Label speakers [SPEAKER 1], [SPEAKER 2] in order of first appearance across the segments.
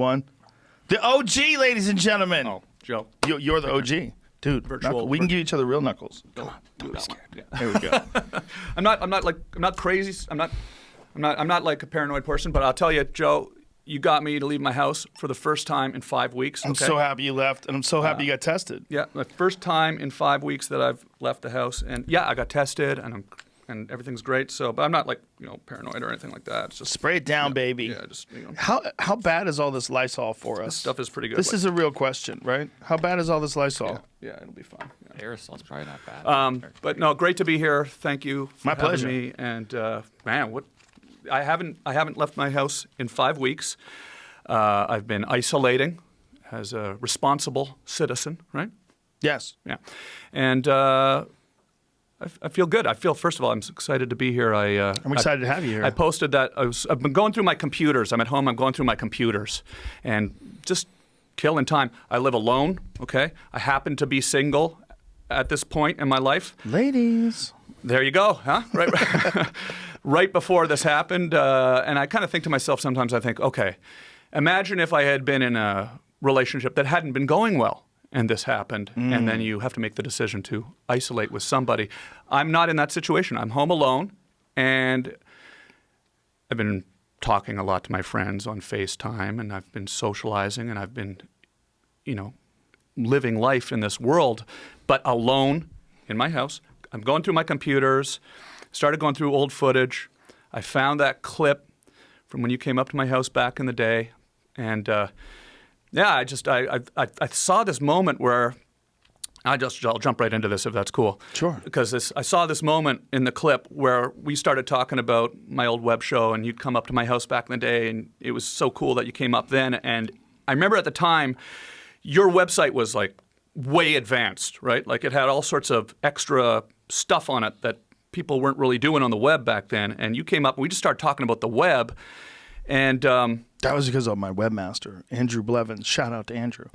[SPEAKER 1] One. The OG, ladies and gentlemen.
[SPEAKER 2] Oh, Joe.
[SPEAKER 1] You're the OG. Dude, we can give each other real knuckles. Come on, don't be scared. Yeah. There we go.
[SPEAKER 2] I'm not crazy. I'm not like a paranoid person, but I'll tell you, Joe, you got me to leave my house for the first time in 5 weeks.
[SPEAKER 1] I'm so happy you left, and I'm so happy you got tested.
[SPEAKER 2] Yeah, the first time in 5 weeks that I've left the house, and yeah, I got tested, and everything's great. So, but I'm not like paranoid or anything like that. It's just
[SPEAKER 1] spray it down, baby.
[SPEAKER 2] Yeah, just
[SPEAKER 1] How bad is all this Lysol for us?
[SPEAKER 2] This stuff is pretty good.
[SPEAKER 1] This is a real question, right? How bad is all this Lysol?
[SPEAKER 2] Yeah, it'll be fine. Yeah.
[SPEAKER 3] Aerosol's probably not bad.
[SPEAKER 2] But no, great to be here. Thank you for
[SPEAKER 1] My
[SPEAKER 2] having
[SPEAKER 1] pleasure.
[SPEAKER 2] me. And man, I haven't left my house in 5 weeks. I've been isolating as a responsible citizen, right?
[SPEAKER 1] Yes.
[SPEAKER 2] Yeah, and I feel good. First of all, I'm excited to be here.
[SPEAKER 1] I'm excited to have you here.
[SPEAKER 2] I posted that I've been going through my computers. I'm at home. I'm going through my computers, and just killing time. I live alone. Okay, I happen to be single at this point in my life.
[SPEAKER 1] Ladies.
[SPEAKER 2] There you go, huh? Right, right before this happened, and I kind of think to myself sometimes. I think, okay, imagine if I had been in a relationship that hadn't been going well, and this happened, and then you have to make the decision to isolate with somebody. I'm not in that situation. I'm home alone, and I've been talking a lot to my friends on FaceTime, and I've been socializing, and I've been, living life in this world, but alone in my house. I'm going through my computers, started going through old footage. I found that clip from when you came up to my house back in the day, and I saw this moment where I'll jump right into this if that's cool.
[SPEAKER 1] Sure.
[SPEAKER 2] Because I saw this moment in the clip where we started talking about my old web show, and you'd come up to my house back in the day, and it was so cool that you came up then. And I remember at the time, your website was like way advanced, right? Like it had all sorts of extra stuff on it that people weren't really doing on the web back then. And you came up, and we just started talking about the web, and
[SPEAKER 1] that was because of my webmaster, Andrew Blevins. Shout out to Andrew.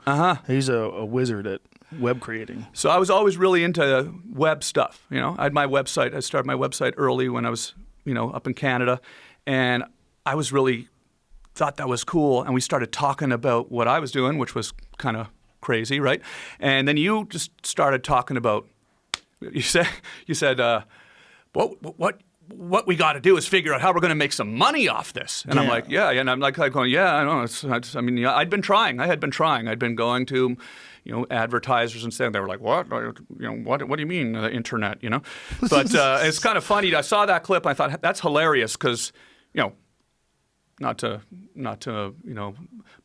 [SPEAKER 1] He's a wizard at web creating.
[SPEAKER 2] So I was always really into web stuff. I had my website. I started my website early when I was, up in Canada, and I was really thought that was cool. And we started talking about what I was doing, which was kind of crazy, right? And then you just started talking about. You said, what we got to do is figure out how we're going to make some money off this. And I'm like, yeah. And I'm like going, yeah, I know. I'd been trying. I had been trying. I'd been going to, advertisers and saying, they were like, what? What do you mean the internet? But it's kind of funny. I saw that clip. And I thought that's hilarious because, not to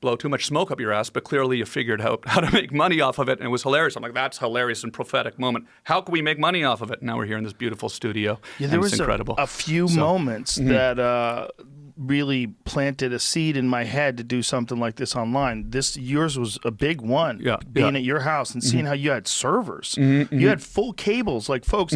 [SPEAKER 2] blow too much smoke up your ass, but clearly you figured out how to make money off of it, and it was hilarious. I'm like, that's hilarious and prophetic moment. How can we make money off of it? Now we're here in this beautiful studio. Yeah,
[SPEAKER 1] there was
[SPEAKER 2] incredible.
[SPEAKER 1] A few moments that really planted a seed in my head to do something like this online. Yours was a big one.
[SPEAKER 2] Yeah,
[SPEAKER 1] being at your house and seeing how you had servers, you had full cables. Like, folks,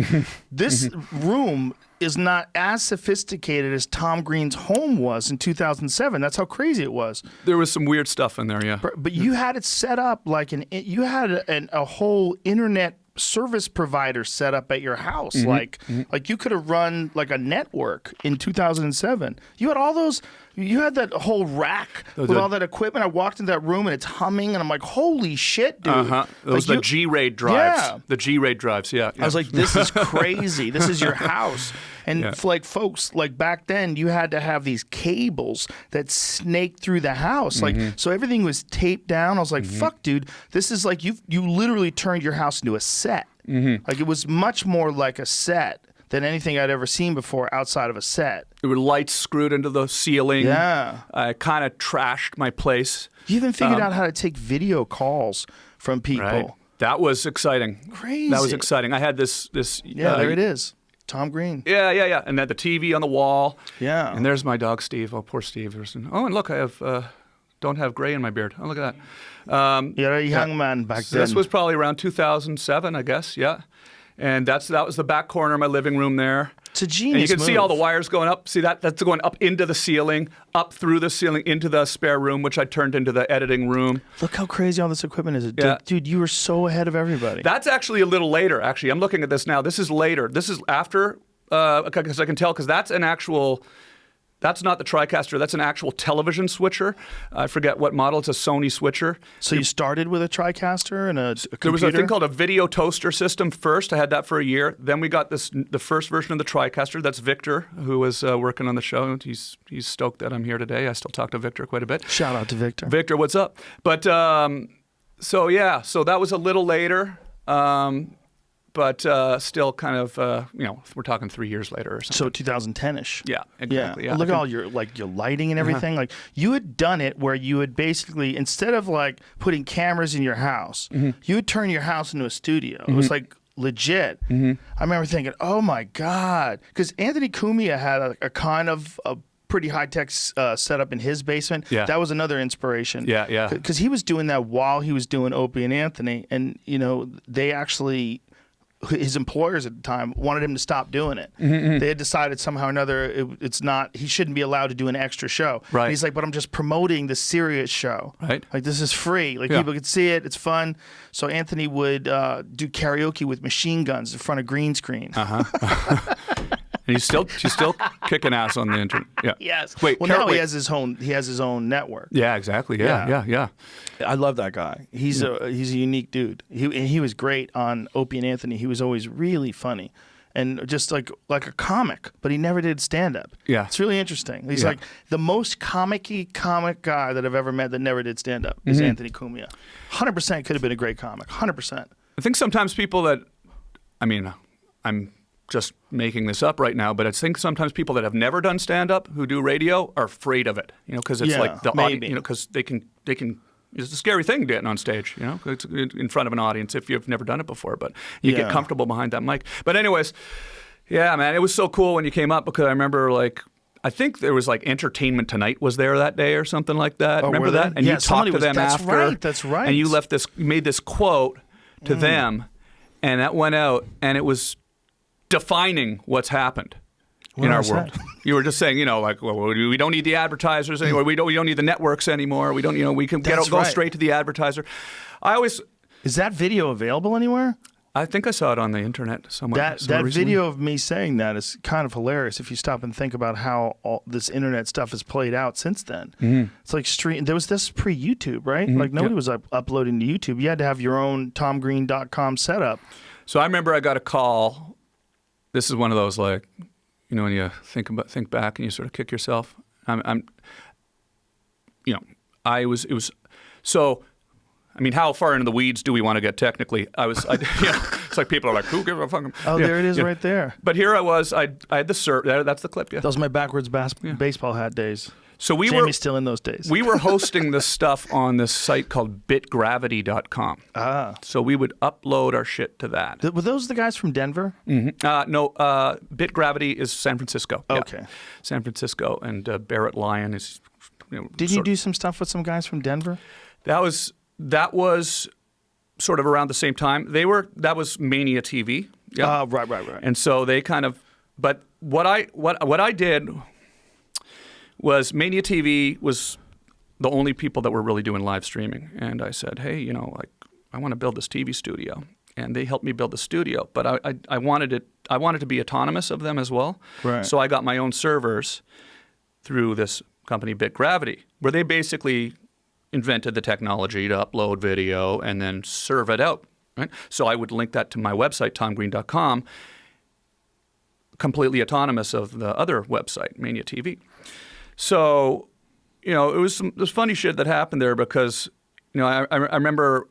[SPEAKER 1] this room is not as sophisticated as Tom Green's home was in 2007. That's how crazy it was.
[SPEAKER 2] There was some weird stuff in there, yeah.
[SPEAKER 1] But you had it set up like you had a whole internet service provider set up at your house. Like you could have run like a network in 2007. You had all those. You had that whole rack with all that equipment. I walked into that room and it's humming, and I'm like, "Holy shit, dude!"
[SPEAKER 2] Those the G-RAID drives. Yeah. The G-RAID drives. Yeah.
[SPEAKER 1] I was like, "This is crazy. This is your house." And like folks, like back then, you had to have these cables that snaked through the house, like so everything was taped down. I was like, "Fuck, dude, this is like you literally turned your house into a set. Like it was much more like a set than anything I'd ever seen before outside of a set."
[SPEAKER 2] There were lights screwed into the ceiling.
[SPEAKER 1] Yeah.
[SPEAKER 2] I kind of trashed my place.
[SPEAKER 1] You even figured out how to take video calls from people.
[SPEAKER 2] Right. That was exciting.
[SPEAKER 1] Crazy.
[SPEAKER 2] That was exciting. I had this.
[SPEAKER 1] Yeah, there it is. Tom Green.
[SPEAKER 2] Yeah. And then the TV on the wall.
[SPEAKER 1] Yeah.
[SPEAKER 2] And there's my dog, Steve. Oh, poor Steve. Oh, and look, I don't have gray in my beard. Oh, look at that.
[SPEAKER 1] You're a young man back then.
[SPEAKER 2] This was probably around 2007, I guess. Yeah. And that was the back corner of my living room there.
[SPEAKER 1] It's a genius
[SPEAKER 2] And you can
[SPEAKER 1] move.
[SPEAKER 2] see all the wires going up. See that? That's going up into the ceiling, up through the ceiling, into the spare room, which I turned into the editing room.
[SPEAKER 1] Look how crazy all this equipment is.
[SPEAKER 2] Yeah.
[SPEAKER 1] Dude, you were so ahead of everybody.
[SPEAKER 2] That's actually a little later, actually. I'm looking at this now. This is later. This is after, because I can tell, because that's That's not the TriCaster. That's an actual television switcher. I forget what model. It's a Sony switcher.
[SPEAKER 1] So you started with a TriCaster and a computer?
[SPEAKER 2] There was a thing called a video toaster system first. I had that for a year. Then we got the first version of the TriCaster. That's Victor, who was working on the show. He's stoked that I'm here today. I still talk to Victor quite a bit.
[SPEAKER 1] Shout out to Victor.
[SPEAKER 2] Victor, what's up? But so that was a little later. But still kind of, we're talking 3 years later or something.
[SPEAKER 1] So 2010-ish.
[SPEAKER 2] Yeah, exactly. Yeah.
[SPEAKER 1] Look at all your lighting and everything. Like you had done it where you would basically, instead of like putting cameras in your house, you would turn your house into a studio. It was like legit. I remember thinking, oh my God. Because Anthony Cumia had a kind of a pretty high-tech setup in his basement.
[SPEAKER 2] Yeah.
[SPEAKER 1] That was another inspiration.
[SPEAKER 2] Yeah.
[SPEAKER 1] Because he was doing that while he was doing Opie and Anthony. And, they actually... his employers at the time wanted him to stop doing it. They had decided somehow or another he shouldn't be allowed to do an extra show.
[SPEAKER 2] Right.
[SPEAKER 1] And he's like, but I'm just promoting the serious show.
[SPEAKER 2] Right.
[SPEAKER 1] Like, this is free. Like, people could see it. It's fun. So Anthony would do karaoke with machine guns in front of green screen.
[SPEAKER 2] And she's still kicking ass on the internet. Yeah.
[SPEAKER 1] Yes.
[SPEAKER 2] Wait.
[SPEAKER 1] Well, now he has his own network.
[SPEAKER 2] Yeah. Exactly. Yeah.
[SPEAKER 1] I love that guy. He's a unique dude. He was great on Opie and Anthony. He was always really funny, and just like a comic. But he never did stand up.
[SPEAKER 2] Yeah.
[SPEAKER 1] It's really interesting. He's like the most comic guy that I've ever met that never did stand up is Anthony Cumia. 100% could have been a great comic. 100%.
[SPEAKER 2] I think sometimes people I'm just making this up right now, but I think sometimes people that have never done stand-up who do radio are afraid of it, because it's like the audience, because they can. It's a scary thing getting on stage, it's in front of an audience if you've never done it before, but you get comfortable behind that mic. But anyways, yeah, man, it was so cool when you came up because I remember I think there was Entertainment Tonight was there that day or something like that.
[SPEAKER 1] Oh,
[SPEAKER 2] remember that? And you talked to them after.
[SPEAKER 1] That's right.
[SPEAKER 2] And you made this quote to them, and that went out, and it was defining what's happened in our world. You were just saying, we don't need the advertisers anymore. We don't need the networks anymore. We don't, we can go straight to the advertiser.
[SPEAKER 1] Is that video available anywhere?
[SPEAKER 2] I think I saw it on the internet somewhere.
[SPEAKER 1] That video of me saying that is kind of hilarious if you stop and think about how all this internet stuff has played out since then. It's like there was this pre-YouTube, right? Like nobody was uploading to YouTube. You had to have your own TomGreen.com setup. So
[SPEAKER 2] I remember I got a call. This is one of those when you think back and you sort of kick yourself. How far into the weeds do we want to get technically? It's like people are like, who gives a fuck?
[SPEAKER 1] Oh, there it is right there.
[SPEAKER 2] But here I was, I had the that's the clip, yeah.
[SPEAKER 1] Those are my backwards baseball hat days.
[SPEAKER 2] So
[SPEAKER 1] Jamie's still in those days.
[SPEAKER 2] We were hosting this stuff on this site called bitgravity.com. So we would upload our shit to that.
[SPEAKER 1] Were those the guys from Denver?
[SPEAKER 2] No, Bitgravity is San Francisco.
[SPEAKER 1] Okay.
[SPEAKER 2] Yeah. San Francisco, and Barrett Lyon is...
[SPEAKER 1] Did you do some stuff with some guys from Denver?
[SPEAKER 2] That was sort of around the same time. That was Mania TV. Yeah.
[SPEAKER 1] Right.
[SPEAKER 2] And so they kind of... But what I did... was Mania TV was the only people that were really doing live streaming. And I said, hey, I want to build this TV studio. And they helped me build the studio. But I wanted to be autonomous of them as well.
[SPEAKER 1] Right.
[SPEAKER 2] So I got my own servers through this company, Bitgravity, where they basically invented the technology to upload video and then serve it out. Right? So I would link that to my website, tomgreen.com, completely autonomous of the other website, Mania TV. So, it was this funny shit that happened there because, I remember,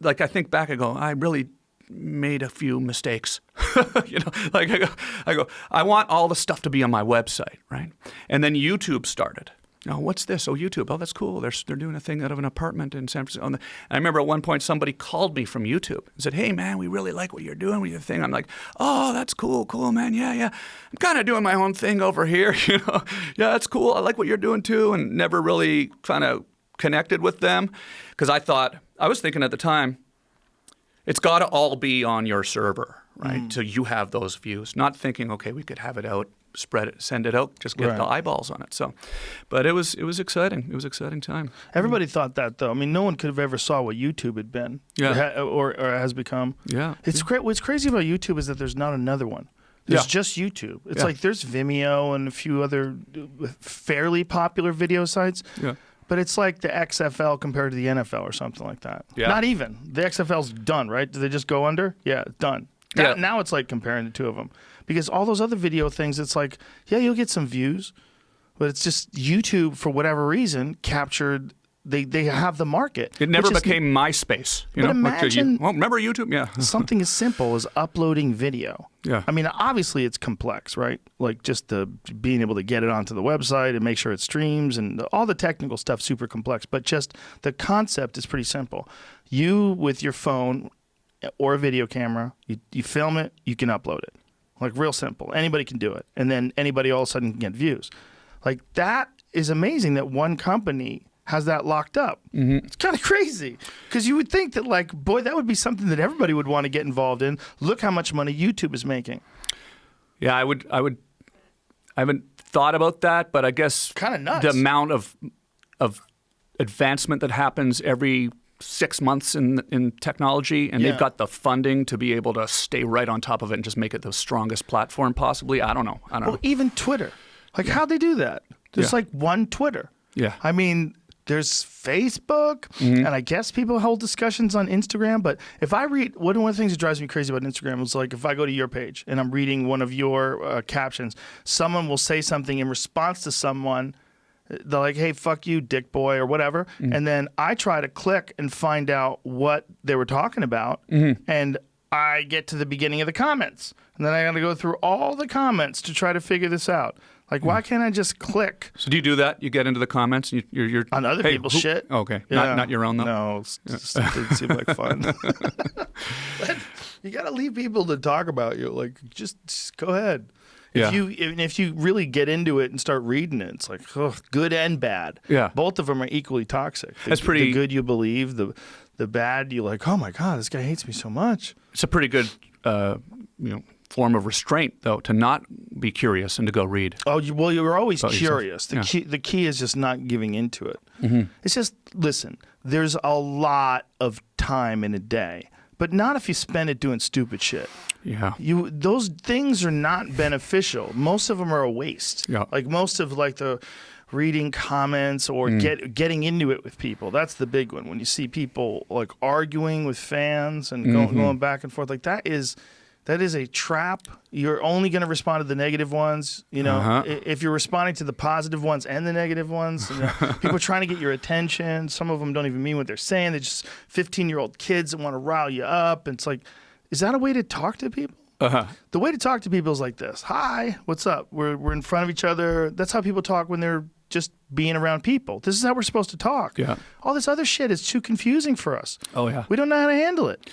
[SPEAKER 2] I think back, I go, I really made a few mistakes. I go, I want all the stuff to be on my website, right? And then YouTube started. What's this? Oh, YouTube. Oh, that's cool. They're doing a thing out of an apartment in San Francisco. And I remember at one point somebody called me from YouTube and said, hey, man, we really like what you're doing with your thing. I'm like, oh, that's cool, man. Yeah. I'm kind of doing my own thing over here, Yeah, that's cool. I like what you're doing too. And never really kind of connected with them because I was thinking at the time, it's got to all be on your server, right? So you have those views, not thinking, okay, we could have it out, spread it, send it out, just get the eyeballs on it. So, but it was exciting. It was an exciting time.
[SPEAKER 1] Everybody thought that, though. I mean, no one could have ever saw what YouTube had been, or has become.
[SPEAKER 2] Yeah.
[SPEAKER 1] It's great. What's crazy about YouTube is that there's not another one. There's just YouTube. It's like there's Vimeo and a few other fairly popular video sites.
[SPEAKER 2] Yeah.
[SPEAKER 1] But it's like the XFL compared to the NFL or something like that.
[SPEAKER 2] Yeah.
[SPEAKER 1] Not even. The XFL's done, right? Do they just go under? Yeah, done.
[SPEAKER 2] Yeah.
[SPEAKER 1] Now it's like comparing the two of them. Because all those other video things, it's like, yeah, you'll get some views. But it's just YouTube, for whatever reason, captured... They have the market.
[SPEAKER 2] It never became MySpace.
[SPEAKER 1] But imagine...
[SPEAKER 2] remember YouTube? Yeah.
[SPEAKER 1] something as simple as uploading video.
[SPEAKER 2] Yeah.
[SPEAKER 1] I mean, obviously it's complex, right? Like just the being able to get it onto the website and make sure it streams and all the technical stuff super complex. But just the concept is pretty simple. You, with your phone or a video camera, you film it, you can upload it. Like real simple. Anybody can do it. And then anybody all of a sudden can get views. Like that is amazing that one company has that locked up. Mm-hmm. It's kind of crazy because you would think that, like, boy, that would be something that everybody would want to get involved in. Look how much money YouTube is making.
[SPEAKER 2] Yeah, I haven't thought about that, but I guess
[SPEAKER 1] kind of nuts.
[SPEAKER 2] The amount of advancement that happens every 6 months in technology, and they've got the funding to be able to stay right on top of it and just make it the strongest platform possibly. I don't know.
[SPEAKER 1] Well, even Twitter, like how'd they do that? There's like one Twitter.
[SPEAKER 2] Yeah.
[SPEAKER 1] I mean, there's Facebook, and I guess people hold discussions on Instagram. But if I read, one of the things that drives me crazy about Instagram is like if I go to your page and I'm reading one of your captions, someone will say something in response to someone. They're like, hey, fuck you, dick boy, or whatever. And then I try to click and find out what they were talking about. And I get to the beginning of the comments. And then I got to go through all the comments to try to figure this out. Like, why can't I just click?
[SPEAKER 2] So do you do that? You get into the comments and you're
[SPEAKER 1] on other people's shit?
[SPEAKER 2] Okay.
[SPEAKER 1] Yeah.
[SPEAKER 2] Not your own, though?
[SPEAKER 1] No, it didn't seem like fun. But you got to leave people to talk about you. Like, just go ahead.
[SPEAKER 2] Yeah.
[SPEAKER 1] If you really get into it and start reading it, it's like, good and bad.
[SPEAKER 2] Yeah.
[SPEAKER 1] Both of them are equally toxic.
[SPEAKER 2] That's pretty...
[SPEAKER 1] The good you believe, the bad you're like, oh my God, this guy hates me so much.
[SPEAKER 2] It's a pretty good form of restraint, though, to not be curious and to go read.
[SPEAKER 1] Oh, you're always curious. The key is just not giving into it. It's just, listen, there's a lot of time in a day, but not if you spend it doing stupid shit.
[SPEAKER 2] Yeah.
[SPEAKER 1] Those things are not beneficial. Most of them are a waste.
[SPEAKER 2] Yeah.
[SPEAKER 1] Like most of like the reading comments or getting into it with people. That's the big one. When you see people like arguing with fans and going back and forth, like that is a trap. You're only going to respond to the negative ones. You know, if you're responding to the positive ones and the negative ones, people are trying to get your attention. Some of them don't even mean what they're saying. They're just 15-year-old kids that want to rile you up. And it's like, is that a way to talk to people? The way to talk to people is like this. Hi, what's up? We're in front of each other. That's how people talk when they're just being around people. This is how we're supposed to talk. Yeah. All this other shit is too confusing for us.
[SPEAKER 2] Oh, yeah.
[SPEAKER 1] We don't know how to handle it.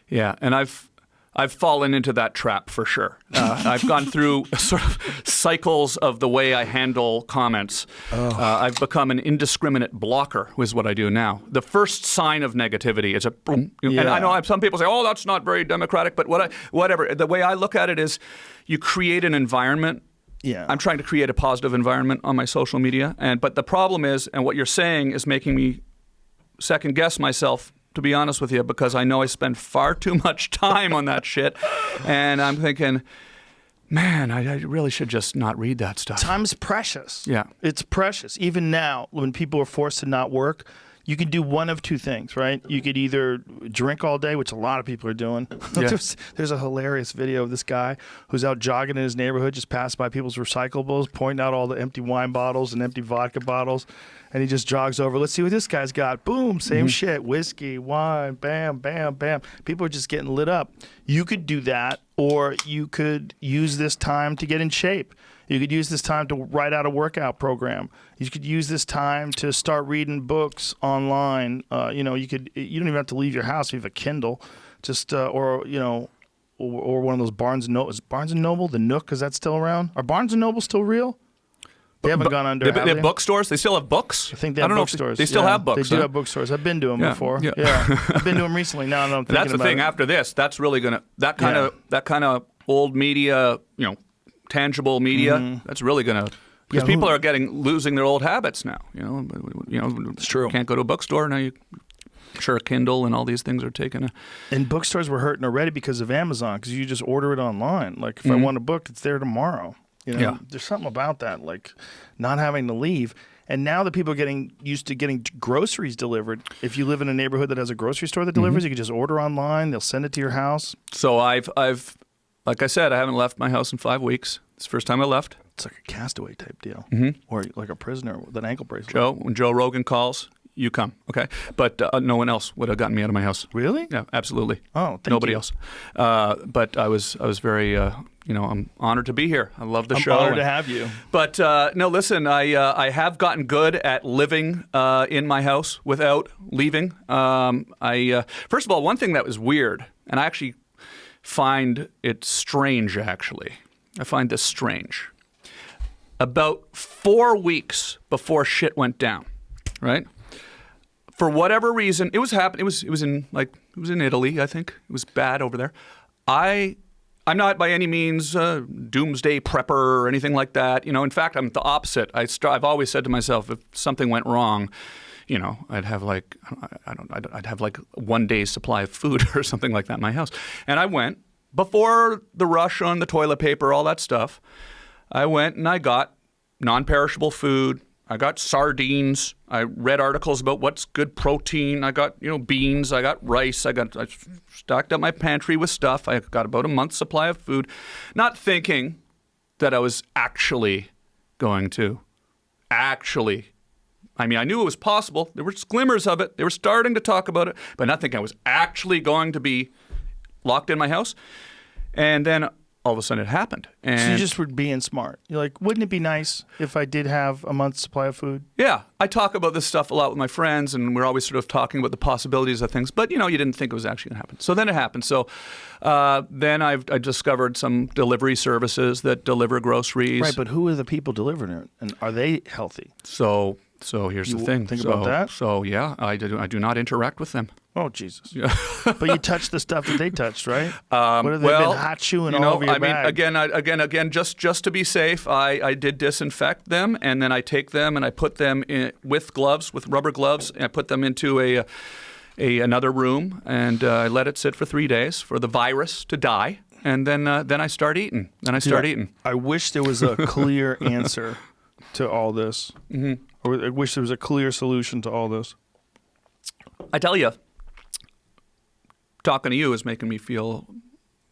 [SPEAKER 2] Yeah, and I've fallen into that trap for sure. I've gone through sort of cycles of the way I handle comments. I've become an indiscriminate blocker, is what I do now. The first sign of negativity is and I know some people say, "Oh, that's not very democratic," but whatever. The way I look at it is, you create an environment.
[SPEAKER 1] Yeah.
[SPEAKER 2] I'm trying to create a positive environment on my social media, but the problem is, and what you're saying is making me second guess myself, to be honest with you, because I know I spend far too much time on that shit. And I'm thinking, man, I really should just not read that stuff.
[SPEAKER 1] Time's precious.
[SPEAKER 2] Yeah.
[SPEAKER 1] It's precious. Even now, when people are forced to not work, you can do one of two things, right? You could either drink all day, which a lot of people are doing.
[SPEAKER 2] Yeah.
[SPEAKER 1] There's a hilarious video of this guy who's out jogging in his neighborhood, just passed by people's recyclables, pointing out all the empty wine bottles and empty vodka bottles. And he just jogs over. Let's see what this guy's got. Boom, same shit. Whiskey, wine, bam, bam, bam. People are just getting lit up. You could do that, or you could use this time to get in shape. You could use this time to write out a workout program. You could use this time to start reading books online. You don't even have to leave your house if you have a Kindle. Just or one of those Barnes and Noble. Is Barnes and Noble the Nook? Is that still around? Are Barnes and Noble still real? They haven't gone under.
[SPEAKER 2] They have bookstores. They still have books.
[SPEAKER 1] I think they have bookstores.
[SPEAKER 2] They still have books.
[SPEAKER 1] They do have bookstores. I've been to them before. Yeah. I've been to them recently. Now I'm thinking
[SPEAKER 2] that's the
[SPEAKER 1] about
[SPEAKER 2] thing.
[SPEAKER 1] it.
[SPEAKER 2] After this, that's really gonna that kind of old media, tangible media. That's really gonna because people are losing their old habits now. It's true. Can't go to a bookstore now. Sure, Kindle and all these things are taking a...
[SPEAKER 1] And bookstores were hurting already because of Amazon, because you just order it online. Like, if I want a book, it's there tomorrow. You know,
[SPEAKER 2] Yeah.
[SPEAKER 1] There's something about that, like not having to leave. And now that people are getting used to getting groceries delivered, if you live in a neighborhood that has a grocery store that delivers, you can just order online. They'll send it to your house.
[SPEAKER 2] So I've, like I said, I haven't left my house in 5 weeks. It's the first time I left.
[SPEAKER 1] It's like a castaway type deal, or like a prisoner with an ankle bracelet.
[SPEAKER 2] Joe, when Joe Rogan calls, you come, okay? But no one else would have gotten me out of my house.
[SPEAKER 1] Really?
[SPEAKER 2] Yeah, absolutely.
[SPEAKER 1] Oh, thank
[SPEAKER 2] Nobody
[SPEAKER 1] you.
[SPEAKER 2] else. But I was very, I'm honored to be here. I love the show.
[SPEAKER 1] I'm honored to have you.
[SPEAKER 2] But no, listen, I have gotten good at living in my house without leaving. First of all, one thing that was weird, and I actually find it strange, actually. I find this strange. About 4 weeks before shit went down, right? For whatever reason, it was happening. It was in Italy, I think. It was bad over there. I'm not by any means a doomsday prepper or anything like that. In fact, I'm the opposite. I've always said to myself, if something went wrong, I'd have like 1 day's supply of food or something like that in my house. And I went before the rush on the toilet paper, all that stuff. I went and I got non-perishable food. I got sardines. I read articles about what's good protein. I got, beans. I got rice. I stocked up my pantry with stuff. I got about a month's supply of food, not thinking that I was actually going to I knew it was possible. There were glimmers of it. They were starting to talk about it, but not thinking I was actually going to be locked in my house. And then all of a sudden it happened. And
[SPEAKER 1] So you just were being smart. You're like, wouldn't it be nice if I did have a month's supply of food?
[SPEAKER 2] yeah, I talk about this stuff a lot with my friends, and we're always sort of talking about the possibilities of things. But, you didn't think it was actually going to happen. So then it happened. So then I discovered some delivery services that deliver groceries.
[SPEAKER 1] Right, but who are the people delivering it? And are they healthy?
[SPEAKER 2] So here's the thing.
[SPEAKER 1] think about that?
[SPEAKER 2] So yeah, I do not interact with them.
[SPEAKER 1] Oh, Jesus. Yeah. But you touched the stuff that they touched, right? What have they been hot chewing all over your bag?
[SPEAKER 2] Again, just to be safe, I did disinfect them, and then I take them and I put them in with rubber gloves, and I put them into another room, and I let it sit for 3 days for the virus to die, and then I start eating.
[SPEAKER 1] I wish there was a clear answer to all this. Mm-hmm. Or I wish there was a clear solution to all this.
[SPEAKER 2] I tell you, talking to you is making me feel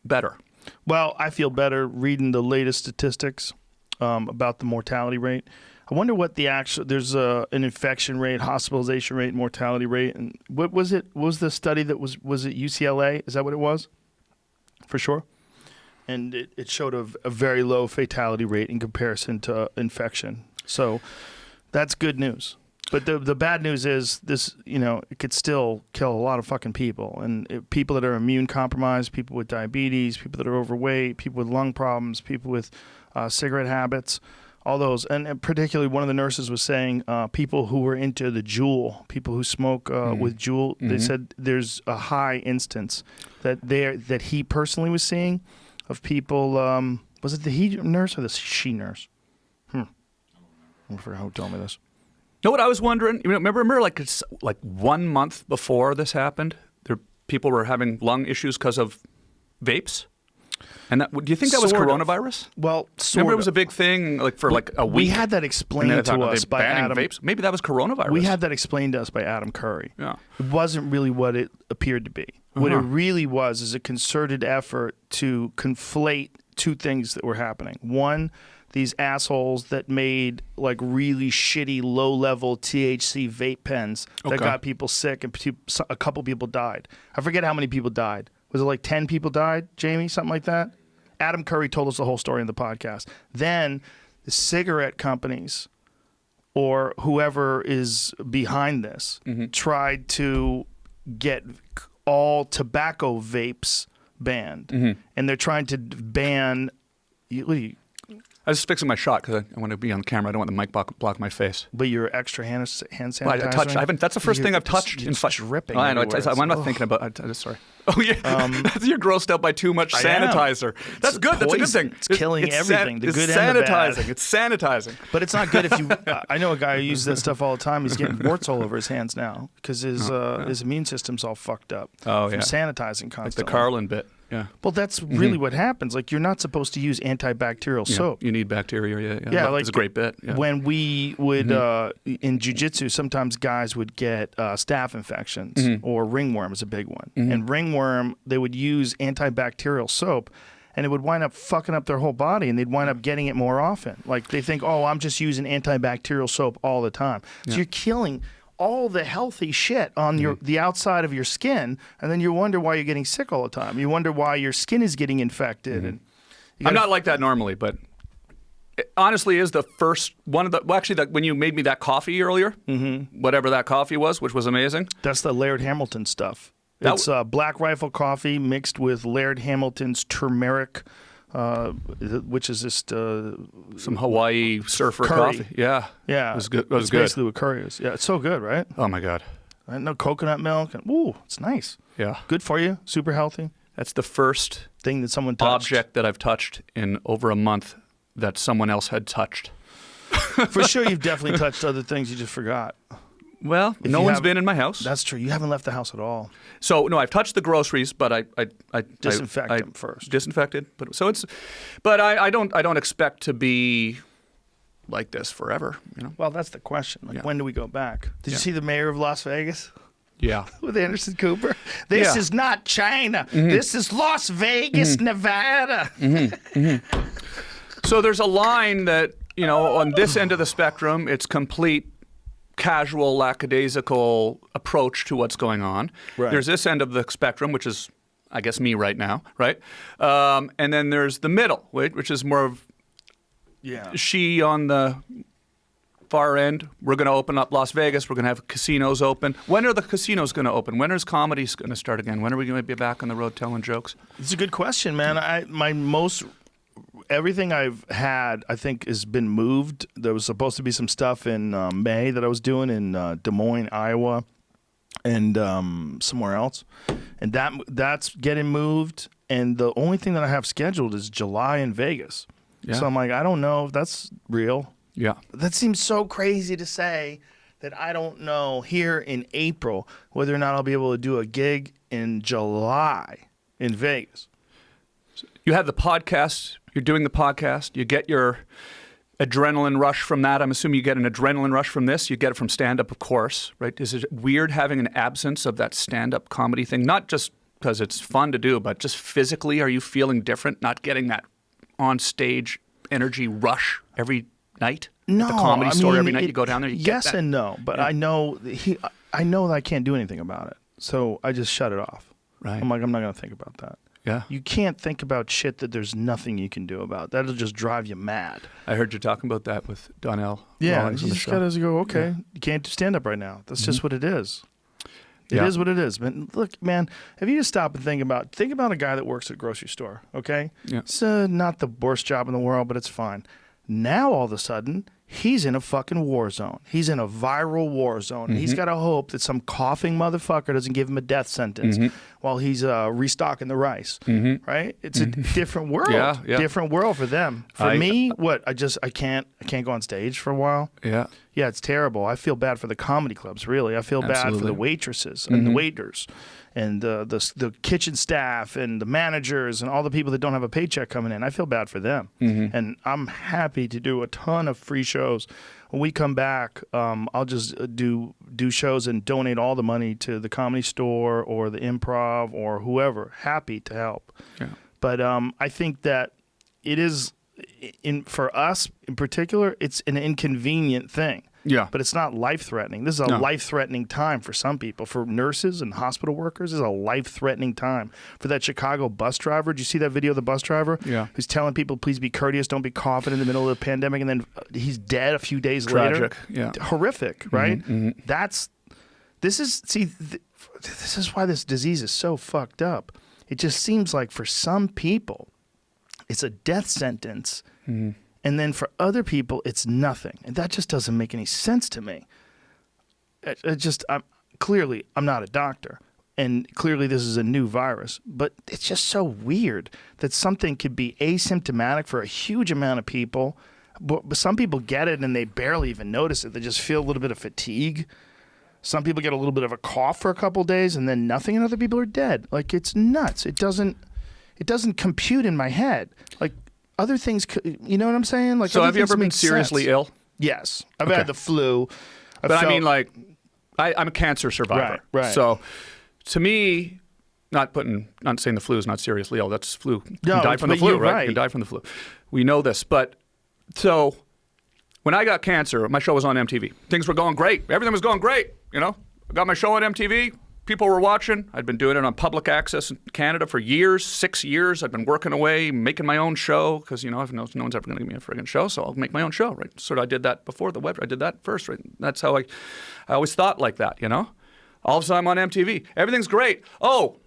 [SPEAKER 2] better.
[SPEAKER 1] Well, I feel better reading the latest statistics about the mortality rate. I wonder what there's an infection rate, hospitalization rate, mortality rate. And what was it? What was the study that was it UCLA? Is that what it was? For sure. And it showed a very low fatality rate in comparison to infection. So that's good news. But the bad news is this, it could still kill a lot of fucking people. And people that are immune compromised, people with diabetes, people that are overweight, people with lung problems, people with cigarette habits, all those. And particularly one of the nurses was saying people who were into the Juul, people who smoke with Juul, they said there's a high instance that he personally was seeing of people. Was it the he nurse or the she nurse? I forgot who told me this.
[SPEAKER 2] You know what I was wondering? Remember like 1 month before this happened, people were having lung issues because of vapes? And do you think that was coronavirus?
[SPEAKER 1] Well,
[SPEAKER 2] remember it was a big thing for a week?
[SPEAKER 1] We had that explained to us by Adam.
[SPEAKER 2] Vapes? Maybe that was coronavirus.
[SPEAKER 1] We had that explained to us by Adam Curry.
[SPEAKER 2] Yeah.
[SPEAKER 1] It wasn't really what it appeared to be. What it really was is a concerted effort to conflate two things that were happening. One, these assholes that made like really shitty low-level THC vape pens that got people sick, and a couple people died. I forget how many people died. Was it like 10 people died, Jamie? Something like that? Adam Curry told us the whole story in the podcast. Then the cigarette companies or whoever is behind this tried to get all tobacco vapes banned. And they're trying to ban...
[SPEAKER 2] I was fixing my shot because I want to be on camera. I don't want the mic block my face.
[SPEAKER 1] But your extra hand sanitizer.
[SPEAKER 2] Well, I haven't. That's the first thing I've touched.
[SPEAKER 1] It's dripping.
[SPEAKER 2] I know. I'm not thinking about. Sorry. Oh yeah. You're grossed out by too much sanitizer. That's good. That's a good thing.
[SPEAKER 1] It's killing everything. The good and the bad.
[SPEAKER 2] It's sanitizing.
[SPEAKER 1] But it's not good if you. I know a guy who uses that stuff all the time. He's getting warts all over his hands now because his immune system's all fucked up.
[SPEAKER 2] Oh
[SPEAKER 1] from
[SPEAKER 2] yeah.
[SPEAKER 1] sanitizing constantly.
[SPEAKER 2] Like the Carlin bit. Yeah.
[SPEAKER 1] Well, that's really what happens. Like, you're not supposed to use antibacterial soap.
[SPEAKER 2] You need bacteria.
[SPEAKER 1] Yeah, like
[SPEAKER 2] it's a great bit. Yeah.
[SPEAKER 1] When we would in jiu-jitsu, sometimes guys would get staph infections or ringworm is a big one. And ringworm, they would use antibacterial soap, and it would wind up fucking up their whole body, and they'd wind up getting it more often. Like, they think, oh, I'm just using antibacterial soap all the time. So you're killing all the healthy shit on the outside of your skin, and then you wonder why you're getting sick all the time. You wonder why your skin is getting infected. And
[SPEAKER 2] I'm not like that normally, but it honestly is the first one of the. Well, actually, when you made me that coffee earlier, whatever that coffee was, which was amazing.
[SPEAKER 1] That's the Laird Hamilton stuff. It's Black Rifle coffee mixed with Laird Hamilton's turmeric, which is just
[SPEAKER 2] some Hawaii surfer
[SPEAKER 1] curry.
[SPEAKER 2] coffee. Yeah, it was good. It was
[SPEAKER 1] it's
[SPEAKER 2] good.
[SPEAKER 1] Basically what curry is. Yeah, it's so good, right?
[SPEAKER 2] Oh my god.
[SPEAKER 1] No coconut milk. Ooh, it's nice.
[SPEAKER 2] Yeah,
[SPEAKER 1] good for you. Super healthy.
[SPEAKER 2] That's the first
[SPEAKER 1] thing that someone touched.
[SPEAKER 2] Object that I've touched in over a month that someone else had touched.
[SPEAKER 1] For sure, you've definitely touched other things you just forgot.
[SPEAKER 2] Well, no one's been in my house.
[SPEAKER 1] That's true. You haven't left the house at all.
[SPEAKER 2] So no, I've touched the groceries, but I
[SPEAKER 1] disinfect them first.
[SPEAKER 2] Disinfected, but I don't expect to be like this forever. You know.
[SPEAKER 1] Well, that's the question. Like, when do we go back? Did you see the mayor of Las Vegas?
[SPEAKER 2] Yeah.
[SPEAKER 1] With Anderson Cooper. This is not China. This is Las Vegas, Nevada.
[SPEAKER 2] So there's a line that, on this end of the spectrum, it's complete casual, lackadaisical approach to what's going on.
[SPEAKER 1] Right.
[SPEAKER 2] There's this end of the spectrum, which is, I guess, me right now, right? And then there's the middle, which is more of she on the far end. We're going to open up Las Vegas. We're going to have casinos open. When are the casinos going to open? When is comedy going to start again? When are we going to be back on the road telling jokes?
[SPEAKER 1] It's a good question, man. Everything I've had, I think, has been moved. There was supposed to be some stuff in May that I was doing in Des Moines, Iowa, and somewhere else. And that's getting moved. And the only thing that I have scheduled is July in Vegas. Yeah. So I'm like, I don't know if that's real.
[SPEAKER 2] Yeah.
[SPEAKER 1] That seems so crazy to say that I don't know here in April whether or not I'll be able to do a gig in July in Vegas.
[SPEAKER 2] You have the podcast. You're doing the podcast. You get your adrenaline rush from that. I'm assuming you get an adrenaline rush from this. You get it from stand-up, of course, right? Is it weird having an absence of that stand-up comedy thing? Not just because it's fun to do, but just physically, are you feeling different? Not getting that on-stage energy rush every night?
[SPEAKER 1] No,
[SPEAKER 2] at the comedy store every night you go down there. You
[SPEAKER 1] yes
[SPEAKER 2] get that.
[SPEAKER 1] And no, but I know that I can't do anything about it, so I just shut it off.
[SPEAKER 2] Right.
[SPEAKER 1] I'm like, I'm not going to think about that.
[SPEAKER 2] Yeah.
[SPEAKER 1] You can't think about shit that there's nothing you can do about. That'll just drive you mad.
[SPEAKER 2] I heard you talking about that with Donnell.
[SPEAKER 1] Yeah,
[SPEAKER 2] Rawlings
[SPEAKER 1] you
[SPEAKER 2] on the
[SPEAKER 1] just
[SPEAKER 2] show.
[SPEAKER 1] got to go, okay, you can't do stand-up right now. That's just what it is. It is what it is. But look, man, if you just stop and think about a guy that works at a grocery store, okay?
[SPEAKER 2] Yeah.
[SPEAKER 1] It's not the worst job in the world, but it's fine. Now, all of a sudden, he's in a fucking war zone. He's in a viral war zone. He's got to hope that some coughing motherfucker doesn't give him a death sentence while he's restocking the rice, right? It's a different world.
[SPEAKER 2] Yeah.
[SPEAKER 1] Different world for them. For me, I can't go on stage for a while.
[SPEAKER 2] Yeah.
[SPEAKER 1] Yeah, it's terrible. I feel bad for the comedy clubs, really. I feel bad for the waitresses and the waiters and the kitchen staff and the managers and all the people that don't have a paycheck coming in. I feel bad for them. And I'm happy to do a ton of free shows. When we come back, I'll just do shows and donate all the money to the Comedy Store or the Improv or whoever. Happy to help.
[SPEAKER 2] Yeah.
[SPEAKER 1] But I think that it is, for us in particular, it's an inconvenient thing.
[SPEAKER 2] Yeah.
[SPEAKER 1] But it's not life-threatening. This is a life-threatening time for some people. For nurses and hospital workers, this is a life-threatening time. For that Chicago bus driver, did you see that video of the bus driver?
[SPEAKER 2] Yeah.
[SPEAKER 1] Who's telling people, please be courteous, don't be coughing in the middle of the pandemic, and then he's dead a few days later.
[SPEAKER 2] Tragic, yeah.
[SPEAKER 1] Horrific, right? This is why this disease is so fucked up. It just seems like for some people, it's a death sentence. And then for other people, it's nothing. And that just doesn't make any sense to me. Clearly, I'm not a doctor. And clearly this is a new virus. But it's just so weird that something could be asymptomatic for a huge amount of people. But some people get it and they barely even notice it. They just feel a little bit of fatigue. Some people get a little bit of a cough for a couple of days and then nothing, and other people are dead. Like, it's nuts. It doesn't compute in my head. Like, other things, you know what I'm saying? Like,
[SPEAKER 2] so have you ever been seriously ill?
[SPEAKER 1] Yes. I've had the flu.
[SPEAKER 2] I mean, like, I'm a cancer survivor.
[SPEAKER 1] Right.
[SPEAKER 2] So to me, not saying the flu is not seriously ill. That's flu. You can die from the flu, right? You can die from the flu. We know this. But so when I got cancer, my show was on MTV. Things were going great. Everything was going great. You know, I got my show on MTV. People were watching. I'd been doing it on public access in Canada for years, 6 years. I'd been working away, making my own show because, you know, no one's ever going to give me a friggin' show, so I'll make my own show, right? Sort of I did that before the web. I did that first, right? That's how I always thought like that, you know? All of a sudden I'm on MTV. Everything's great. Feeling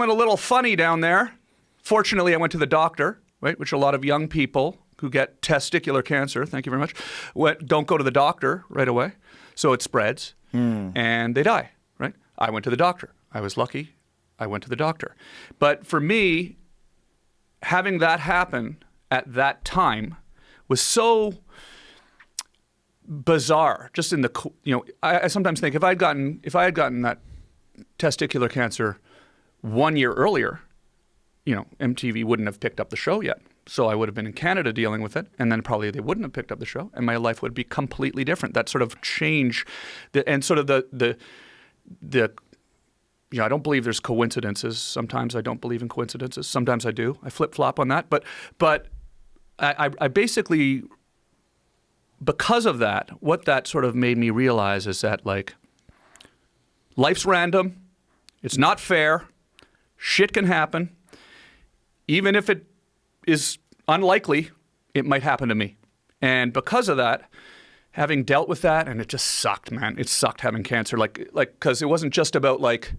[SPEAKER 2] a little funny down there. Fortunately, I went to the doctor, right, which a lot of young people who get testicular cancer, thank you very much, don't go to the doctor right away, so it spreads. And they die, right? I went to the doctor. I was lucky. I went to the doctor. But for me, having that happen at that time was so bizarre. Just in the, you know, I sometimes think if I had gotten that testicular cancer 1 year earlier, you know, MTV wouldn't have picked up the show yet. So I would have been in Canada dealing with it, and then probably they wouldn't have picked up the show, and my life would be completely different. That sort of change, and sort of the you know, I don't believe there's coincidences. Sometimes I don't believe in coincidences. Sometimes I do. I flip-flop on that. But I basically, because of that, what that sort of made me realize is that, like, life's random. It's not fair. Shit can happen. Even if it is unlikely, it might happen to me. And because of that, having dealt with that, and it just sucked, man. It sucked having cancer, like, because it wasn't just about, like,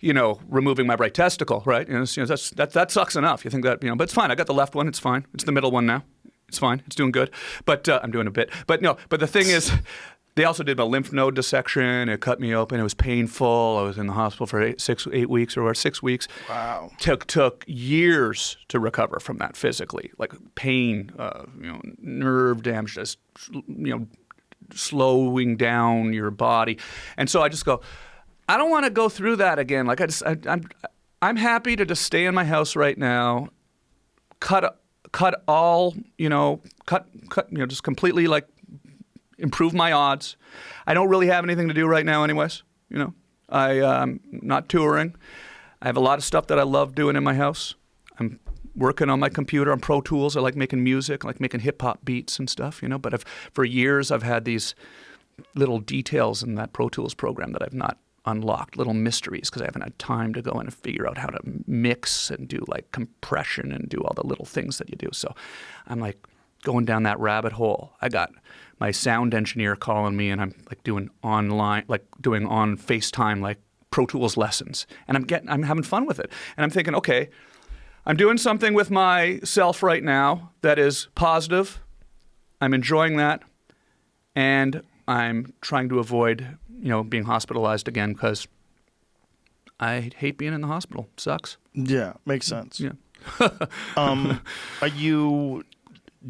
[SPEAKER 2] you know, removing my right testicle, right? You know, that sucks enough. You think that, you know, but it's fine. I got the left one. It's fine. It's the middle one now. It's fine. It's doing good. But I'm doing a bit. But no. But the thing is, they also did my lymph node dissection. It cut me open. It was painful. I was in the hospital for 6 weeks. Wow. Took years to recover from that physically, like pain, you know, nerve damage, just, you know, slowing down your body. And so I just go, I don't want to go through that again. Like I'm happy to just stay in my house right now, cut all, you know, you know, just completely, like, improve my odds. I don't really have anything to do right now anyways, you know. I'm not touring. I have a lot of stuff that I love doing in my house. I'm working on my computer on Pro Tools. I like making music. I like making hip-hop beats and stuff, you know. But for years I've had these little details in that Pro Tools program that I've not unlocked, little mysteries, because I haven't had time to go in and figure out how to mix and do, like, compression and do all the little things that you do. So I'm, like, going down that rabbit hole. I got my sound engineer calling me, and I'm, like, doing on FaceTime, like, Pro Tools lessons, and I'm having fun with it. And I'm thinking, okay, I'm doing something with myself right now that is positive. I'm enjoying that, and I'm trying to avoid, you know, being hospitalized again, because I hate being in the hospital. It sucks.
[SPEAKER 1] Yeah, makes sense.
[SPEAKER 2] Yeah.
[SPEAKER 1] Are you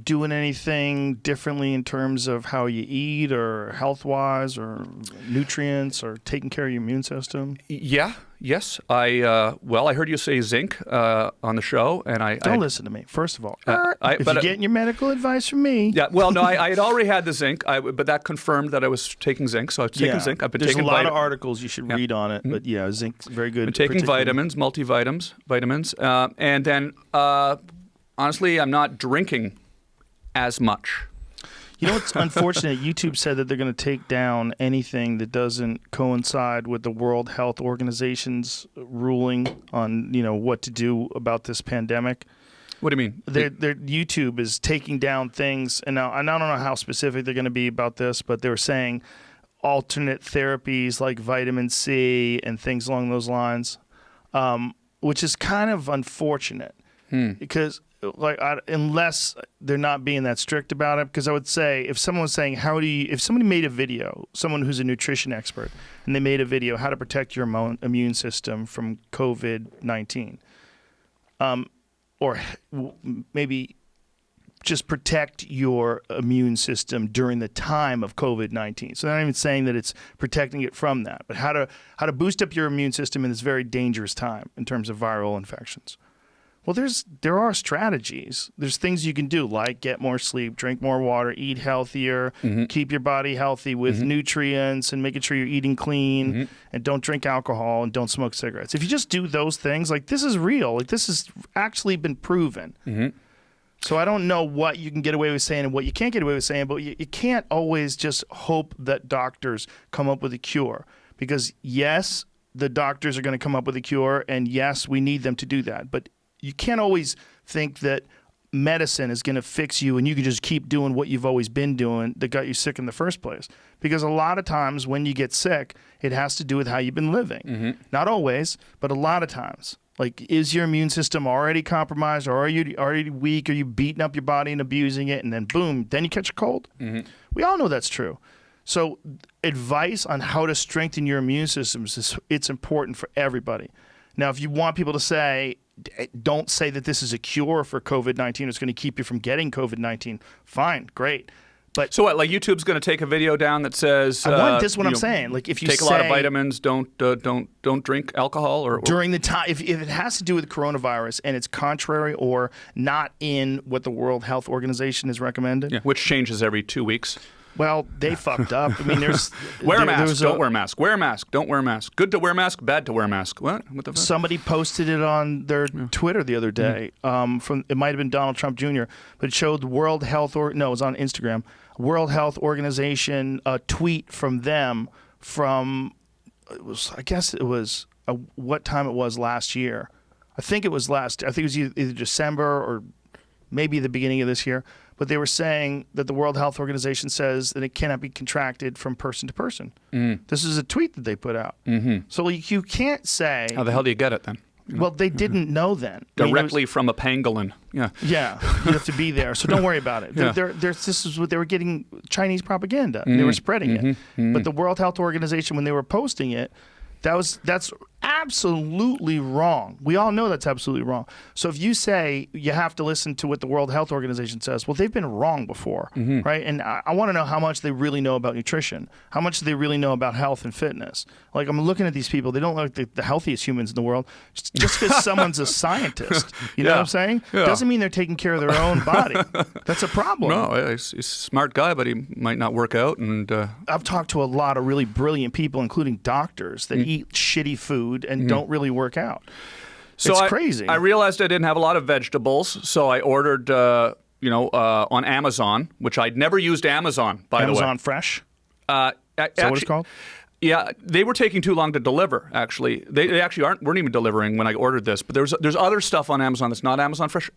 [SPEAKER 1] doing anything differently in terms of how you eat, or health-wise, or nutrients, or taking care of your immune system?
[SPEAKER 2] Yeah. Yes. I heard you say zinc on the show, and I
[SPEAKER 1] don't listen to me. First of all, if you're getting your medical advice from me,
[SPEAKER 2] yeah. Well, no, I had already had the zinc, but that confirmed that I was taking zinc. So I've taken zinc. I've been
[SPEAKER 1] There's
[SPEAKER 2] taking
[SPEAKER 1] a lot of articles you should read on it, but yeah, zinc's very good.
[SPEAKER 2] I've been taking vitamins, vitamins, and then honestly, I'm not drinking as much.
[SPEAKER 1] You know what's unfortunate? YouTube said that they're going to take down anything that doesn't coincide with the World Health Organization's ruling on, you know, what to do about this pandemic.
[SPEAKER 2] What do you mean?
[SPEAKER 1] Their YouTube is taking down things, and now I don't know how specific they're going to be about this, but they were saying alternate therapies like vitamin C and things along those lines, which is kind of unfortunate because unless they're not being that strict about it, because I would say if someone was saying, if somebody made a video, someone who's a nutrition expert, and they made a video, how to protect your immune system from COVID-19, or maybe just protect your immune system during the time of COVID-19. So they're not even saying that it's protecting it from that, but how to boost up your immune system in this very dangerous time in terms of viral infections. Well, there are strategies. There's things you can do, like get more sleep, drink more water, eat healthier, keep your body healthy with nutrients, and making sure you're eating clean, and don't drink alcohol and don't smoke cigarettes. If you just do those things, like, this is real. Like, this has actually been proven. So I don't know what you can get away with saying and what you can't get away with saying, but you can't always just hope that doctors come up with a cure. Because, yes, the doctors are going to come up with a cure, and yes, we need them to do that. But you can't always think that medicine is going to fix you and you can just keep doing what you've always been doing that got you sick in the first place. Because a lot of times when you get sick, it has to do with how you've been living. Not always, but a lot of times. Like, is your immune system already compromised, or are you already weak? Are you beating up your body and abusing it, and then boom, then you catch a cold? We all know that's true. So advice on how to strengthen your immune systems, it's important for everybody. Now, if you want people to say, don't say that this is a cure for COVID-19, it's going to keep you from getting COVID-19, fine, great. But
[SPEAKER 2] so what? Like, YouTube's going to take a video down that says,
[SPEAKER 1] I want this. What I'm saying, like, if you
[SPEAKER 2] take a lot of vitamins, don't drink alcohol, or
[SPEAKER 1] during the time, if it has to do with coronavirus and it's contrary or not in what the World Health Organization has recommended,
[SPEAKER 2] which changes every 2 weeks.
[SPEAKER 1] Well, they fucked up. I mean, there's
[SPEAKER 2] wear a mask, don't wear a mask. Wear a mask, don't wear a mask. Good to wear a mask, bad to wear a mask. What the fuck?
[SPEAKER 1] Somebody posted it on their Twitter the other day. From it might have been Donald Trump Jr., but it showed World Health it was on Instagram. World Health Organization, a tweet from them I guess it was what time it was last year. I think it was either December or maybe the beginning of this year. But they were saying that the World Health Organization says that it cannot be contracted from person to person. This is a tweet that they put out. So you can't say...
[SPEAKER 2] How the hell do you get it then?
[SPEAKER 1] Well, they didn't know then.
[SPEAKER 2] Directly from a pangolin. Yeah,
[SPEAKER 1] you have to be there. So don't worry about it. This is what they were getting, Chinese propaganda. They were spreading it. But the World Health Organization, when they were posting it, that's absolutely wrong. We all know that's absolutely wrong. So if you say you have to listen to what the World Health Organization says, well, they've been wrong before, right? And I want to know how much they really know about nutrition, how much they really know about health and fitness. Like, I'm looking at these people, they don't look like the healthiest humans in the world. Just because someone's a scientist, you know what I'm saying? Doesn't mean they're taking care of their own body. That's a problem.
[SPEAKER 2] No, he's a smart guy, but he might not work out. And
[SPEAKER 1] I've talked to a lot of really brilliant people, including doctors, that eat shitty food and don't really work out.
[SPEAKER 2] So
[SPEAKER 1] it's crazy.
[SPEAKER 2] I realized I didn't have a lot of vegetables, so I ordered, on Amazon, which I'd never used Amazon, by the way.
[SPEAKER 1] Amazon Fresh? Is that what it's called?
[SPEAKER 2] Yeah, they were taking too long to deliver, actually. They actually weren't even delivering when I ordered this. But there's other stuff on Amazon that's not Amazon Fresh.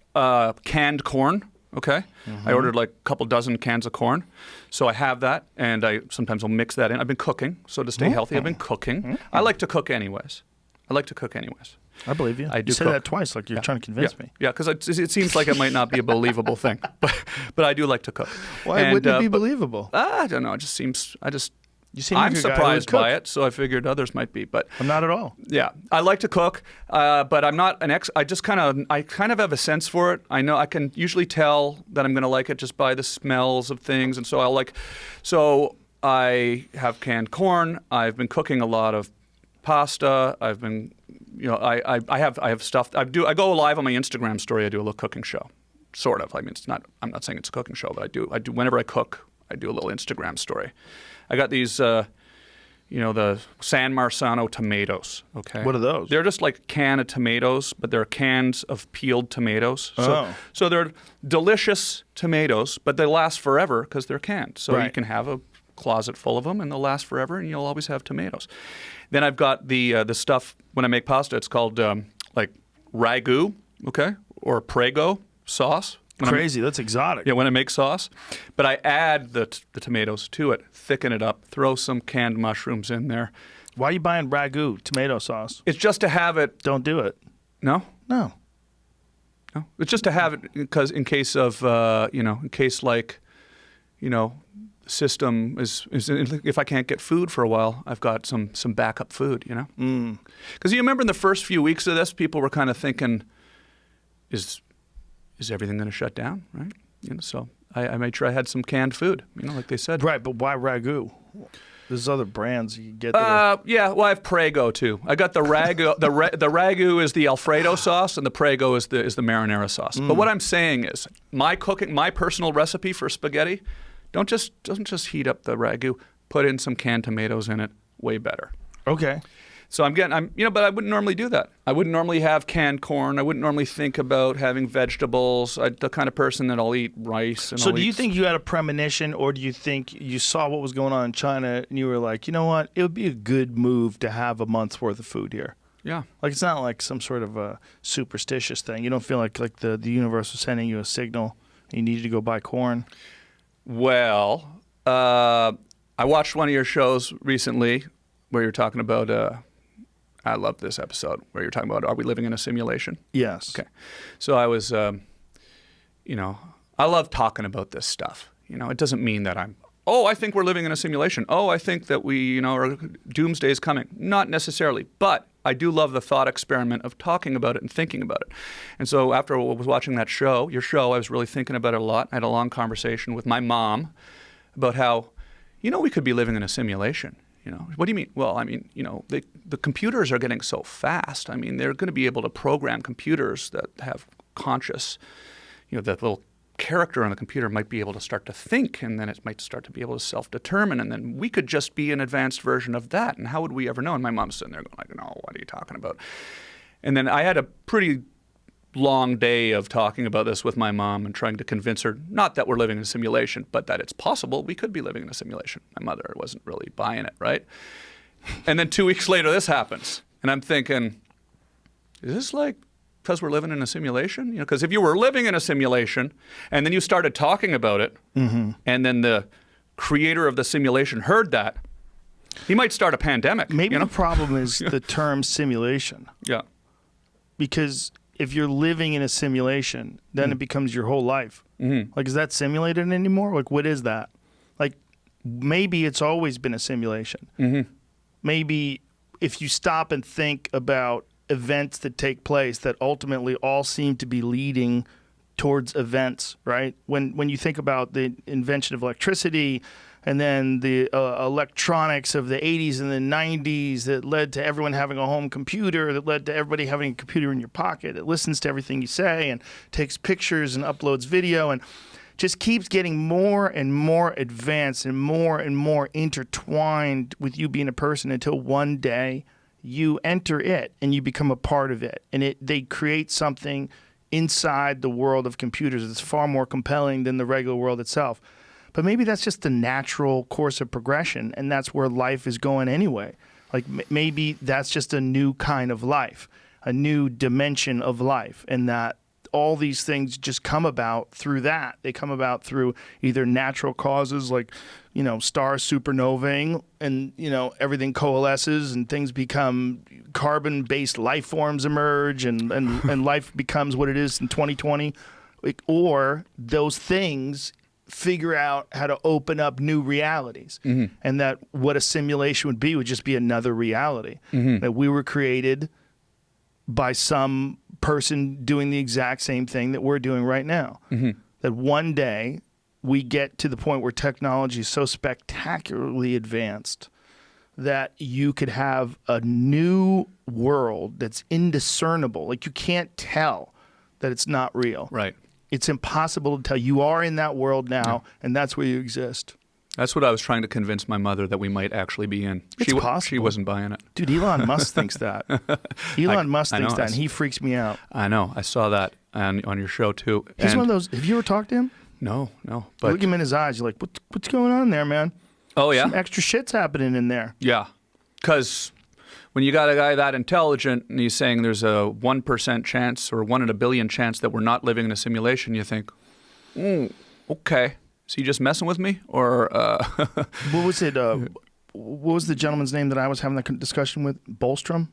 [SPEAKER 2] Canned corn, okay? I ordered like a couple dozen cans of corn. So I have that, and sometimes I'll mix that in. I've been cooking, so to stay healthy, I've been cooking. I like to cook anyways.
[SPEAKER 1] I believe you.
[SPEAKER 2] I do
[SPEAKER 1] you said
[SPEAKER 2] cook.
[SPEAKER 1] that twice, like you're trying to convince me.
[SPEAKER 2] Yeah, because it seems like it might not be a believable thing, but I do like to cook.
[SPEAKER 1] Why wouldn't it be believable?
[SPEAKER 2] I don't know. It just seems.
[SPEAKER 1] You seem like
[SPEAKER 2] I'm
[SPEAKER 1] a guy who
[SPEAKER 2] surprised
[SPEAKER 1] would
[SPEAKER 2] by
[SPEAKER 1] cook.
[SPEAKER 2] it, so I figured others might be. But
[SPEAKER 1] I'm not at all.
[SPEAKER 2] Yeah, I like to cook, but I'm not an I just kind of have a sense for it. I know I can usually tell that I'm going to like it just by the smells of things, and so So I have canned corn. I've been cooking a lot of pasta. I've been, I have stuff. I go live on my Instagram story. I do a little cooking show, sort of. I mean, it's not. I'm not saying it's a cooking show, but I do. Whenever I cook, I do a little Instagram story. I got these, the San Marzano tomatoes. Okay.
[SPEAKER 1] What are those?
[SPEAKER 2] They're just like a can of tomatoes, but they're cans of peeled tomatoes. So they're delicious tomatoes, but they last forever because they're canned. So you can have a closet full of them, and they'll last forever, and you'll always have tomatoes. Then I've got the stuff when I make pasta. It's called like ragu, okay, or prego sauce.
[SPEAKER 1] Crazy, that's exotic.
[SPEAKER 2] Yeah, when I make sauce. But I add the tomatoes to it, thicken it up, throw some canned mushrooms in there.
[SPEAKER 1] Why are you buying ragu tomato sauce?
[SPEAKER 2] It's just to have it.
[SPEAKER 1] Don't do it.
[SPEAKER 2] No?
[SPEAKER 1] No.
[SPEAKER 2] It's just to have it because in case of in case like, system is if I can't get food for a while, I've got some backup food. Because you remember in the first few weeks of this, people were kind of thinking, is everything going to shut down, right? So I made sure I had some canned food, like they said.
[SPEAKER 1] Right, but why ragu? There's other brands you can get.
[SPEAKER 2] Yeah, well, I have Prego too. I got the ragu. The ragu is the Alfredo sauce, and the Prego is the marinara sauce. But what I'm saying is, my personal recipe for spaghetti, don't just heat up the ragu. Put in some canned tomatoes in it. Way better.
[SPEAKER 1] Okay.
[SPEAKER 2] So but I wouldn't normally do that. I wouldn't normally have canned corn. I wouldn't normally think about having vegetables. I'm the kind of person that I'll eat rice. And
[SPEAKER 1] so do you think you had a premonition, or do you think you saw what was going on in China and you were like, you know what, it would be a good move to have a month's worth of food here?
[SPEAKER 2] Yeah.
[SPEAKER 1] Like, it's not like some sort of a superstitious thing. You don't feel like the universe was sending you a signal and you needed to go buy corn?
[SPEAKER 2] Well, I watched one of your shows recently where you're talking about I love this episode where you're talking about, are we living in a simulation?
[SPEAKER 1] Yes.
[SPEAKER 2] Okay. So I was, I love talking about this stuff. It doesn't mean that I think we're living in a simulation. Oh, I think that we, doomsday is coming. Not necessarily. But I do love the thought experiment of talking about it and thinking about it. And so after I was watching that show, your show, I was really thinking about it a lot. I had a long conversation with my mom about how, we could be living in a simulation. What do you mean? Well, I mean, the computers are getting so fast. I mean, they're going to be able to program computers that have conscious, that little character on the computer might be able to start to think, and then it might start to be able to self-determine, and then we could just be an advanced version of that. And how would we ever know? And my mom's sitting there going like, no, what are you talking about? And then I had a pretty long day of talking about this with my mom and trying to convince her, not that we're living in a simulation, but that it's possible we could be living in a simulation. My mother wasn't really buying it, right? And then 2 weeks later, this happens. And I'm thinking, is this like because we're living in a simulation? Because if you were living in a simulation and then you started talking about it, and then the creator of the simulation heard that, he might start a pandemic.
[SPEAKER 1] Maybe the problem is the term simulation.
[SPEAKER 2] Yeah.
[SPEAKER 1] Because if you're living in a simulation, then it becomes your whole life. Like, is that simulated anymore? Like, what is that? Like, maybe it's always been a simulation. Maybe if you stop and think about events that take place that ultimately all seem to be leading towards events, right? When you think about the invention of electricity, and then the electronics of the 80s and the 90s that led to everyone having a home computer, that led to everybody having a computer in your pocket that listens to everything you say and takes pictures and uploads video and just keeps getting more and more advanced and more intertwined with you being a person until one day you enter it and you become a part of it. And they create something inside the world of computers that's far more compelling than the regular world itself. But maybe that's just the natural course of progression, and that's where life is going anyway. Like, maybe that's just a new kind of life, a new dimension of life, and that all these things just come about through that. They come about through either natural causes like, stars supernovaing and, everything coalesces and things become carbon-based life forms emerge and life becomes what it is in 2020, or those things figure out how to open up new realities, and that what a simulation would just be another reality, that we were created by some person doing the exact same thing that we're doing right now. That one day we get to the point where technology is so spectacularly advanced that you could have a new world that's indiscernible. Like, you can't tell that it's not real.
[SPEAKER 2] Right.
[SPEAKER 1] It's impossible to tell. You are in that world now, and that's where you exist.
[SPEAKER 2] That's what I was trying to convince my mother that we might actually be in.
[SPEAKER 1] It's possible.
[SPEAKER 2] She wasn't buying it.
[SPEAKER 1] Dude, Elon Musk thinks that. Elon Musk thinks that, and he freaks me out.
[SPEAKER 2] I know. I saw that on your show, too.
[SPEAKER 1] He's one of those. Have you ever talked to him?
[SPEAKER 2] No.
[SPEAKER 1] But look him in his eyes. You're like, what's going on there, man?
[SPEAKER 2] Oh, yeah?
[SPEAKER 1] Some extra shit's happening in there.
[SPEAKER 2] Yeah. Because when you got a guy that intelligent and he's saying there's a 1% chance or 1 in a billion chance that we're not living in a simulation, you think, okay. Is he just messing with me? Or
[SPEAKER 1] what was it? What was the gentleman's name that I was having that discussion with? Bolstrom?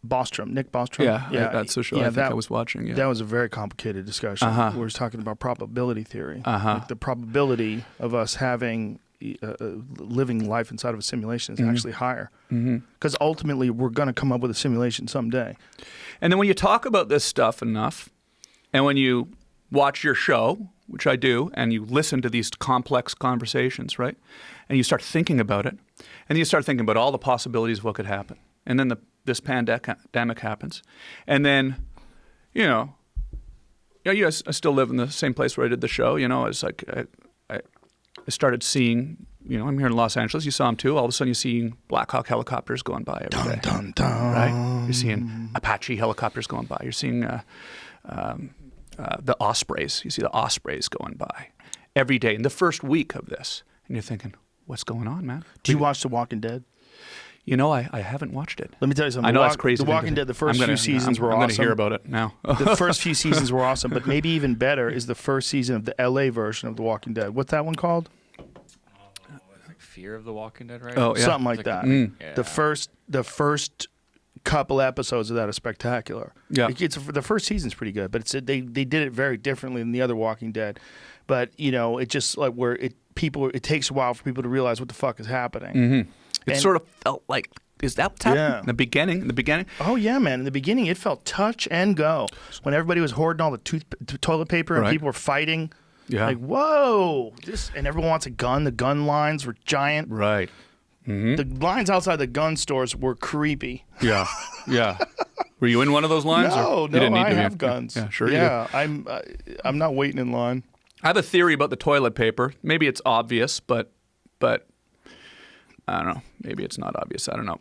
[SPEAKER 1] Nick Bostrom.
[SPEAKER 2] That's the show I think I was watching. Yeah.
[SPEAKER 1] That was a very complicated discussion. We were talking about probability theory. Like the probability of us having living life inside of a simulation is actually higher. Because ultimately, we're going to come up with a simulation someday.
[SPEAKER 2] And then when you talk about this stuff enough, and when you watch your show, which I do, and you listen to these complex conversations, right? And you start thinking about it, and you start thinking about all the possibilities of what could happen. And then this pandemic happens. And then, I still live in the same place where I did the show. It's like I started seeing, I'm here in Los Angeles. You saw them too. All of a sudden you're seeing Black Hawk helicopters going by every day.
[SPEAKER 1] Dun, dun, dun.
[SPEAKER 2] Right? You're seeing Apache helicopters going by. You're seeing the Ospreys. You see the Ospreys going by every day in the first week of this. And you're thinking, what's going on, man?
[SPEAKER 1] Do you watch The Walking Dead?
[SPEAKER 2] I haven't watched it.
[SPEAKER 1] Let me tell you something.
[SPEAKER 2] I know that's crazy.
[SPEAKER 1] The Walking Dead, the first few seasons were awesome.
[SPEAKER 2] I'm going to hear about it now.
[SPEAKER 1] The first few seasons were awesome, but maybe even better is the first season of the LA version of The Walking Dead. What's that one called?
[SPEAKER 3] Fear of the Walking Dead, right?
[SPEAKER 2] Oh, yeah.
[SPEAKER 1] Something like that.
[SPEAKER 3] Yeah.
[SPEAKER 1] The first couple episodes of that are spectacular.
[SPEAKER 2] Yeah.
[SPEAKER 1] The first season's pretty good, but they did it very differently than the other Walking Dead. But it just like it takes a while for people to realize what the fuck is happening.
[SPEAKER 2] It sort of felt like, is that what's happening? In the beginning?
[SPEAKER 1] Oh, yeah, man. In the beginning, it felt touch and go. When everybody was hoarding all the toilet paper and people were fighting.
[SPEAKER 2] Yeah.
[SPEAKER 1] Like, whoa. And everyone wants a gun. The gun lines were giant.
[SPEAKER 2] Right.
[SPEAKER 1] The lines outside the gun stores were creepy.
[SPEAKER 2] Yeah. Yeah. Were you in one of those lines?
[SPEAKER 1] No,
[SPEAKER 2] you didn't need
[SPEAKER 1] I
[SPEAKER 2] to
[SPEAKER 1] have
[SPEAKER 2] be?
[SPEAKER 1] guns.
[SPEAKER 2] Yeah, sure
[SPEAKER 1] Yeah,
[SPEAKER 2] you do.
[SPEAKER 1] I'm not waiting in line.
[SPEAKER 2] I have a theory about the toilet paper. Maybe it's obvious, but I don't know. Maybe it's not obvious. I don't know.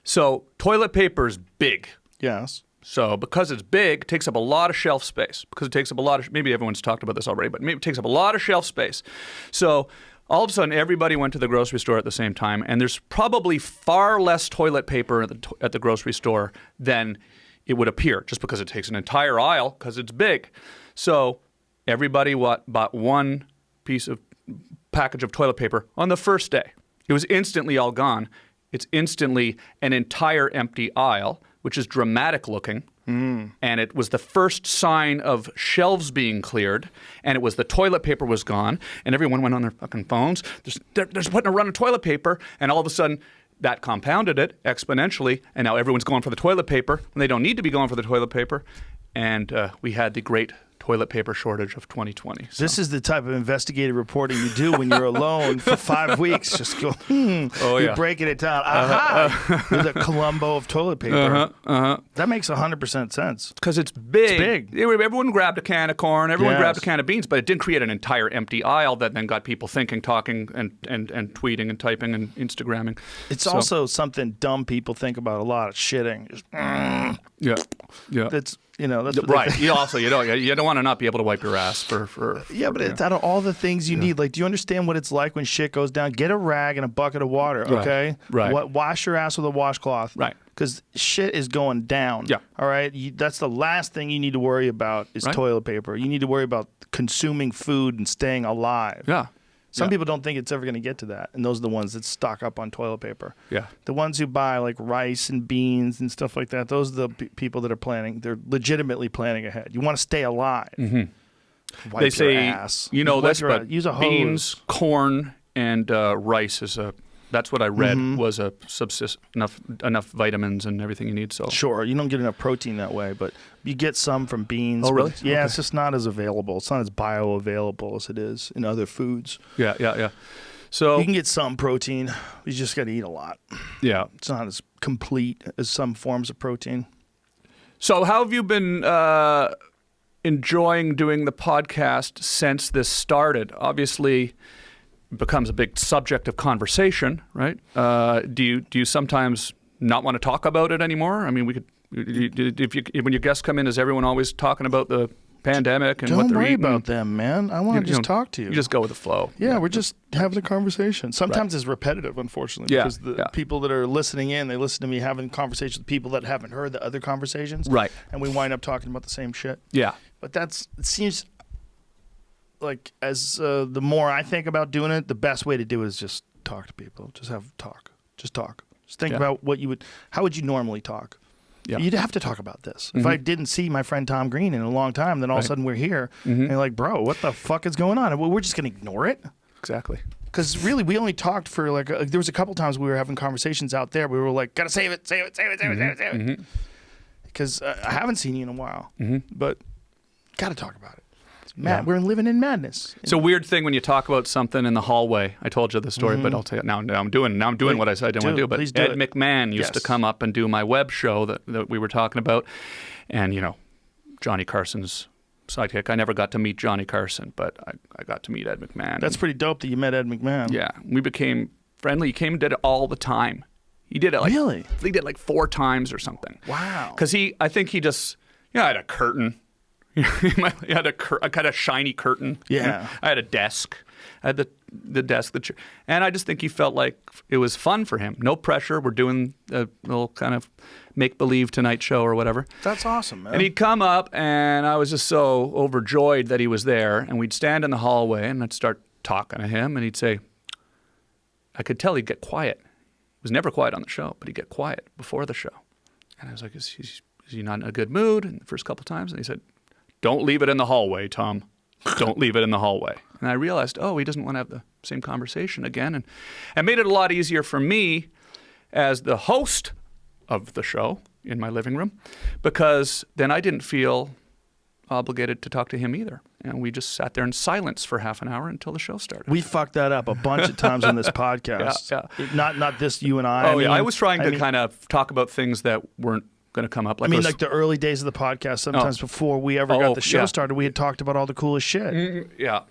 [SPEAKER 2] So toilet paper is big.
[SPEAKER 1] Yes.
[SPEAKER 2] So because it's big, it takes up a lot of shelf space. Because it takes up a lot of, maybe everyone's talked about this already, but maybe it takes up a lot of shelf space. So all of a sudden, everybody went to the grocery store at the same time, and there's probably far less toilet paper at the grocery store than it would appear, just because it takes an entire aisle because it's big. So everybody bought one package of toilet paper on the first day. It was instantly all gone. It's instantly an entire empty aisle, which is dramatic looking. And it was the first sign of shelves being cleared, and it was the toilet paper was gone, and everyone went on their fucking phones. They're putting a run of toilet paper, and all of a sudden that compounded it exponentially, and now everyone's going for the toilet paper when they don't need to be going for the toilet paper, and we had the great toilet paper shortage of 2020. So.
[SPEAKER 1] This is the type of investigative reporting you do when you're alone for 5 weeks. Just go, you're breaking it down. You're the Columbo of toilet paper. That makes 100% sense.
[SPEAKER 2] Because it's big.
[SPEAKER 1] It's big.
[SPEAKER 2] Everyone grabbed a can of corn. Everyone grabbed a can of beans, but it didn't create an entire empty aisle that then got people thinking, talking, and tweeting and typing and Instagramming.
[SPEAKER 1] It's also something dumb people think about a lot. Shitting. Just,
[SPEAKER 2] Yeah.
[SPEAKER 1] That's that's
[SPEAKER 2] right. You don't want to not be able to wipe your ass for
[SPEAKER 1] it's out of all the things you need. Like, do you understand what it's like when shit goes down? Get a rag and a bucket of water, okay?
[SPEAKER 2] Right.
[SPEAKER 1] Wash your ass with a washcloth.
[SPEAKER 2] Right.
[SPEAKER 1] Because shit is going down.
[SPEAKER 2] Yeah.
[SPEAKER 1] All right? That's the last thing you need to worry about is toilet paper. You need to worry about consuming food and staying alive.
[SPEAKER 2] Yeah.
[SPEAKER 1] Some people don't think it's ever going to get to that, and those are the ones that stock up on toilet paper.
[SPEAKER 2] Yeah.
[SPEAKER 1] The ones who buy like rice and beans and stuff like that, those are the people that are planning. They're legitimately planning ahead. You want to stay alive. Wipe
[SPEAKER 2] they say,
[SPEAKER 1] your ass.
[SPEAKER 2] but
[SPEAKER 1] use a hose.
[SPEAKER 2] beans, corn, and rice is that's what I read was a enough vitamins and everything you need. So
[SPEAKER 1] sure, you don't get enough protein that way, but you get some from beans.
[SPEAKER 2] Oh, really?
[SPEAKER 1] Yeah, It's just not as available. It's not as bioavailable as it is in other foods.
[SPEAKER 2] Yeah. So
[SPEAKER 1] you can get some protein. You just got to eat a lot.
[SPEAKER 2] Yeah.
[SPEAKER 1] It's not as complete as some forms of protein.
[SPEAKER 2] So how have you been enjoying doing the podcast since this started? Obviously, it becomes a big subject of conversation, right? Do you sometimes not want to talk about it anymore? I mean, we could. When your guests come in, is everyone always talking about the pandemic and what they're eating?
[SPEAKER 1] Don't worry about them, man. I want to just talk to you.
[SPEAKER 2] You just go with the flow.
[SPEAKER 1] Yeah, we're just having a conversation. Sometimes it's repetitive, unfortunately, because the people that are listening in, they listen to me having conversations with people that haven't heard the other conversations.
[SPEAKER 2] Right.
[SPEAKER 1] And we wind up talking about the same shit.
[SPEAKER 2] Yeah.
[SPEAKER 1] But it seems like as the more I think about doing it, the best way to do it is just talk to people. Just have talk. Just talk. Just think about how would you normally talk?
[SPEAKER 2] Yeah.
[SPEAKER 1] You'd have to talk about this. If I didn't see my friend Tom Green in a long time, then all of a sudden we're here, and you're like, bro, what the fuck is going on? Well, we're just going to ignore it?
[SPEAKER 2] Exactly.
[SPEAKER 1] Because really, we only talked for like, there was a couple times we were having conversations out there. We were like, gotta save it. Because I haven't seen you in a while, but gotta talk about it. Mad. We're living in madness.
[SPEAKER 2] It's a weird thing when you talk about something in the hallway. I told you the story, but I'll tell you now. I'm doing what I said I didn't want to do. But Ed McMahon used to come up and do my web show that we were talking about, and Johnny Carson's sidekick. I never got to meet Johnny Carson, but I got to meet Ed McMahon.
[SPEAKER 1] That's pretty dope that you met Ed McMahon.
[SPEAKER 2] Yeah, we became friendly. He came and did it all the time. He did it
[SPEAKER 1] really?
[SPEAKER 2] He did like 4 times or something.
[SPEAKER 1] Wow.
[SPEAKER 2] Because I think he just had a curtain. He had a kind of shiny curtain.
[SPEAKER 1] Yeah.
[SPEAKER 2] I had a desk. I had the desk, the chair. And I just think he felt like it was fun for him. No pressure. We're doing a little kind of make-believe Tonight Show or whatever.
[SPEAKER 1] That's awesome, man.
[SPEAKER 2] And he'd come up, and I was just so overjoyed that he was there. And we'd stand in the hallway, and I'd start talking to him, and he'd say, I could tell he'd get quiet. He was never quiet on the show, but he'd get quiet before the show. And I was like, is he not in a good mood? And the first couple times, and he said, don't leave it in the hallway, Tom. Don't leave it in the hallway. And I realized, he doesn't want to have the same conversation again. And it made it a lot easier for me as the host of the show in my living room, because then I didn't feel obligated to talk to him either. And we just sat there in silence for half an hour until the show started.
[SPEAKER 1] We fucked that up a bunch of times on this podcast.
[SPEAKER 2] Yeah.
[SPEAKER 1] Not this, you and I.
[SPEAKER 2] I was trying to kind of talk about things that weren't going to come up. Like
[SPEAKER 1] like the early days of the podcast, sometimes before we ever got the show started, we had talked about all the coolest shit.
[SPEAKER 2] Yeah.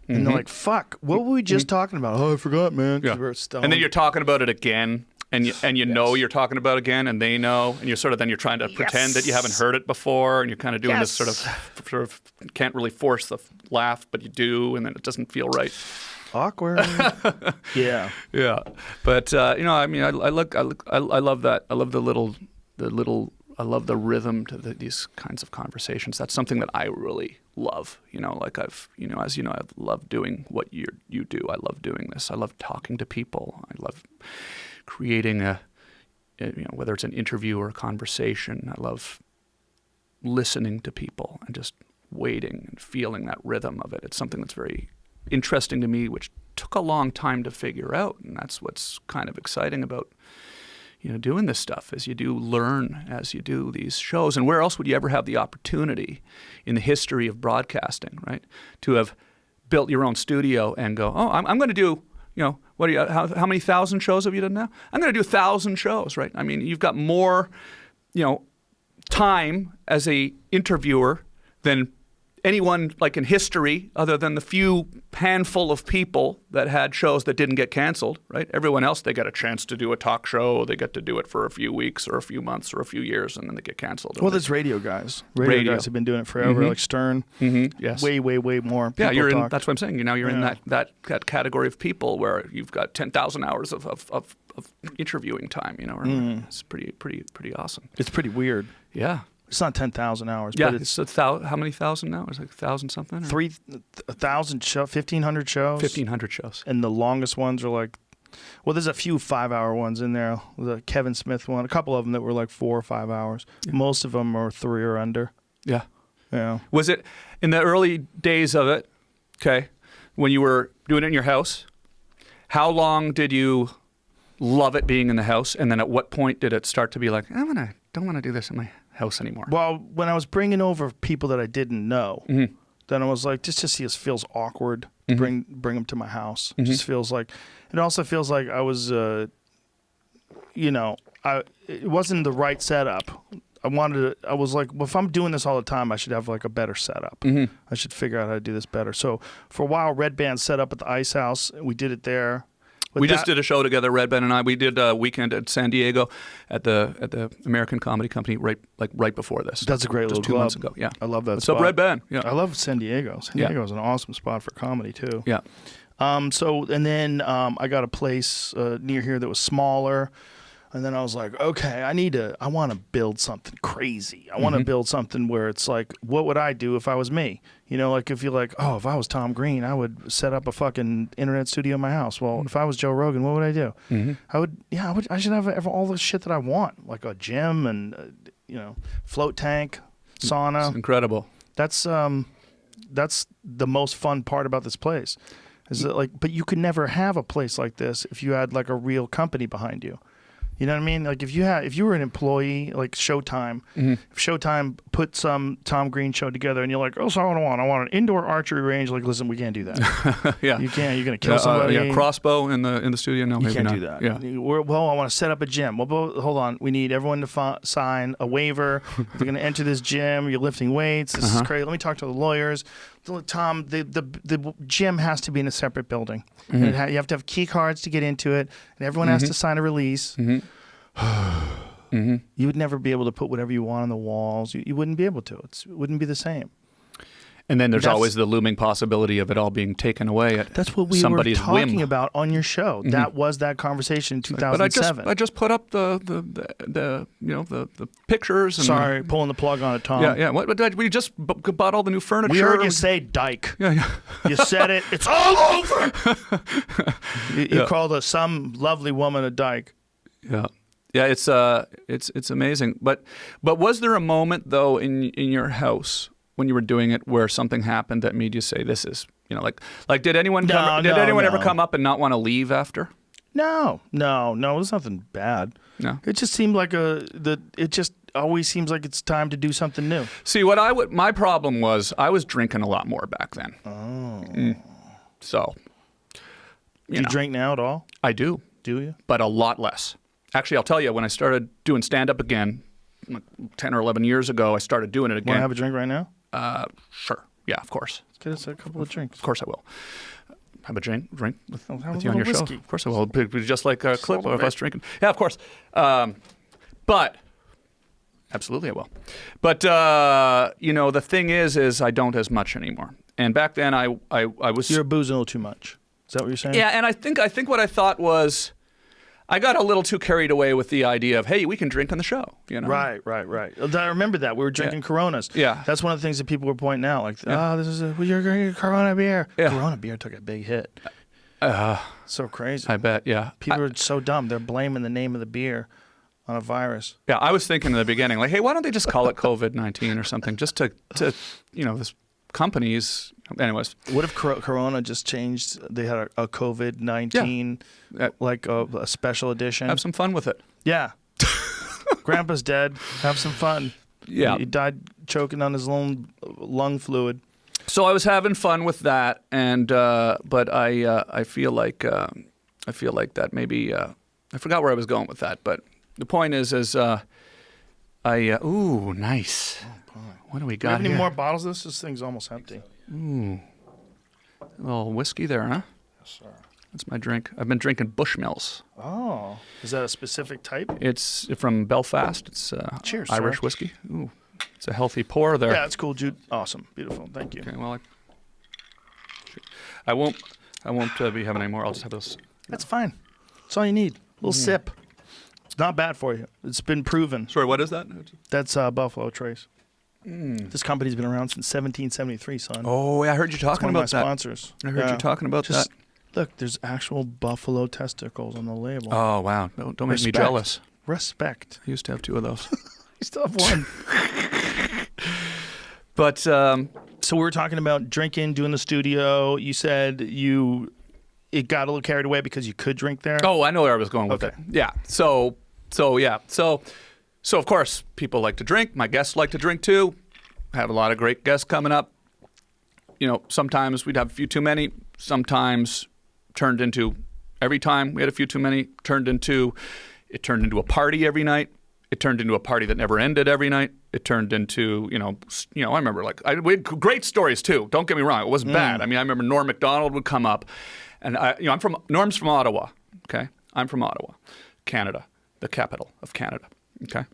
[SPEAKER 1] And they're like, fuck, what were we just talking about? Oh, I forgot, man.
[SPEAKER 2] Yeah.
[SPEAKER 1] We're stoned.
[SPEAKER 2] And then you're talking about it again, and you know you're talking about it again, and they know, and you're then you're trying to pretend that you haven't heard it before, and you're kind of doing this sort of can't really force the laugh, but you do, and then it doesn't feel right.
[SPEAKER 1] Awkward. Yeah.
[SPEAKER 2] Yeah. But I love that. I love I love the rhythm to these kinds of conversations. That's something that I really love. As you know, I love doing what you do. I love doing this. I love talking to people. I love creating whether it's an interview or a conversation. I love listening to people and just waiting and feeling that rhythm of it. It's something that's very interesting to me, which took a long time to figure out. And that's what's kind of exciting about doing this stuff, is you do learn as you do these shows. And where else would you ever have the opportunity in the history of broadcasting, right, to have built your own studio and go, I'm going to do, how many thousand shows have you done now? I'm going to do 1,000 shows, right? I mean, you've got more, time as a interviewer than anyone like in history, other than the few handful of people that had shows that didn't get canceled, right? Everyone else, they get a chance to do a talk show. They get to do it for a few weeks or a few months or a few years, and then they get canceled.
[SPEAKER 1] Well, there's radio guys. Radio guys have been doing it forever, like Stern.
[SPEAKER 2] Yes.
[SPEAKER 1] Way, way, way more.
[SPEAKER 2] Yeah, that's what I'm saying. You're in that category of people where you've got 10,000 hours of interviewing time, It's pretty awesome.
[SPEAKER 1] It's pretty weird.
[SPEAKER 2] Yeah.
[SPEAKER 1] It's not 10,000 hours.
[SPEAKER 2] Yeah,
[SPEAKER 1] but it's
[SPEAKER 2] how many thousand now? It's like 1,000 something?
[SPEAKER 1] 1,000 show, 1,500 shows.
[SPEAKER 2] 1,500 shows.
[SPEAKER 1] And the longest ones are like, there's a few 5-hour ones in there. The Kevin Smith one, a couple of them that were like 4 or 5 hours. Yeah. Most of them are 3 or under.
[SPEAKER 2] Yeah.
[SPEAKER 1] Yeah.
[SPEAKER 2] Was it in the early days of it, okay, when you were doing it in your house, how long did you love it being in the house? And then at what point did it start to be like, don't want to do this in my house anymore?
[SPEAKER 1] Well, when I was bringing over people that I didn't know, then I was like, this just feels awkward to bring them to my house. It just feels like, it also feels like I was, it wasn't the right setup. I was like, well, if I'm doing this all the time, I should have like a better setup. I should figure out how to do this better. So for a while, Red Band set up at the Ice House. We did it there.
[SPEAKER 2] We just did a show together, Red Band and I. We did a weekend at San Diego at the American Comedy Company right before this.
[SPEAKER 1] That's a great little
[SPEAKER 2] club. 2 months ago. Yeah,
[SPEAKER 1] I love that.
[SPEAKER 2] What's
[SPEAKER 1] spot.
[SPEAKER 2] up, Red Band? Yeah,
[SPEAKER 1] I love San Diego. San Diego is an awesome spot for comedy too.
[SPEAKER 2] Yeah.
[SPEAKER 1] Then I got a place near here that was smaller. And then I was like, okay, I want to build something crazy. I want to build something where it's like, what would I do if I was me? Like if you're like, if I was Tom Green, I would set up a fucking internet studio in my house. Well, if I was Joe Rogan, what would I do? I should have all the shit that I want, like a gym and float tank, sauna.
[SPEAKER 2] It's incredible.
[SPEAKER 1] That's the most fun part about this place. Is that but you could never have a place like this if you had like a real company behind you. You know what I mean? Like if you were an employee, like Showtime, if Showtime put some Tom Green show together and you're like, oh, so I want an indoor archery range. Like, listen, we can't do that.
[SPEAKER 2] Yeah.
[SPEAKER 1] You can't. You're going to kill somebody.
[SPEAKER 2] Crossbow in the studio. No,
[SPEAKER 1] You
[SPEAKER 2] maybe
[SPEAKER 1] can't
[SPEAKER 2] not.
[SPEAKER 1] do that.
[SPEAKER 2] Yeah.
[SPEAKER 1] Well, I want to set up a gym. Well, hold on. We need everyone to sign a waiver. If you're going to enter this gym, you're lifting weights. This is crazy. Let me talk to the lawyers. Tom, the gym has to be in a separate building. And you have to have key cards to get into it, and everyone has to sign a release. You would never be able to put whatever you want on the walls. You wouldn't be able to. It wouldn't be the same.
[SPEAKER 2] And then there's always the looming possibility of it all being taken away at
[SPEAKER 1] That's what we were
[SPEAKER 2] somebody's
[SPEAKER 1] talking
[SPEAKER 2] whim.
[SPEAKER 1] about on your show. That was that conversation in 2007.
[SPEAKER 2] But I just put up the pictures. And
[SPEAKER 1] Sorry, pulling the plug on it, Tom.
[SPEAKER 2] Yeah. We just bought all the new furniture.
[SPEAKER 1] We heard you say dyke.
[SPEAKER 2] Yeah.
[SPEAKER 1] You said it. It's all over. You called some lovely woman a dyke.
[SPEAKER 2] Yeah. Yeah, it's amazing. But was there a moment though in your house when you were doing it where something happened that made you say, "This is," like did anyone ever come up and not want to leave after?
[SPEAKER 1] No. There's nothing bad.
[SPEAKER 2] No.
[SPEAKER 1] It just seemed like it just always seems like it's time to do something new.
[SPEAKER 2] See, my problem was I was drinking a lot more back then. Oh. So.
[SPEAKER 1] You drink now at all?
[SPEAKER 2] I do.
[SPEAKER 1] Do you?
[SPEAKER 2] But a lot less. Actually, I'll tell you, when I started doing stand-up again, 10 or 11 years ago, I started doing it again.
[SPEAKER 1] Want to have a drink right now?
[SPEAKER 2] Sure. Yeah, of course.
[SPEAKER 1] Let's get us a couple of drinks.
[SPEAKER 2] Of course I will. Have a drink with
[SPEAKER 1] have
[SPEAKER 2] you
[SPEAKER 1] a
[SPEAKER 2] on your
[SPEAKER 1] little
[SPEAKER 2] show.
[SPEAKER 1] whiskey.
[SPEAKER 2] Of course I will. It'd be just like a clip of us drinking. Yeah, of course. But absolutely I will. But the thing is I don't as much anymore. And back then I was.
[SPEAKER 1] You're boozing a little too much. Is that what you're saying?
[SPEAKER 2] Yeah, and I think what I thought was, I got a little too carried away with the idea of, hey, we can drink on the show.
[SPEAKER 1] Right. I remember that. We were drinking Coronas.
[SPEAKER 2] Yeah.
[SPEAKER 1] That's one of the things that people were pointing out. Like, this is you're drinking Corona beer.
[SPEAKER 2] Yeah.
[SPEAKER 1] Corona beer took a big hit. So crazy.
[SPEAKER 2] I bet, yeah.
[SPEAKER 1] People are so dumb. They're blaming the name of the beer on a virus.
[SPEAKER 2] Yeah, I was thinking in the beginning, like, hey, why don't they just call it COVID-19 or something, just to this companies. Anyways,
[SPEAKER 1] what if Corona just changed? They had a COVID-19, like a special edition.
[SPEAKER 2] Have some fun with it.
[SPEAKER 1] Yeah. Grandpa's dead. Have some fun.
[SPEAKER 2] Yeah.
[SPEAKER 1] He died choking on his own lung fluid.
[SPEAKER 2] So I was having fun with that, and but I feel like that maybe I forgot where I was going with that. But the point is ooh, nice. What do we got
[SPEAKER 1] Do you have
[SPEAKER 2] here?
[SPEAKER 1] any more bottles of this? This thing's almost empty.
[SPEAKER 2] Ooh. A little whiskey there, huh?
[SPEAKER 1] Yes, sir.
[SPEAKER 2] That's my drink. I've been drinking Bushmills.
[SPEAKER 1] Oh. Is that a specific type?
[SPEAKER 2] It's from Belfast. It's
[SPEAKER 1] Cheers,
[SPEAKER 2] Irish
[SPEAKER 1] sir.
[SPEAKER 2] whiskey. Ooh. It's a healthy pour there.
[SPEAKER 1] Yeah, it's cool, Jude. Awesome. Beautiful. Thank you.
[SPEAKER 2] Okay, well, I won't be having any more. I'll just have this.
[SPEAKER 1] That's fine. That's all you need. A little sip. It's not bad for you. It's been proven.
[SPEAKER 2] Sorry, what is that?
[SPEAKER 1] That's Buffalo Trace. This company's been around since 1773, son.
[SPEAKER 2] Oh, yeah, I heard you
[SPEAKER 1] It's
[SPEAKER 2] talking
[SPEAKER 1] one of my
[SPEAKER 2] about that.
[SPEAKER 1] sponsors.
[SPEAKER 2] I heard you talking about
[SPEAKER 1] Just,
[SPEAKER 2] that.
[SPEAKER 1] Look, there's actual buffalo testicles on the label.
[SPEAKER 2] Oh, wow. Don't make me
[SPEAKER 1] Respect.
[SPEAKER 2] jealous.
[SPEAKER 1] Respect.
[SPEAKER 2] I used to have 2 of those.
[SPEAKER 1] You still have one.
[SPEAKER 2] But
[SPEAKER 1] So we were talking about drinking, doing the studio. You said it got a little carried away because you could drink there.
[SPEAKER 2] oh, I know where I was going with
[SPEAKER 1] Okay.
[SPEAKER 2] it. Yeah. So of course people like to drink. My guests like to drink too. I have a lot of great guests coming up. Sometimes we'd have a few too many. Sometimes turned into every time we had a few too many. It turned into a party every night. It turned into a party that never ended every night. It turned into, I remember we had great stories too. Don't get me wrong. It wasn't bad. I mean, I remember Norm Macdonald would come up, and Norm's from Ottawa. Okay. I'm from Ottawa, Canada, the capital of Canada. Okay.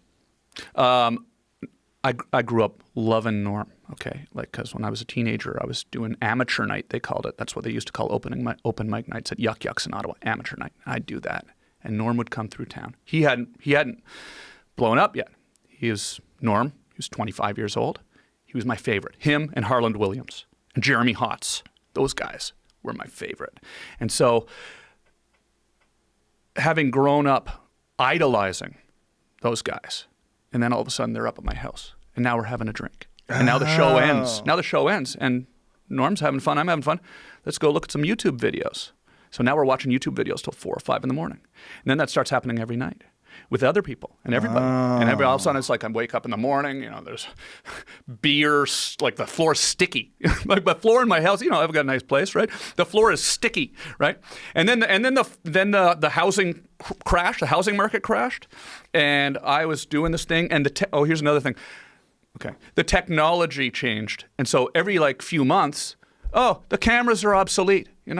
[SPEAKER 2] I grew up loving Norm. Okay. Because when I was a teenager, I was doing amateur night, they called it. That's what they used to call open mic nights at Yuck Yucks in Ottawa. Amateur night. I'd do that. And Norm would come through town. He hadn't blown up yet. He was 25 years old. He was my favorite. Him and Harland Williams and Jeremy Hotz. Those guys were my favorite. And so having grown up idolizing those guys And then all of a sudden they're up at my house. And now we're having a drink. And now the show ends. Now the show ends. And Norm's having fun. I'm having fun. Let's go look at some YouTube videos. So now we're watching YouTube videos till 4 or 5 in the morning. And then that starts happening every night with other people and everybody. And all of a sudden it's like I wake up in the morning, there's beer, like the floor's sticky. Like the floor in my house, I've got a nice place, right? The floor is sticky, right? And then the housing crashed, the housing market crashed. And I was doing this thing and here's another thing. Okay. The technology changed. And so every few months, the cameras are obsolete. The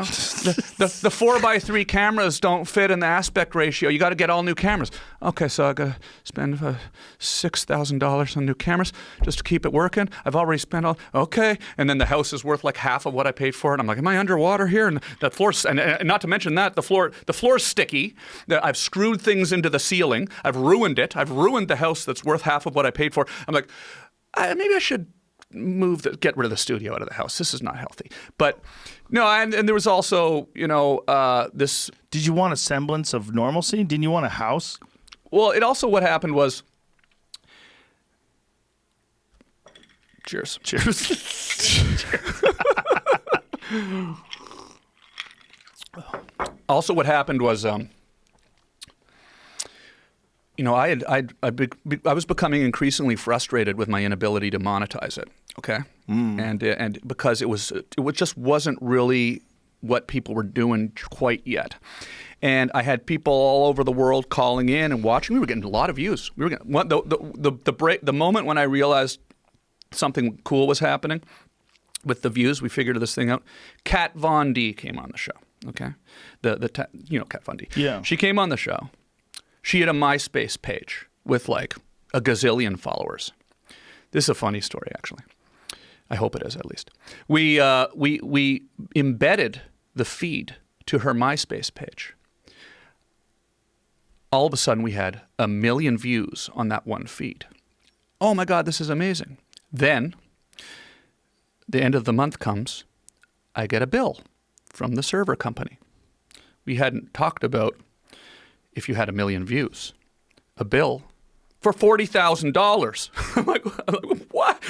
[SPEAKER 2] 4x3 cameras don't fit in the aspect ratio. You got to get all new cameras. Okay, so I got to spend $6,000 on new cameras just to keep it working. I've already spent all. Okay, and then the house is worth like half of what I paid for it. I'm like, am I underwater here? And that floor, and not to mention that the floor's sticky. I've screwed things into the ceiling. I've ruined it. I've ruined the house that's worth half of what I paid for. I'm like, maybe I should get rid of the studio out of the house. This is not healthy. But no, and there was also, this.
[SPEAKER 1] Did you want a semblance of normalcy? Didn't you want a house?
[SPEAKER 2] Well, it also, what happened was, cheers. Also, what happened was, I was becoming increasingly frustrated with my inability to monetize it. Okay, and because it just wasn't really what people were doing quite yet, and I had people all over the world calling in and watching. We were getting a lot of views. We were getting the moment when I realized something cool was happening with the views. We figured this thing out. Kat Von D came on the show. Okay, Kat Von D.
[SPEAKER 1] Yeah,
[SPEAKER 2] she came on the show. She had a MySpace page with like a gazillion followers. This is a funny story, actually. I hope it is, at least. We embedded the feed to her MySpace page. All of a sudden, we had 1 million views on that one feed. Oh my God, this is amazing. Then, the end of the month comes, I get a bill from the server company. We hadn't talked about if you had 1 million views, a bill for $40,000. I'm like, what?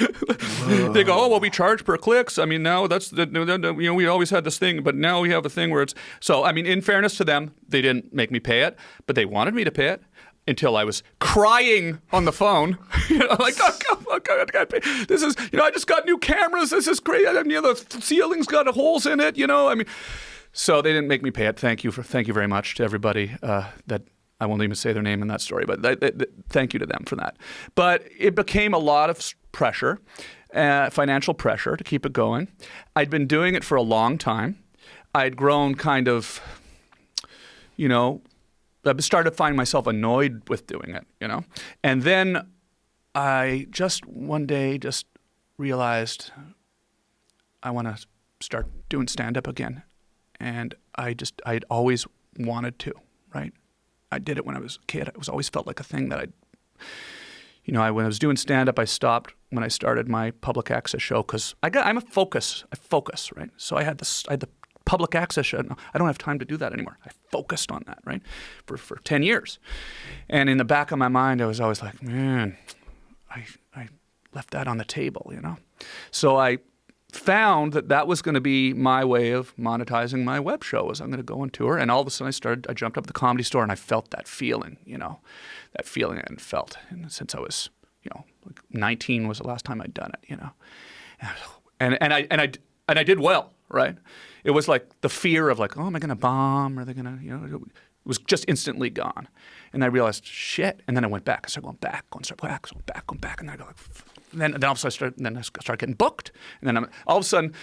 [SPEAKER 2] They go, well, we charge per clicks. I mean, now that's we always had this thing, but now we have a thing where it's. So, I mean, in fairness to them, they didn't make me pay it, but they wanted me to pay it until I was crying on the phone. Like, oh, God, I can't pay. This is, I just got new cameras. This is great. I mean, the ceiling's got holes in it. I mean. So they didn't make me pay it. Thank you very much to everybody that I won't even say their name in that story, but thank you to them for that. But it became a lot of pressure, financial pressure to keep it going. I'd been doing it for a long time. I'd grown kind of, I started to find myself annoyed with doing it, And then I just one day just realized I want to start doing stand-up again. And I'd always wanted to, right? I did it when I was a kid. It was always felt like a thing that when I was doing stand-up, I stopped when I started my public access show because I focus, right? So I had the public access show. I don't have time to do that anymore. I focused on that, right? For 10 years. And in the back of my mind, I was always like, man, I left that on the table, So I found that was going to be my way of monetizing my web show. Was I'm going to go on tour, and all of a sudden I jumped up at the Comedy Store, and I felt that feeling, that feeling I hadn't felt since I was, like 19 was the last time I'd done it, and I did well, right? It was like the fear of like, oh, am I going to bomb? Are they going to, it was just instantly gone, and I realized shit, and then I went back. I started going back, going back, and then I go like. Then all of a sudden I started getting booked. And then all of a sudden,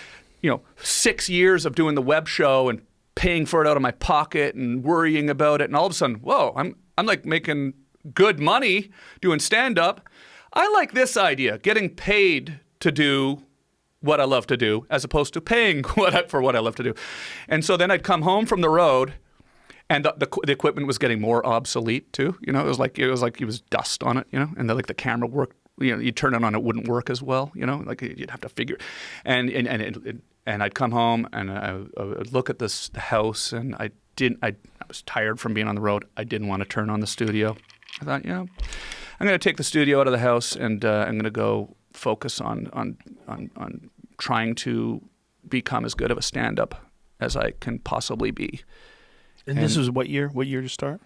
[SPEAKER 2] 6 years of doing the web show and paying for it out of my pocket and worrying about it. And all of a sudden, whoa, I'm like making good money doing stand-up. I like this idea, getting paid to do what I love to do as opposed to paying for what I love to do. And so then I'd come home from the road and the equipment was getting more obsolete too. It was like it was dust on it, and the camera worked. You turn it on, it wouldn't work as well. Like you'd have to figure. And I'd come home and I would look at the house, and I was tired from being on the road. I didn't want to turn on the studio. I thought, I'm going to take the studio out of the house, and I'm going to go focus on trying to become as good of a stand-up as I can possibly be.
[SPEAKER 1] And this was what year? What year to start?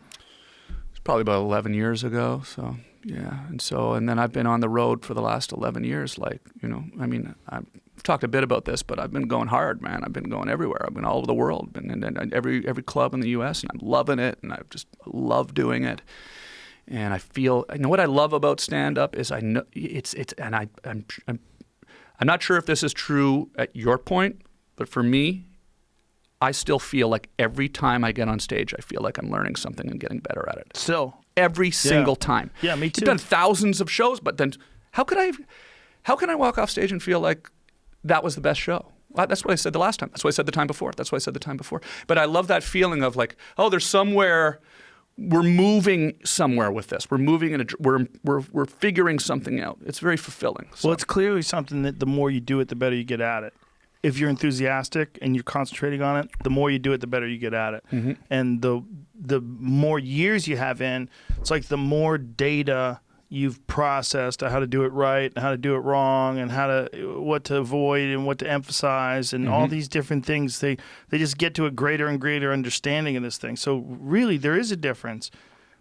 [SPEAKER 2] It's probably about 11 years ago. So yeah, and then I've been on the road for the last 11 years. Like, you know, I mean, I've talked a bit about this, but I've been going hard, man. I've been going everywhere. I've been all over the world, been in every club in the U.S. and I'm loving it, and I just love doing it. And I feel, you know, what I love about stand-up is I know and I'm not sure if this is true at your point, but for me, I still feel like every time I get on stage, I feel like I'm learning something and getting better at it.
[SPEAKER 1] Still.
[SPEAKER 2] Every single time.
[SPEAKER 1] Yeah, me too.
[SPEAKER 2] I've done thousands of shows, but then how can I walk off stage and feel like that was the best show? Well, that's what I said the last time. That's what I said the time before. That's what I said the time before. But I love that feeling of like, oh, there's somewhere, we're moving somewhere with this. We're moving we're figuring something out. It's very fulfilling. So.
[SPEAKER 1] Well, it's clearly something that the more you do it, the better you get at it. If you're enthusiastic and you're concentrating on it, the more you do it, the better you get at it. Mm-hmm. And the more years you have in, it's like the more data you've processed on how to do it right and how to do it wrong and what to avoid and what to emphasize and all these different things. They just get to a greater and greater understanding of this thing. So really, there is a difference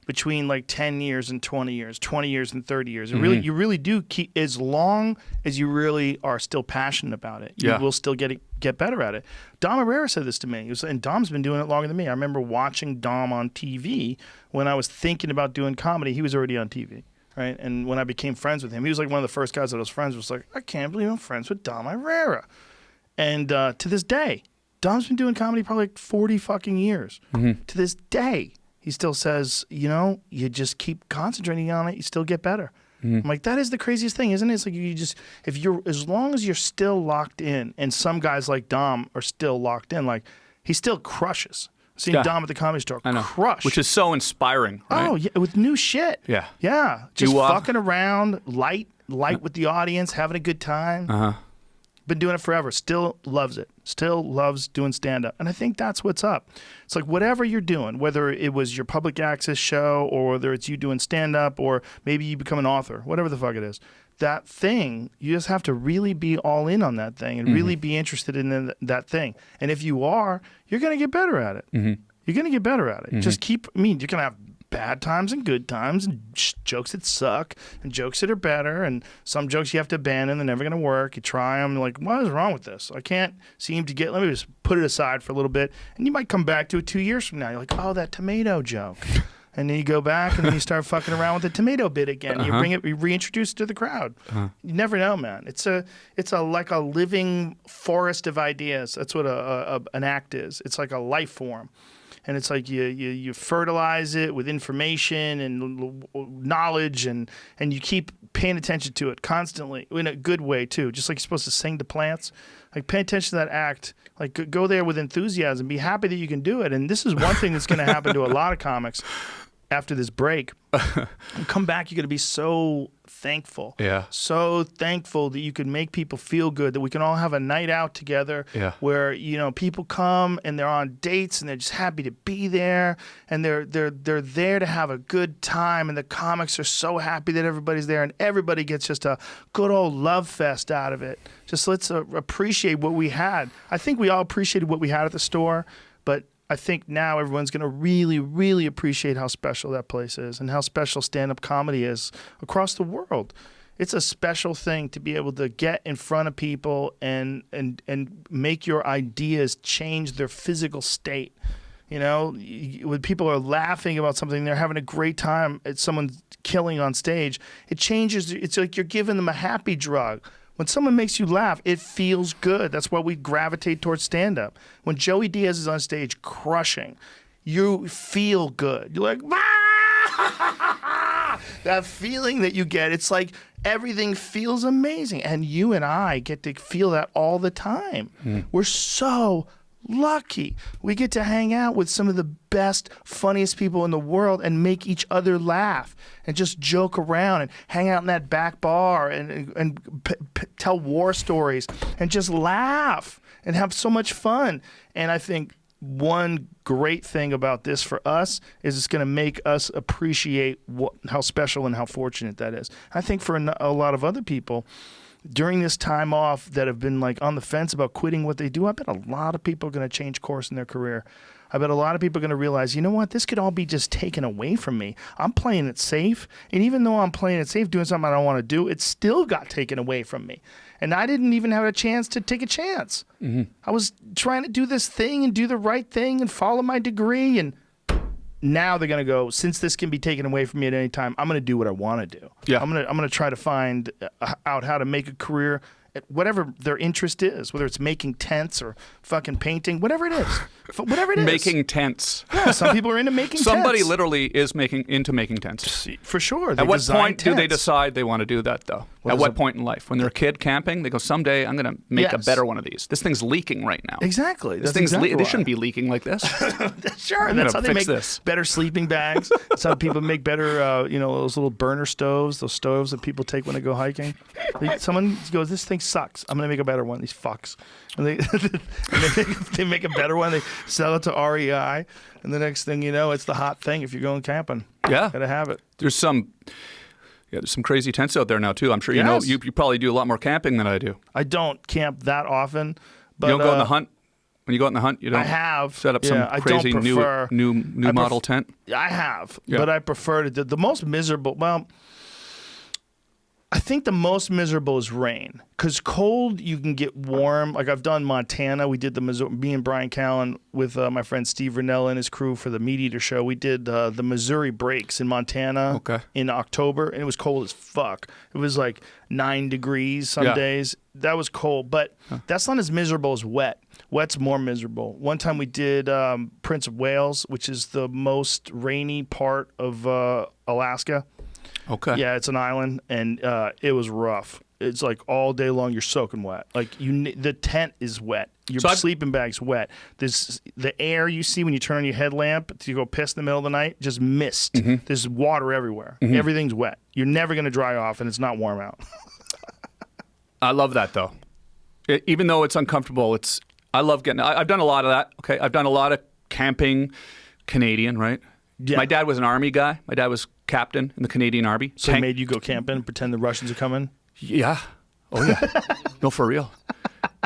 [SPEAKER 1] between like 10 years and 20 years, 20 years and 30 years. It really, you really do keep, as long as you really are still passionate about it, you will still get better at it. Dom Herrera said this to me, and Dom's been doing it longer than me. I remember watching Dom on TV when I was thinking about doing comedy. He was already on TV, right? And when I became friends with him, he was like one of the first guys that I was friends with. I was like, I can't believe I'm friends with Dom Herrera. And to this day, Dom's been doing comedy probably like 40 fucking years. To this day, he still says, you know, you just keep concentrating on it, you still get better. I'm like, that is the craziest thing, isn't it? It's like you just, as long as you're still locked in, and some guys like Dom are still locked in, like he still crushes. Seeing Dom at the Comedy Store crush.
[SPEAKER 2] Which is so inspiring, right?
[SPEAKER 1] Oh, yeah, with new shit.
[SPEAKER 2] Yeah.
[SPEAKER 1] Yeah, just fucking around, light with the audience, having a good time. Been doing it forever. Still loves it. Still loves doing stand-up. And I think that's what's up. It's like whatever you're doing, whether it was your public access show or whether it's you doing stand-up or maybe you become an author, whatever the fuck it is, that thing, you just have to really be all in on that thing and really be interested in that thing. And if you are, you're going to get better at it. You're going to get better at it. Just keep, you're going to have bad times and good times and jokes that suck and jokes that are better and some jokes you have to abandon, they're never going to work. You try them, you're like, what is wrong with this? I can't seem to let me just put it aside for a little bit, and you might come back to it 2 years from now. You're like, oh, that tomato joke. And then you go back and then you start fucking around with the tomato bit again. You bring it, you reintroduce it to the crowd. You never know, man. It's like a living forest of ideas. That's what an act is. It's like a life form. And it's like you fertilize it with information and knowledge, and you keep paying attention to it constantly in a good way too. Just like you're supposed to sing to plants, like pay attention to that act. Like go there with enthusiasm. Be happy that you can do it. And this is one thing that's going to happen to a lot of comics after this break. You come back, you're going to be so thankful.
[SPEAKER 2] Yeah.
[SPEAKER 1] So thankful that you can make people feel good, that we can all have a night out together where, you know, people come and they're on dates and they're just happy to be there and they're there to have a good time, and the comics are so happy that everybody's there and everybody gets just a good old love fest out of it. Just let's appreciate what we had. I think we all appreciated what we had at the store, but I think now everyone's going to really, really appreciate how special that place is and how special stand-up comedy is across the world. It's a special thing to be able to get in front of people and make your ideas change their physical state. You know, when people are laughing about something, they're having a great time at someone's killing on stage, it changes. It's like you're giving them a happy drug. When someone makes you laugh, it feels good. That's why we gravitate towards stand-up. When Joey Diaz is on stage crushing, you feel good. You're like, ah! That feeling that you get, it's like everything feels amazing. And you and I get to feel that all the time. We're so lucky. We get to hang out with some of the best, funniest people in the world and make each other laugh and just joke around and hang out in that back bar and tell war stories and just laugh and have so much fun. And I think one great thing about this for us is it's going to make us appreciate how special and how fortunate that is. I think for a lot of other people, during this time off that have been like on the fence about quitting what they do, I bet a lot of people are going to change course in their career. I bet a lot of people are going to realize, you know what, this could all be just taken away from me. I'm playing it safe, and even though I'm playing it safe, doing something I don't want to do, it still got taken away from me. And I didn't even have a chance to take a chance. I was trying to do this thing and do the right thing and follow my degree, and now they're going to go, since this can be taken away from me at any time, I'm going to do what I want to do.
[SPEAKER 2] Yeah.
[SPEAKER 1] I'm going to try to find out how to make a career at whatever their interest is, whether it's making tents or fucking painting, whatever it is. Whatever it is.
[SPEAKER 2] Making tents.
[SPEAKER 1] Yeah, some people are into making
[SPEAKER 2] Somebody
[SPEAKER 1] tents.
[SPEAKER 2] literally is into making tents.
[SPEAKER 1] For sure.
[SPEAKER 2] At what point do they
[SPEAKER 1] tents.
[SPEAKER 2] decide they want to do that, though? At what point in life? When they're a kid camping, they go, someday I'm going to make a better one of these. This thing's leaking right now.
[SPEAKER 1] Exactly.
[SPEAKER 2] This shouldn't be leaking like this.
[SPEAKER 1] Sure.
[SPEAKER 2] I'm
[SPEAKER 1] That's
[SPEAKER 2] gonna
[SPEAKER 1] how they
[SPEAKER 2] fix
[SPEAKER 1] make
[SPEAKER 2] this.
[SPEAKER 1] better sleeping bags. That's how people make better, those little burner stoves, those stoves that people take when they go hiking. Someone goes, this thing sucks. I'm going to make a better one. These fucks. And they make a better one. They sell it to REI. And the next thing you know, it's the hot thing if you're going camping.
[SPEAKER 2] Yeah.
[SPEAKER 1] Got to have it.
[SPEAKER 2] There's some crazy tents out there now, too. I'm sure you know. You probably do a lot more camping than I do.
[SPEAKER 1] I don't camp that often. But,
[SPEAKER 2] you don't go on the hunt? When you go out in the hunt, you don't
[SPEAKER 1] I have
[SPEAKER 2] set up some crazy new model tent?
[SPEAKER 1] I have, but I prefer to. The most miserable, I think the most miserable is rain. Because cold, you can get warm. Like I've done Montana. We did me and Brian Callen with my friend Steve Rinella and his crew for the Meat Eater show. We did the Missouri Breaks in Montana in October, and it was cold as fuck. It was like 9 degrees some days. That was cold, but that's not as miserable as wet. Wet's more miserable. One time we did Prince of Wales, which is the most rainy part of Alaska.
[SPEAKER 2] Okay.
[SPEAKER 1] Yeah, it's an island, and it was rough. It's like all day long you're soaking wet. Like the tent is wet. Your sleeping bag's wet. The air you see when you turn on your headlamp to go piss in the middle of the night, just mist. There's water everywhere. Everything's wet. You're never going to dry off, and it's not warm out.
[SPEAKER 2] I love that, though. Even though it's uncomfortable, I love getting. I've done a lot of that. Okay, I've done a lot of camping, Canadian, right? Yeah. My dad was an Army guy. My dad was captain in the Canadian Army.
[SPEAKER 1] So he made you go camping and pretend the Russians are coming?
[SPEAKER 2] Yeah. Oh, yeah. No, for real.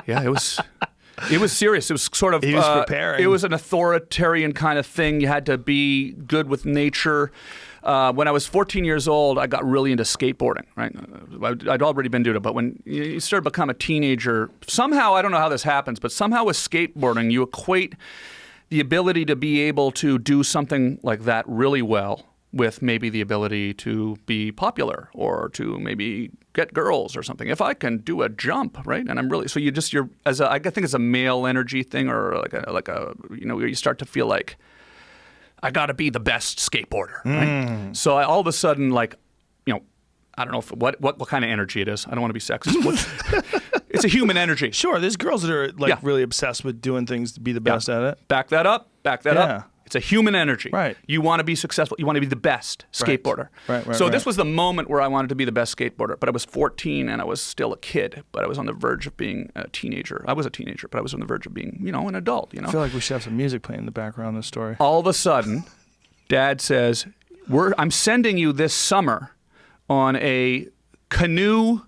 [SPEAKER 2] Yeah, it was serious. It was sort of...
[SPEAKER 1] He was preparing.
[SPEAKER 2] It was an authoritarian kind of thing. You had to be good with nature. When I was 14 years old, I got really into skateboarding, right? I'd already been doing it, but when you start to become a teenager, somehow, I don't know how this happens, but somehow with skateboarding, you equate the ability to be able to do something like that really well with maybe the ability to be popular or to maybe get girls or something. If I can do a jump, right? And I'm really, so I think it's a male energy thing, or like a where you start to feel like, I got to be the best skateboarder, right? So I all of a sudden, I don't know what kind of energy it is. I don't want to be sexist. It's a human energy.
[SPEAKER 1] Sure, there's girls that are really obsessed with doing things to be the best at it.
[SPEAKER 2] Back that up. It's a human energy.
[SPEAKER 1] Right.
[SPEAKER 2] You want to be successful. You want to be the best skateboarder.
[SPEAKER 1] Right.
[SPEAKER 2] So this was the moment where I wanted to be the best skateboarder. But I was 14 and I was still a kid. But I was on the verge of being a teenager. I was a teenager, but I was on the verge of being, an adult.
[SPEAKER 1] I feel like we should have some music playing in the background of this story.
[SPEAKER 2] All of a sudden, Dad says, I'm sending you this summer on a canoe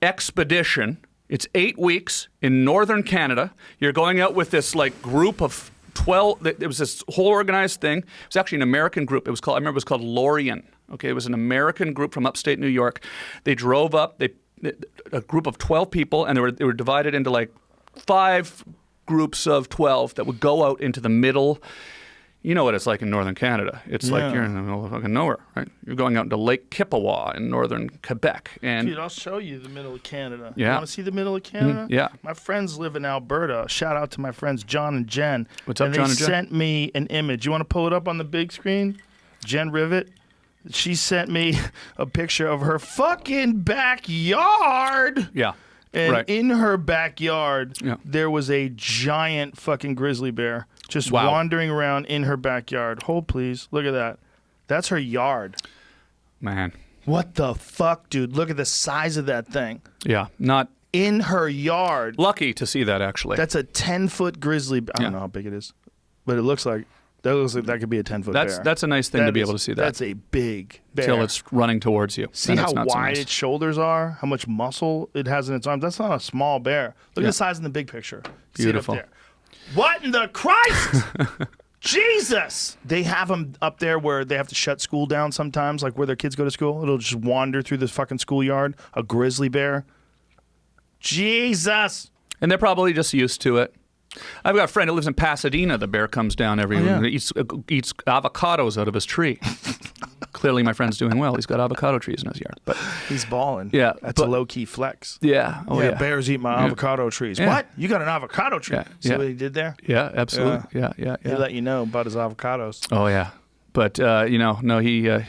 [SPEAKER 2] expedition. It's 8 weeks in northern Canada. You're going out with this group of 12. It was this whole organized thing. It was actually an American group. I remember it was called Lorien. Okay, it was an American group from upstate New York. They drove up. A group of 12 people, and they were divided into 5 groups of 12 that would go out into the middle. You know what it's like in northern Canada. It's like you're in the middle of fucking nowhere, right? You're going out into Lake Kippawa in northern Quebec. And
[SPEAKER 1] dude, I'll show you the middle of Canada.
[SPEAKER 2] Yeah.
[SPEAKER 1] You want to see the middle of Canada?
[SPEAKER 2] Yeah.
[SPEAKER 1] My friends live in Alberta. Shout out to my friends John and Jen.
[SPEAKER 2] What's up, John and Jen?
[SPEAKER 1] They sent me an image. You want to pull it up on the big screen? Jen Rivet. She sent me a picture of her fucking backyard.
[SPEAKER 2] Yeah.
[SPEAKER 1] And in her backyard, there was a giant fucking grizzly bear just wandering around in her backyard. Hold, please. Look at that. That's her yard.
[SPEAKER 2] Man.
[SPEAKER 1] What the fuck, dude? Look at the size of that thing.
[SPEAKER 2] Yeah. Not
[SPEAKER 1] in her yard.
[SPEAKER 2] Lucky to see that, actually.
[SPEAKER 1] That's a 10-foot grizzly bear. I don't know how big it is. but it looks like that could be a 10-foot bear.
[SPEAKER 2] That's a nice thing to be able to see that.
[SPEAKER 1] That's a big bear.
[SPEAKER 2] Until it's running towards you.
[SPEAKER 1] See how wide its shoulders are, how much muscle it has in its arms. That's not a small bear. Look at the size in the big picture.
[SPEAKER 2] Beautiful.
[SPEAKER 1] See it up there. What in the Christ? Jesus! They have them up there where they have to shut school down sometimes, like where their kids go to school. It'll just wander through this fucking schoolyard. A grizzly bear. Jesus!
[SPEAKER 2] And they're probably just used to it. I've got a friend who lives in Pasadena. The bear comes down every eats avocados out of his tree. Clearly, my friend's doing well. He's got avocado trees in his yard. But
[SPEAKER 1] he's balling.
[SPEAKER 2] Yeah,
[SPEAKER 1] that's a low key flex.
[SPEAKER 2] Yeah. Oh yeah.
[SPEAKER 1] Bears eat my avocado trees.
[SPEAKER 2] Yeah.
[SPEAKER 1] What? You got an avocado tree? See what he did there?
[SPEAKER 2] Yeah, absolutely. Yeah.
[SPEAKER 1] He let you know about his avocados.
[SPEAKER 2] Oh yeah. But we'll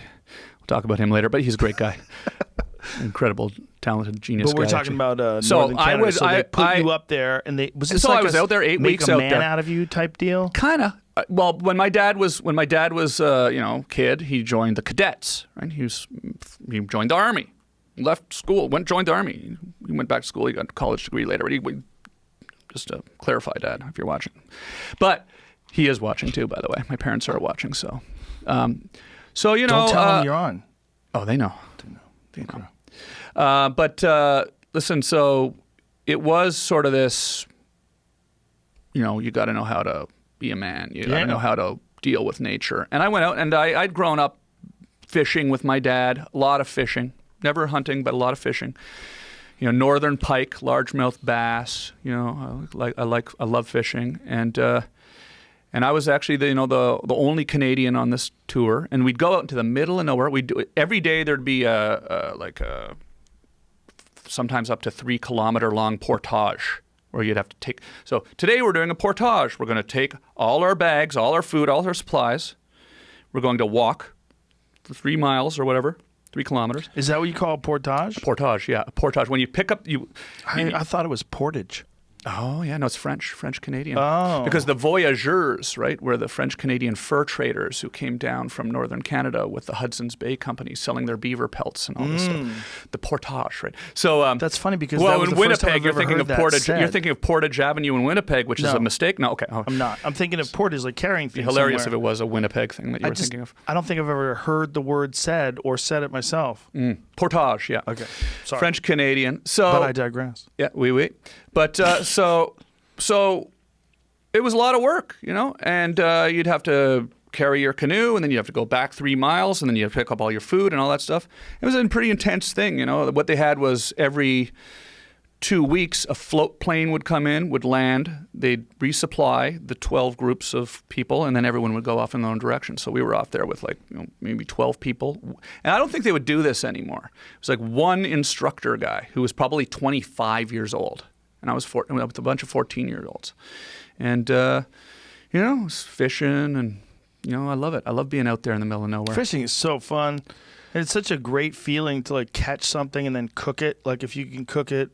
[SPEAKER 2] talk about him later. But he's a great guy. Incredible, talented, genius.
[SPEAKER 1] But we're
[SPEAKER 2] guy,
[SPEAKER 1] talking about
[SPEAKER 2] so
[SPEAKER 1] Northern Canada. They put you up there, and they
[SPEAKER 2] I was out there 8 weeks out there.
[SPEAKER 1] Make a man out of you type deal.
[SPEAKER 2] Kind of. Well, when my dad was kid, he joined the cadets. Right, he joined the army, left school, joined the army. He went back to school. He got a college degree later. Just to clarify, Dad, if you're watching, but he is watching too. By the way, my parents are watching. So, don't
[SPEAKER 1] tell them you're on.
[SPEAKER 2] Oh, they know. They know. But listen, so it was sort of this, you got to know how to be a man. You got to know how to deal with nature. And I went out and I'd grown up fishing with my dad, a lot of fishing, never hunting, but a lot of fishing. Northern pike, largemouth bass, I love fishing. And I was actually the only Canadian on this tour, and we'd go out into the middle of nowhere. We'd do it every day. There'd be sometimes up to 3 kilometer long portage where you'd have to take. So today we're doing a portage. We're going to take all our bags, all our food, all our supplies. We're going to walk 3 miles or whatever, 3 kilometers.
[SPEAKER 1] Is that what you call a portage?
[SPEAKER 2] Portage, yeah, a portage. When you pick up,
[SPEAKER 1] I thought it was portage.
[SPEAKER 2] Oh, yeah, no, it's French Canadian.
[SPEAKER 1] Oh.
[SPEAKER 2] Because the voyageurs, right, were the French Canadian fur traders who came down from northern Canada with the Hudson's Bay Company selling their beaver pelts and all this stuff. The portage, right? So
[SPEAKER 1] that's funny because
[SPEAKER 2] well,
[SPEAKER 1] that was
[SPEAKER 2] in
[SPEAKER 1] the first time
[SPEAKER 2] Winnipeg,
[SPEAKER 1] I've
[SPEAKER 2] you're
[SPEAKER 1] ever
[SPEAKER 2] thinking
[SPEAKER 1] heard
[SPEAKER 2] of
[SPEAKER 1] that
[SPEAKER 2] Portage.
[SPEAKER 1] said.
[SPEAKER 2] You're thinking of Portage Avenue in Winnipeg, which is a mistake. No, okay.
[SPEAKER 1] I'm not. I'm thinking of portage, like carrying things.
[SPEAKER 2] It'd be hilarious
[SPEAKER 1] somewhere.
[SPEAKER 2] if it was a Winnipeg thing that you were thinking of.
[SPEAKER 1] I don't think I've ever heard the word said or said it myself.
[SPEAKER 2] Portage, yeah.
[SPEAKER 1] Okay, sorry.
[SPEAKER 2] French Canadian. So,
[SPEAKER 1] but I digress.
[SPEAKER 2] Yeah, oui. But so it was a lot of work, and you'd have to carry your canoe, and then you have to go back 3 miles, and then you have to pick up all your food and all that stuff. It was a pretty intense thing, What they had was every 2 weeks, a float plane would come in, would land, they'd resupply the 12 groups of people, and then everyone would go off in their own direction. So we were off there with maybe 12 people. And I don't think they would do this anymore. It was like one instructor guy who was probably 25 years old. And I was with a bunch of 14-year-olds. And, was fishing and, I love it. I love being out there in the middle of nowhere.
[SPEAKER 1] Fishing is so fun. And it's such a great feeling to catch something and then cook it. Like if you can cook it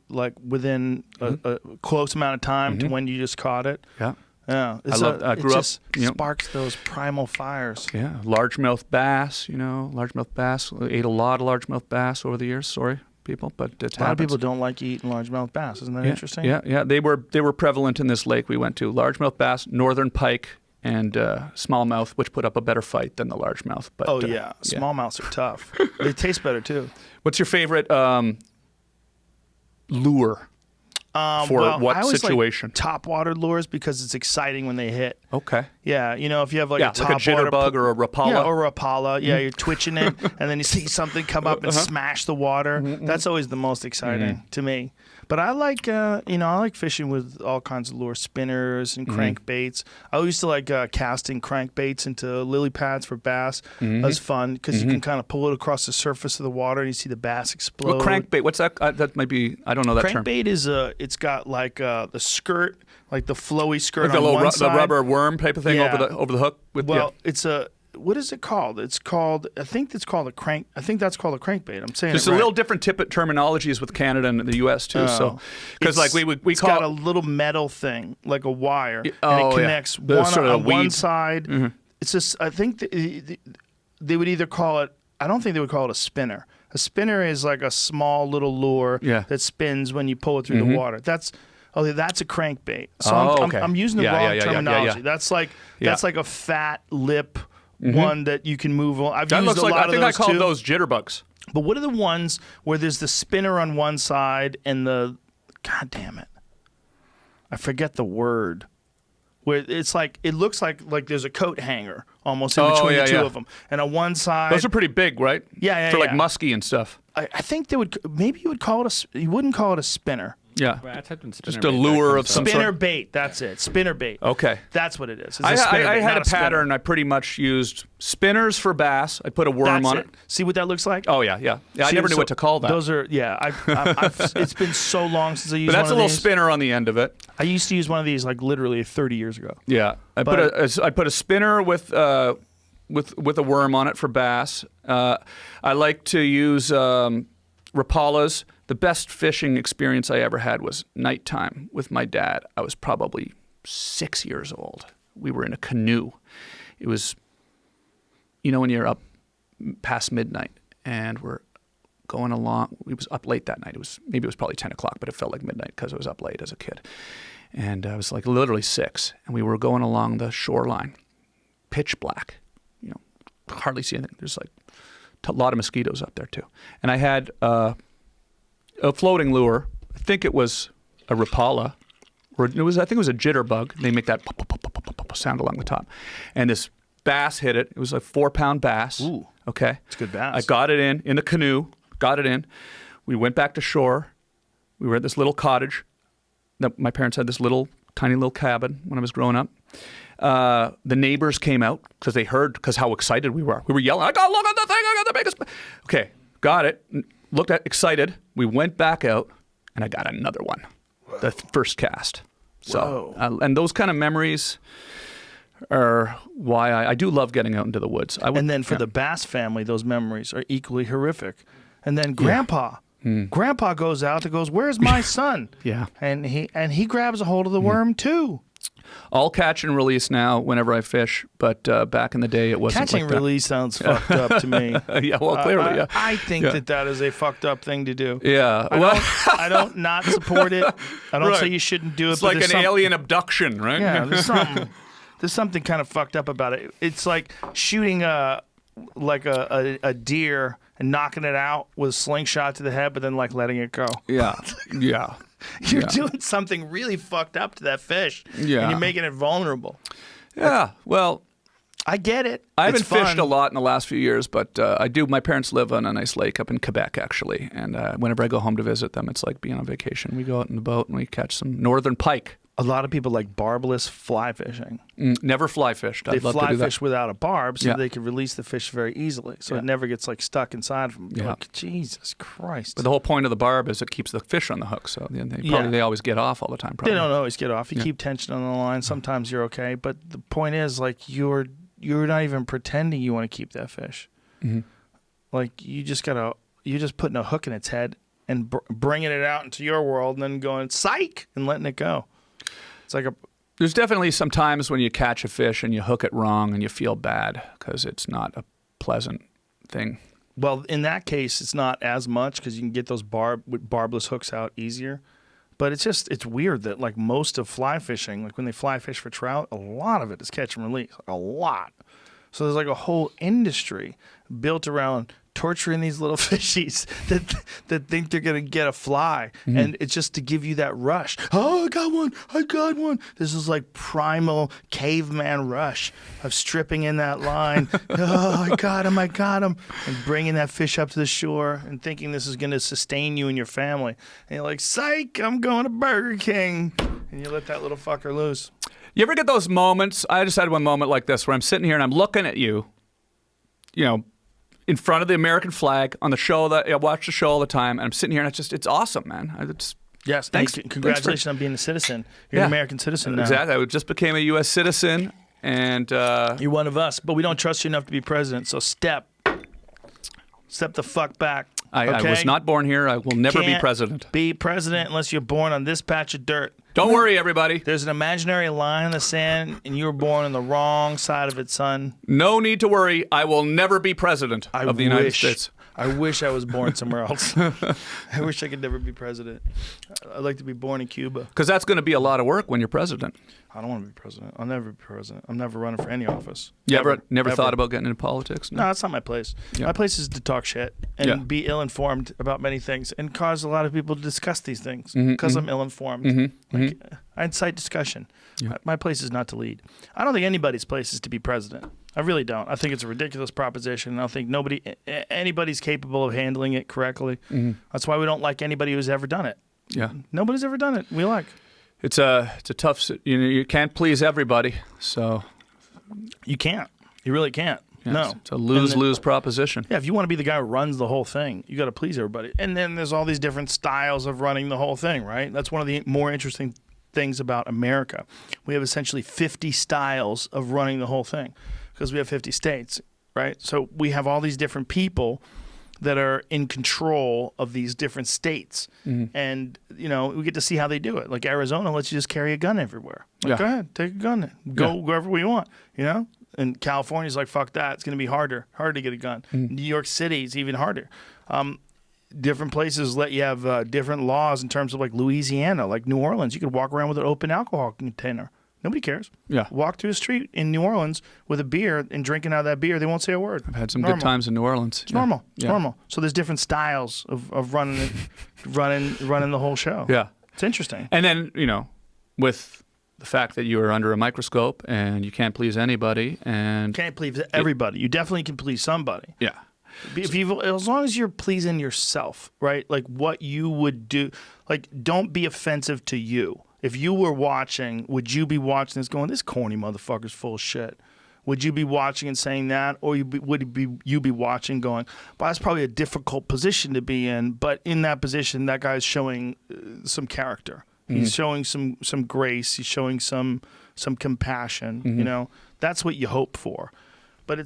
[SPEAKER 1] within a close amount of time to when you just caught it.
[SPEAKER 2] Yeah.
[SPEAKER 1] Yeah.
[SPEAKER 2] I grew up.
[SPEAKER 1] Sparks those primal fires.
[SPEAKER 2] Yeah. Largemouth bass, largemouth bass. I ate a lot of largemouth bass over the years. Sorry, people, but it happens.
[SPEAKER 1] A lot of people don't like eating largemouth bass. Isn't that interesting?
[SPEAKER 2] Yeah. They were prevalent in this lake we went to. Largemouth bass, northern pike, and smallmouth, which put up a better fight than the largemouth. But
[SPEAKER 1] smallmouths are tough. They taste better too.
[SPEAKER 2] What's your favorite lure? What situation?
[SPEAKER 1] Like topwater lures because it's exciting when they hit.
[SPEAKER 2] Okay.
[SPEAKER 1] Yeah, if you have like a
[SPEAKER 2] jitterbug or a rapala.
[SPEAKER 1] Yeah, or a rapala. Yeah, you're twitching it, and then you see something come up and smash the water. That's always the most exciting to me. But I like, I like fishing with all kinds of lure, spinners and crankbaits. I used to like casting crankbaits into lily pads for bass. That was fun because you can kind of pull it across the surface of the water and you see the bass explode.
[SPEAKER 2] What crankbait? What's that? That might be. I don't know that term.
[SPEAKER 1] Crankbait is it's got like the skirt, like the flowy skirt
[SPEAKER 2] like
[SPEAKER 1] on one side.
[SPEAKER 2] The rubber worm type of thing over the hook.
[SPEAKER 1] It's a. What is it called? It's called. I think that's called a crankbait. I'm saying
[SPEAKER 2] there's a little different terminologies with Canada and the U.S. too. So because we
[SPEAKER 1] it's
[SPEAKER 2] call
[SPEAKER 1] got a little metal thing like a wire, and it connects one side. It's just I think they would either call it. I don't think they would call it a spinner. A spinner is like a small little lure that spins when you pull it through the water. That's Oh, that's a crankbait. So
[SPEAKER 2] okay.
[SPEAKER 1] I'm using the wrong terminology.
[SPEAKER 2] Yeah.
[SPEAKER 1] That's like a fat lip one that you can move on.
[SPEAKER 2] That looks like, I think I called those jitterbugs.
[SPEAKER 1] But what are the ones where there's the spinner on one side and the, God damn it, I forget the word. Where it's like, it looks like there's a coat hanger almost in between the two of them. And on one side.
[SPEAKER 2] Those are pretty big, right?
[SPEAKER 1] Yeah.
[SPEAKER 2] For like musky and stuff.
[SPEAKER 1] I think they would, maybe you would call it you wouldn't call it a spinner.
[SPEAKER 2] Yeah.
[SPEAKER 3] Well, I typed in
[SPEAKER 2] Just a lure of some
[SPEAKER 1] spinner
[SPEAKER 2] sort.
[SPEAKER 1] bait. That's it. Spinner bait.
[SPEAKER 2] Okay.
[SPEAKER 1] That's what it is.
[SPEAKER 2] I had a pattern. I pretty much used spinners for bass. I put a worm on it.
[SPEAKER 1] See what that looks like?
[SPEAKER 2] Oh, yeah. I never knew what to call that.
[SPEAKER 1] Those are, it's been so long since I used one of these.
[SPEAKER 2] But that's a little spinner on the end of it.
[SPEAKER 1] I used to use one of these like literally 30 years ago.
[SPEAKER 2] Yeah. I put a spinner with a worm on it for bass. I like to use Rapalas. The best fishing experience I ever had was nighttime with my dad. I was probably 6 years old. We were in a canoe. It was, when you're up past midnight and we're going along. We was up late that night. Maybe it was probably 10 o'clock, but it felt like midnight because I was up late as a kid. And I was like literally 6, and we were going along the shoreline, pitch black. Hardly see anything. There's like a lot of mosquitoes up there too. And I had a floating lure. I think it was a Rapala, or I think it was a jitterbug. They make that sound along the top. And this bass hit it. It was a 4-pound bass.
[SPEAKER 1] Ooh,
[SPEAKER 2] okay,
[SPEAKER 1] it's good bass.
[SPEAKER 2] I got it in the canoe. Got it in. We went back to shore. We were at this little cottage. My parents had this tiny little cabin when I was growing up. The neighbors came out because they heard how excited we were. We were yelling, "I got look at the thing! I got the biggest!" Okay, got it. Looked at excited. We went back out, and I got another one. Whoa. The first cast. So, and those kind of memories are why I do love getting out into the woods.
[SPEAKER 1] And then for the bass family, those memories are equally horrific. And then Grandpa. Grandpa goes out and goes, "Where's my son?"
[SPEAKER 2] Yeah.
[SPEAKER 1] And he grabs a hold of the worm too.
[SPEAKER 2] All catch and release now whenever I fish, but back in the day it wasn't
[SPEAKER 1] Catch and release sounds fucked up to me.
[SPEAKER 2] Yeah, well, clearly, yeah.
[SPEAKER 1] I think that is a fucked up thing to do.
[SPEAKER 2] Yeah.
[SPEAKER 1] I don't not support it. I don't say you shouldn't do it.
[SPEAKER 2] It's like an alien abduction, right?
[SPEAKER 1] Yeah, there's something kind of fucked up about it. It's like shooting a deer and knocking it out with a slingshot to the head, but then like letting it go.
[SPEAKER 2] Yeah.
[SPEAKER 1] You're doing something really fucked up to that fish.
[SPEAKER 2] Yeah.
[SPEAKER 1] And you're making it vulnerable.
[SPEAKER 2] Yeah. Well,
[SPEAKER 1] I get it.
[SPEAKER 2] I haven't fished a lot in the last few years, but I do. My parents live on a nice lake up in Quebec, actually. And whenever I go home to visit them, it's like being on vacation. We go out in the boat and we catch some northern pike.
[SPEAKER 1] A lot of people like barbless fly fishing.
[SPEAKER 2] Never fly fished.
[SPEAKER 1] They fly fish without a barb so
[SPEAKER 2] Yeah.
[SPEAKER 1] they can release the fish very easily. So it never gets like stuck inside of them.
[SPEAKER 2] Yeah.
[SPEAKER 1] Like, Jesus Christ.
[SPEAKER 2] But the whole point of the barb is it keeps the fish on the hook. So they always get off all the time. Probably.
[SPEAKER 1] They don't always get off. You keep tension on the line. Sometimes you're okay. But the point is, like, you're not even pretending you want to keep that fish.
[SPEAKER 2] Mm-hmm.
[SPEAKER 1] Like, you're just putting a hook in its head and bringing it out into your world and then going, psych, and letting it go. It's like
[SPEAKER 2] There's definitely some times when you catch a fish and you hook it wrong and you feel bad because it's not a pleasant thing.
[SPEAKER 1] Well, in that case, it's not as much because you can get those barbless hooks out easier. But it's weird that like most of fly fishing, like when they fly fish for trout, a lot of it is catch and release, a lot. So there's like a whole industry built around torturing these little fishies that think they're going to get a fly. Mm-hmm. And it's just to give you that rush. Oh, I got one. This is like primal caveman rush of stripping in that line. Oh, I got him. And bringing that fish up to the shore and thinking this is going to sustain you and your family. And you're like, psych, I'm going to Burger King. And you let that little fucker loose.
[SPEAKER 2] You ever get those moments? I just had one moment like this where I'm sitting here and I'm looking at you, in front of the American flag on the show that I watch the show all the time, and I'm sitting here and it's awesome, man.
[SPEAKER 1] Yes, thanks. Congratulations on being a citizen. You're an American citizen now.
[SPEAKER 2] Exactly. I just became a U.S. citizen, and
[SPEAKER 1] you're one of us, but we don't trust you enough to be president. So step the fuck back.
[SPEAKER 2] I was not born here. I will never be president.
[SPEAKER 1] Be president unless you're born on this patch of dirt.
[SPEAKER 2] Don't worry, everybody.
[SPEAKER 1] There's an imaginary line in the sand, and you were born on the wrong side of it, son.
[SPEAKER 2] No need to worry. I will never be president of the United States.
[SPEAKER 1] I wish I was born somewhere else. I wish I could never be president. I'd like to be born in Cuba.
[SPEAKER 2] Because that's going to be a lot of work when you're president.
[SPEAKER 1] I don't want to be president. I'll never be president. I'm never running for any office.
[SPEAKER 2] You never thought about getting into politics?
[SPEAKER 1] No, that's not my place.
[SPEAKER 2] Yeah.
[SPEAKER 1] My place is to talk shit and be ill-informed about many things and cause a lot of people to discuss these things because I'm ill-informed. I incite discussion. Yeah. My place is not to lead. I don't think anybody's place is to be president. I really don't. I think it's a ridiculous proposition. I don't think anybody's capable of handling it correctly. That's why we don't like anybody who's ever done it.
[SPEAKER 2] Yeah.
[SPEAKER 1] Nobody's ever done it. We like.
[SPEAKER 2] It's a tough. You can't please everybody, so
[SPEAKER 1] you can't. You really can't.
[SPEAKER 2] Yeah,
[SPEAKER 1] no,
[SPEAKER 2] it's a lose proposition.
[SPEAKER 1] Yeah, if you want to be the guy who runs the whole thing, you got to please everybody. And then there's all these different styles of running the whole thing, right? That's one of the more interesting things about America. We have essentially 50 styles of running the whole thing because we have 50 states, right? So we have all these different people that are in control of these different states. And, we get to see how they do it. Like Arizona lets you just carry a gun everywhere. Like, go ahead, take a gun. Go wherever you want, And California's like, fuck that. It's going to be harder to get a gun. New York City is even harder. Different places let you have different laws in terms of like Louisiana, like New Orleans. You could walk around with an open alcohol container. Nobody cares.
[SPEAKER 2] Yeah.
[SPEAKER 1] Walk through the street in New Orleans with a beer and drinking out of that beer. They won't say a word.
[SPEAKER 2] I've had some good times in New Orleans.
[SPEAKER 1] It's normal. It's normal. So there's different styles of running the whole show.
[SPEAKER 2] Yeah.
[SPEAKER 1] It's interesting.
[SPEAKER 2] And then, with the fact that you are under a microscope and you can't please anybody and
[SPEAKER 1] can't please everybody. You definitely can please somebody.
[SPEAKER 2] Yeah.
[SPEAKER 1] As long as you're pleasing yourself, right? Like what you would do. Like, don't be offensive to you. If you were watching, would you be watching this going, this corny motherfucker's full of shit? Would you be watching and saying that? Or would you be watching going, well, that's probably a difficult position to be in, but in that position, that guy's showing some character. He's showing some grace. He's showing some compassion. That's what you hope for. But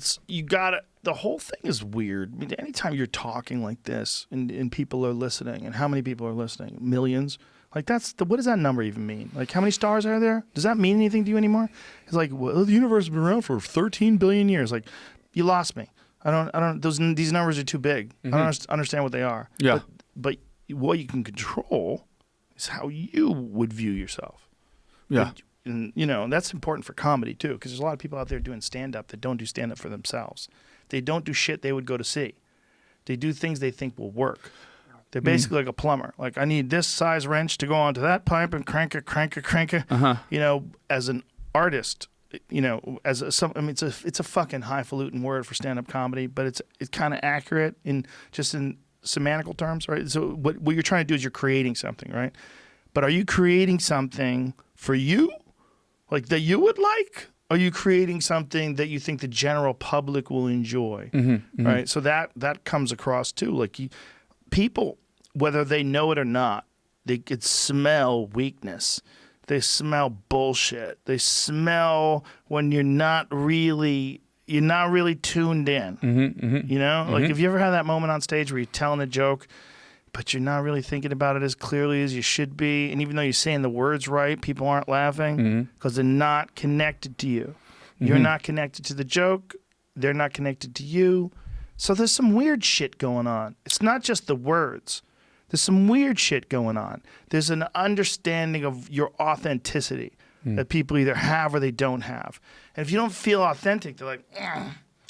[SPEAKER 1] the whole thing is weird. I mean, anytime you're talking like this and people are listening, and how many people are listening? Millions? Like, what does that number even mean? Like, how many stars are there? Does that mean anything to you anymore? It's like, well, the universe has been around for 13 billion years. Like, you lost me. These numbers are too big. I don't understand what they are.
[SPEAKER 2] Yeah.
[SPEAKER 1] But what you can control is how you would view yourself.
[SPEAKER 2] Yeah.
[SPEAKER 1] And that's important for comedy too, because there's a lot of people out there doing stand-up that don't do stand-up for themselves. They don't do shit they would go to see. They do things they think will work. They're basically like a plumber. Like, I need this size wrench to go onto that pipe and crank it. As an artist, it's a fucking highfalutin word for stand-up comedy, but it's kind of accurate in semantical terms, right? So what you're trying to do is you're creating something, right? But are you creating something for you, like that you would like? Are you creating something that you think the general public will enjoy, right? So that comes across too. Like, people, whether they know it or not, they could smell weakness. They smell bullshit. They smell when you're not really tuned in. Like, have you ever had that moment on stage where you're telling a joke, but you're not really thinking about it as clearly as you should be, and even though you're saying the words right, people aren't laughing because they're not connected to you. You're not connected to the joke. They're not connected to you. So there's some weird shit going on. It's not just the words. There's some weird shit going on. There's an understanding of your authenticity that people either have or they don't have. And if you don't feel authentic, they're like,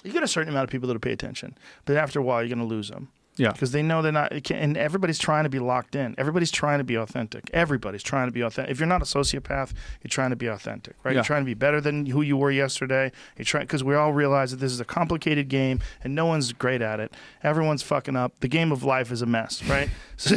[SPEAKER 1] you get a certain amount of people that'll pay attention. But after a while, you're going to lose them. Yeah. Because they know they're not, and everybody's trying to be locked in. Everybody's trying to be authentic. Everybody's trying to be authentic. If you're not a sociopath, you're trying to be authentic, right? Yeah. You're trying to be better than who you were yesterday. Because we all realize that this is a complicated game and no one's great at it. Everyone's fucking up. The game of life is a mess, right? So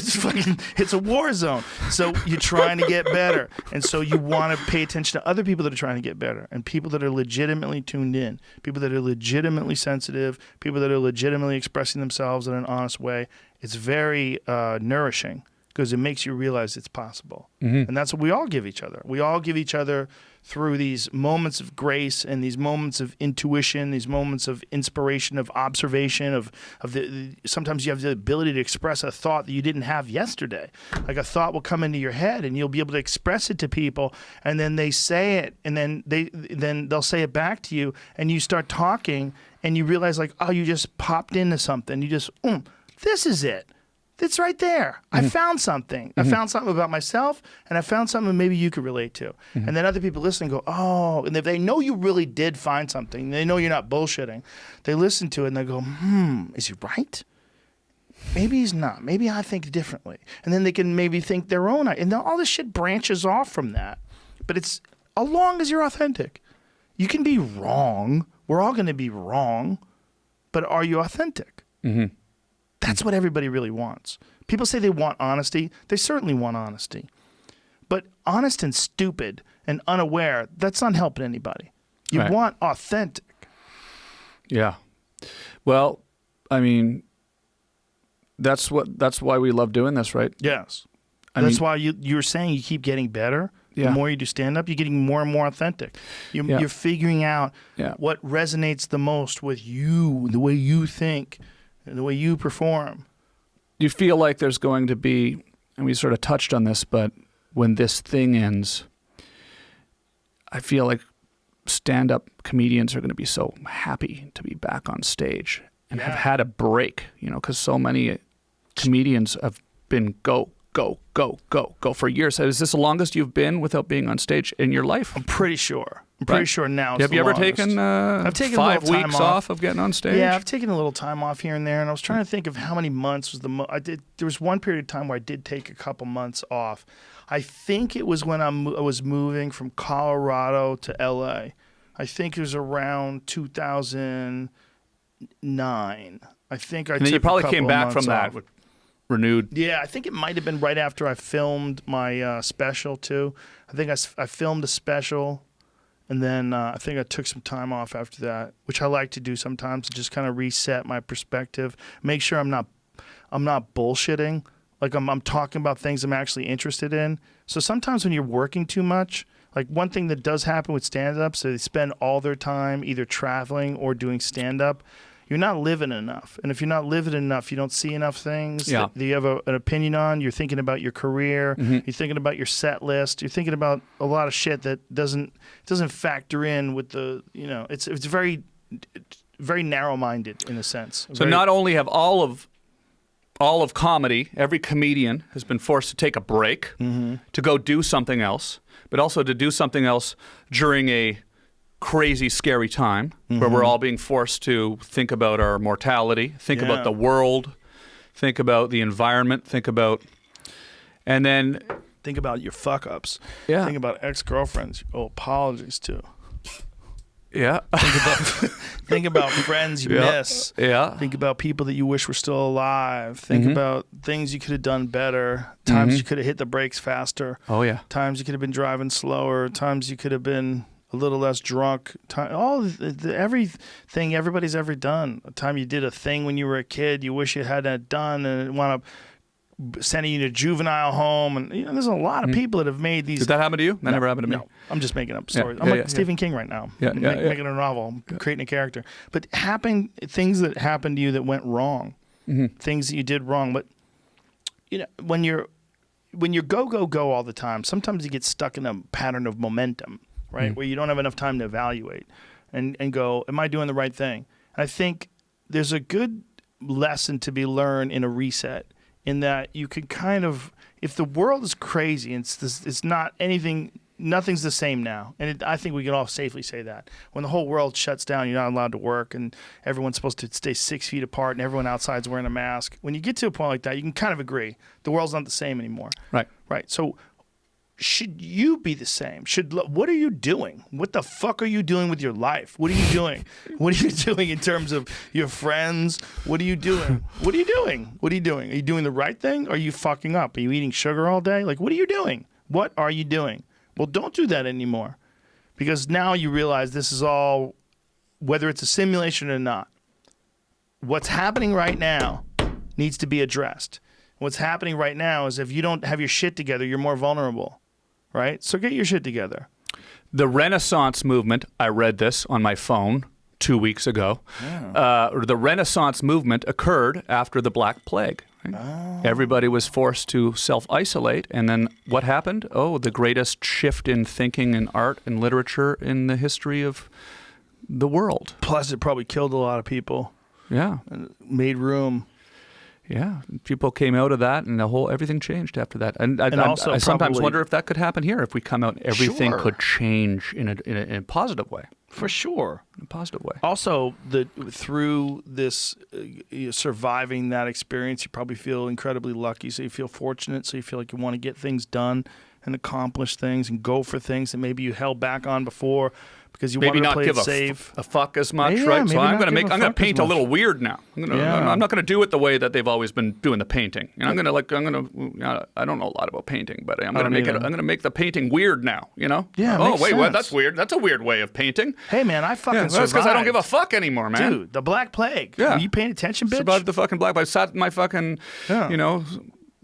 [SPEAKER 1] it's a war zone. So you're trying to get better. And so you want to pay attention to other people that are trying to get better and people that are legitimately tuned in, people that are legitimately sensitive, people that are legitimately expressing themselves in an honest way. It's very nourishing because it makes you realize it's possible. And that's what we all give each other. We all give each other through these moments of grace and these moments of intuition, these moments of inspiration, of observation, sometimes you have the ability to express a thought that you didn't have yesterday. Like, a thought will come into your head and you'll be able to express it to people, and then they say it, and then they'll say it back to you, and you start talking, and you realize like, oh, you just popped into something. You just, this is it. It's right there. I found something. I found something about myself, and I found something maybe you could relate to. And then other people listening go, oh, and if they know you really did find something, they know you're not bullshitting, they listen to it and they go, is he right? Maybe he's not. Maybe I think differently. And then they can maybe think their own. And then all this shit branches off from that. But it's as long as you're authentic. You can be wrong. We're all going to be wrong. But are you authentic? That's what everybody really wants. People say they want honesty. They certainly want honesty. But honest and stupid and unaware, that's not helping anybody. You want authentic.
[SPEAKER 2] Yeah. Well, I mean, that's why we love doing this, right?
[SPEAKER 1] Yes. That's why you're saying you keep getting better. The more you do stand-up, you're getting more and more authentic. You're figuring out what resonates the most with you, the way you think, and the way you perform.
[SPEAKER 2] You feel like there's going to be, and we sort of touched on this, but when this thing ends, I feel like stand-up comedians are going to be so happy to be back on stage and have had a break, because so many comedians have been go for years. Is this the longest you've been without being on stage in your life?
[SPEAKER 1] I'm pretty sure. I'm pretty sure now it's
[SPEAKER 2] Have you ever taken
[SPEAKER 1] I've taken
[SPEAKER 2] 5 weeks off of getting on stage?
[SPEAKER 1] Yeah, I've taken a little time off here and there, and I was trying to think of how many months was there was one period of time where I did take a couple months off. I think it was when I was moving from Colorado to LA. I think it was around 2009. I think I took
[SPEAKER 2] then you probably
[SPEAKER 1] a couple
[SPEAKER 2] came
[SPEAKER 1] of
[SPEAKER 2] back
[SPEAKER 1] months
[SPEAKER 2] from that
[SPEAKER 1] off.
[SPEAKER 2] with renewed.
[SPEAKER 1] Yeah, I think it might have been right after I filmed my special too. I think I filmed a special, and then I think I took some time off after that, which I like to do sometimes to just kind of reset my perspective, make sure I'm not bullshitting. Like I'm talking about things I'm actually interested in. So sometimes when you're working too much, like one thing that does happen with stand-ups, so they spend all their time either traveling or doing stand-up. You're not living enough. And if you're not living enough, you don't see enough things that you have an opinion on. You're thinking about your career. You're thinking about your set list. You're thinking about a lot of shit that doesn't factor in with the, it's very, very narrow-minded in a sense.
[SPEAKER 2] So not only have all of comedy, every comedian has been forced to take a break to go do something else, but also to do something else during a crazy, scary time where we're all being forced to think about our mortality, think about the world, think about the environment, and then
[SPEAKER 1] think about your fuck-ups.
[SPEAKER 2] Yeah.
[SPEAKER 1] Think about ex-girlfriends you owe apologies to.
[SPEAKER 2] Yeah.
[SPEAKER 1] Think about friends you miss.
[SPEAKER 2] Yeah.
[SPEAKER 1] Think about people that you wish were still alive. Think about things you could have done better. Times you could have hit the brakes faster.
[SPEAKER 2] Oh, yeah.
[SPEAKER 1] Times you could have been driving slower. Times you could have been a little less drunk. Everything everybody's ever done. A time you did a thing when you were a kid you wish you hadn't done and wound up sending you to juvenile home. And there's a lot of people that have made these.
[SPEAKER 2] Did that happen to you? That never happened to me.
[SPEAKER 1] No, I'm just making up stories. I'm like Stephen King right now. Making a novel, creating a character. But things that happened to you that went wrong, things that you did wrong. But when you're go all the time, sometimes you get stuck in a pattern of momentum, right? Where you don't have enough time to evaluate and go, am I doing the right thing? And I think there's a good lesson to be learned in a reset, in that you can kind of, if the world is crazy and it's not anything, nothing's the same now. And I think we can all safely say that. When the whole world shuts down, you're not allowed to work, and everyone's supposed to stay 6 feet apart, and everyone outside's wearing a mask. When you get to a point like that, you can kind of agree. The world's not the same anymore.
[SPEAKER 2] Right.
[SPEAKER 1] So should you be the same? What are you doing? What the fuck are you doing with your life? What are you doing? What are you doing in terms of your friends? What are you doing? What are you doing? What are you doing? Are you doing the right thing? Or are you fucking up? Are you eating sugar all day? Like, what are you doing? What are you doing? Well, don't do that anymore, because now you realize this is all, whether it's a simulation or not, what's happening right now needs to be addressed. What's happening right now is if you don't have your shit together, you're more vulnerable. Right? So get your shit together.
[SPEAKER 2] The Renaissance movement, I read this on my phone 2 weeks ago. The Renaissance movement occurred after the Black Plague. Right? Everybody was forced to self-isolate. And then what happened? Oh, the greatest shift in thinking and art and literature in the history of the world.
[SPEAKER 1] Plus, it probably killed a lot of people.
[SPEAKER 2] Yeah.
[SPEAKER 1] And made room.
[SPEAKER 2] Yeah, people came out of that, and everything changed after that. And I sometimes wonder if that could happen here. If we come out, everything could change in a positive way.
[SPEAKER 1] For sure,
[SPEAKER 2] in a positive way.
[SPEAKER 1] Also, through this surviving that experience, you probably feel incredibly lucky. So you feel fortunate. So you feel like you want to get things done and accomplish things and go for things that maybe you held back on before. Because you
[SPEAKER 2] maybe
[SPEAKER 1] want to
[SPEAKER 2] not
[SPEAKER 1] play
[SPEAKER 2] give
[SPEAKER 1] it safe.
[SPEAKER 2] a fuck as much, right? So I'm going to paint a little weird now. I'm not going to do it the way that they've always been doing the painting. And I don't know a lot about painting, but I'm going to make the painting weird now. You know?
[SPEAKER 1] Yeah.
[SPEAKER 2] Oh wait, what? That's weird. That's a weird way of painting.
[SPEAKER 1] Hey man, I fucking survived.
[SPEAKER 2] That's because I don't give a fuck anymore, man.
[SPEAKER 1] Dude, the Black Plague.
[SPEAKER 2] Yeah.
[SPEAKER 1] Are you paying attention, bitch?
[SPEAKER 2] Survived the fucking Black Plague. Sat in my fucking,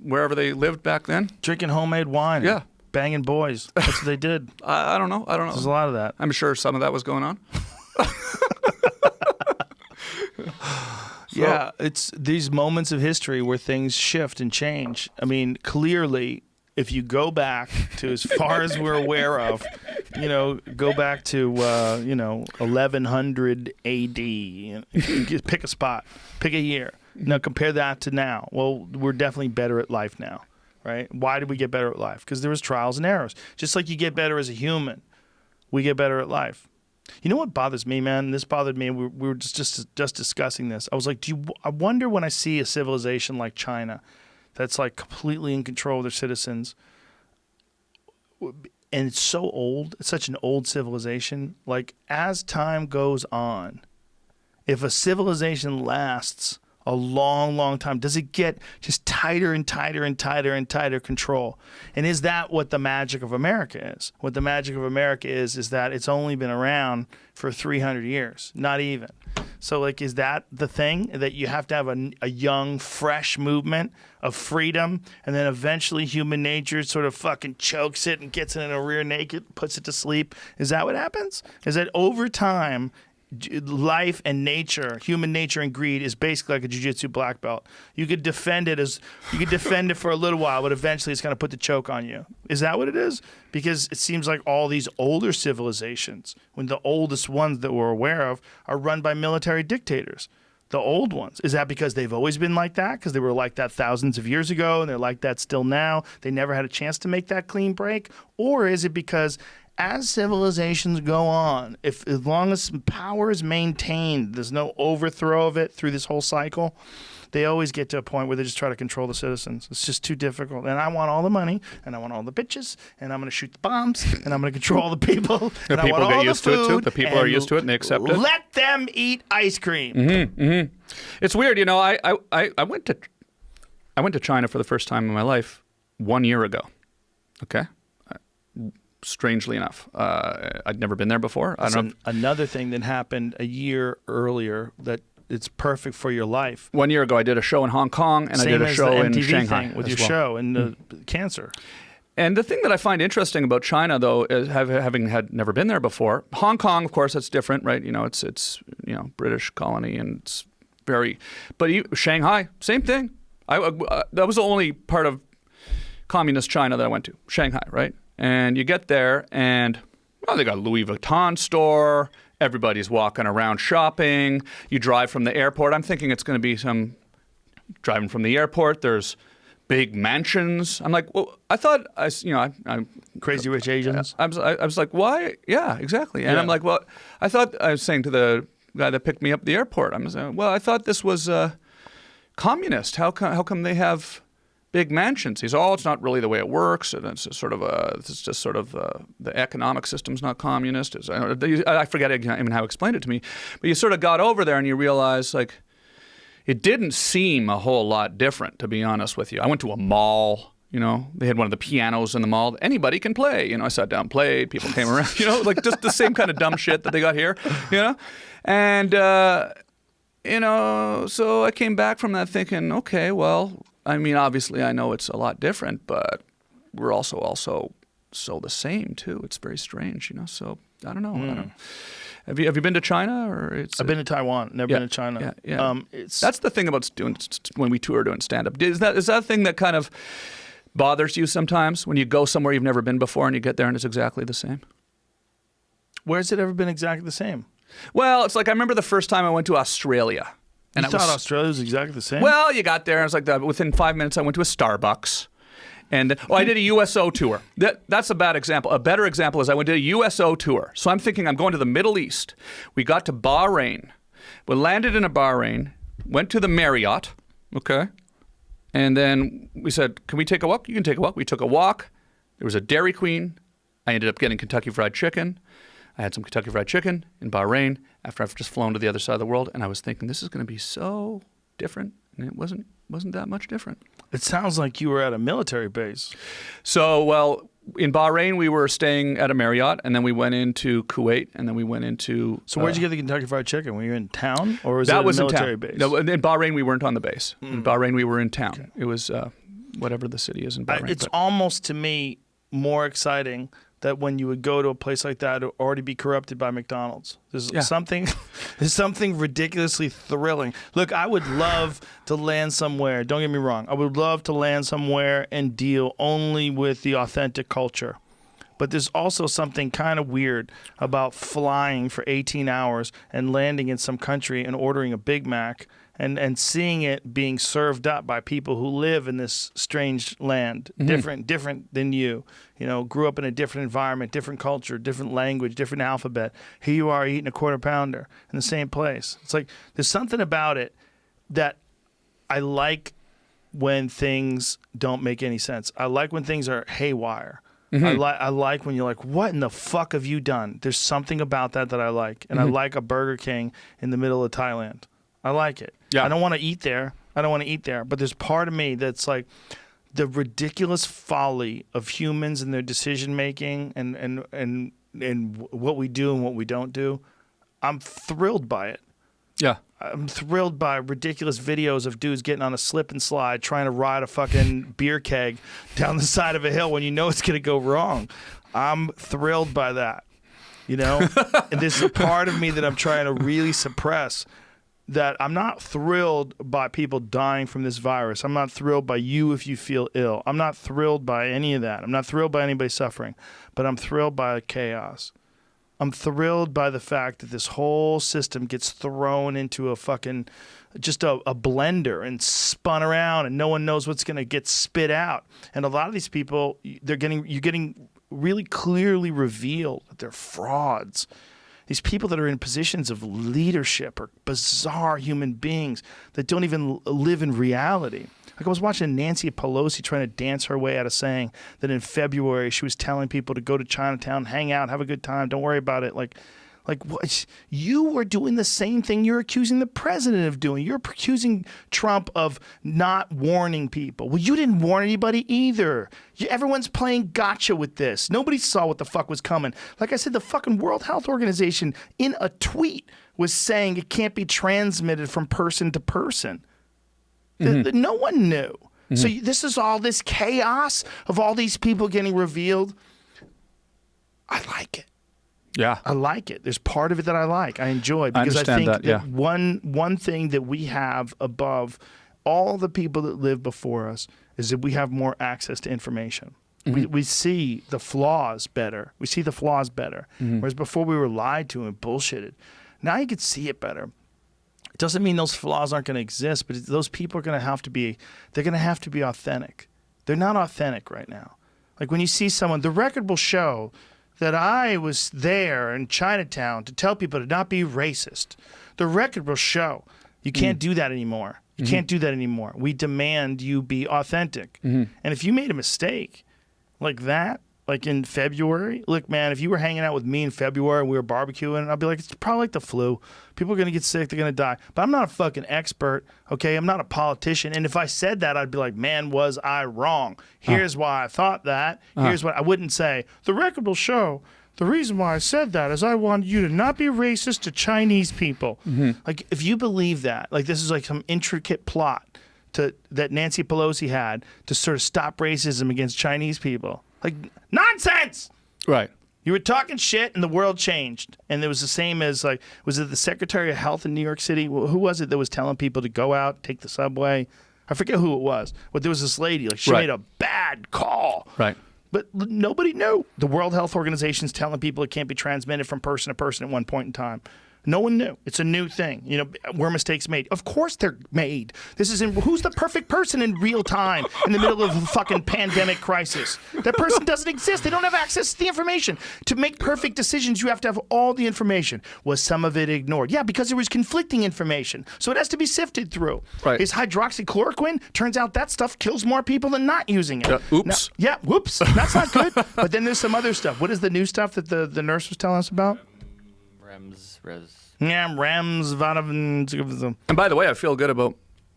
[SPEAKER 2] wherever they lived back then.
[SPEAKER 1] Drinking homemade wine.
[SPEAKER 2] Yeah.
[SPEAKER 1] Banging boys. That's what they did.
[SPEAKER 2] I don't know.
[SPEAKER 1] There's a lot of that.
[SPEAKER 2] I'm sure some of that was going on.
[SPEAKER 1] Yeah, it's these moments of history where things shift and change. I mean, clearly, if you go back to as far as we're aware of, go back to 1100 AD. Just pick a spot, pick a year. Now compare that to now. Well, we're definitely better at life now. Right? Why did we get better at life? Because there was trials and errors. Just like you get better as a human, we get better at life. You know what bothers me, man? This bothered me. We were just discussing this. I was like, I wonder when I see a civilization like China that's like completely in control of their citizens, and it's so old. It's such an old civilization. Like, as time goes on, if a civilization lasts a long, long time, does it get just tighter and tighter and tighter and tighter control? And is that what the magic of America is? What the magic of America is that it's only been around for 300 years, not even. So, like, is that the thing, that you have to have a young, fresh movement of freedom, and then eventually human nature sort of fucking chokes it and gets it in a rear naked, puts it to sleep? Is that what happens? Is that over time, life and nature, human nature and greed is basically like a jiu-jitsu black belt. You could defend it for a little while, but eventually it's going to put the choke on you. Is that what it is? Because it seems like all these older civilizations, when the oldest ones that we're aware of, are run by military dictators. The old ones. Is that because they've always been like that? Because they were like that thousands of years ago and they're like that still now? They never had a chance to make that clean break? Or is it because as civilizations go on, as long as power is maintained, there's no overthrow of it through this whole cycle, they always get to a point where they just try to control the citizens. It's just too difficult. And I want all the money, and I want all the bitches, and I'm going to shoot the bombs, and I'm going to control all the people.
[SPEAKER 2] The people get used to it too. The people are used to it and they accept it.
[SPEAKER 1] Let them eat ice cream.
[SPEAKER 2] Mm-hmm, mm-hmm. It's weird, I went to China for the first time in my life 1 year ago. Okay. Strangely enough, I'd never been there before.
[SPEAKER 1] Another thing that happened a year earlier that it's perfect for your life.
[SPEAKER 2] 1 year ago, I did a show in Hong Kong, and I did a show in Shanghai
[SPEAKER 1] with your show and the cancer.
[SPEAKER 2] And the thing that I find interesting about China, though, is having never been there before. Hong Kong, of course, that's different, right? It's British colony, and it's very. But Shanghai, same thing. That was the only part of communist China that I went to. Shanghai, right? And you get there, and they got a Louis Vuitton store. Everybody's walking around shopping. You drive from the airport. I'm thinking it's going to be driving from the airport. There's big mansions. I'm like, well, I thought I'm
[SPEAKER 1] Crazy Rich Asians.
[SPEAKER 2] I was like, why? Yeah, exactly. And I'm like, well, I was saying to the guy that picked me up at the airport, I'm saying, well, I thought this was communist. How come they have big mansions? He's, it's not really the way it works. And it's just sort of the economic system's not communist. I forget even how he explained it to me. But you sort of got over there and you realize, like, it didn't seem a whole lot different, to be honest with you. I went to a mall. They had one of the pianos in the mall. Anybody can play. I sat down, played. People came around. Like just the same kind of dumb shit that they got here. And so I came back from that thinking, okay, well, I mean, obviously, I know it's a lot different, but we're also so the same too. It's very strange, So I don't know. Have you been to China or?
[SPEAKER 1] I've been to Taiwan. Never been to China.
[SPEAKER 2] Yeah. That's the thing about doing when we tour doing stand up. Is that a thing that kind of bothers you sometimes when you go somewhere you've never been before and you get there and it's exactly the same?
[SPEAKER 1] Where's it ever been exactly the same?
[SPEAKER 2] Well, it's like I remember the first time I went to Australia.
[SPEAKER 1] And I thought Australia was exactly the same?
[SPEAKER 2] Well, you got there, and it's like within 5 minutes I went to a Starbucks. And I did a USO tour. That's a bad example. A better example is I went to a USO tour. So I'm thinking I'm going to the Middle East. We got to Bahrain. We landed in a Bahrain, went to the Marriott, okay? And then we said, can we take a walk? You can take a walk. We took a walk. There was a Dairy Queen. I ended up getting Kentucky Fried Chicken. I had some Kentucky Fried Chicken in Bahrain after I've just flown to the other side of the world. And I was thinking, this is going to be so different. And it wasn't that much different.
[SPEAKER 1] It sounds like you were at a military base.
[SPEAKER 2] So, well, in Bahrain, we were staying at a Marriott, and then we went into Kuwait, and then we went into...
[SPEAKER 1] So where'd you get the Kentucky Fried Chicken? Were you in town, or was it a military base?
[SPEAKER 2] No, in Bahrain, we weren't on the base. In Bahrain, we were in town. Okay. It was whatever the city is in Bahrain.
[SPEAKER 1] It's almost, to me, more exciting that when you would go to a place like that, it would already be corrupted by McDonald's. There's something ridiculously thrilling. Look, I would love to land somewhere. Don't get me wrong. I would love to land somewhere and deal only with the authentic culture. But there's also something kind of weird about flying for 18 hours and landing in some country and ordering a Big Mac and seeing it being served up by people who live in this strange land, different than you. You know, grew up in a different environment, different culture, different language, different alphabet. Here you are eating a quarter pounder in the same place. It's like there's something about it that I like when things don't make any sense. I like when things are haywire. I like when you're like, what in the fuck have you done? There's something about that I like. And I like a Burger King in the middle of Thailand. I like it. Yeah. I don't want to eat there. But there's part of me that's like the ridiculous folly of humans and their decision making and what we do and what we don't do. I'm thrilled by it.
[SPEAKER 2] Yeah.
[SPEAKER 1] I'm thrilled by ridiculous videos of dudes getting on a slip and slide trying to ride a fucking beer keg down the side of a hill when you know it's going to go wrong. I'm thrilled by that. You know? And there's a part of me that I'm trying to really suppress, that I'm not thrilled by people dying from this virus. I'm not thrilled by you if you feel ill. I'm not thrilled by any of that. I'm not thrilled by anybody suffering. But I'm thrilled by chaos. I'm thrilled by the fact that this whole system gets thrown into a fucking, just a blender and spun around, and no one knows what's going to get spit out. And a lot of these people, you're getting really clearly revealed that they're frauds. These people that are in positions of leadership are bizarre human beings that don't even live in reality. Like I was watching Nancy Pelosi trying to dance her way out of saying that in February she was telling people to go to Chinatown, hang out, have a good time, don't worry about it. Like what? You were doing the same thing you're accusing the president of doing. You're accusing Trump of not warning people. Well, you didn't warn anybody either. Everyone's playing gotcha with this. Nobody saw what the fuck was coming. Like I said, the fucking World Health Organization in a tweet was saying it can't be transmitted from person to person. No one knew. So this is all this chaos of all these people getting revealed. I like it.
[SPEAKER 2] Yeah,
[SPEAKER 1] I like it. There's part of it that I like. I enjoy, because I think that one thing that we have above all the people that live before us is that we have more access to information. We see the flaws better. Whereas before we were lied to and bullshitted. Now you can see it better. It doesn't mean those flaws aren't going to exist, but those people are going to have to be. They're going to have to be authentic. They're not authentic right now. Like when you see someone, the record will show that I was there in Chinatown to tell people to not be racist. The record will show. You can't do that anymore. You can't do that anymore. We demand you be authentic. And if you made a mistake like that, like in February, look, man, if you were hanging out with me in February and we were barbecuing, I'd be like, it's probably like the flu. People are going to get sick. They're going to die. But I'm not a fucking expert, okay? I'm not a politician. And if I said that, I'd be like, man, was I wrong? Here's why I thought that. Here's what I wouldn't say. The record will show the reason why I said that is I wanted you to not be racist to Chinese people. Like, if you believe that, like this is like some intricate plot that Nancy Pelosi had to sort of stop racism against Chinese people. Like, nonsense!
[SPEAKER 2] Right.
[SPEAKER 1] You were talking shit and the world changed. And it was the same as, like, was it the Secretary of Health in New York City? Who was it that was telling people to go out, take the subway? I forget who it was. But there was this lady, like, she made a bad call.
[SPEAKER 2] Right.
[SPEAKER 1] But nobody knew. The World Health Organization's telling people it can't be transmitted from person to person at one point in time. No one knew. It's a new thing. You know, were mistakes made? Of course they're made. This is who's the perfect person in real time in the middle of a fucking pandemic crisis? That person doesn't exist. They don't have access to the information. To make perfect decisions, you have to have all the information. Was some of it ignored? Yeah, because there was conflicting information. So it has to be sifted through.
[SPEAKER 2] Right.
[SPEAKER 1] Is hydroxychloroquine? Turns out that stuff kills more people than not using it.
[SPEAKER 2] Oops.
[SPEAKER 1] Whoops. That's not good. But then there's some other stuff. What is the new stuff that the nurse was telling us about?
[SPEAKER 2] And by the way, I feel good about.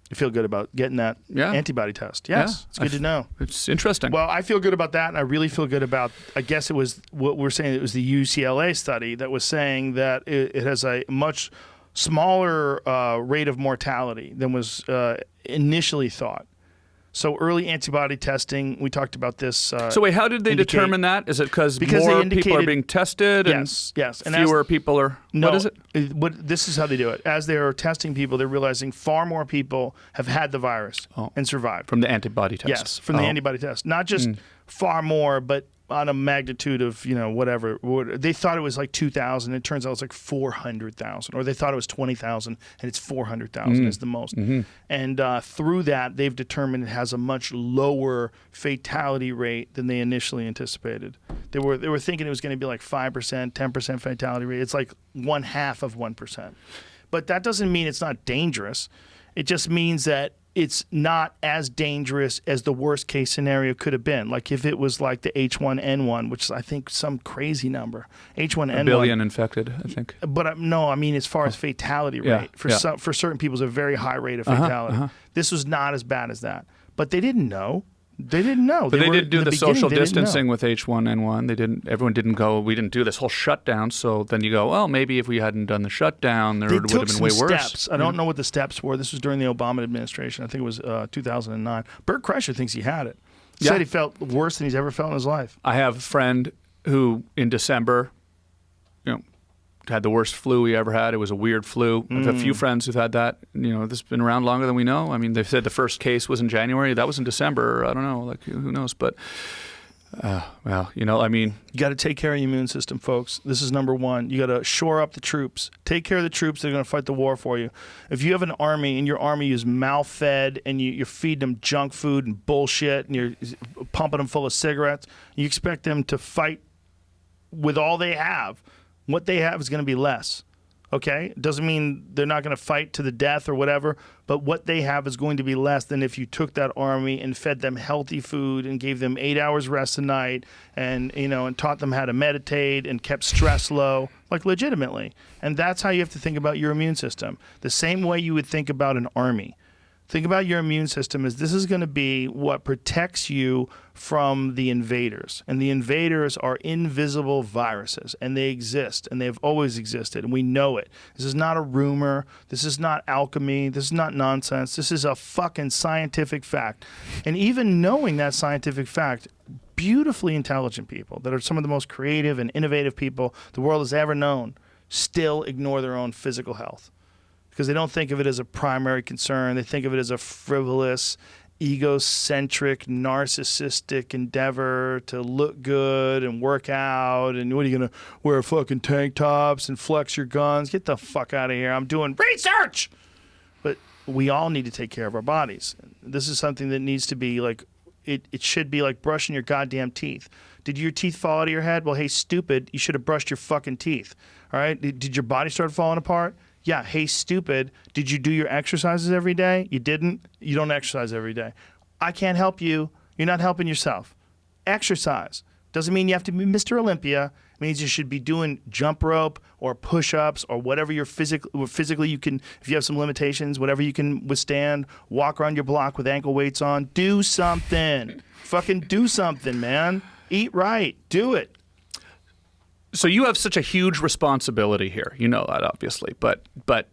[SPEAKER 1] You feel good about getting that antibody test. Yes, it's good to know.
[SPEAKER 2] It's interesting.
[SPEAKER 1] Well, I feel good about that, and I really feel good about, I guess it was what we're saying, it was the UCLA study that was saying that it has a much smaller rate of mortality than was initially thought. So early antibody testing, we talked about this.
[SPEAKER 2] So wait, how did they determine that? Is it because more people are being tested?
[SPEAKER 1] Yes.
[SPEAKER 2] And fewer people are.
[SPEAKER 1] No,
[SPEAKER 2] what is it?
[SPEAKER 1] This is how they do it. As they're testing people, they're realizing far more people have had the virus and survived
[SPEAKER 2] from the antibody test.
[SPEAKER 1] Yes, from the antibody test. Not just far more, but on a magnitude of, whatever. They thought it was like 2,000. It turns out it's like 400,000. Or they thought it was 20,000, and it's 400,000 is the most. And through that, they've determined it has a much lower fatality rate than they initially anticipated. They were thinking it was going to be like 5%, 10% fatality rate. It's like 1/2 of 1%. But that doesn't mean it's not dangerous. It just means that it's not as dangerous as the worst case scenario could have been. Like if it was like the H1N1, which is I think some crazy number. H1N1.
[SPEAKER 2] 1 billion infected, I think.
[SPEAKER 1] But no, I mean as far as fatality rate. For certain people, it's a very high rate of fatality. This was not as bad as that. But they didn't know. They didn't know.
[SPEAKER 2] But they did do the social distancing with H1N1. Everyone didn't go, we didn't do this whole shutdown. So then you go, well, maybe if we hadn't done the shutdown, there would have been way worse.
[SPEAKER 1] Steps. I don't know what the steps were. This was during the Obama administration. I think it was 2009. Bert Kreischer thinks he had it. He said he felt worse than he's ever felt in his life.
[SPEAKER 2] I have a friend who in December, had the worst flu he ever had. It was a weird flu. I've had a few friends who've had that. This has been around longer than we know. I mean, they said the first case was in January. That was in December. I don't know. Like, who knows? But, I mean.
[SPEAKER 1] You got to take care of your immune system, folks. This is number one. You got to shore up the troops. Take care of the troops that are going to fight the war for you. If you have an army and your army is mal-fed and you're feeding them junk food and bullshit and you're pumping them full of cigarettes, you expect them to fight with all they have. What they have is going to be less, okay? It doesn't mean they're not going to fight to the death or whatever, but what they have is going to be less than if you took that army and fed them healthy food and gave them 8 hours rest a night and, and taught them how to meditate and kept stress low, like legitimately. And that's how you have to think about your immune system. The same way you would think about an army. Think about your immune system as this is going to be what protects you from the invaders. And the invaders are invisible viruses, and they exist, and they've always existed, and we know it. This is not a rumor. This is not alchemy. This is not nonsense. This is a fucking scientific fact. And even knowing that scientific fact, beautifully intelligent people that are some of the most creative and innovative people the world has ever known still ignore their own physical health. Because they don't think of it as a primary concern. They think of it as a frivolous, egocentric, narcissistic endeavor to look good and work out. And what are you going to wear fucking tank tops and flex your guns? Get the fuck out of here. I'm doing research. But we all need to take care of our bodies. This is something that needs to be like, it should be like brushing your goddamn teeth. Did your teeth fall out of your head? Well, hey, stupid, you should have brushed your fucking teeth. All right? Did your body start falling apart? Yeah, hey, stupid, did you do your exercises every day? You didn't? You don't exercise every day. I can't help you. You're not helping yourself. Exercise. Doesn't mean you have to be Mr. Olympia. It means you should be doing jump rope or push-ups or whatever you're physically you can, if you have some limitations, whatever you can withstand, walk around your block with ankle weights on. Do something. Fucking do something, man. Eat right. Do it.
[SPEAKER 2] So you have such a huge responsibility here. You know that, obviously, but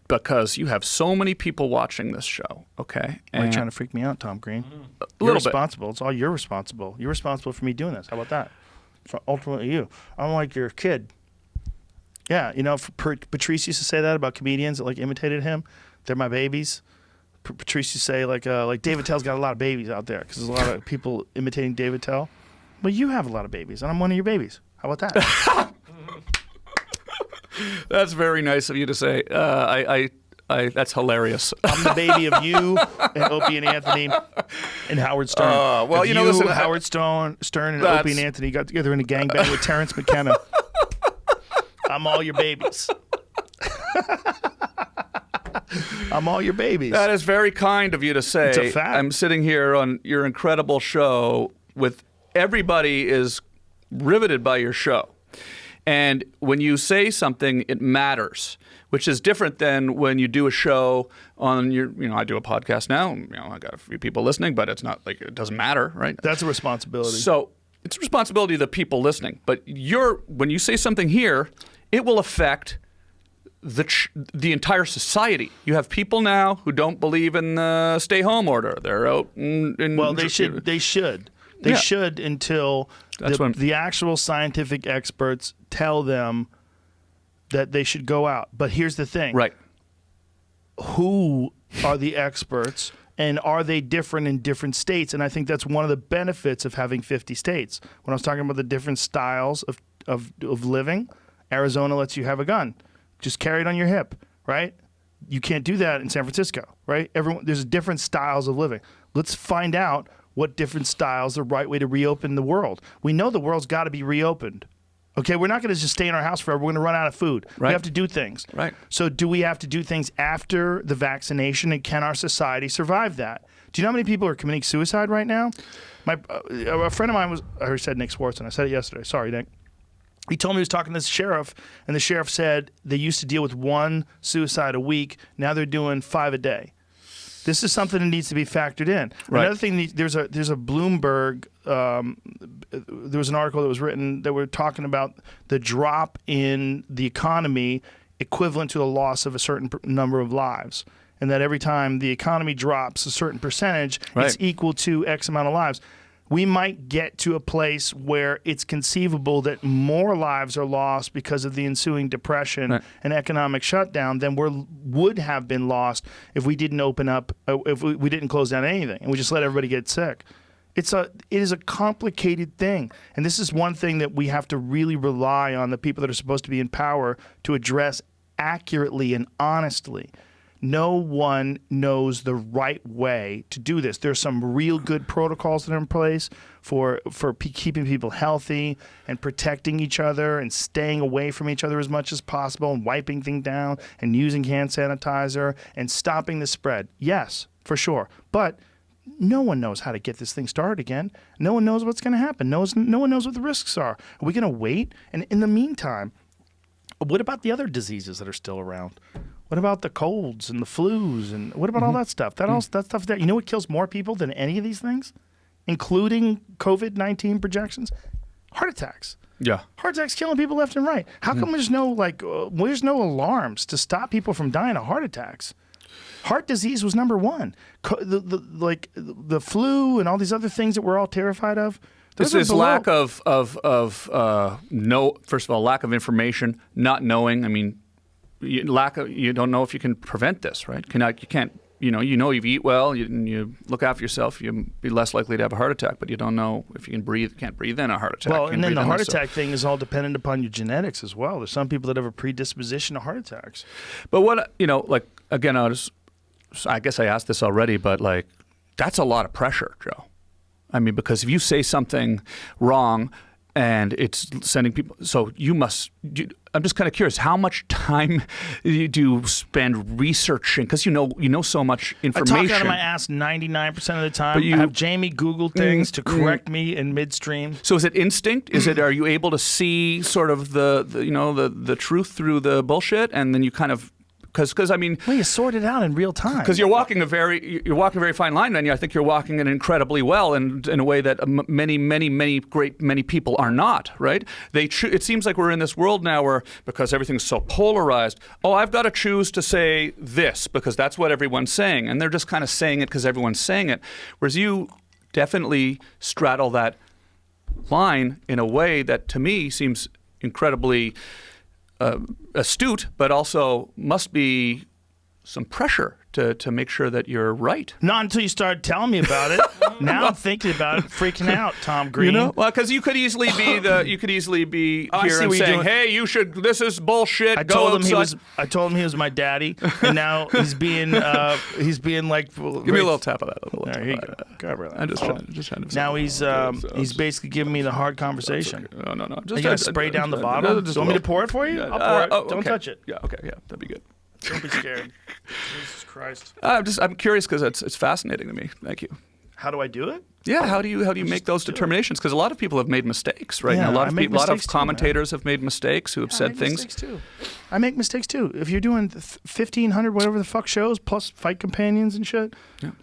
[SPEAKER 2] because you have so many people watching this show, okay?
[SPEAKER 1] Why are you trying to freak me out, Tom Green?
[SPEAKER 2] A
[SPEAKER 1] You're responsible. It's all you're responsible. You're responsible for me doing this. How about that? It's ultimately you. I'm like your kid. Yeah, Patrice used to say that about comedians that imitated him. They're my babies. Patrice used to say like David Tell's got a lot of babies out there because there's a lot of people imitating David Tell. But you have a lot of babies, and I'm one of your babies. How about that?
[SPEAKER 2] That's very nice of you to say. That's hilarious.
[SPEAKER 1] I'm the baby of you and Opie and Anthony and Howard Stern.
[SPEAKER 2] Well, listen,
[SPEAKER 1] Howard Stern and Opie and Anthony got together in a gangbang with Terrence McKenna. I'm all your babies. I'm all your babies.
[SPEAKER 2] That is very kind of you to say.
[SPEAKER 1] It's a fact.
[SPEAKER 2] I'm sitting here on your incredible show with everybody is riveted by your show. And when you say something, it matters, which is different than when you do a show on your, I do a podcast now, I got a few people listening, but it's not like it doesn't matter, right?
[SPEAKER 1] That's a responsibility.
[SPEAKER 2] So it's a responsibility of the people listening. But when you say something here, it will affect the entire society. You have people now who don't believe in the stay-home order. They're out
[SPEAKER 1] well, they should. They should until the actual scientific experts tell them that they should go out. But here's the thing.
[SPEAKER 2] Right.
[SPEAKER 1] Who are the experts, and are they different in different states? And I think that's one of the benefits of having 50 states. When I was talking about the different styles of living, Arizona lets you have a gun. Just carry it on your hip, right? You can't do that in San Francisco, right? There's different styles of living. Let's find out what different styles are the right way to reopen the world. We know the world's got to be reopened. Okay, we're not going to just stay in our house forever. We're going to run out of food.
[SPEAKER 2] Right.
[SPEAKER 1] We have to do things.
[SPEAKER 2] Right.
[SPEAKER 1] So do we have to do things after the vaccination, and can our society survive that? Do you know how many people are committing suicide right now? A friend of mine I said Nick Swartzen. I said it yesterday. Sorry, Nick. He told me he was talking to the sheriff, and the sheriff said they used to deal with 1 suicide a week. Now they're doing 5 a day. This is something that needs to be factored in.
[SPEAKER 2] Right.
[SPEAKER 1] Another thing, there's a Bloomberg. There was an article that was written that were talking about the drop in the economy equivalent to the loss of a certain number of lives, and that every time the economy drops a certain percentage, it's equal to X amount of lives. We might get to a place where it's conceivable that more lives are lost because of the ensuing depression and economic shutdown than would have been lost if we didn't open up, if we didn't close down anything, and we just let everybody get sick. It is a complicated thing, and this is one thing that we have to really rely on the people that are supposed to be in power to address accurately and honestly. No one knows the right way to do this. There's some real good protocols that are in place for keeping people healthy and protecting each other and staying away from each other as much as possible and wiping things down and using hand sanitizer and stopping the spread. Yes, for sure. But no one knows how to get this thing started again. No one knows what's going to happen. No one knows what the risks are. Are we going to wait? And in the meantime, what about the other diseases that are still around? What about the colds and the flus, and what about all that stuff? That stuff there. You know what kills more people than any of these things, including COVID-19 projections? Heart attacks.
[SPEAKER 2] Yeah.
[SPEAKER 1] Heart attacks killing people left and right. How come there's no alarms to stop people from dying of heart attacks? Heart disease was number one. The flu and all these other things that we're all terrified of.
[SPEAKER 2] This lack of first of all, lack of information, not knowing. I mean, you don't know if you can prevent this, right? You can't. You know, if you eat well, you look after yourself, you'll be less likely to have a heart attack. But you don't know if you can breathe. Can't breathe in a heart attack.
[SPEAKER 1] Well, and then the heart attack thing is all dependent upon your genetics as well. There's some people that have a predisposition to heart attacks.
[SPEAKER 2] But again, I guess I asked this already, but that's a lot of pressure, Joe. I mean, because if you say something wrong and it's sending people, so I'm just kind of curious, how much time do you spend researching? Because you know so much information.
[SPEAKER 1] I talk out of my ass 99% of the time. I have Jamie Google things to correct me in midstream.
[SPEAKER 2] So is it instinct? Are you able to see sort of the truth through the bullshit, and then you kind of Because I mean,
[SPEAKER 1] well, you sort it out in real time.
[SPEAKER 2] Because you're walking a very fine line, and I think you're walking it incredibly well, and in a way that many people are not. Right? It seems like we're in this world now where, because everything's so polarized, I've got to choose to say this because that's what everyone's saying, and they're just kind of saying it because everyone's saying it. Whereas you definitely straddle that line in a way that to me seems incredibly astute, but also must be some pressure to make sure that you're right.
[SPEAKER 1] Not until you started telling me about it. Now I'm thinking about it, freaking out, Tom Green.
[SPEAKER 2] You know, well, because you could easily be here and saying, "Hey, you should. This is bullshit."
[SPEAKER 1] I told him he was my daddy, and now he's being like.
[SPEAKER 2] Give me a little tap of that.
[SPEAKER 1] There you go. Cover that.
[SPEAKER 2] I'm just trying to.
[SPEAKER 1] Now he's basically giving me the hard conversation.
[SPEAKER 2] Okay. No.
[SPEAKER 1] Are you gonna spray down the bottle? Do you want me to pour it for you? I'll pour it. Don't touch it.
[SPEAKER 2] Yeah. Okay. Yeah. That'd be good.
[SPEAKER 1] Don't be scared. Jesus Christ.
[SPEAKER 2] I'm curious because it's fascinating to me. Thank you.
[SPEAKER 1] How do I do it?
[SPEAKER 2] Yeah, how do you make those determinations? Because a lot of people have made mistakes, right?
[SPEAKER 1] Yeah,
[SPEAKER 2] now, a lot of
[SPEAKER 1] too,
[SPEAKER 2] commentators have made mistakes who have said things.
[SPEAKER 1] I make mistakes too. If you're doing 1,500 whatever the fuck shows plus fight companions and shit,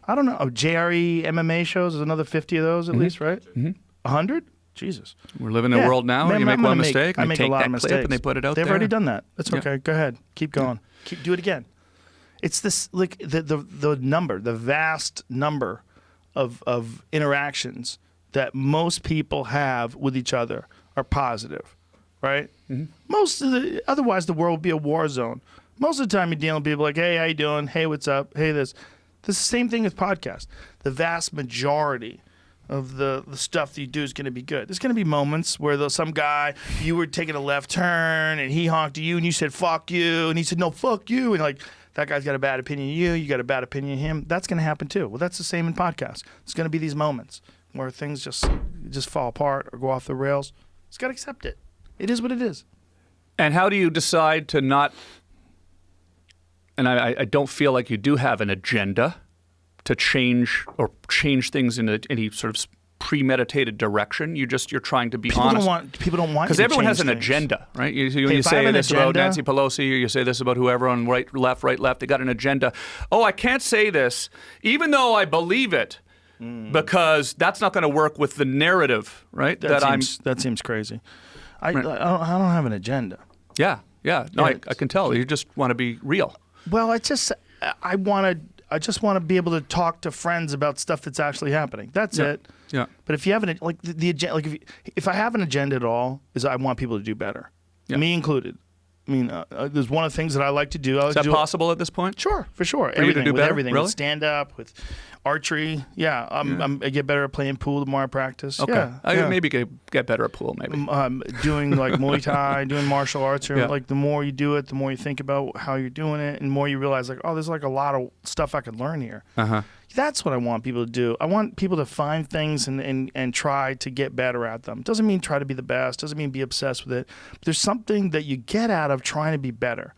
[SPEAKER 1] I don't know. Oh, JRE MMA shows is another 50 of those at least, right? 100? Jesus.
[SPEAKER 2] We're living in a world now where you make one mistake and they take that clip and they put it out there.
[SPEAKER 1] They've already done that. That's okay. Go ahead. Keep going. Do it again. It's this like the vast number of interactions that most people have with each other are positive, right? Otherwise the world would be a war zone. Most of the time you're dealing with people like, hey, how you doing? Hey, what's up? Hey, this. This is the same thing with podcasts. The vast majority of the stuff that you do is going to be good. There's going to be moments where some guy, you were taking a left turn and he honked at you and you said, fuck you. And he said, no, fuck you. And like, that guy's got a bad opinion of you. You got a bad opinion of him. That's going to happen too. Well, that's the same in podcasts. It's going to be these moments where things just fall apart or go off the rails. Just got to accept it. It is what it is.
[SPEAKER 2] And how do you decide to not, and I don't feel like you do have an agenda to change things in any sort of premeditated direction. You're trying to be honest.
[SPEAKER 1] People don't want
[SPEAKER 2] because everyone has an agenda, right? You say this about Nancy Pelosi, or you say this about whoever on right, left. They got an agenda. Oh, I can't say this, even though I believe it, because that's not going to work with the narrative, right?
[SPEAKER 1] That seems crazy. I don't have an agenda.
[SPEAKER 2] Yeah. No, I can tell. You just want to be real.
[SPEAKER 1] Well, I just want to be able to talk to friends about stuff that's actually happening. That's it.
[SPEAKER 2] Yeah.
[SPEAKER 1] But if you have the agenda, like if I have an agenda at all, is I want people to do better, me included. I mean, there's one of the things that I like to do.
[SPEAKER 2] Is that possible at this point?
[SPEAKER 1] Sure, for sure.
[SPEAKER 2] For you to do better?
[SPEAKER 1] Everything.
[SPEAKER 2] Really?
[SPEAKER 1] With stand up, with archery. Yeah, I get better at playing pool the more I practice.
[SPEAKER 2] Okay.
[SPEAKER 1] Yeah.
[SPEAKER 2] Maybe get better at pool. Maybe.
[SPEAKER 1] Doing like Muay Thai, doing martial arts, or like the more you do it, the more you think about how you're doing it, and the more you realize like, oh, there's like a lot of stuff I could learn here. That's what I want people to do. I want people to find things and try to get better at them. Doesn't mean try to be the best. Doesn't mean be obsessed with it. But there's something that you get out of trying to be better.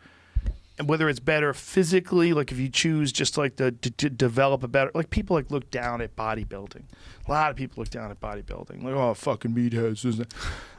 [SPEAKER 1] And whether it's better physically, like if you choose just like to develop a better, like people like look down at bodybuilding. A lot of people look down at bodybuilding. Like, oh, fucking meatheads, isn't it?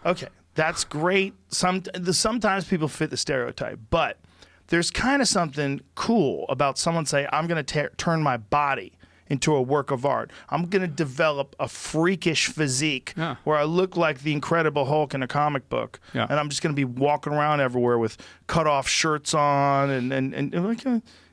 [SPEAKER 1] Okay, that's great. Sometimes people fit the stereotype, but there's kind of something cool about someone saying, I'm going to turn my body into a work of art. I'm going to develop a freakish physique where I look like the Incredible Hulk in a comic book. And I'm just going to be walking around everywhere with cut off shirts on and like,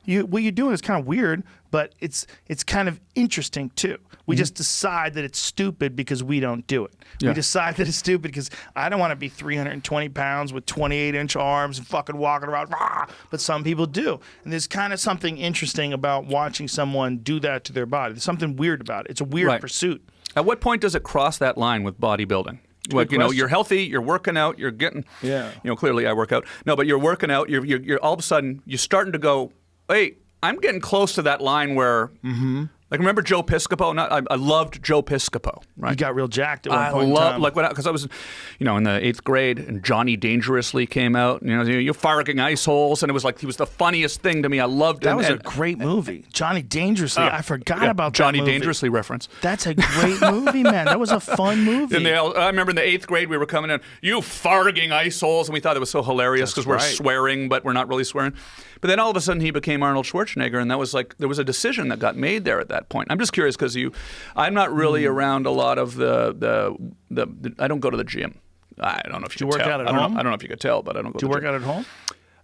[SPEAKER 1] what you're doing is kind of weird, but it's kind of interesting too. We just decide that it's stupid because we don't do it. We decide that it's stupid because I don't want to be 320 pounds with 28-inch arms and fucking walking around, but some people do. And there's kind of something interesting about watching someone do that to their body. There's something weird about it. It's a weird pursuit.
[SPEAKER 2] At what point does it cross that line with bodybuilding? Like, you're healthy, you're working out, you're getting, clearly I work out. No, but you're working out, you're all of a sudden, you're starting to go, hey, I'm getting close to that line where, like, remember Joe Piscopo? I loved Joe Piscopo. Right?
[SPEAKER 1] You got real jacked at one point in time.
[SPEAKER 2] Because I was, in the 8th grade, and Johnny Dangerously came out. You're firing ice holes, and it was like he was the funniest thing to me. I loved him.
[SPEAKER 1] That was a great movie, Johnny Dangerously. I forgot about
[SPEAKER 2] Johnny
[SPEAKER 1] that movie.
[SPEAKER 2] Dangerously reference.
[SPEAKER 1] That's a great movie, man. That was a fun movie.
[SPEAKER 2] And I remember in the 8th grade we were coming in, you farting ice holes, and we thought it was so hilarious because we're swearing, but we're not really swearing. But then all of a sudden he became Arnold Schwarzenegger, and that was like there was a decision that got made there at that point. I'm just curious because I'm not really around a lot of the I don't go to the gym. I don't know if you could tell.
[SPEAKER 1] Do you work out at home?
[SPEAKER 2] I don't know if you could tell, but I don't go to the gym.
[SPEAKER 1] Do you work out at home?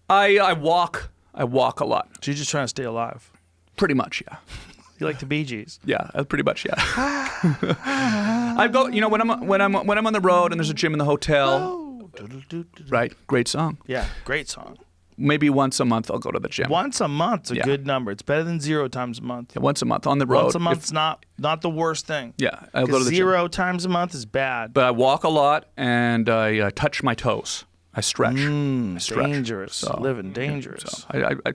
[SPEAKER 2] I walk. I walk a lot.
[SPEAKER 1] So you're just trying to stay alive?
[SPEAKER 2] Pretty much, yeah.
[SPEAKER 1] You like the Bee Gees?
[SPEAKER 2] Yeah, pretty much, yeah. I go, when I'm on the road and there's a gym in the hotel. Right, great song.
[SPEAKER 1] Yeah, great song.
[SPEAKER 2] maybe once a month I'll go to the gym.
[SPEAKER 1] Once a month's a good number. It's better than 0 times a month.
[SPEAKER 2] Yeah, once a month on the road.
[SPEAKER 1] Once a month's not the worst thing.
[SPEAKER 2] Yeah, I'll go to the
[SPEAKER 1] 0
[SPEAKER 2] gym.
[SPEAKER 1] times a month is bad.
[SPEAKER 2] But I walk a lot and I touch my toes. I stretch. I stretch.
[SPEAKER 1] Dangerous. Living dangerous.
[SPEAKER 2] So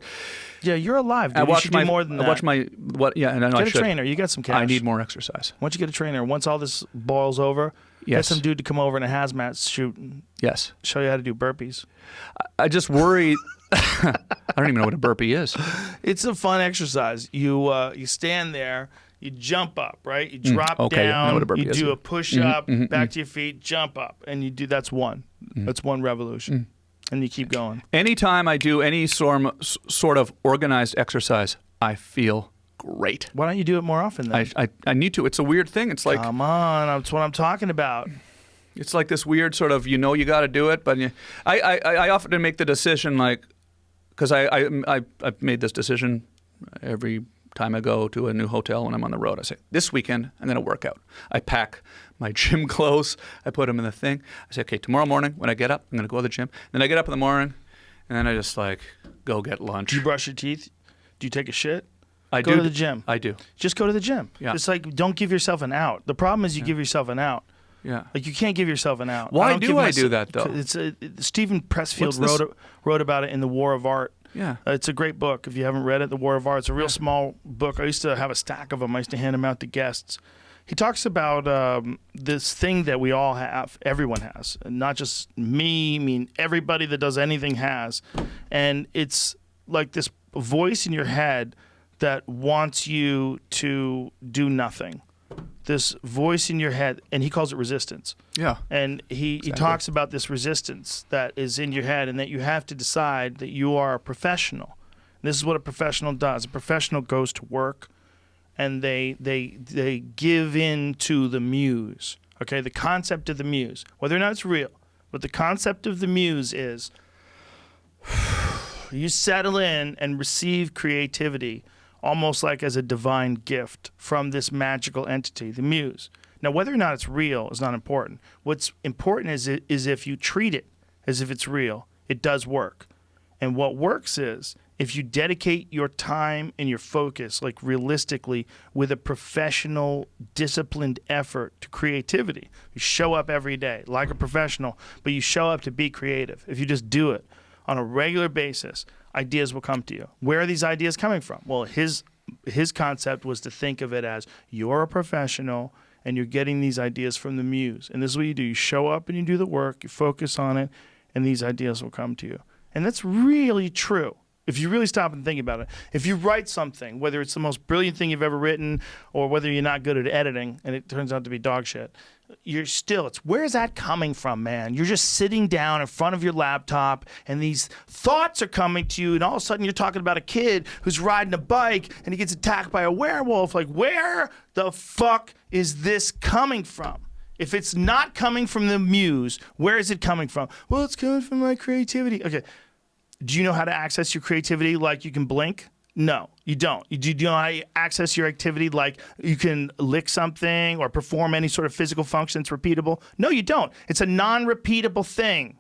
[SPEAKER 1] yeah, you're alive, dude.
[SPEAKER 2] I watch
[SPEAKER 1] you should do more than that.
[SPEAKER 2] I watch my Yeah, and I know I
[SPEAKER 1] Get a
[SPEAKER 2] should.
[SPEAKER 1] trainer. You got some cash.
[SPEAKER 2] I need more exercise.
[SPEAKER 1] Once you get a trainer, once all this boils over, get some dude to come over in a hazmat suit and
[SPEAKER 2] Yes.
[SPEAKER 1] show you how to do burpees.
[SPEAKER 2] I just worry. I don't even know what a burpee is.
[SPEAKER 1] It's a fun exercise. You stand there, you jump up, right? You drop
[SPEAKER 2] okay, I know
[SPEAKER 1] down,
[SPEAKER 2] what a burpee
[SPEAKER 1] you
[SPEAKER 2] is.
[SPEAKER 1] do a push up, back to your feet, jump up, and you do that's one. That's one revolution. And you keep going.
[SPEAKER 2] Anytime I do any sort of organized exercise, I feel great.
[SPEAKER 1] Why don't you do it more often then?
[SPEAKER 2] I need to. It's a weird thing. It's like
[SPEAKER 1] Come on, that's what I'm talking about.
[SPEAKER 2] it's like this weird sort of you got to do it, but I often make the decision like because I've made this decision every time I go to a new hotel when I'm on the road. I say this weekend I'm going to work out. I pack my gym clothes. I put them in the thing. I say okay, tomorrow morning when I get up, I'm going to go to the gym. Then I get up in the morning, and then I just like go get lunch.
[SPEAKER 1] Do you brush your teeth? Do you take a shit?
[SPEAKER 2] I
[SPEAKER 1] Go
[SPEAKER 2] do
[SPEAKER 1] to the gym.
[SPEAKER 2] I do.
[SPEAKER 1] Just go to the gym.
[SPEAKER 2] Yeah.
[SPEAKER 1] Just like don't give yourself an out. The problem is you give yourself an out.
[SPEAKER 2] Yeah.
[SPEAKER 1] Like you can't give yourself an out.
[SPEAKER 2] Why
[SPEAKER 1] don't
[SPEAKER 2] do
[SPEAKER 1] give
[SPEAKER 2] I
[SPEAKER 1] myself-
[SPEAKER 2] do that, though?
[SPEAKER 1] It's Stephen Pressfield
[SPEAKER 2] What's this?
[SPEAKER 1] wrote about it in The War of Art.
[SPEAKER 2] Yeah.
[SPEAKER 1] It's a great book. If you haven't read it, The War of Art. It's a real small book. I used to have a stack of them. I used to hand them out to guests. He talks about this thing that we all have, everyone has, and not just me. I mean, everybody that does anything has. And it's like this voice in your head that wants you to do nothing. This voice in your head, and he calls it resistance.
[SPEAKER 2] Yeah.
[SPEAKER 1] And he talks about this resistance that is in your head and that you have to decide that you are a professional. This is what a professional does. A professional goes to work and they give in to the muse. Okay, the concept of the muse, whether or not it's real, but the concept of the muse is you settle in and receive creativity almost like as a divine gift from this magical entity, the muse. Now, whether or not it's real is not important. What's important is if you treat it as if it's real, it does work. And what works is if you dedicate your time and your focus, like realistically, with a professional, disciplined effort to creativity. You show up every day like a professional, but you show up to be creative. If you just do it on a regular basis, ideas will come to you. Where are these ideas coming from? Well, his concept was to think of it as you're a professional and you're getting these ideas from the muse. And this is what you do. You show up and you do the work, you focus on it, and these ideas will come to you. And that's really true. If you really stop and think about it, if you write something, whether it's the most brilliant thing you've ever written or whether you're not good at editing and it turns out to be dog shit, where's that coming from, man? You're just sitting down in front of your laptop and these thoughts are coming to you and all of a sudden you're talking about a kid who's riding a bike and he gets attacked by a werewolf. Like, where the fuck is this coming from? If it's not coming from the muse, where is it coming from? Well, it's coming from my creativity. Okay. Do you know how to access your creativity like you can blink? No, you don't. Do you know how to access your activity like you can lick something or perform any sort of physical function that's repeatable? No, you don't. It's a non-repeatable thing.